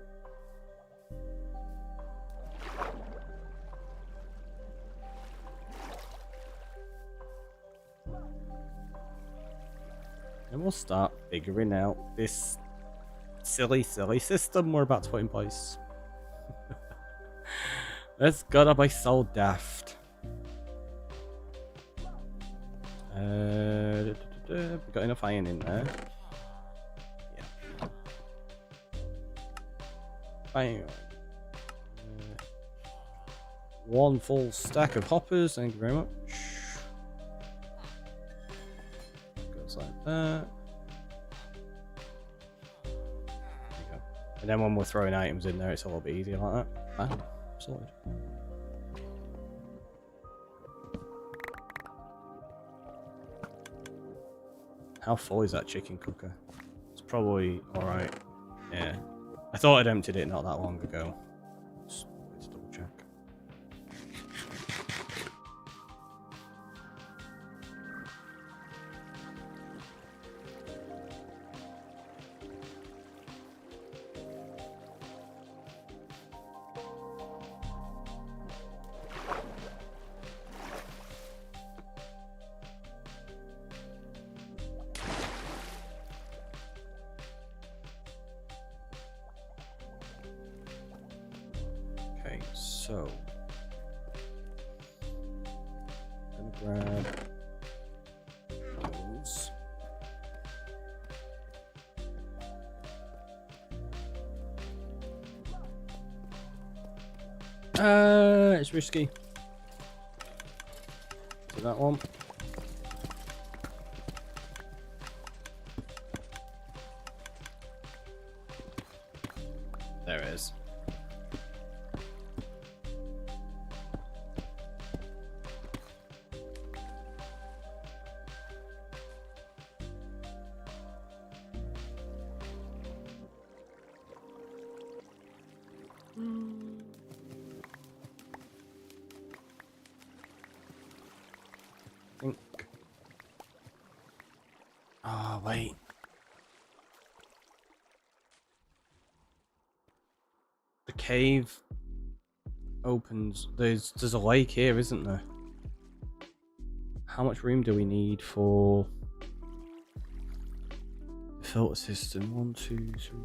And we'll start figuring out this silly system we're about to put in place. That's gotta be so daft. We got enough iron in there. Yeah. Bang. One full stack of hoppers. Thank you very much. Goes like that. There you go. And then when we're throwing items in there, it's a little bit easier like that. Bam. Sorted. How full is that chicken cooker? It's probably alright. Yeah. I thought I'd emptied it not that long ago. Let's double check. Okay, so I'm gonna grab those. It's risky. So that one. There it is. Think. Oh, wait. The cave opens. There's a lake here, isn't there? How much room do we need for the filter system? 1, 2, 3, 4.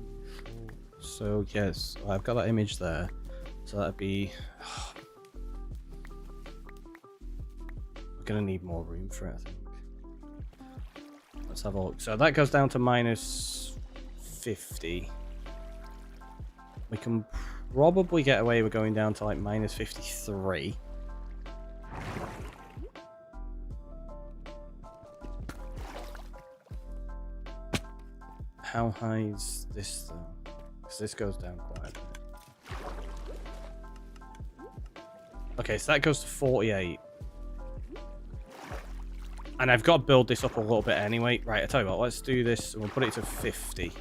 So yes, I've got that image there. So that'd be. We're gonna need more room for it, I think. Let's have a look. So that goes down to minus 50. We can probably get away with going down to like minus 53. How high is this though? Because this goes down quite a bit. Okay, so that goes to 48. And I've got to build this up a little bit anyway. Right, I tell you what, let's do this and we'll put it to 50.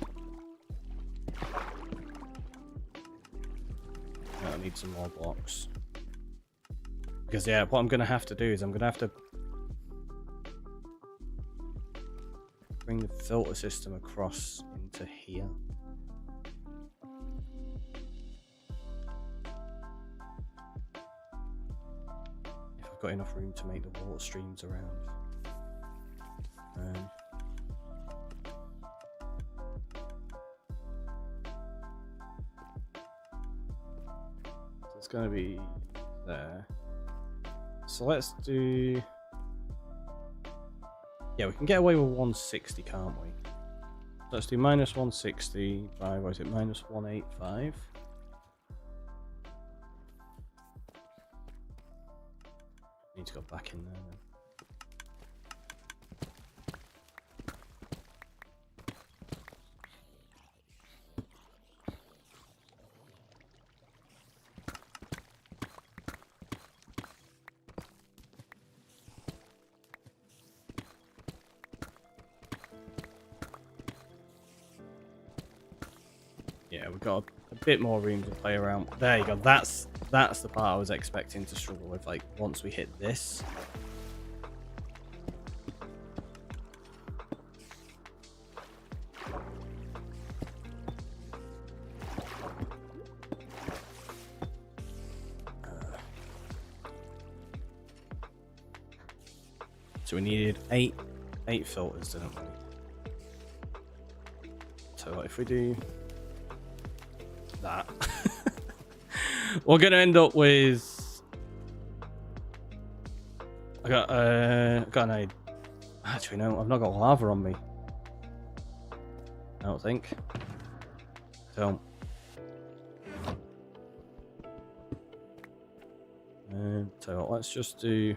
I need some more blocks. Because yeah, what I'm going to have to do is I'm going to have to bring the filter system across into here. If I've got enough room to make the water streams around. it's going to be there. So let's do... Yeah, we can get away with 160, can't we? Let's do minus 160 by, what is it, minus 185? Need to go back in there then. Yeah, we've got a bit more room to play around. There you go. That's the part I was expecting to struggle with. Like once we hit this. So we needed eight filters, didn't we? So if we do that, we're gonna end up with. I got an idea. Actually, no, I've not got lava on me. I don't think. So, so let's just do.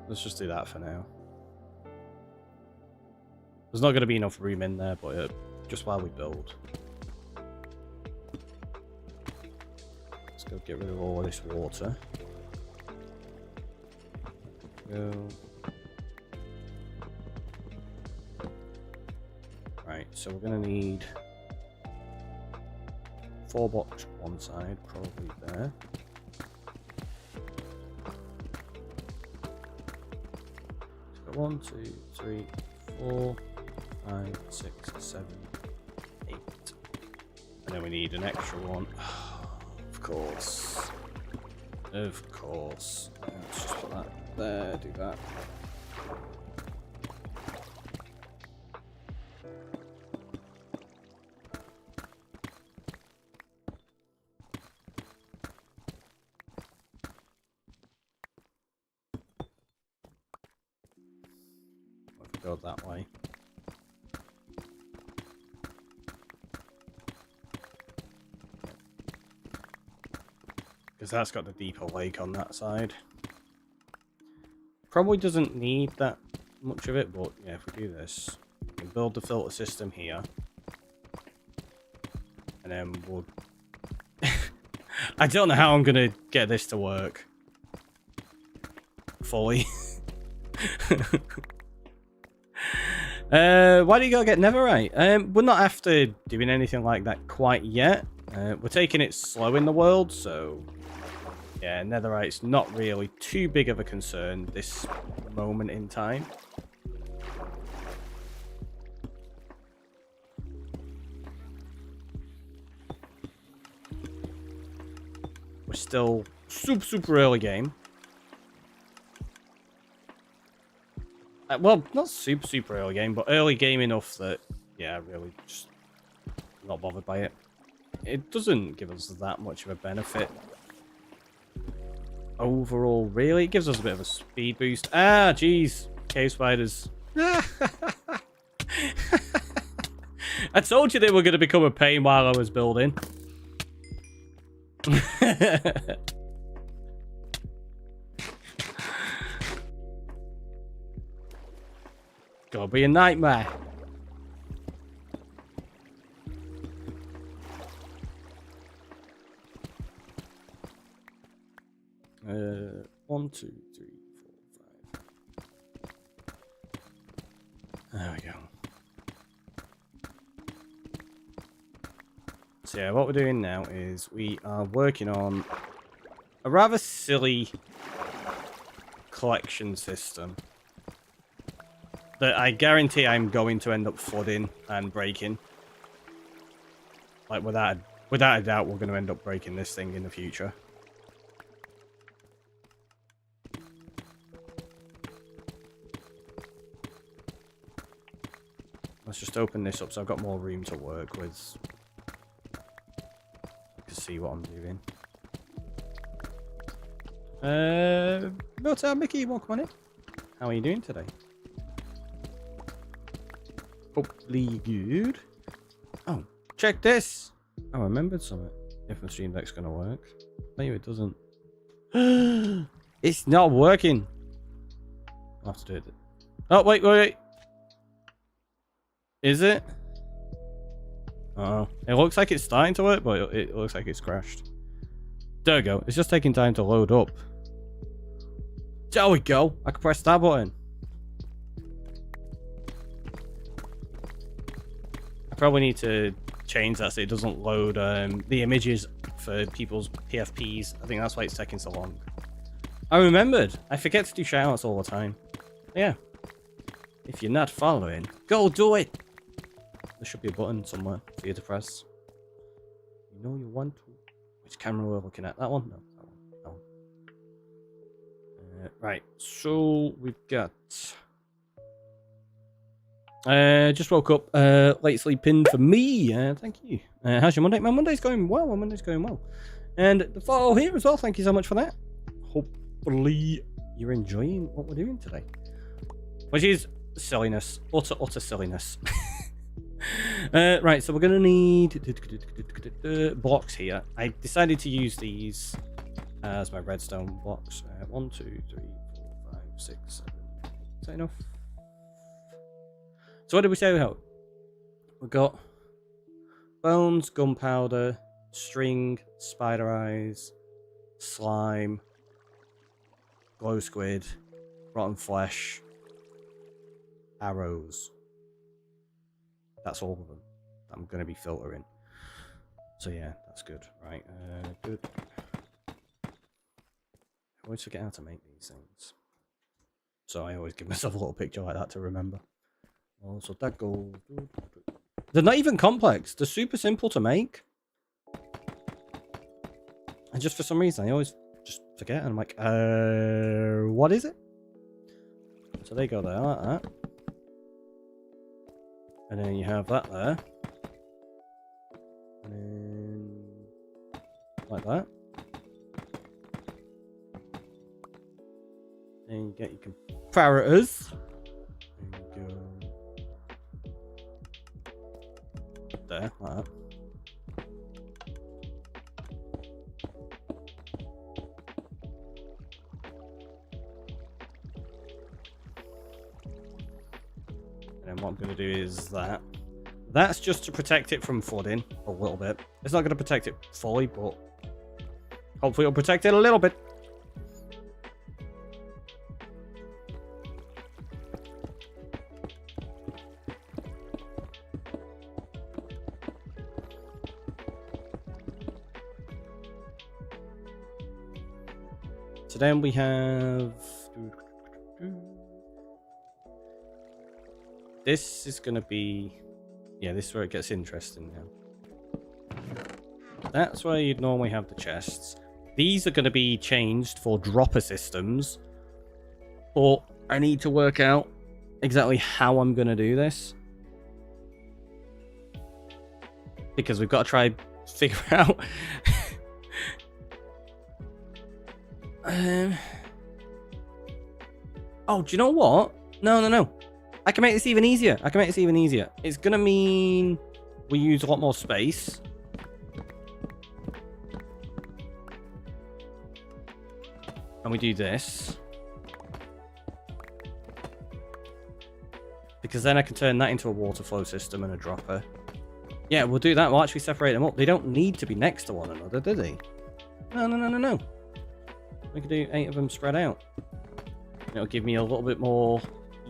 Let's just do that for now. There's not going to be enough room in there, but just while we build. Let's go get rid of all of this water. Go. Right, so we're going to need 4 blocks one side, probably there. 1, 2, 3, 4, 5, 6, 7, 8. And then we need an extra one. Of course. Of course. Let's just put that there, do that. Go that way. Because that's got the deeper lake on that side. Probably doesn't need that much of it, but yeah, if we do this, we can build the filter system here. And then we'll... I don't know how I'm going to get this to work fully. Why do you gotta get netherite? We're not after doing anything like that quite yet. We're taking it slow in the world, so yeah, netherite's not really too big of a concern this moment in time. We're still super early game. Well, not super early game, but early game enough that, yeah, really just not bothered by it. It doesn't give us that much of a benefit overall, really. It gives us a bit of a speed boost. Ah, jeez. Cave spiders. I told you they were going to become a pain while I was building. Gotta be a nightmare. One, two, three, 4, 5. There we go. So yeah, what we're doing now is we are working on a rather silly collection system that I guarantee I'm going to end up flooding and breaking. Like without a doubt, we're going to end up breaking this thing in the future. just open this up so I've got more room to work with. To see what I'm doing. Milton, Mickey, welcome on in. How are you doing today? Hopefully good. Oh, check this! I remembered something. If my stream deck's gonna work. Maybe it doesn't. It's not working. I'll have to do it. Oh, wait. Is it? Oh, it looks like it's starting to work, but it looks like it's crashed. There we go. It's just taking time to load up. There we go. I can press that button. I probably need to change that so it doesn't load the images for people's PFPs. I think that's why it's taking so long. I remembered. I forget to do shoutouts all the time. Yeah. If you're not following, go do it. There should be a button somewhere for you to press. You know you want to. Which camera we're looking at? That one? No, that one. That one. Right. So we've got. Just woke up. Late sleeping for me. Thank you. How's your Monday? My Monday's going well. My Monday's going well. And the follow here as well. Thank you so much for that. Hopefully you're enjoying what we're doing today. Which is silliness. Utter silliness. Right, so we're going to need blocks here. I decided to use these as my redstone blocks. 1, 2, 3, 4, 5, 6, 7. Is that enough? So what did we say we have? We've got bones, gunpowder, string, spider eyes, slime, glow squid, rotten flesh, arrows. That's all of them I'm going to be filtering. So yeah, that's good. Right, good. I always forget how to make these things. So I always give myself a little picture like that to remember. Oh, so that goes... They're not even complex. They're super simple to make. And just for some reason, I always just forget. And I'm like, what is it? So they go there like that. And then you have that there. And then... like that. Then you get your comparators. There you go. There, like that. And what I'm going to do is that. That's just to protect it from flooding a little bit. It's not going to protect it fully, but hopefully it'll protect it a little bit. So then we have... This is going to be... Yeah, this is where it gets interesting now. That's where you'd normally have the chests. These are going to be changed for dropper systems. But I need to work out exactly how I'm going to do this. Because we've got to try figure out... Oh, do you know what? No. I can make this even easier. It's gonna mean we use a lot more space. And we do this. Because then I can turn that into a water flow system and a dropper. Yeah, we'll do that. We'll actually separate them up. They don't need to be next to one another, do they? No. We can do 8 of them spread out. It'll give me a little bit more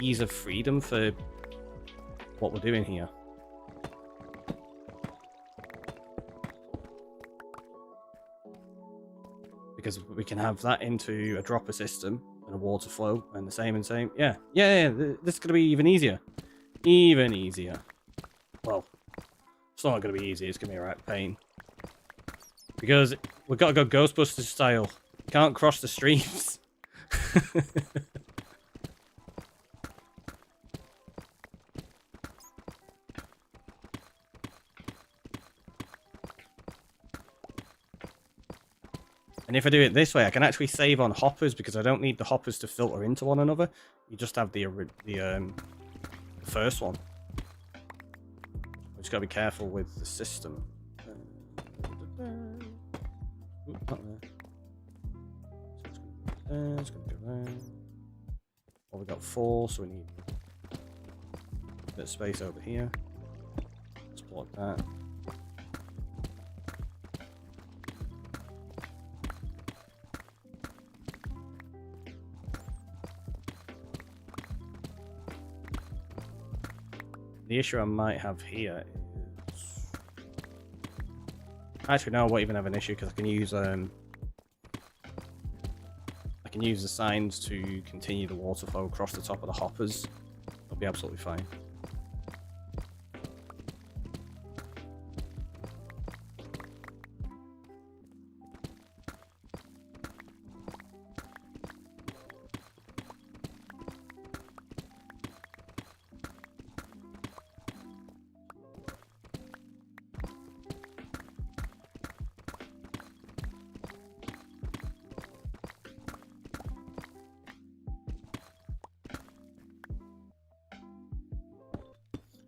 ease of freedom for what we're doing here. Because we can have that into a dropper system and a water flow and the same. Yeah. This is going to be even easier. Well, it's not going to be easy. It's going to be a right pain. Because we've got to go Ghostbusters style. Can't cross the streams. And if I do it this way, I can actually save on hoppers because I don't need the hoppers to filter into one another. You just have the first one. Just gotta be careful with the system. Ooh, not there. So it's gonna go there. Well, we got 4, so we need a bit of space over here. Let's block that. The issue I might have here is... Actually, no, I won't even have an issue because I can use the signs to continue the water flow across the top of the hoppers. That'll be absolutely fine.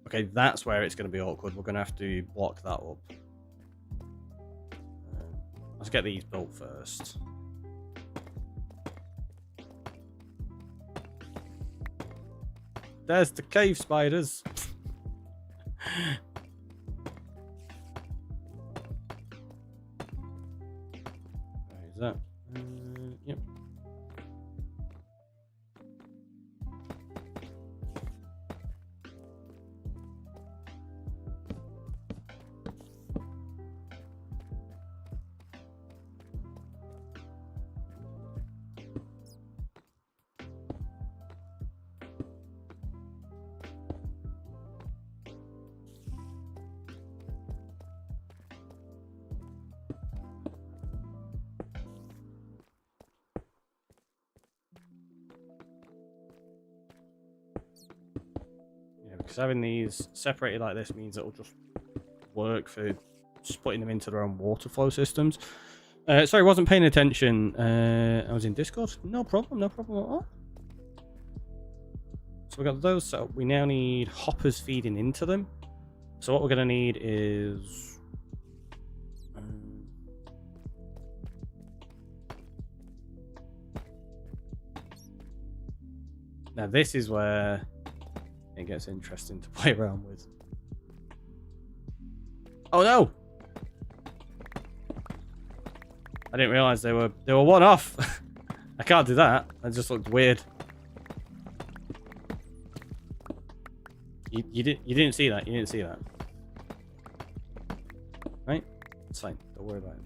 Okay, that's where it's going to be awkward. We're going to have to block that up. Let's get these built first. There's the cave spiders. Where is that? Yep. Because having these separated like this means it'll just work for just putting them into their own water flow systems. Sorry, wasn't paying attention. I was in Discord. No problem at all. So we got those set up. We now need hoppers feeding into them. So what we're going to need is... now this is where it gets interesting to play around with. Oh no! I didn't realize they were one off. I can't do that. That just looked weird. You didn't see that. You didn't see that. Right? It's fine. Don't worry about it.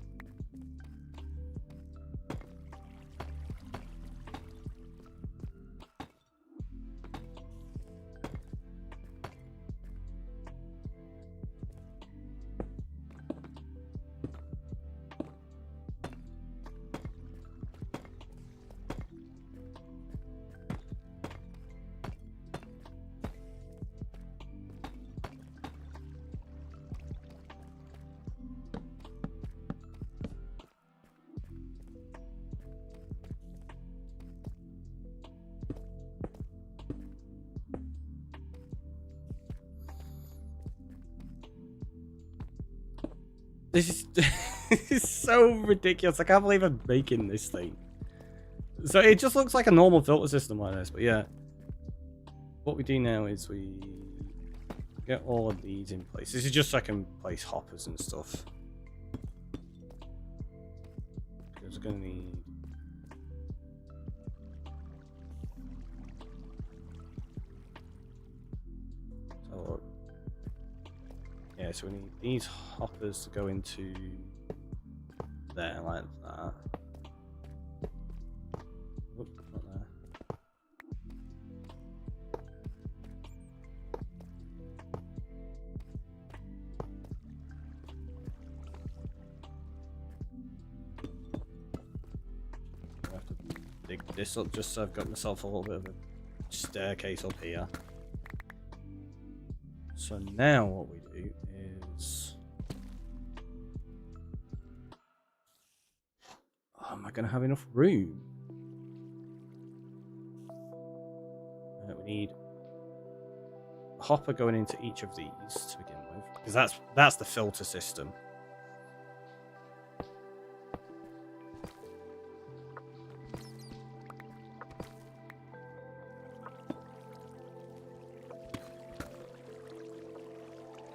This is so ridiculous. I can't believe I'm making this thing. So it just looks like a normal filter system like this, but yeah. What we do now is we get all of these in place. This is just so I can place hoppers and stuff. Because we're going to need... so, yeah, so we need these hoppers to go into there like that. Oop, not there. I have to dig this up just so I've got myself a little bit of a staircase up here. So now what we do is... I going to have enough room? We need a hopper going into each of these to begin with, because that's the filter system.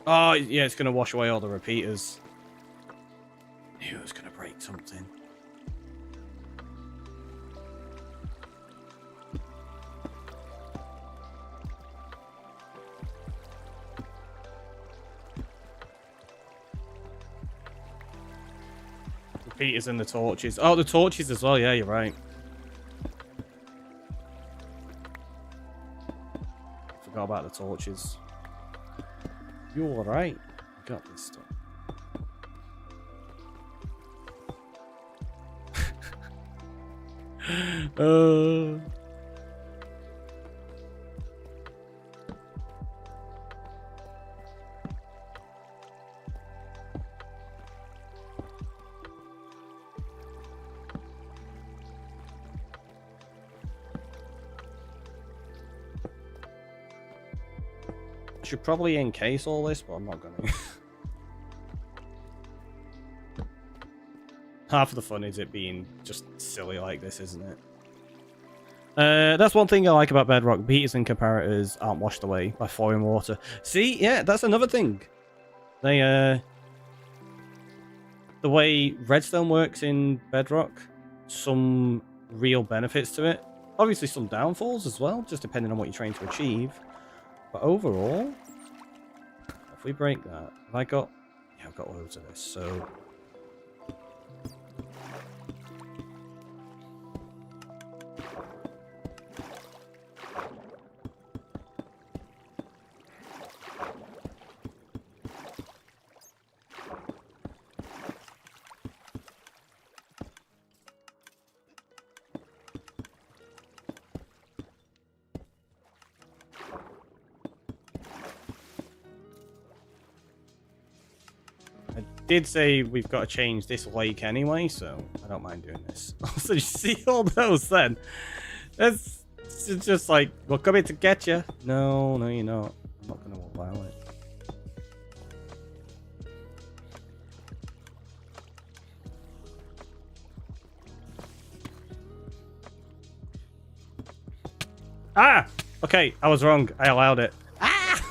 Oh, yeah, it's going to wash away all the repeaters. I knew it was going to break something. Repeaters and the torches. Oh, the torches as well. Yeah, you're right. Forgot about the torches. You're right. You got this stuff. I should probably encase all this, but I'm not going to. Half of the fun is it being just silly like this, isn't it? That's one thing I like about Bedrock. Beaters and comparators aren't washed away by foreign water. See, yeah, that's another thing. They, the way redstone works in Bedrock, some real benefits to it. Obviously some downfalls as well, just depending on what you're trying to achieve. But overall, if we break that, have I got... Yeah, I've got loads of this, so... did say we've got to change this lake anyway, so I don't mind doing this. Also, you see all those then? That's just like, we're coming to get you. No, no, you're not. I'm not going to allow it. Ah! Okay, I was wrong. I allowed it. Ah!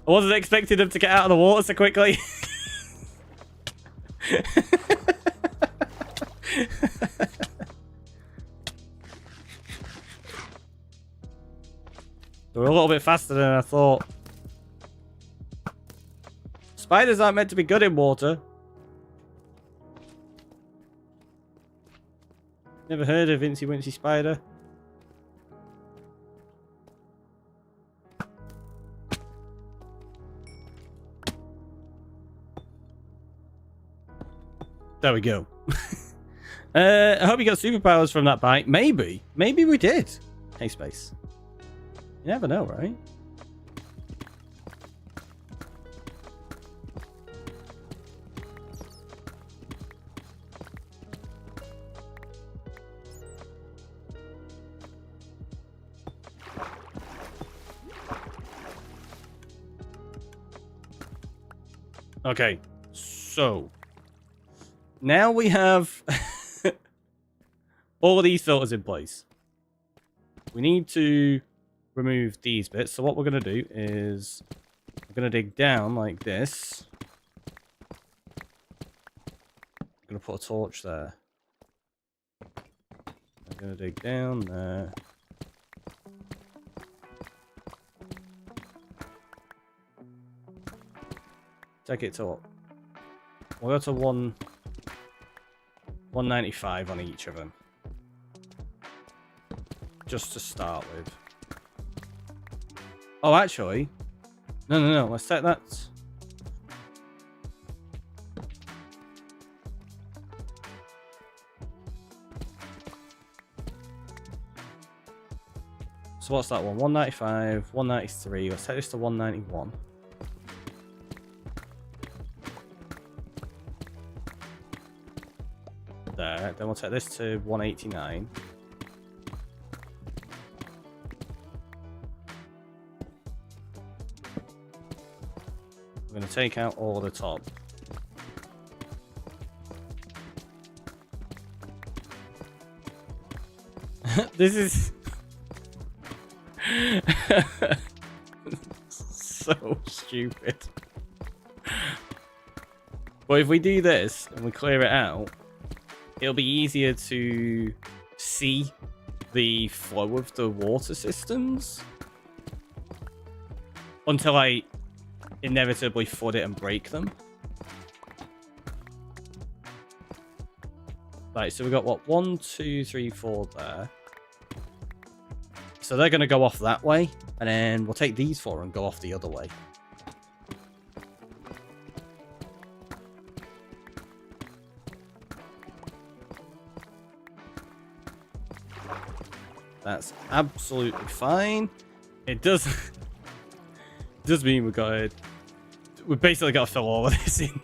I wasn't expecting them to get out of the water so quickly. They were a little bit faster than I thought. Spiders aren't meant to be good in water. Never heard of Incy Wincy Spider. There we go. I hope you got superpowers from that bite. Maybe. Maybe we did. Hey, Space. You never know, right? Okay. So... now we have all of these filters in place. We need to remove these bits. So what we're going to do is we're going to dig down like this. I'm going to put a torch there. I'm going to dig down there. Take it to what? We'll go to 195 on each of them. Just to start with. Oh, actually. No. Let's set that. So what's that one? 195, 193. Let's set this to 191. there. Then we'll take this to 189. I'm going to take out all the top. This is so stupid. But if we do this and we clear it out, it'll be easier to see the flow of the water systems until I inevitably flood it and break them. Right, so we've got what? 1, 2, 3, 4 there. So they're going to go off that way, and then we'll take these 4 and go off the other way. That's absolutely fine. It does does mean we've basically got to fill all of this in.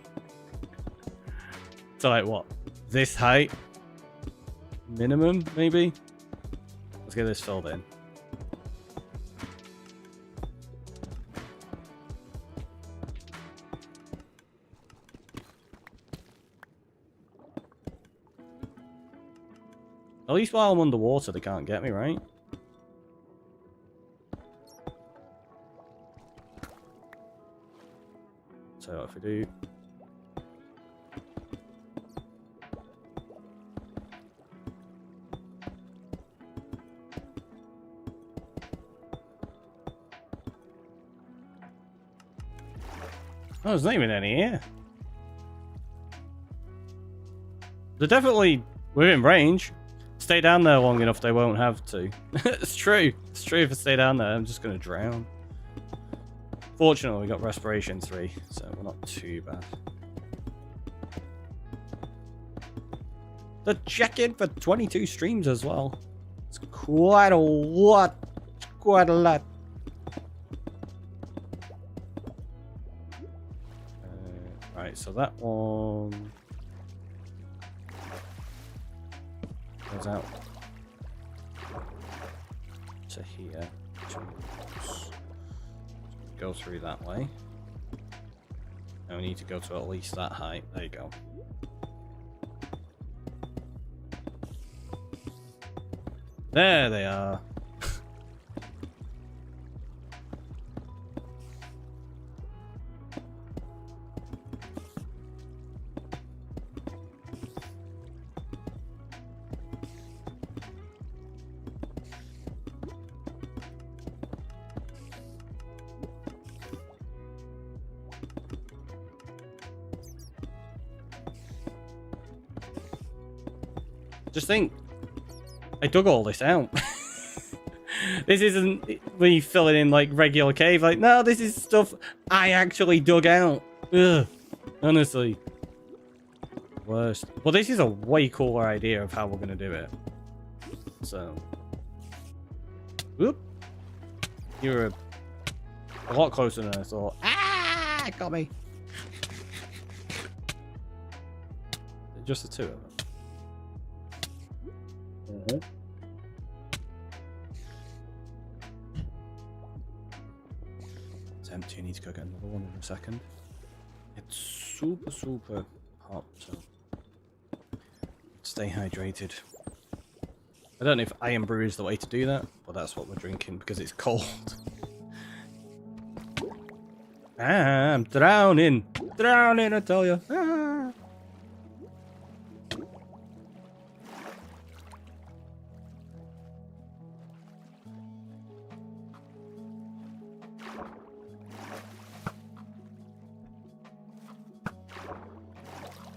So like what? This height minimum, maybe? Let's get this filled in. At least while I'm underwater, they can't get me, right? So what if we do... Oh, there's not even any here. They're definitely within range. Stay down there long enough, they won't have to. It's true. It's true. If I stay down there, I'm just going to drown. Fortunately, we got respiration 3, so we're not too bad. They're checking for 22 streams as well. It's quite a lot. It's quite a lot. Right, so that one goes out to here. Go through that way. And we need to go to at least that height. There you go. There they are. Just think, I dug all this out. This isn't me filling in like regular cave. Like, no, this is stuff I actually dug out. Ugh, honestly, worst. Well, this is a way cooler idea of how we're gonna do it. So, whoop, you were a lot closer than I thought. Ah, it got me. Just the 2 of them. It's empty. I need to go get another one in a second. It's super hot, so stay hydrated. I don't know if iron brew is the way to do that, but that's what we're drinking because it's cold. I'm drowning, I tell you. Ah.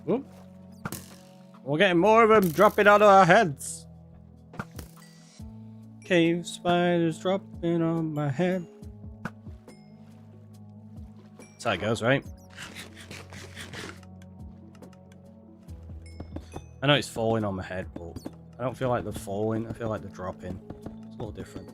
Whoop. We're getting more of them dropping out of our heads. Cave spiders dropping on my head. That's how it goes, right? I know it's falling on my head, but I don't feel like they're falling. I feel like they're dropping. It's a little different.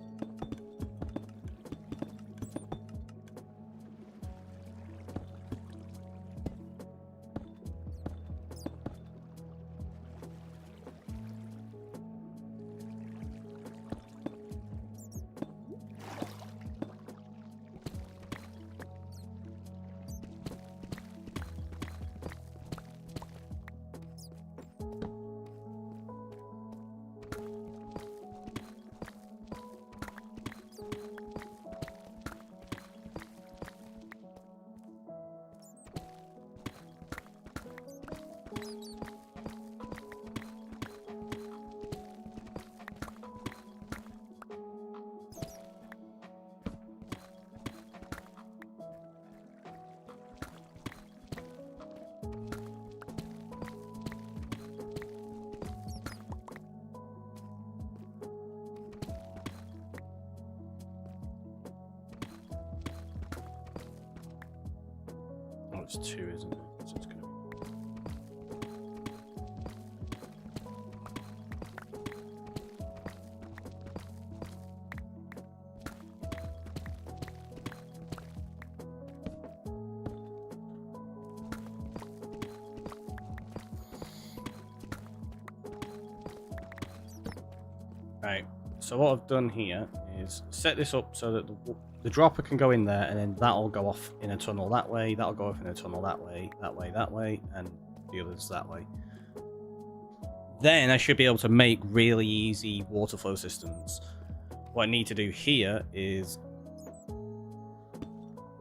Oh, it's 2, isn't it? So it's gonna Right, so what I've done here is set this up so that the dropper can go in there, and then that'll go off in a tunnel that way, that'll go off in a tunnel that way, that way, and the others that way. Then I should be able to make really easy water flow systems. What I need to do here is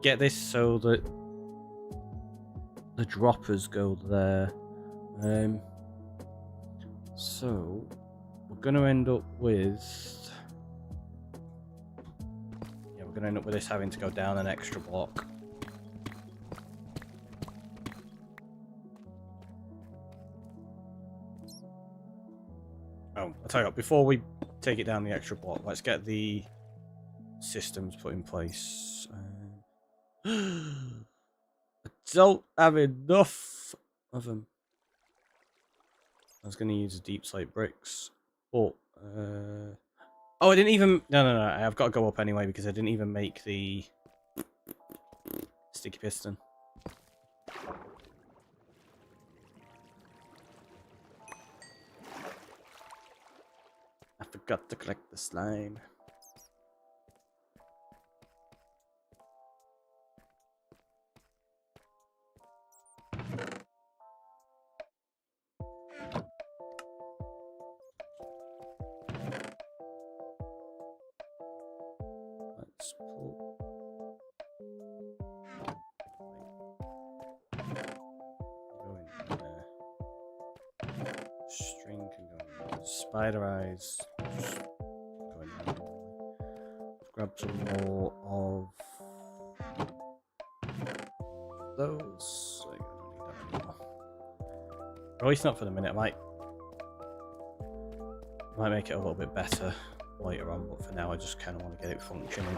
get this so that the droppers go there. So we're going to end up with... yeah, we're going to end up with this having to go down an extra block. Oh, I'll tell you what, before we take it down the extra block, let's get the systems put in place. I don't have enough of them. I was going to use deep slate bricks, but oh, I didn't even. No. I've got to go up anyway because I didn't even make the sticky piston. I forgot to collect the slime. Let's pull. Go in there. String can go in there. Spider eyes. Go in there. Let's grab some more of those. I don't need that anymore. Or at least not for the minute. I might make it a little bit better later on, but for now I just kind of want to get it functioning.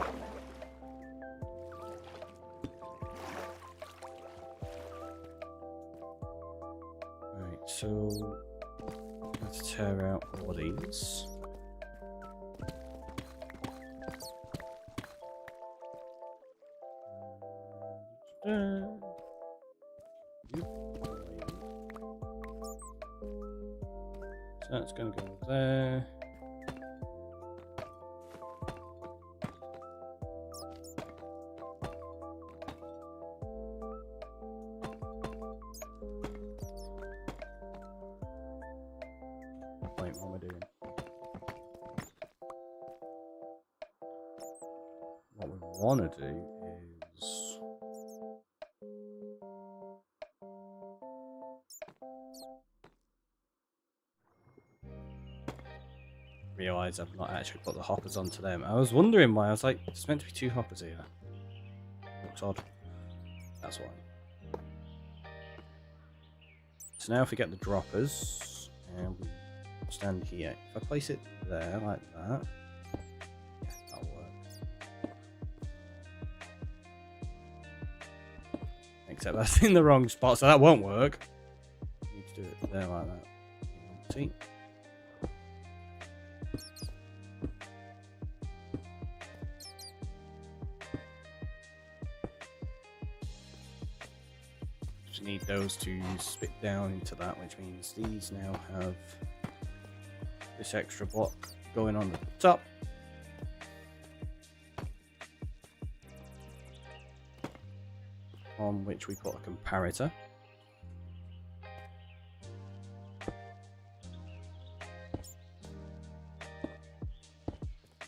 Right, so let's tear out all these. So that's going to go there. Wait, what am I doing? What we want to do is realise I've not actually put the hoppers onto them. I was wondering why. I was like, there's meant to be 2 hoppers here. Looks odd. That's why. So now if we get the droppers and we stand here, if I place it there like that, yeah, that'll work. Except that's in the wrong spot, so that won't work. I need to do it there like that. See? Just need those to spit down into that, which means these now have this extra block going on the top. On which we put a comparator.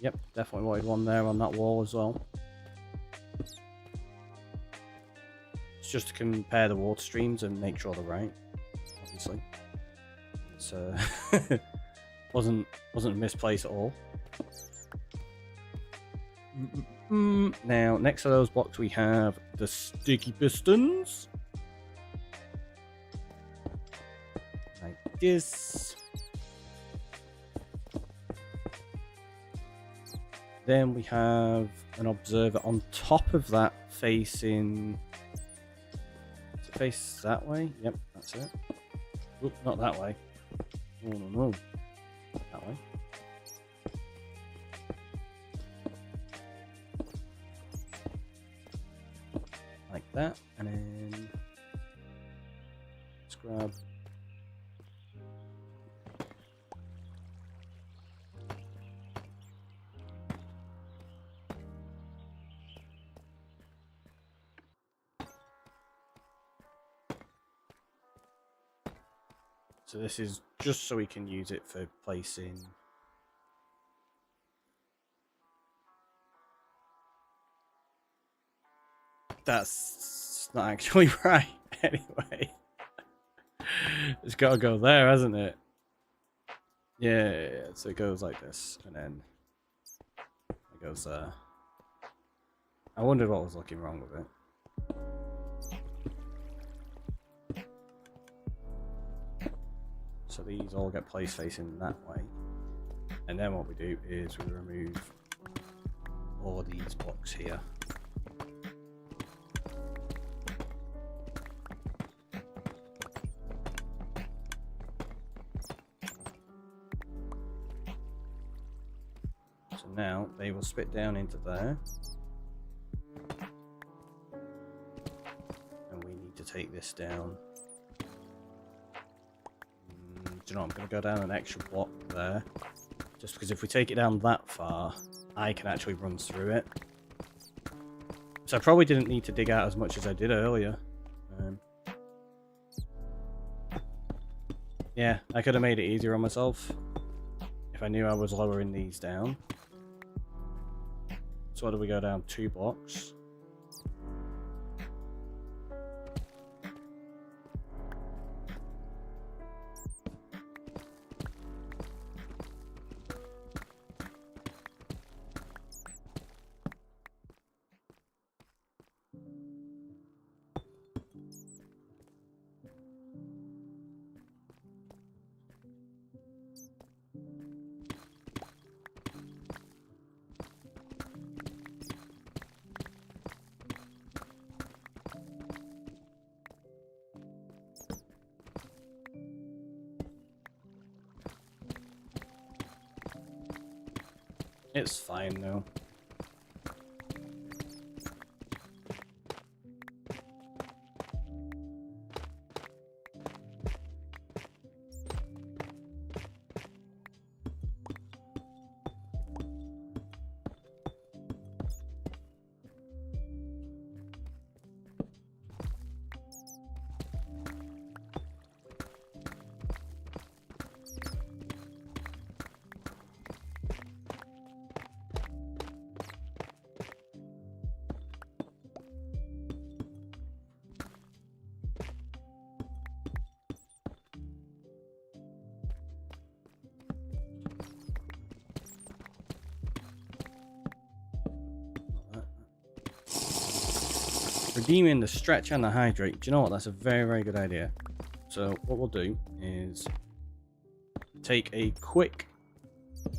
Yep, definitely wanted one there on that wall as well. It's just to compare the water streams and make sure they're right. obviously. It's wasn't a misplace at all. Now, next to those blocks, we have the sticky pistons. Like this. Then we have an observer on top of that facing... Does it face that way? Yep, that's it. Oop, not that way. Oh, no. That way. Like that. And then... Let's grab... So this is just so we can use it for placing. That's not actually right anyway. It's got to go there, hasn't it? Yeah, so it goes like this, and then it goes there. I wondered what was looking wrong with it. So these all get placed facing that way. And then what we do is we remove all of these blocks here. So now they will spit down into there. And we need to take this down. Do you know, I'm going to go down an extra block there. Just because if we take it down that far, I can actually run through it. So I probably didn't need to dig out as much as I did earlier. Yeah, I could have made it easier on myself if I knew I was lowering these down. So what do we go down? 2 blocks. It's fine though. Redeeming the stretch and the hydrate. Do you know what? That's a very, very good idea. So what we'll do is take a quick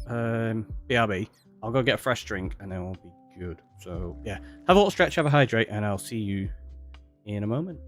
BRB. I'll go get a fresh drink and then we'll be good. So yeah, have a little stretch, have a hydrate, and I'll see you in a moment.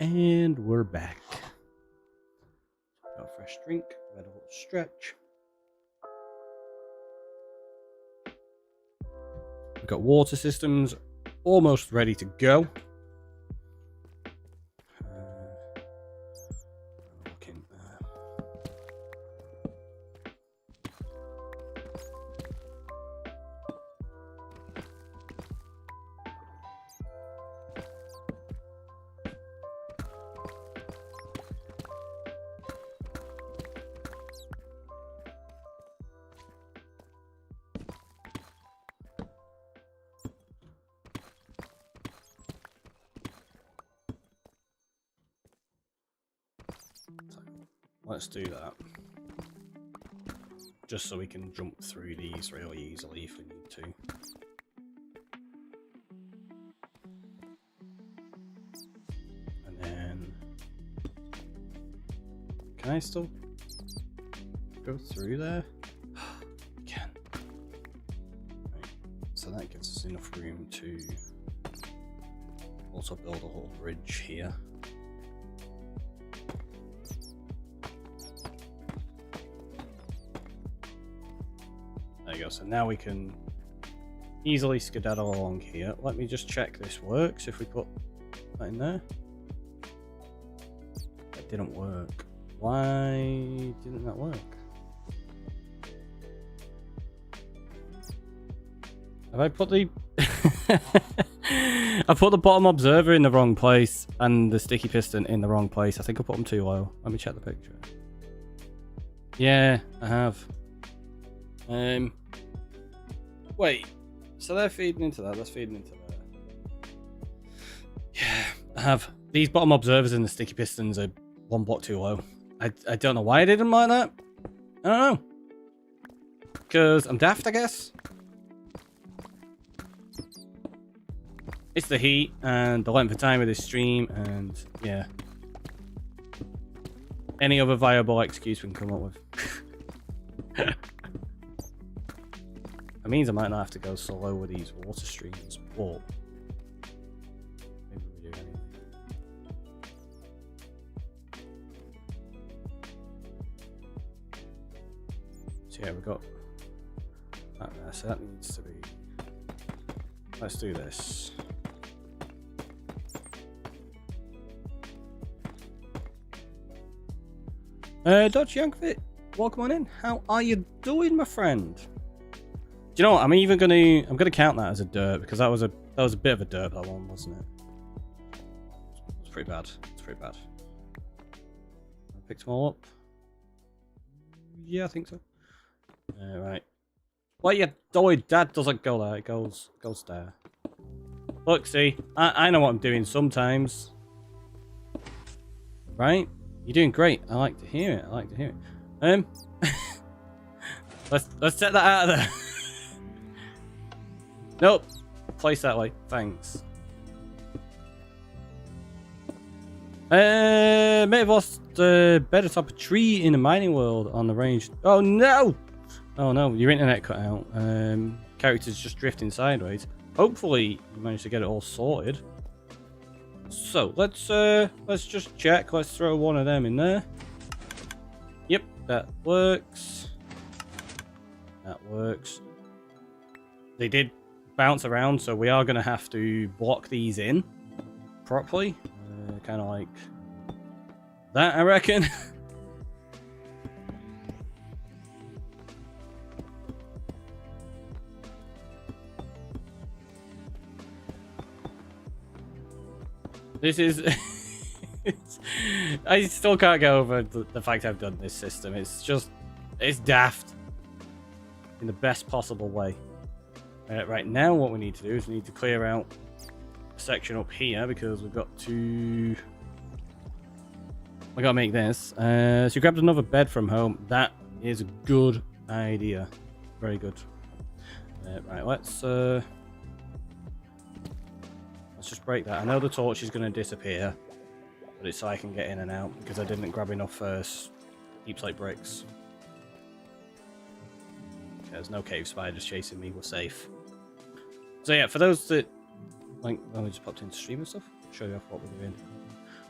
And we're back. Got a fresh drink, had a little stretch. We've got water systems almost ready to go. Looking there. Let's do that. Just so we can jump through these really easily if we need to. And then... Can I still go through there? Can. Right. So that gives us enough room to also build a little bridge here. There you go, so now we can easily skedaddle along here. Let me just check this works if we put that in there. That didn't work. Why didn't that work? Have I put the... I put the bottom observer in the wrong place and the sticky piston in the wrong place. I think I put them too low. Let me check the picture. Yeah, I have. Wait, so they're feeding into that, that's feeding into there. Yeah, I have. These bottom observers and the sticky pistons are one block too low. I don't know why I didn't like that. I don't know. Because I'm daft, I guess. It's the heat and the length of time of this stream and yeah. Any other viable excuse we can come up with. It means I might not have to go so low with these water streams, but maybe we do anyway. So yeah, we've got that there, so that needs to be... Let's do this. Dodge Yankovic, welcome on in. How are you doing, my friend? Do you know what? I'm gonna count that as a derp because that was a bit of a derp, that one, wasn't it? It's pretty bad. It's pretty bad. I picked them all up. Yeah, I think so. Right. What you doing? Dad doesn't go there. It goes there. Look, see, I know what I'm doing sometimes. Right? You're doing great. I like to hear it. I like to hear it. Let's set that out of there. Nope. Place that way. Thanks. May have lost bed atop a tree in a mining world on the range. Oh no! Oh no, your internet cut out. Character's just drifting sideways. Hopefully you managed to get it all sorted. So let's just check. Let's throw one of them in there. Yep, that works. That works. They did bounce around, so we are going to have to block these in properly. Kind of like that, I reckon. This is... I still can't get over the fact I've done this system. It's just... It's daft. In the best possible way. Right now what we need to do is we need to clear out a section up here because we've got to... We gotta make this. So you grabbed another bed from home. That is a good idea. Very good. Right, let's just break that. I know the torch is going to disappear, but it's so I can get in and out because I didn't grab enough deep slate bricks. Okay, there's no cave spiders chasing me. We're safe. So yeah, for those that like, oh, we just popped into stream and stuff. Show you off what we're doing.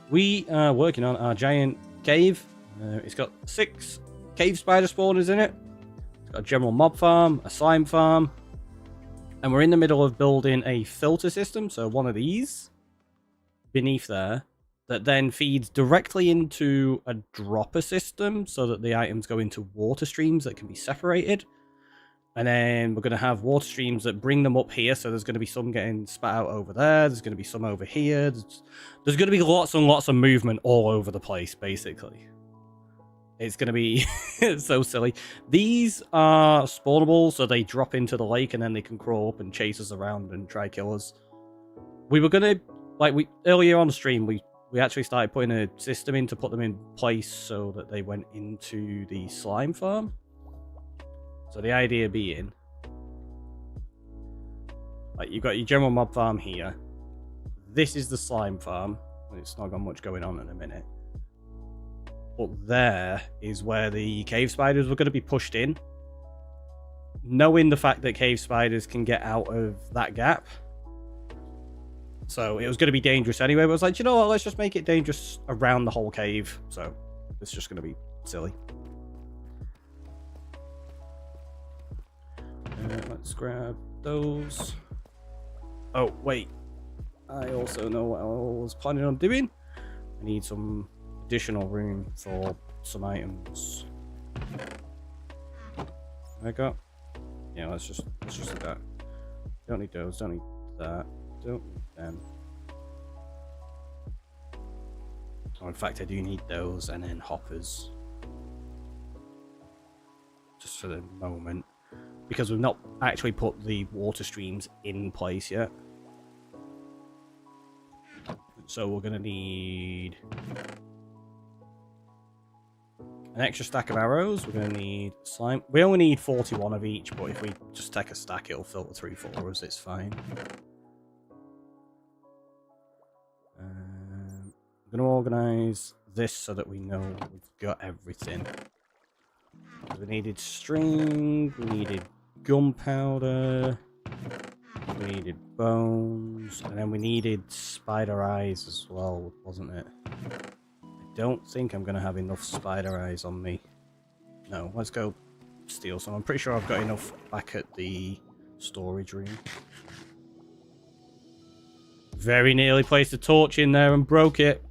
we are working on our giant cave. It's got 6 cave spider spawners in it. It's got a general mob farm, a slime farm, and we're in the middle of building a filter system. So one of these beneath there that then feeds directly into a dropper system so that the items go into water streams that can be separated. And then we're going to have water streams that bring them up here. So there's going to be some getting spat out over there. There's going to be some over here. There's going to be lots and lots of movement all over the place, basically. It's going to be so silly. These are spawnable, so they drop into the lake and then they can crawl up and chase us around and try kill us. We were going to, earlier on the stream, we actually started putting a system in to put them in place so that they went into the slime farm. So the idea being, you've got your general mob farm here. This is the slime farm. It's not got much going on in a minute. But there is where the cave spiders were going to be pushed in. Knowing the fact that cave spiders can get out of that gap. So it was going to be dangerous anyway, but I was like, you know what, let's just make it dangerous around the whole cave. So it's just going to be silly. Let's grab those. Oh, wait. I also know what I was planning on doing. I need some additional room for some items. I got? Yeah, let's just do that. Don't need those, don't need that, don't need them. Oh, in fact, I do need those and then hoppers. Just for the moment. Because we've not actually put the water streams in place yet. So we're going to need an extra stack of arrows. We're going to need slime. We only need 41 of each, but if we just take a stack, it'll filter through for us. It's fine. I'm going to organize this so that we know we've got everything. We needed string, we needed gunpowder, we needed bones, and then we needed spider eyes as well, wasn't it? I don't think I'm going to have enough spider eyes on me. No, let's go steal some. I'm pretty sure I've got enough back at the storage room. Very nearly placed a torch in there and broke it.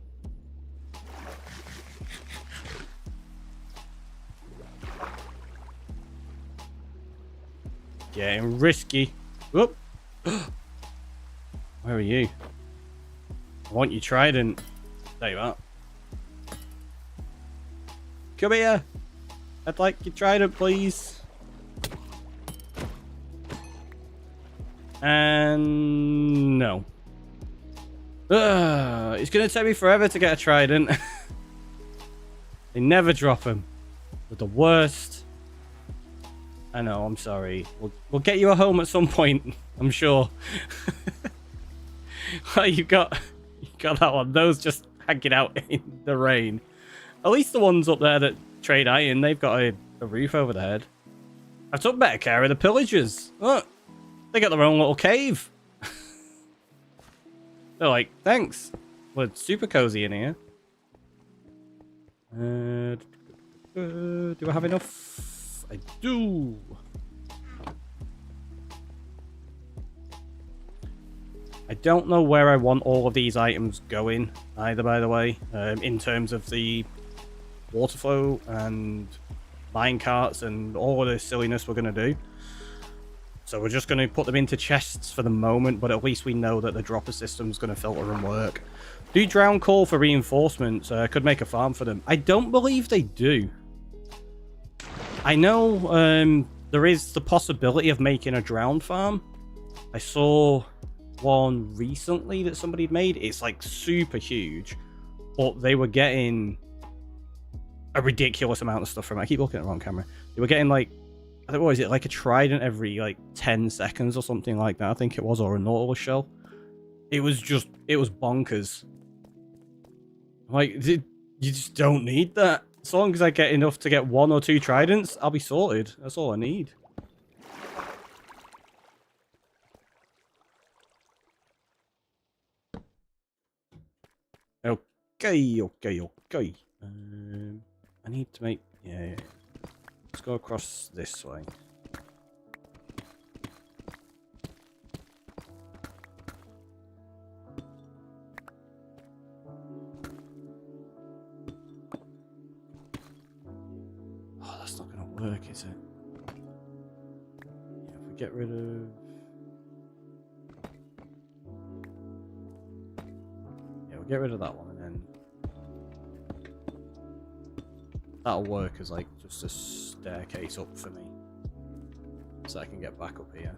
Getting risky. Whoop. Where are you? I want your trident. There you are. Come here. I'd like your trident, please. And no. It's going to take me forever to get a trident. They never drop them. They're the worst. I know, I'm sorry. We'll get you a home at some point, I'm sure. Well, you got that one. Those just hanging out in the rain. At least the ones up there that trade iron, they've got a roof over their head. I've took better care of the pillagers. Look, they got their own little cave. They're like, thanks. We're super cozy in here. Do I have enough? I do. I don't know where I want all of these items going either, by the way, in terms of the water flow and mine carts and all of the silliness we're going to do. So we're just going to put them into chests for the moment, but at least we know that the dropper system's going to filter and work. Do drown call for reinforcements? I could make a farm for them. I don't believe they do. I know there is the possibility of making a drowned farm. I saw one recently that somebody made. It's like super huge, but they were getting a ridiculous amount of stuff from it. I keep looking at the wrong camera. They were getting like, I think, what is it, like a trident every like 10 seconds or something like that, I think it was, or a Nautilus shell. It was bonkers. Like, you just don't need that. As long as I get enough to get 1 or 2 tridents, I'll be sorted. That's all I need. Okay. I need to make... Yeah. Let's go across this way. Oh, that's not going to work, is it? Yeah, if we get rid of... Yeah, we'll get rid of that one and then... That'll work as like just a staircase up for me. So I can get back up here.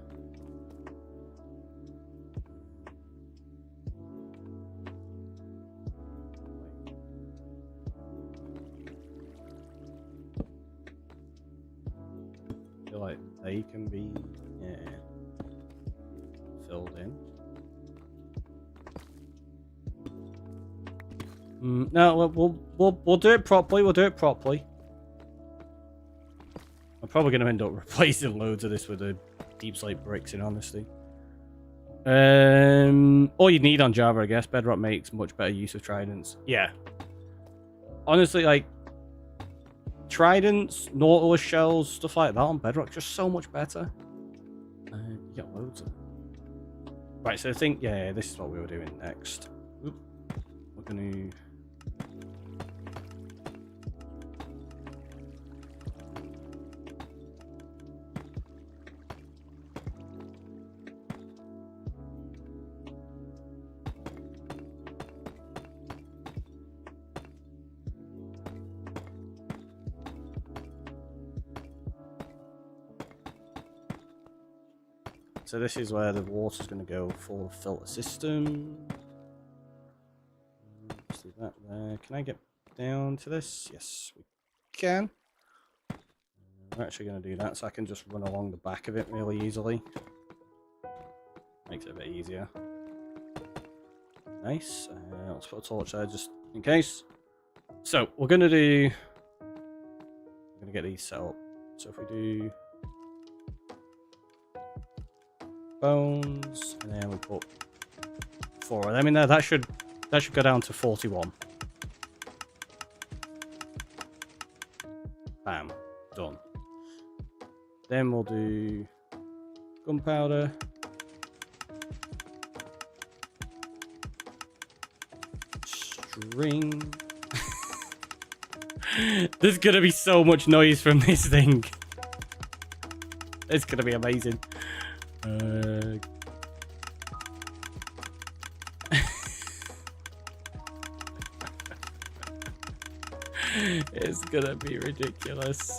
I feel like they can be filled in. No, we'll do it properly. We'll do it properly. I'm probably going to end up replacing loads of this with the deep slate bricks, in honesty. All you need on Java, I guess. Bedrock makes much better use of tridents. Yeah. Honestly, like tridents, Nautilus shells, stuff like that on Bedrock, just so much better. You get loads of them. Right, so I think this is what we were doing next. Oop. We're going to. So this is where the water's going to go for filter system. Let's do that there. Can I get down to this? Yes, we can. We're actually going to do that so I can just run along the back of it really easily. Makes it a bit easier. Nice. Let's put a torch there just in case. So we're going to get these set up. So if we do bones, and then we put 4 of them in there. That should go down to 41. Bam, done. Then we'll do gunpowder. String. There's gonna be so much noise from this thing. It's gonna be amazing. It's gonna be ridiculous.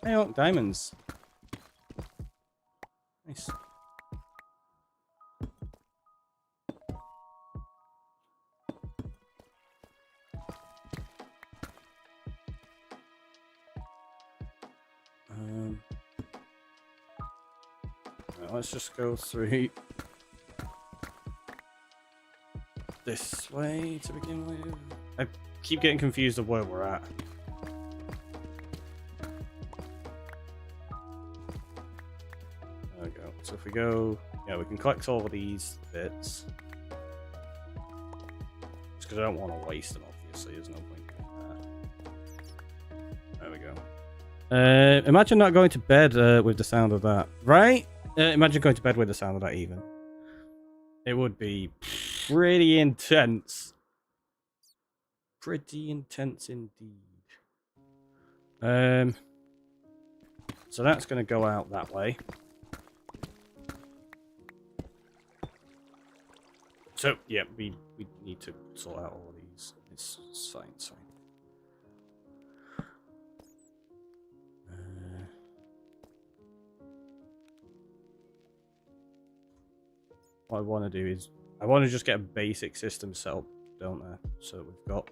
Hey, look, diamonds. Nice. Right, let's just go through this way to begin with. I keep getting confused of where we're at. There we go. So if we go, yeah, we can collect all of these bits. Just because I don't want to waste them, obviously. There's no point doing that. There we go. Imagine not going to bed with the sound of that, right? Imagine going to bed with the sound of that even. It would be pretty intense. Pretty intense indeed. So that's going to go out that way. So, yeah, we need to sort out all of these. It's fine, it's fine. What I want to do is, I want to just get a basic system set up, don't I? So that we've got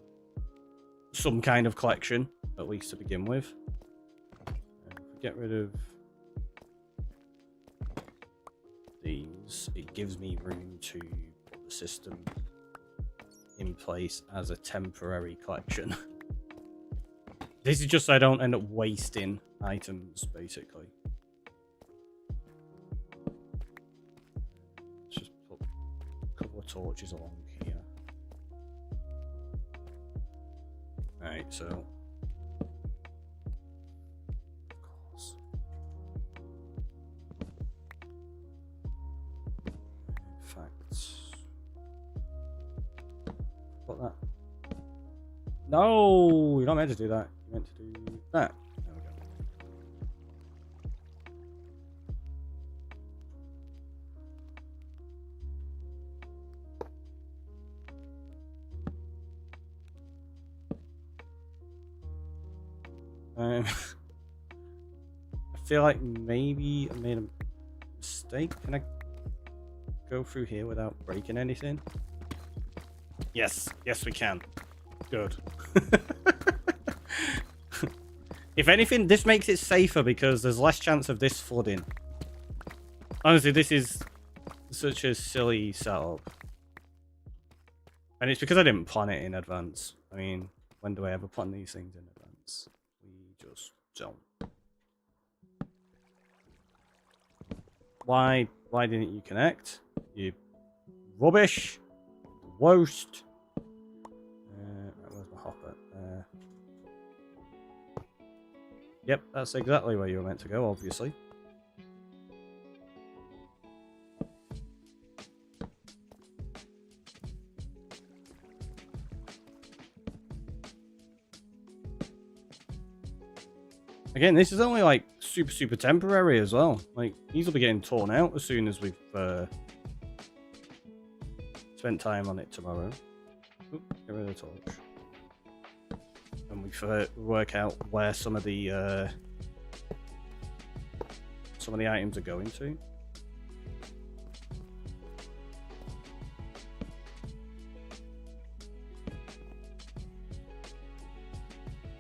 some kind of collection, at least to begin with. Get rid of these. It gives me room to put the system in place as a temporary collection. This is just so I don't end up wasting items, basically. Let's just put a couple of torches along here. Alright, so... Of course. In fact... Put that... No! You're not meant to do that. You're meant to do that. There we go. I feel like maybe I made a mistake. Can I go through here without breaking anything? Yes, yes we can. Good. If anything, this makes it safer because there's less chance of this flooding. Honestly, this is such a silly setup. And it's because I didn't plan it in advance. I mean, when do I ever plan these things in advance? We just don't. Why didn't you connect? You rubbish. Worst. Where's my hopper? Yep, that's exactly where you were meant to go, obviously. Again, this is only like super temporary as well. Like, these will be getting torn out as soon as we've spent time on it tomorrow. Oop, get rid of the torch. And we work out where some of the items are going to.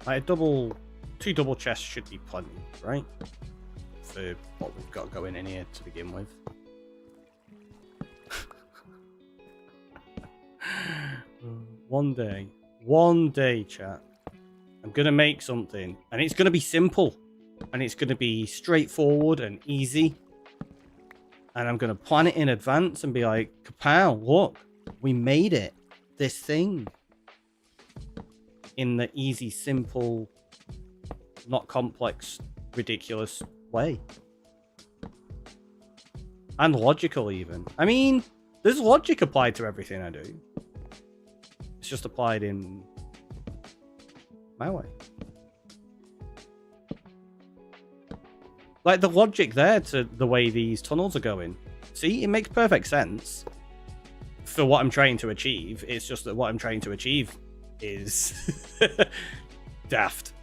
Like two double chests should be plenty, right? For what we've got going in here to begin with. One day, chat, I'm gonna make something, and it's gonna be simple, and it's gonna be straightforward and easy, and I'm gonna plan it in advance and be like, kapow, look, we made it, this thing, in the easy, simple, not complex, ridiculous way. And logical, even. I mean, there's logic applied to everything I do. It's just applied in my way. Like the logic there to the way these tunnels are going. See, it makes perfect sense for what I'm trying to achieve. It's just that what I'm trying to achieve is daft.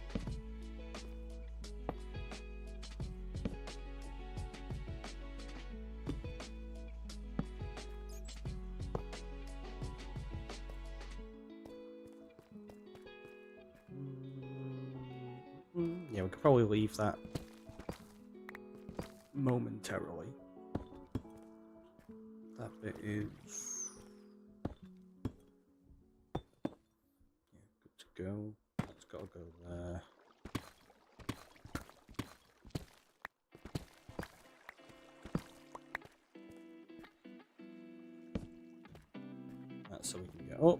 Yeah, we could probably leave that momentarily. That bit is good to go. It's got to go there. That's so we can get up.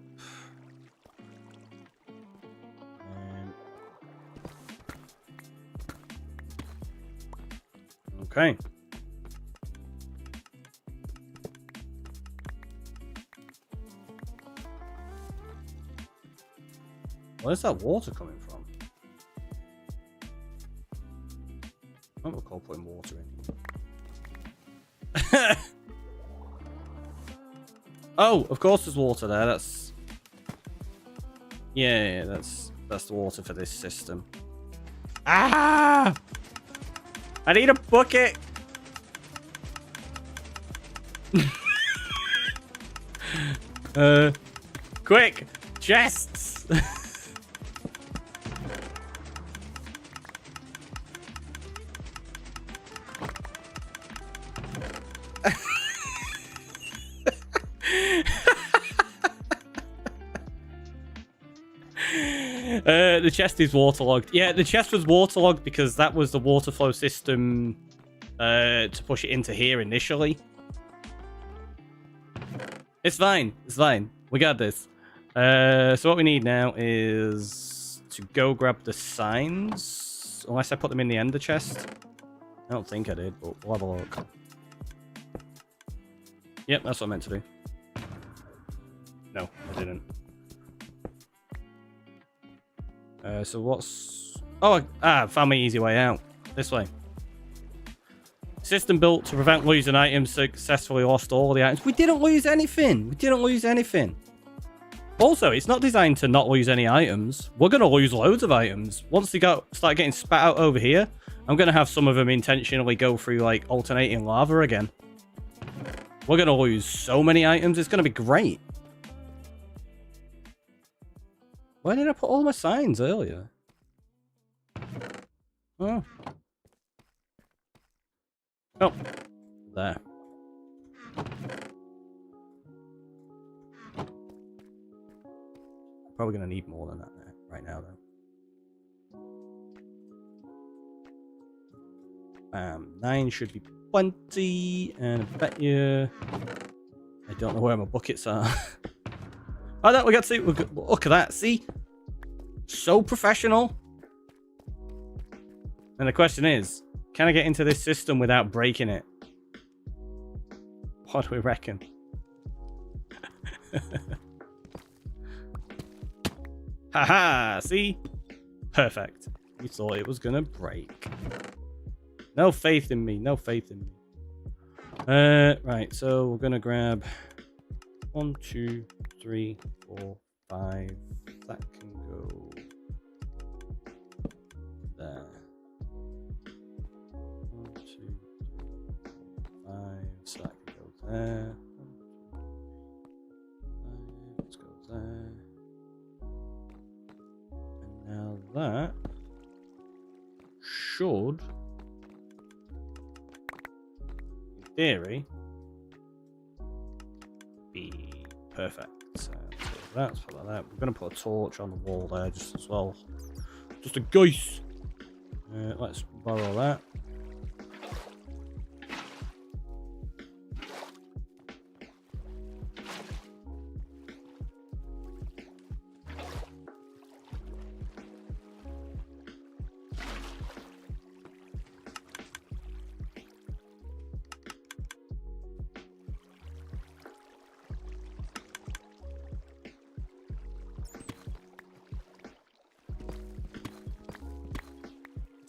Okay. Where's that water coming from? I don't recall putting water in here. Oh, of course there's water there. That's... Yeah, that's the water for this system. Ah! I need a bucket! Quick! Chests! The chest is waterlogged. Yeah, the chest was waterlogged because that was the water flow system to push it into here initially. It's fine. It's fine. We got this. So what we need now is to go grab the signs. Unless I put them in the ender chest. I don't think I did, but we'll have a look. Yep, that's what I meant to do. No, I didn't. So what's... Oh, found my easy way out. This way. System built to prevent losing items. Successfully lost all the items. We didn't lose anything. We didn't lose anything. Also, it's not designed to not lose any items. We're going to lose loads of items. Once they start getting spat out over here, I'm going to have some of them intentionally go through, like, alternating lava again. We're going to lose so many items. It's going to be great. Where did I put all my signs earlier? Oh. Oh. There. Probably going to need more than that right now, though. 9 should be plenty. And I bet you... I don't know where my buckets are. Oh, no, we got to... Look at that. See? So professional. And the question is, can I get into this system without breaking it? What do we reckon? Haha, see? Perfect. You thought it was gonna break. No faith in me, no faith in me. Right, so we're gonna grab 1, 2, 3, 4, 5. That can go there. 1, 2, 3, 4, 5. So that can go there. 1, 2, 3, 4, 5. Let's go there. And now that should, in theory, be perfect. So that's for that. We're going to put a torch on the wall there just as well. Just a goose. Let's borrow that.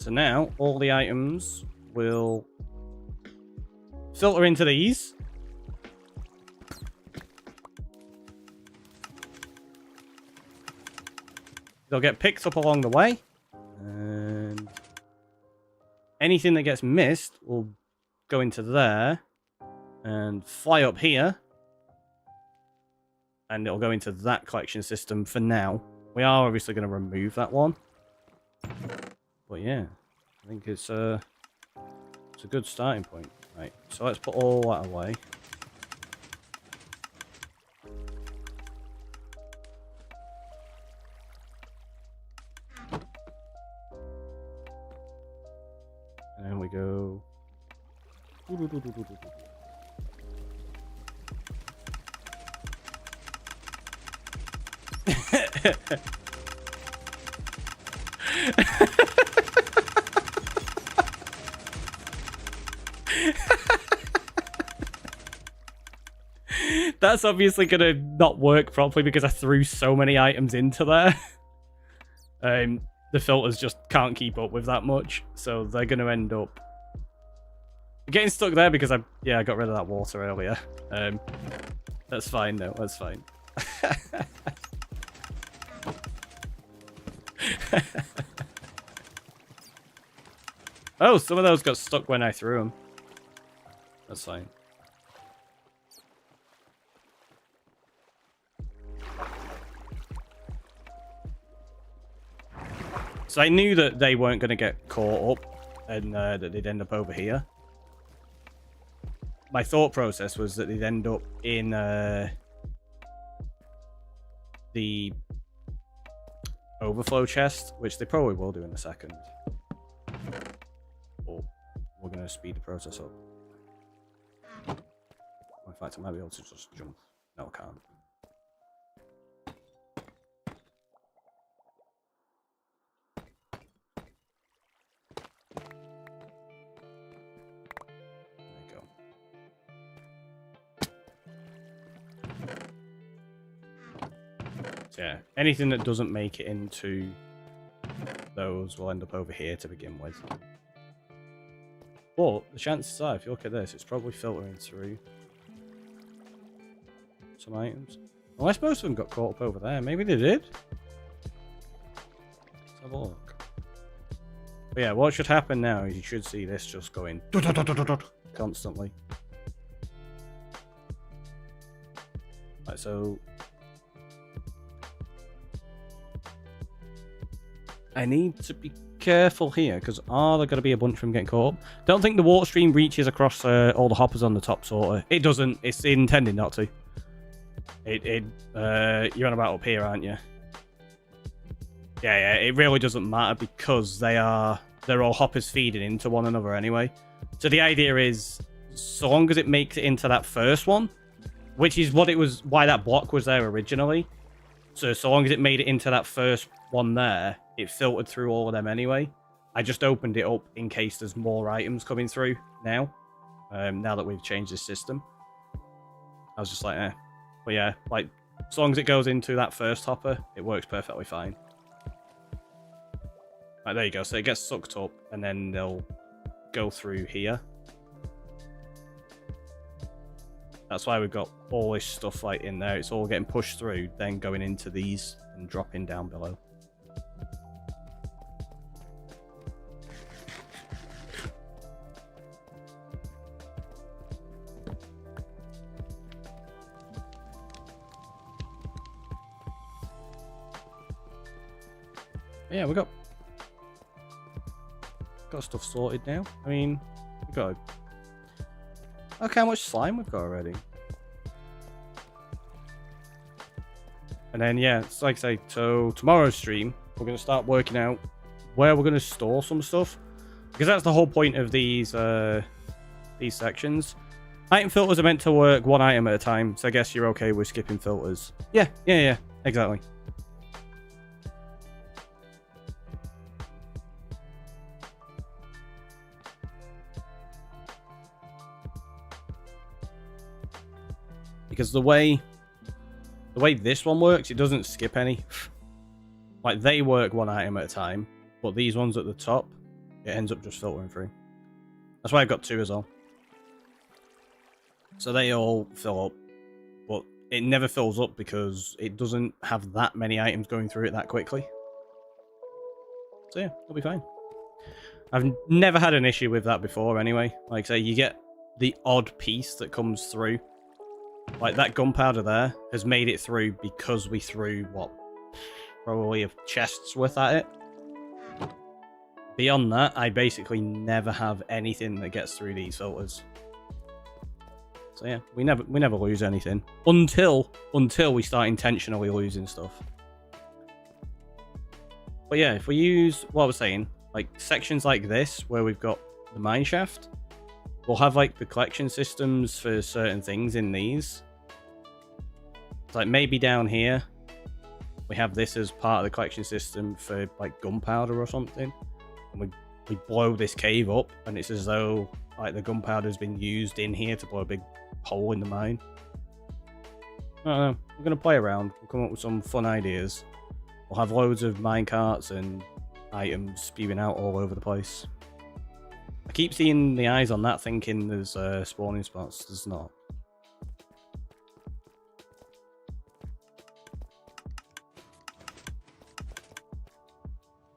So now all the items will filter into these. They'll get picked up along the way. And anything that gets missed will go into there and fly up here. And it'll go into that collection system for now. We are obviously going to remove that one. But yeah, I think it's a good starting point. Right, so let's put all that away. And then we go. That's obviously going to not work properly because I threw so many items into there. The filters just can't keep up with that much. So they're going to end up getting stuck there because I got rid of that water earlier. That's fine though. That's fine. Oh, some of those got stuck when I threw them. That's fine. So I knew that they weren't going to get caught up and that they'd end up over here. My thought process was that they'd end up in the overflow chest, which they probably will do in a second. But we're going to speed the process up. In fact, I might be able to just jump. No, I can't. There you go. So yeah, anything that doesn't make it into those will end up over here to begin with. But the chances are, if you look at this, it's probably filtering through some items. Unless most of them got caught up over there. Maybe they did. Let's have a look. But yeah, what should happen now is you should see this just going constantly. Right, so I need to be careful here because are there going to be a bunch of them getting caught up? Don't think the water stream reaches across all the hoppers on the top, sort of. It doesn't. It's intended not to. You're on about up here, aren't you? Yeah. It really doesn't matter because they're all hoppers feeding into one another anyway. So the idea is, so long as it makes it into that first one, which is what it was, why that block was there originally. So long as it made it into that first one there, it filtered through all of them anyway. I just opened it up in case there's more items coming through now. Now that we've changed this system. I was just like, eh. But yeah, like, as long as it goes into that first hopper, it works perfectly fine. Right, there you go. So it gets sucked up, and then they'll go through here. That's why we've got all this stuff like in there. It's all getting pushed through, then going into these and dropping down below. Yeah, we got stuff sorted now. I mean, we got. Look how much slime we've got already. And then yeah, it's like I say. So tomorrow's stream, we're gonna start working out where we're gonna store some stuff, because that's the whole point of these sections. Item filters are meant to work one item at a time, so I guess you're okay with skipping filters. Yeah, exactly. Because the way this one works, it doesn't skip any. Like, they work one item at a time, but these ones at the top, it ends up just filtering through. That's why I've got two as well. So they all fill up, but it never fills up because it doesn't have that many items going through it that quickly. So yeah, it'll be fine. I've never had an issue with that before anyway. Like I say, you get the odd piece that comes through. Like that gunpowder there has made it through because we threw, what, probably a chest's worth at it. Beyond that, I basically never have anything that gets through these filters. So yeah, we never lose anything until we start intentionally losing stuff. But yeah, if we use what I was saying, like sections like this where we've got the mine shaft, we'll have like the collection systems for certain things in these. It's like maybe down here we have this as part of the collection system for like gunpowder or something, and we blow this cave up and it's as though like the gunpowder has been used in here to blow a big hole in the mine. I don't know, we're going to play around, we'll come up with some fun ideas. We'll have loads of minecarts and items spewing out all over the place. I keep seeing the eyes on that thinking there's spawning spots. There's not.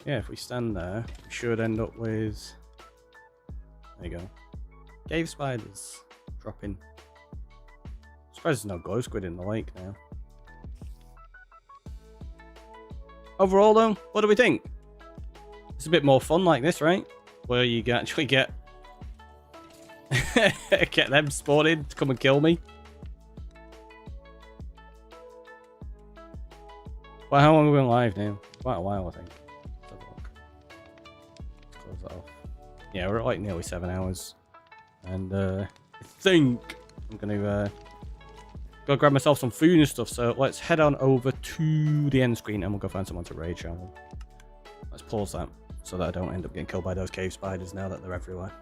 Yeah, if we stand there, we should end up with... There you go. Cave spiders. Dropping. Surprised there's no glow squid in the lake now. Overall though, what do we think? It's a bit more fun like this, right? Where you can actually get them spawning to come and kill me. Well, how long have we been live now? quite a while, I think. Let's have a look. Let's close that off. Yeah, we're at like nearly 7 hours. And I think I'm going to go grab myself some food and stuff. So let's head on over to the end screen and we'll go find someone to raid, shall we? Let's pause that so that I don't end up getting killed by those cave spiders now that they're everywhere.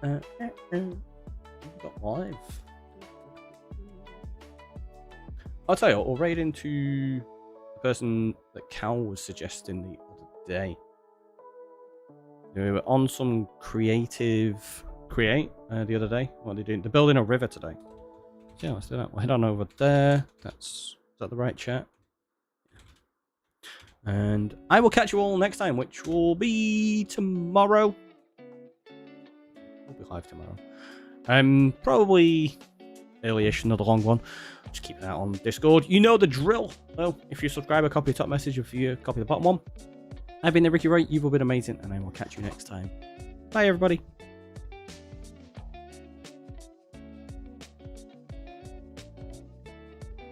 We've got live. I'll tell you what, we'll raid into the person that Cal was suggesting the other day. We were on some create the other day. What are they doing? They're building a river today. So yeah, let's do that. We'll head on over there. Is that the right chat? And I will catch you all next time, which will be tomorrow. We'll be live tomorrow. Probably early-ish, another long one. Just keep that on Discord. You know the drill. So if you subscribe, a copy of the top message, if you copy the bottom one. I've been the Ricky Wright. You've all been amazing, and I will catch you next time. Bye, everybody.